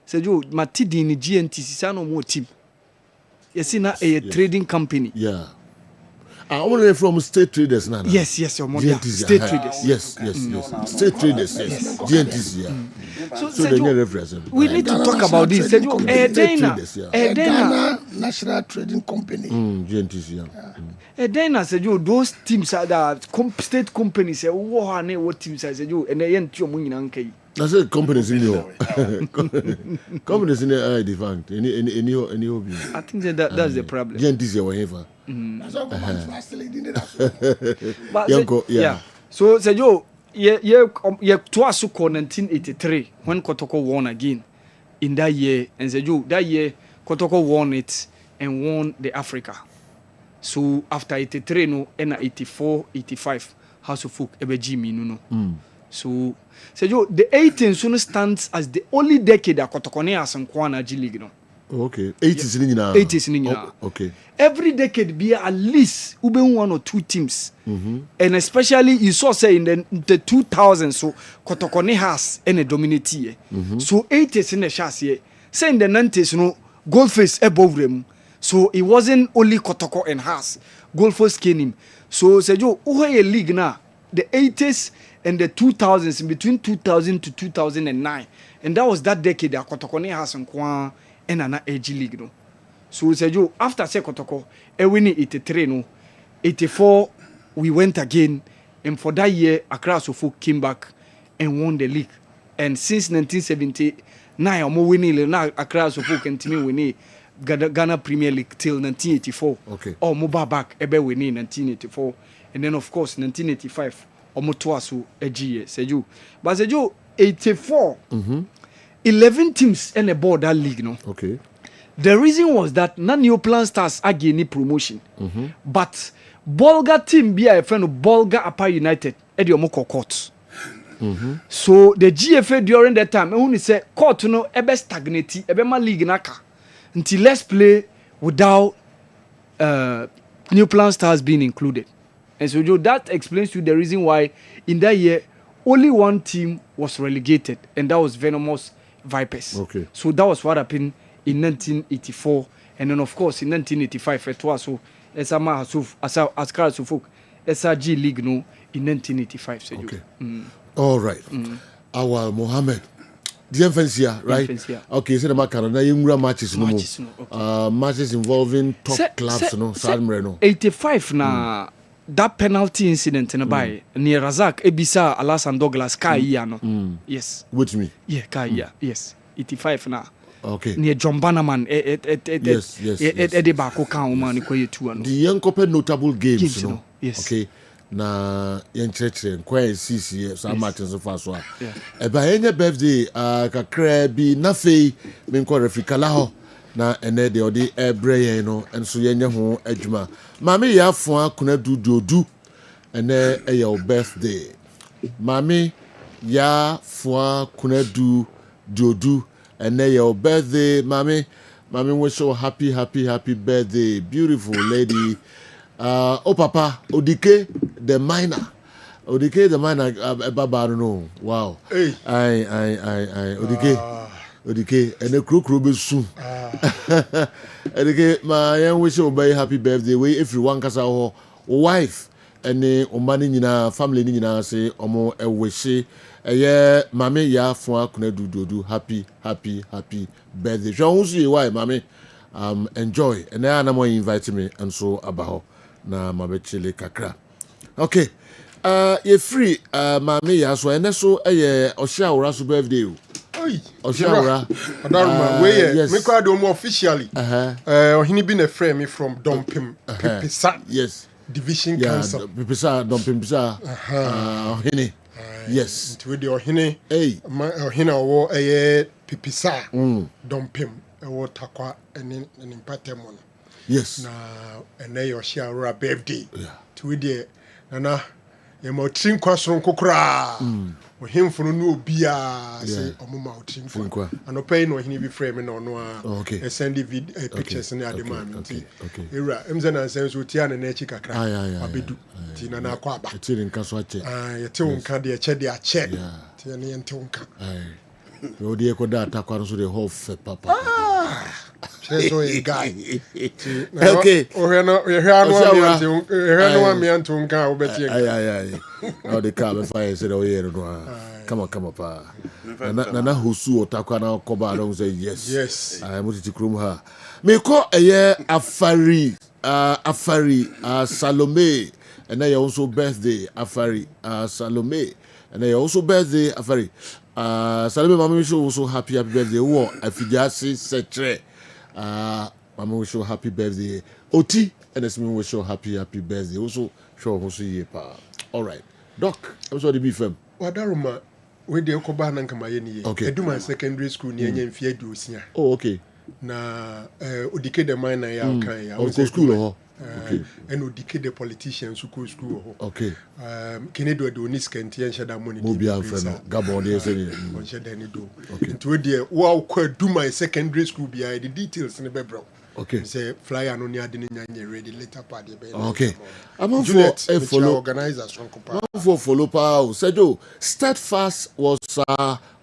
Said you Matidi in GNTC, Sano more team. You see now a trading company. Yeah. I only from state traders now. Yes, your mother. State traders. Yes. State traders, yes. GNTC, yeah. So they need reference. We need to talk about this. Said you Ghana National Trading Company. GNTC, yeah. Then said you those teams are that state companies say what teams I said you and they ain't your money nankai. I said companies in your companies in the defunct. Any hobby. I think that's the problem. GNTC or whatever. That's all But yeah. So said you twice 1983 when Kotoko won again in that year, and said you that year Kotoko won it and won the Africa. So after 83 no and 84 85 House of Folk Jimmy no. So you the 18 soon stands as the only decade that Kotoko has in Kwana G League no. Okay. 80s in now. 80s in now. Okay. Every decade be at least 1 or 2 teams. And especially you saw say in the 2000s so Kotoko has any dominate here. So 80s in the chassis. Say in the 90s no Goldface above them. So it wasn't only Kotoko and Haas. Goldface came him. So say yo a league now the 80s and the 2000s in between 2000 to 2009. And that was that decade that Kotoko has in Kwan and an AG league no. So say yo after say Kotoko winning 83 no 84 we went again, and for that year Accra Sofo came back and won the league. And since 1979 I'm winning now Accra Sofo continue winning Ghana Premier League till 1984. Okay. Or mobile back ebe winning 1984, and then of course 1985 omotoaso egie say you. But say you 84 11 teams in the board that league no. Okay. The reason was that New Plan Stars again promotion. But Bolga team be a friend of Bolga Upper United Eddie Omoko Court. So the GFA during that time, when say court no ebe stagnate, ebe ma league naka. Until let's play without new plan stars being included. And so Joe, that explains to you the reason why in that year only one team was relegated, and that was Venomous Vipers. Okay. So that was what happened in 1984, and then of course in 1985 it was so Esama Hasuf Askara Sufuk SRG League no in 1985. So okay. Mm. All right. Our Mohammed. The Enfansia, right? Enfansia. Okay, so the Macarona Yungura matches no more. Matches involving top clubs, no. 85 na that penalty incident in by near Razak Ebisa Alasan Douglas Kaya no. Yes. With me? Yeah, Kaya. Yes. 85 na. Okay. Near John Bannerman. Yes. The young couple notable games, no. Yes. Okay. Na yenchechre nkwa CC so matches so far so. Eba enye birthday kakra bi na fei me nkwa refikala ho na ene de odi ebre yen no enso yenye ho adwuma. Mami ya afo akuna dudu ene eya birthday. Mami ya afo akuna dudu ene eya birthday. Mami wish you happy birthday, beautiful lady. Oh papa, Odike the miner. Baba no. Wow. Hey. I Odike and the crew be soon. Odike, my wish you very happy birthday. We everyone kasa ho wife and omani nyina family nyina say omo ewish eye mame ya fo akuna dudu happy birthday. Jean see why mame enjoy and I am invite me and so about na mabechele kakra. Okay. You free mame ya so ene so Oshiawura so birthday o. Oshiawura. Adaruma we me kwa do mo officially. Ohini bi na frame me from Dompim Pipisa. Yes. Division Council. Pipisa Dompim Pipisa. Ohini. Yes. Nti we de ohini. Hey. Ohini owo Pipisa. Dompim ewo takwa eni mpatemo no. Yes. Na ene Oshiawura birthday. Yeah. To we de nana ye mo trin kwasron kokora. Ohimfo no obia say omoma otrinfo. Anopai no ohini bi frame no no a send the pictures in adema nti. Era emzana sense otia na echi kakra. Abedu. Ti na na kwa aba. Ti nka so ache. Ye te wonka de eche de ache. Ti na ye nte wonka. You dey ko da atakwa no so the whole papa. So a guy. Okay. Now the car be fire said oh yeah no. Come on pa. Na husu otakwa na koba don say yes. I am to krum ha. Me ko Afari Salome and then also birthday Afari Salome and then also birthday Afari Salome mama wish you also happy birthday wo afijasi setre. Mama wish you happy birthday. Oti and this me wish you happy birthday. Also sure also ye pa. All right. Doc, I'm sorry be firm. Wadaruma we dey okoba na nkama ye ni ye. Eduma secondary school ni enye mfie aduosia. Oh okay. Na Odike the miner ya kan ya. Okay, school ho. Okay. And Odike the politician school ho. Okay. Kennedy do ni skenti en sheda money. Mobi amfreno. Gabon dey say. On sheda ni do. Nti we dey wa kwa Duma secondary school bia the details ni be bro. Okay. Say flyer no ni ade ni nyanye ready later part dey be. Okay. I'm for follow organizers on compa. For follow pa. Sejo, Steadfast was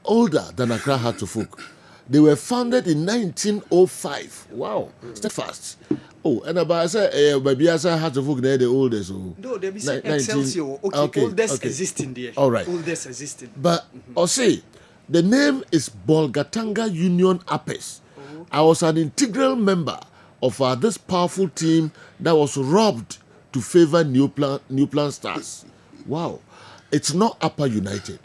older than Accra Heart to Folk. They were founded in 1905. Wow. Steadfast. Oh, and about say baby I say Heart to Folk they the oldest. No, they be say Excelsior. Okay. Oldest existing there. All right. Oldest existing. But or say the name is Bolgatanga Union Apes. I was an integral member of this powerful team that was robbed to favor New Plan Stars. Wow. It's not Upper United.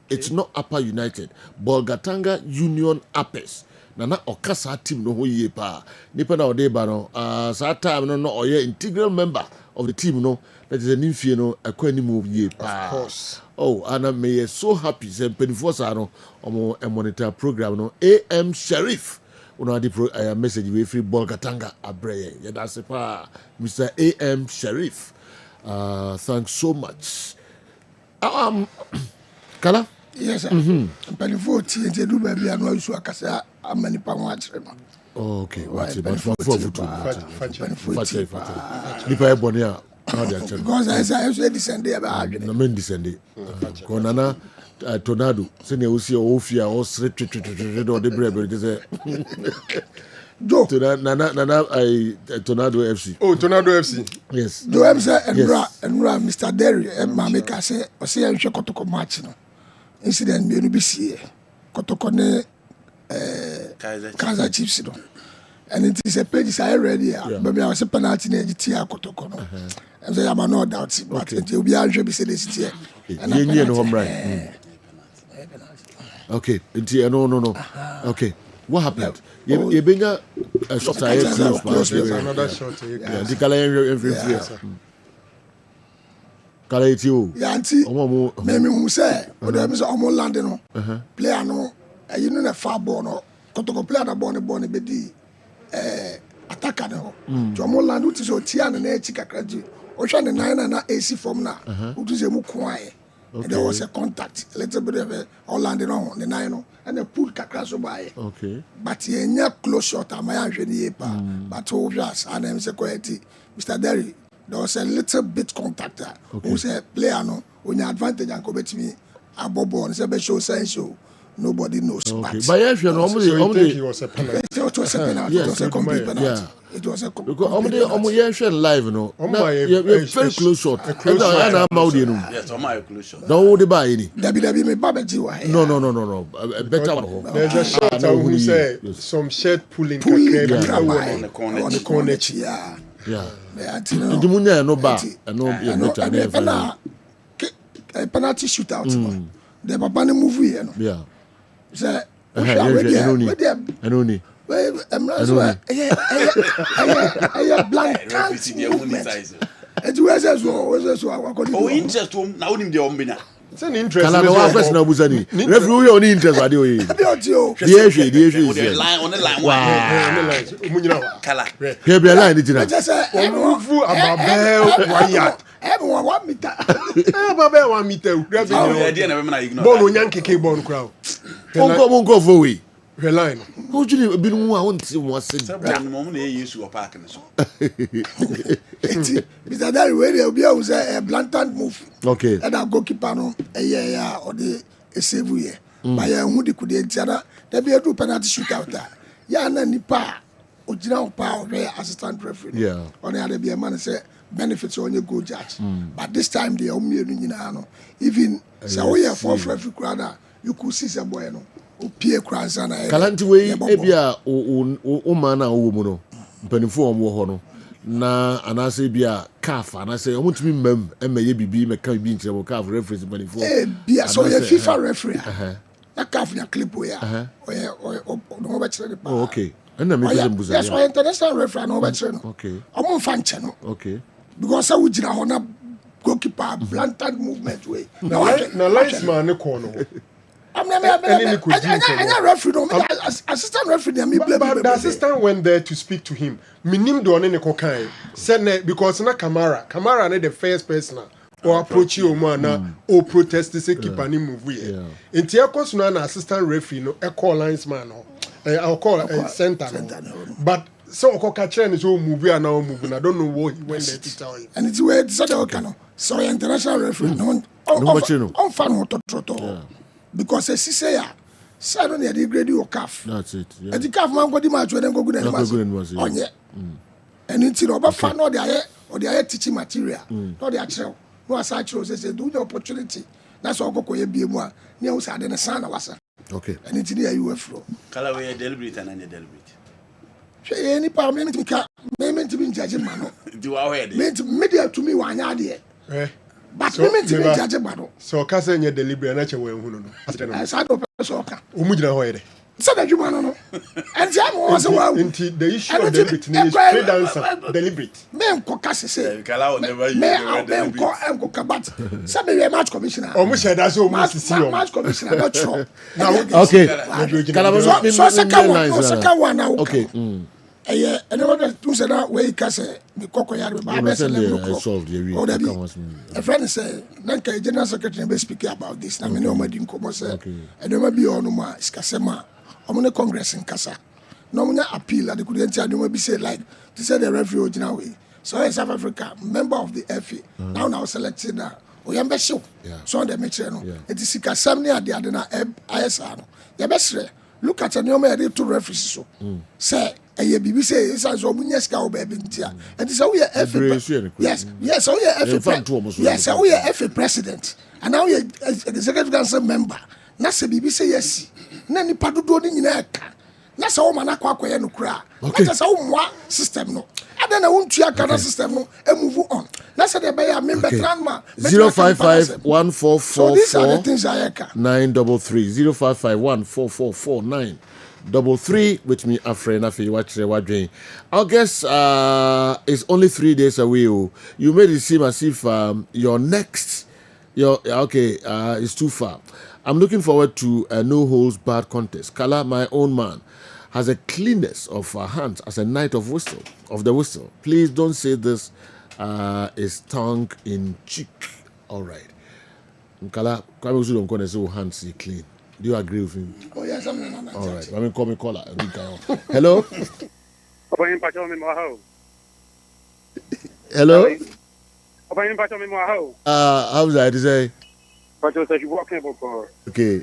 It's not Upper United. Bolgatanga Union Apes. Nana okasa team no ho ye pa. Nipa na ode ba no. Sa time no oye integral member of the team no. That is an infie no akwanimu ye pa. Of course. Oh, and I'm so happy. Say penifo sa no omo monitor program no. AM Sheriff. Una di message we free Bolgatanga abreye. Yeah, that's it pa. Mr. AM Sheriff. Thanks so much. Kala? Yes, sir. Mpanimfoɔ tie nti edu baabi a na ɔyusu akasa ama nipa ho akyerɛ no. Okay, what's it? But for futu. Nipa e boni a how they actually. Because I descend there about. No men descend. Konana tornado. Se ne osi ofia o straight do de brebe de say. Joe. Nana I Tornado FC. Oh, Tornado FC. Yes. Joe MC and Mr. Derry and Mamika say or say I'm sure Kotoko match no. Incident me be see Kotoko ne Kaiser Chiefs no. And it is a page I ready. But I was a penalty in the Kotoko no. And say I'm no doubt but it will be a job say this here. And you know home right. Okay, no. Okay. What happened? You bring a shot close. Another shot. Yeah, the color every color it you. Yeah, auntie. Me who say, but there is almost landing no. Player no, you know the far ball no. Kotoko player the ball be di attacker no. So almost land which is o tian na chika kraji. O sha the 9 na AC form na. Which is a mu kwae. Okay. There was a contact, a little bit of a Orlando on the 9 and a pool cacrasso by. Okay. But he ain't close shot at my yepa. But over us, and I'm security. Mr. Derry, there was a little bit contact. Who said, player no, when you advantage and come to me, a bobo and say, show sign show. Nobody knows. Okay. But if you're normally, it was a penalty. It was a penalty. It was a complete penalty. Yeah. It was a because live, no. You're very close shot. Yes, I'm a close shot. No, the buy any. Debbie, me babaji. No. Better one. There's a shot who say some shirt pulling on the corner. Yeah. The munya no bar. No penalty shootout. The papa ne move here no. Yeah. Say, Enoni. Blank. It was so interest na onim de ombina. It's an interest. Kala no question na busani. Referee only interest ade o yi. The issue. Line on the line. Wow. Kala. Here be line it na. Omuvu ababel wire. Everyone 1 meter. Ababel 1 meter. Ball onyankeke ball crowd. Monko for we. Line. How do you be no I want to was say. Mom na use your park na so. Mr. Derry wey dey be use a blatant move. Okay. And a goalkeeper no or the save here. But ya hu de kude ntiara. There be a do penalty shootout. Ya na nipa ogina pa assistant referee. Yeah. On the be a man say benefits on your goal judge. But this time they omienu nyina no. Even say we are for referee crowd you could see some boy no. Opie kransa na. Kalanti we ebia o man na wo mu no. Mpanifo o mo ho no. Na anase bia CAF anase o mutumi mam emaye bibi meka bi nkyere mo CAF referee mpanifo. Bia so ye FIFA referee. Na CAF na clip we ya. O no ba kire pa. Oh okay. Na me dey mbuza. Yes, o international referee na o ba kire no. Okay. O mo fa nche no. Okay. Because I would ho na goalkeeper blatant movement way. Na linesman ne ko no. I'm referee. Assistant referee. But the assistant went there to speak to him. Minim do ne kokai. Said because na Kamara ne the first person or approach you man or protest the keeper ni move here. In Tiakos na assistant referee no e call linesman no. I'll call a center. But so Okokachere is move here now move. I don't know what he went there to tell you. And it's where it's okay. So international referee no on fan to because as he say I don't need to grade your calf. That's it. Yeah. And the calf man go the match when go good and on yeah. And it's no but fan or the teaching material. No the actual no as actual say do the opportunity. That's all go ye be mo near us had the son was. Okay. And it's there you flow. Kala we deliberate and deliberate. Say any part me to be judging man. Do I hear it? Media to me one idea. But so, me to be judging man. So kase nye deliberate na che we hu no. I said no person ka. Omugina ho yede. So that you man no. And jam was well. The issue of deliberate is straight answer. Deliberate. Me nko kase say. Kala never use. Me nko kabat. Say me match commissioner. Omu share that so much see you. Match commissioner not sure. Okay. So second one now. Okay. and what to say that way Casse, the Cocoyard, a friend say, Nanka, General Secretary, be speaking about this. I mean, no, Madin Comose, and there may be on my Scasema, I'm on Congress in Casa. No one appeal at the Kudentia, no be say like to say the refuge now way. So in South Africa, member of the FA, now selected that. We are best show. So the material. It is Cassamni at the Adena ISR. The best look at a new ready to reference. Say, a BBC is as Omuneska baby. And it's all your FA. Yes, all your FA. Yes, all your FA president. And now you're executive council member. Nasa BBC, yes. Nani Padudo in Naka. Nasa Omana Kwakwa no cra. That's how system no. And then I won't check another system no and move on. That's the bay I remember grandma. 055 144 So these are the things I can. 933 055 144 933 with me a friend of you watch the August is only 3 days away. You made it seem as if your next is too far. I'm looking forward to a no holds barred contest. Kala, my own man, has a cleanness of hands as a knight of the whistle. Please don't say this is tongue in cheek. All right. Kala, hands are clean. Do you agree with him? Oh yes, I'm not. All right. I mean, call me caller. Hello. Hello. How's that to say? Okay.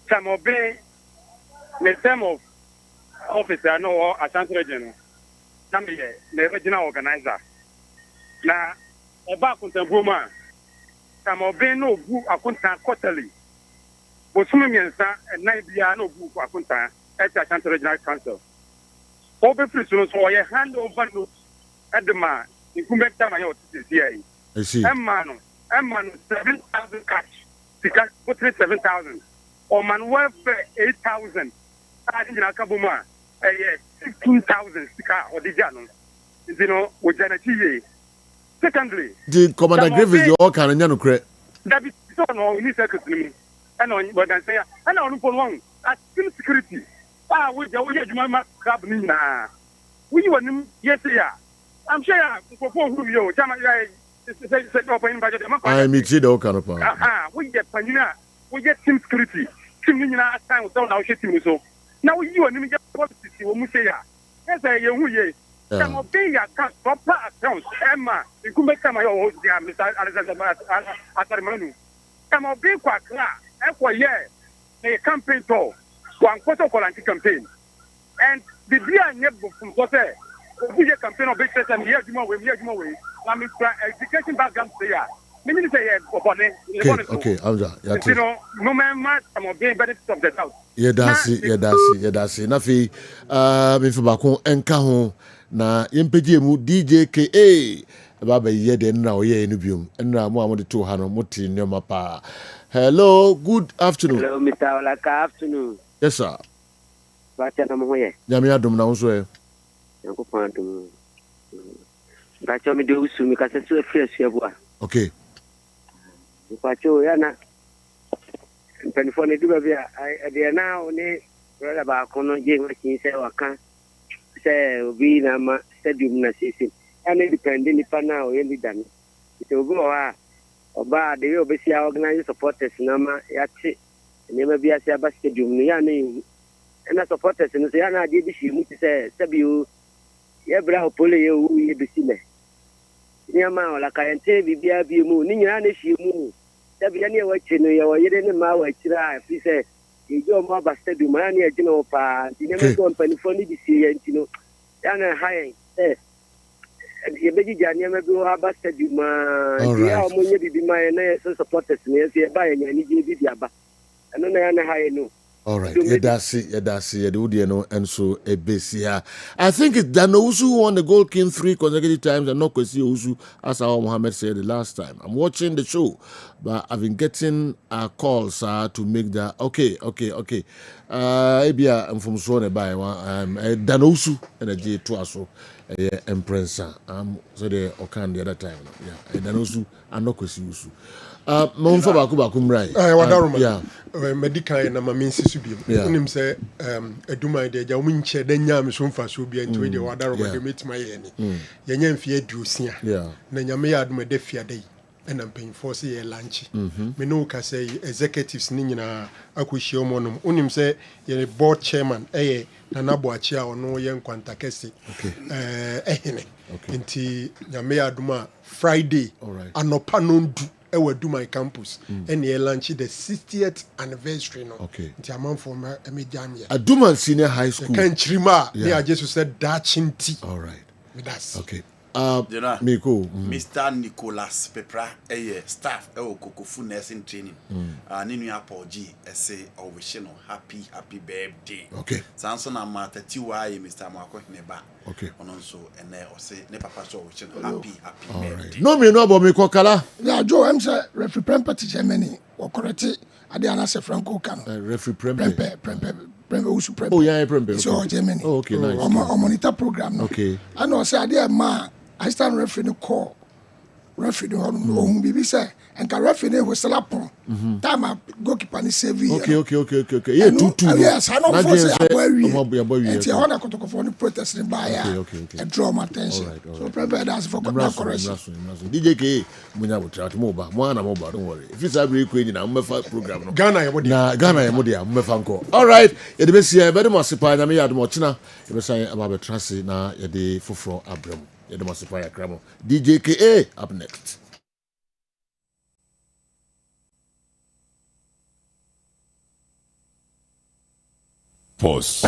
Some obey the term of officer no Ashanti region. The regional organizer. Now, about Kuntambuma, some obey no book Akunta quarterly. But some means and Nibia no book Akunta at the Ashanti Regional Council. Over prisoners or a hand over note at the man. In Kumeta Mayo this year. I see. Man 7,000 cash. Because put 7,000. Or man welfare 8,000. I think in Akabuma 16,000 or the Jano. You know, with Janati. Secondly, the Commander Griffiths, you all can know credit. That is so no in secretary. And on what I say, and on for long at security. With the Jumama Club Nina. We were yes, yeah. I'm sure who you I am Michido Canapa. We get Panina, we get team security. Team Nina time without our shitting so. Now you and me get policy when we say, yes, I am who ye. Some of the proper accounts, Emma, you could make some of your host, Mr. Alexander. Some of the Aqua, a campaign tour, one quarter for anti campaign. And the dear neighbor from Jose. We campaign of business and here you way. I'm education background there. Okay, you know, no man, I'm of being benefits of the doubt. Yeah, that's it. Nafi, Mifabako, Enkaho, na MPGM, DJKA, Baba Yeden now, ye nubium, and now one of the 200 Muti Nyamapa. Hello, good afternoon. Hello, Mr. Laka, afternoon. Yes, sir. Yamia Dum now, sir. Bacho mi do usu mi kase so fresh yebua. Okay. Bacho yana. Penfone du ba bia I na oni brother ba kono je ma say waka. Say obi na ma stadium na sisi. Ana depend ni pa na o yendi dan. So go ha. Oba de we obesi organize supporters na ma yachi. Ni ma bia say ba stadium ni ya na na supporters ni say na je bi shi mu say sabiu Yabra pole you yebisime. Nyama wala kayente bibia bi mu ni nyina na hie mu. Da bia ne wachi no ye woyere ne ma wachira fi se ejo mo ba stadium ma ne agina wo pa. Ni me ko mpanifo ni bisi ye ntino. Ya na hayen ye beji jani me bi wa ba stadium ma. Ya mo nye bibi ma na so supporters ne ye ba ye nyani je bibi aba. Ano na ya na hayen no. All right, that's it. And so a base here. I think it's Danousu won the Gold King 3 consecutive times, and not Kwesi Usu, as our Mohammed said the last time. I'm watching the show, but I've been getting calls to make that. Okay. Ebia, I'm from Sone by Danousu and a J2 so Empress. So they Okan the other time. Yeah, Danousu and not Kwesi Usu. Yeah. medical na mama nsisu bi unim say aduma de ja wo nche da nya me so mfa so bi anti we de wada robo de metima ye ni ye nya mfie aduosia na nyame ya aduma de fia dai na mpanyimfo se ye lanchi me no ka say executives ni nyina akohia omonom unim say ye board chairman na naboachi a ono ye nkwanta kese ehene nti nyame ya aduma Friday anopa no ndu ewa do my campus and ye launch the 60th anniversary no nti amanfo me jam ya Aduma Senior High School kan chirima me I just said dachinti all right that's okay Miko Mr. Nicholas Pepra staff Kokofu nursing training ninu apology say ovishino happy birthday okay sanso na mata tiwa Mr. Mwako Neba okay ononso ene ose ne papa so ovishino happy birthday no me no bo me kokala yeah Joe am say referee prempe to Germany o correct ade anase Franco kan referee prempe usu prempe oh yeah prempe so Germany oh okay nice o monitor program no okay I know say ade ma I stand referee no call referee no ohun bibi say enka referee no whistle upon time goalkeeper ni save okay yeah 2-2 yes I know for say abowi it's a honor kotokofo ni protest ni buy a draw my attention so prepare that for correction DJ K munya botra mo ba mo ana mo ba don't worry if it's a break we na mmefa program no Ghana ye mo dia mmefa nko all right ye de be sia be de mo sepa na me ya de mo china ye be san aba be trase na ye de foforo abram ye de mo sepa ya kramo DJ K up next. Pause.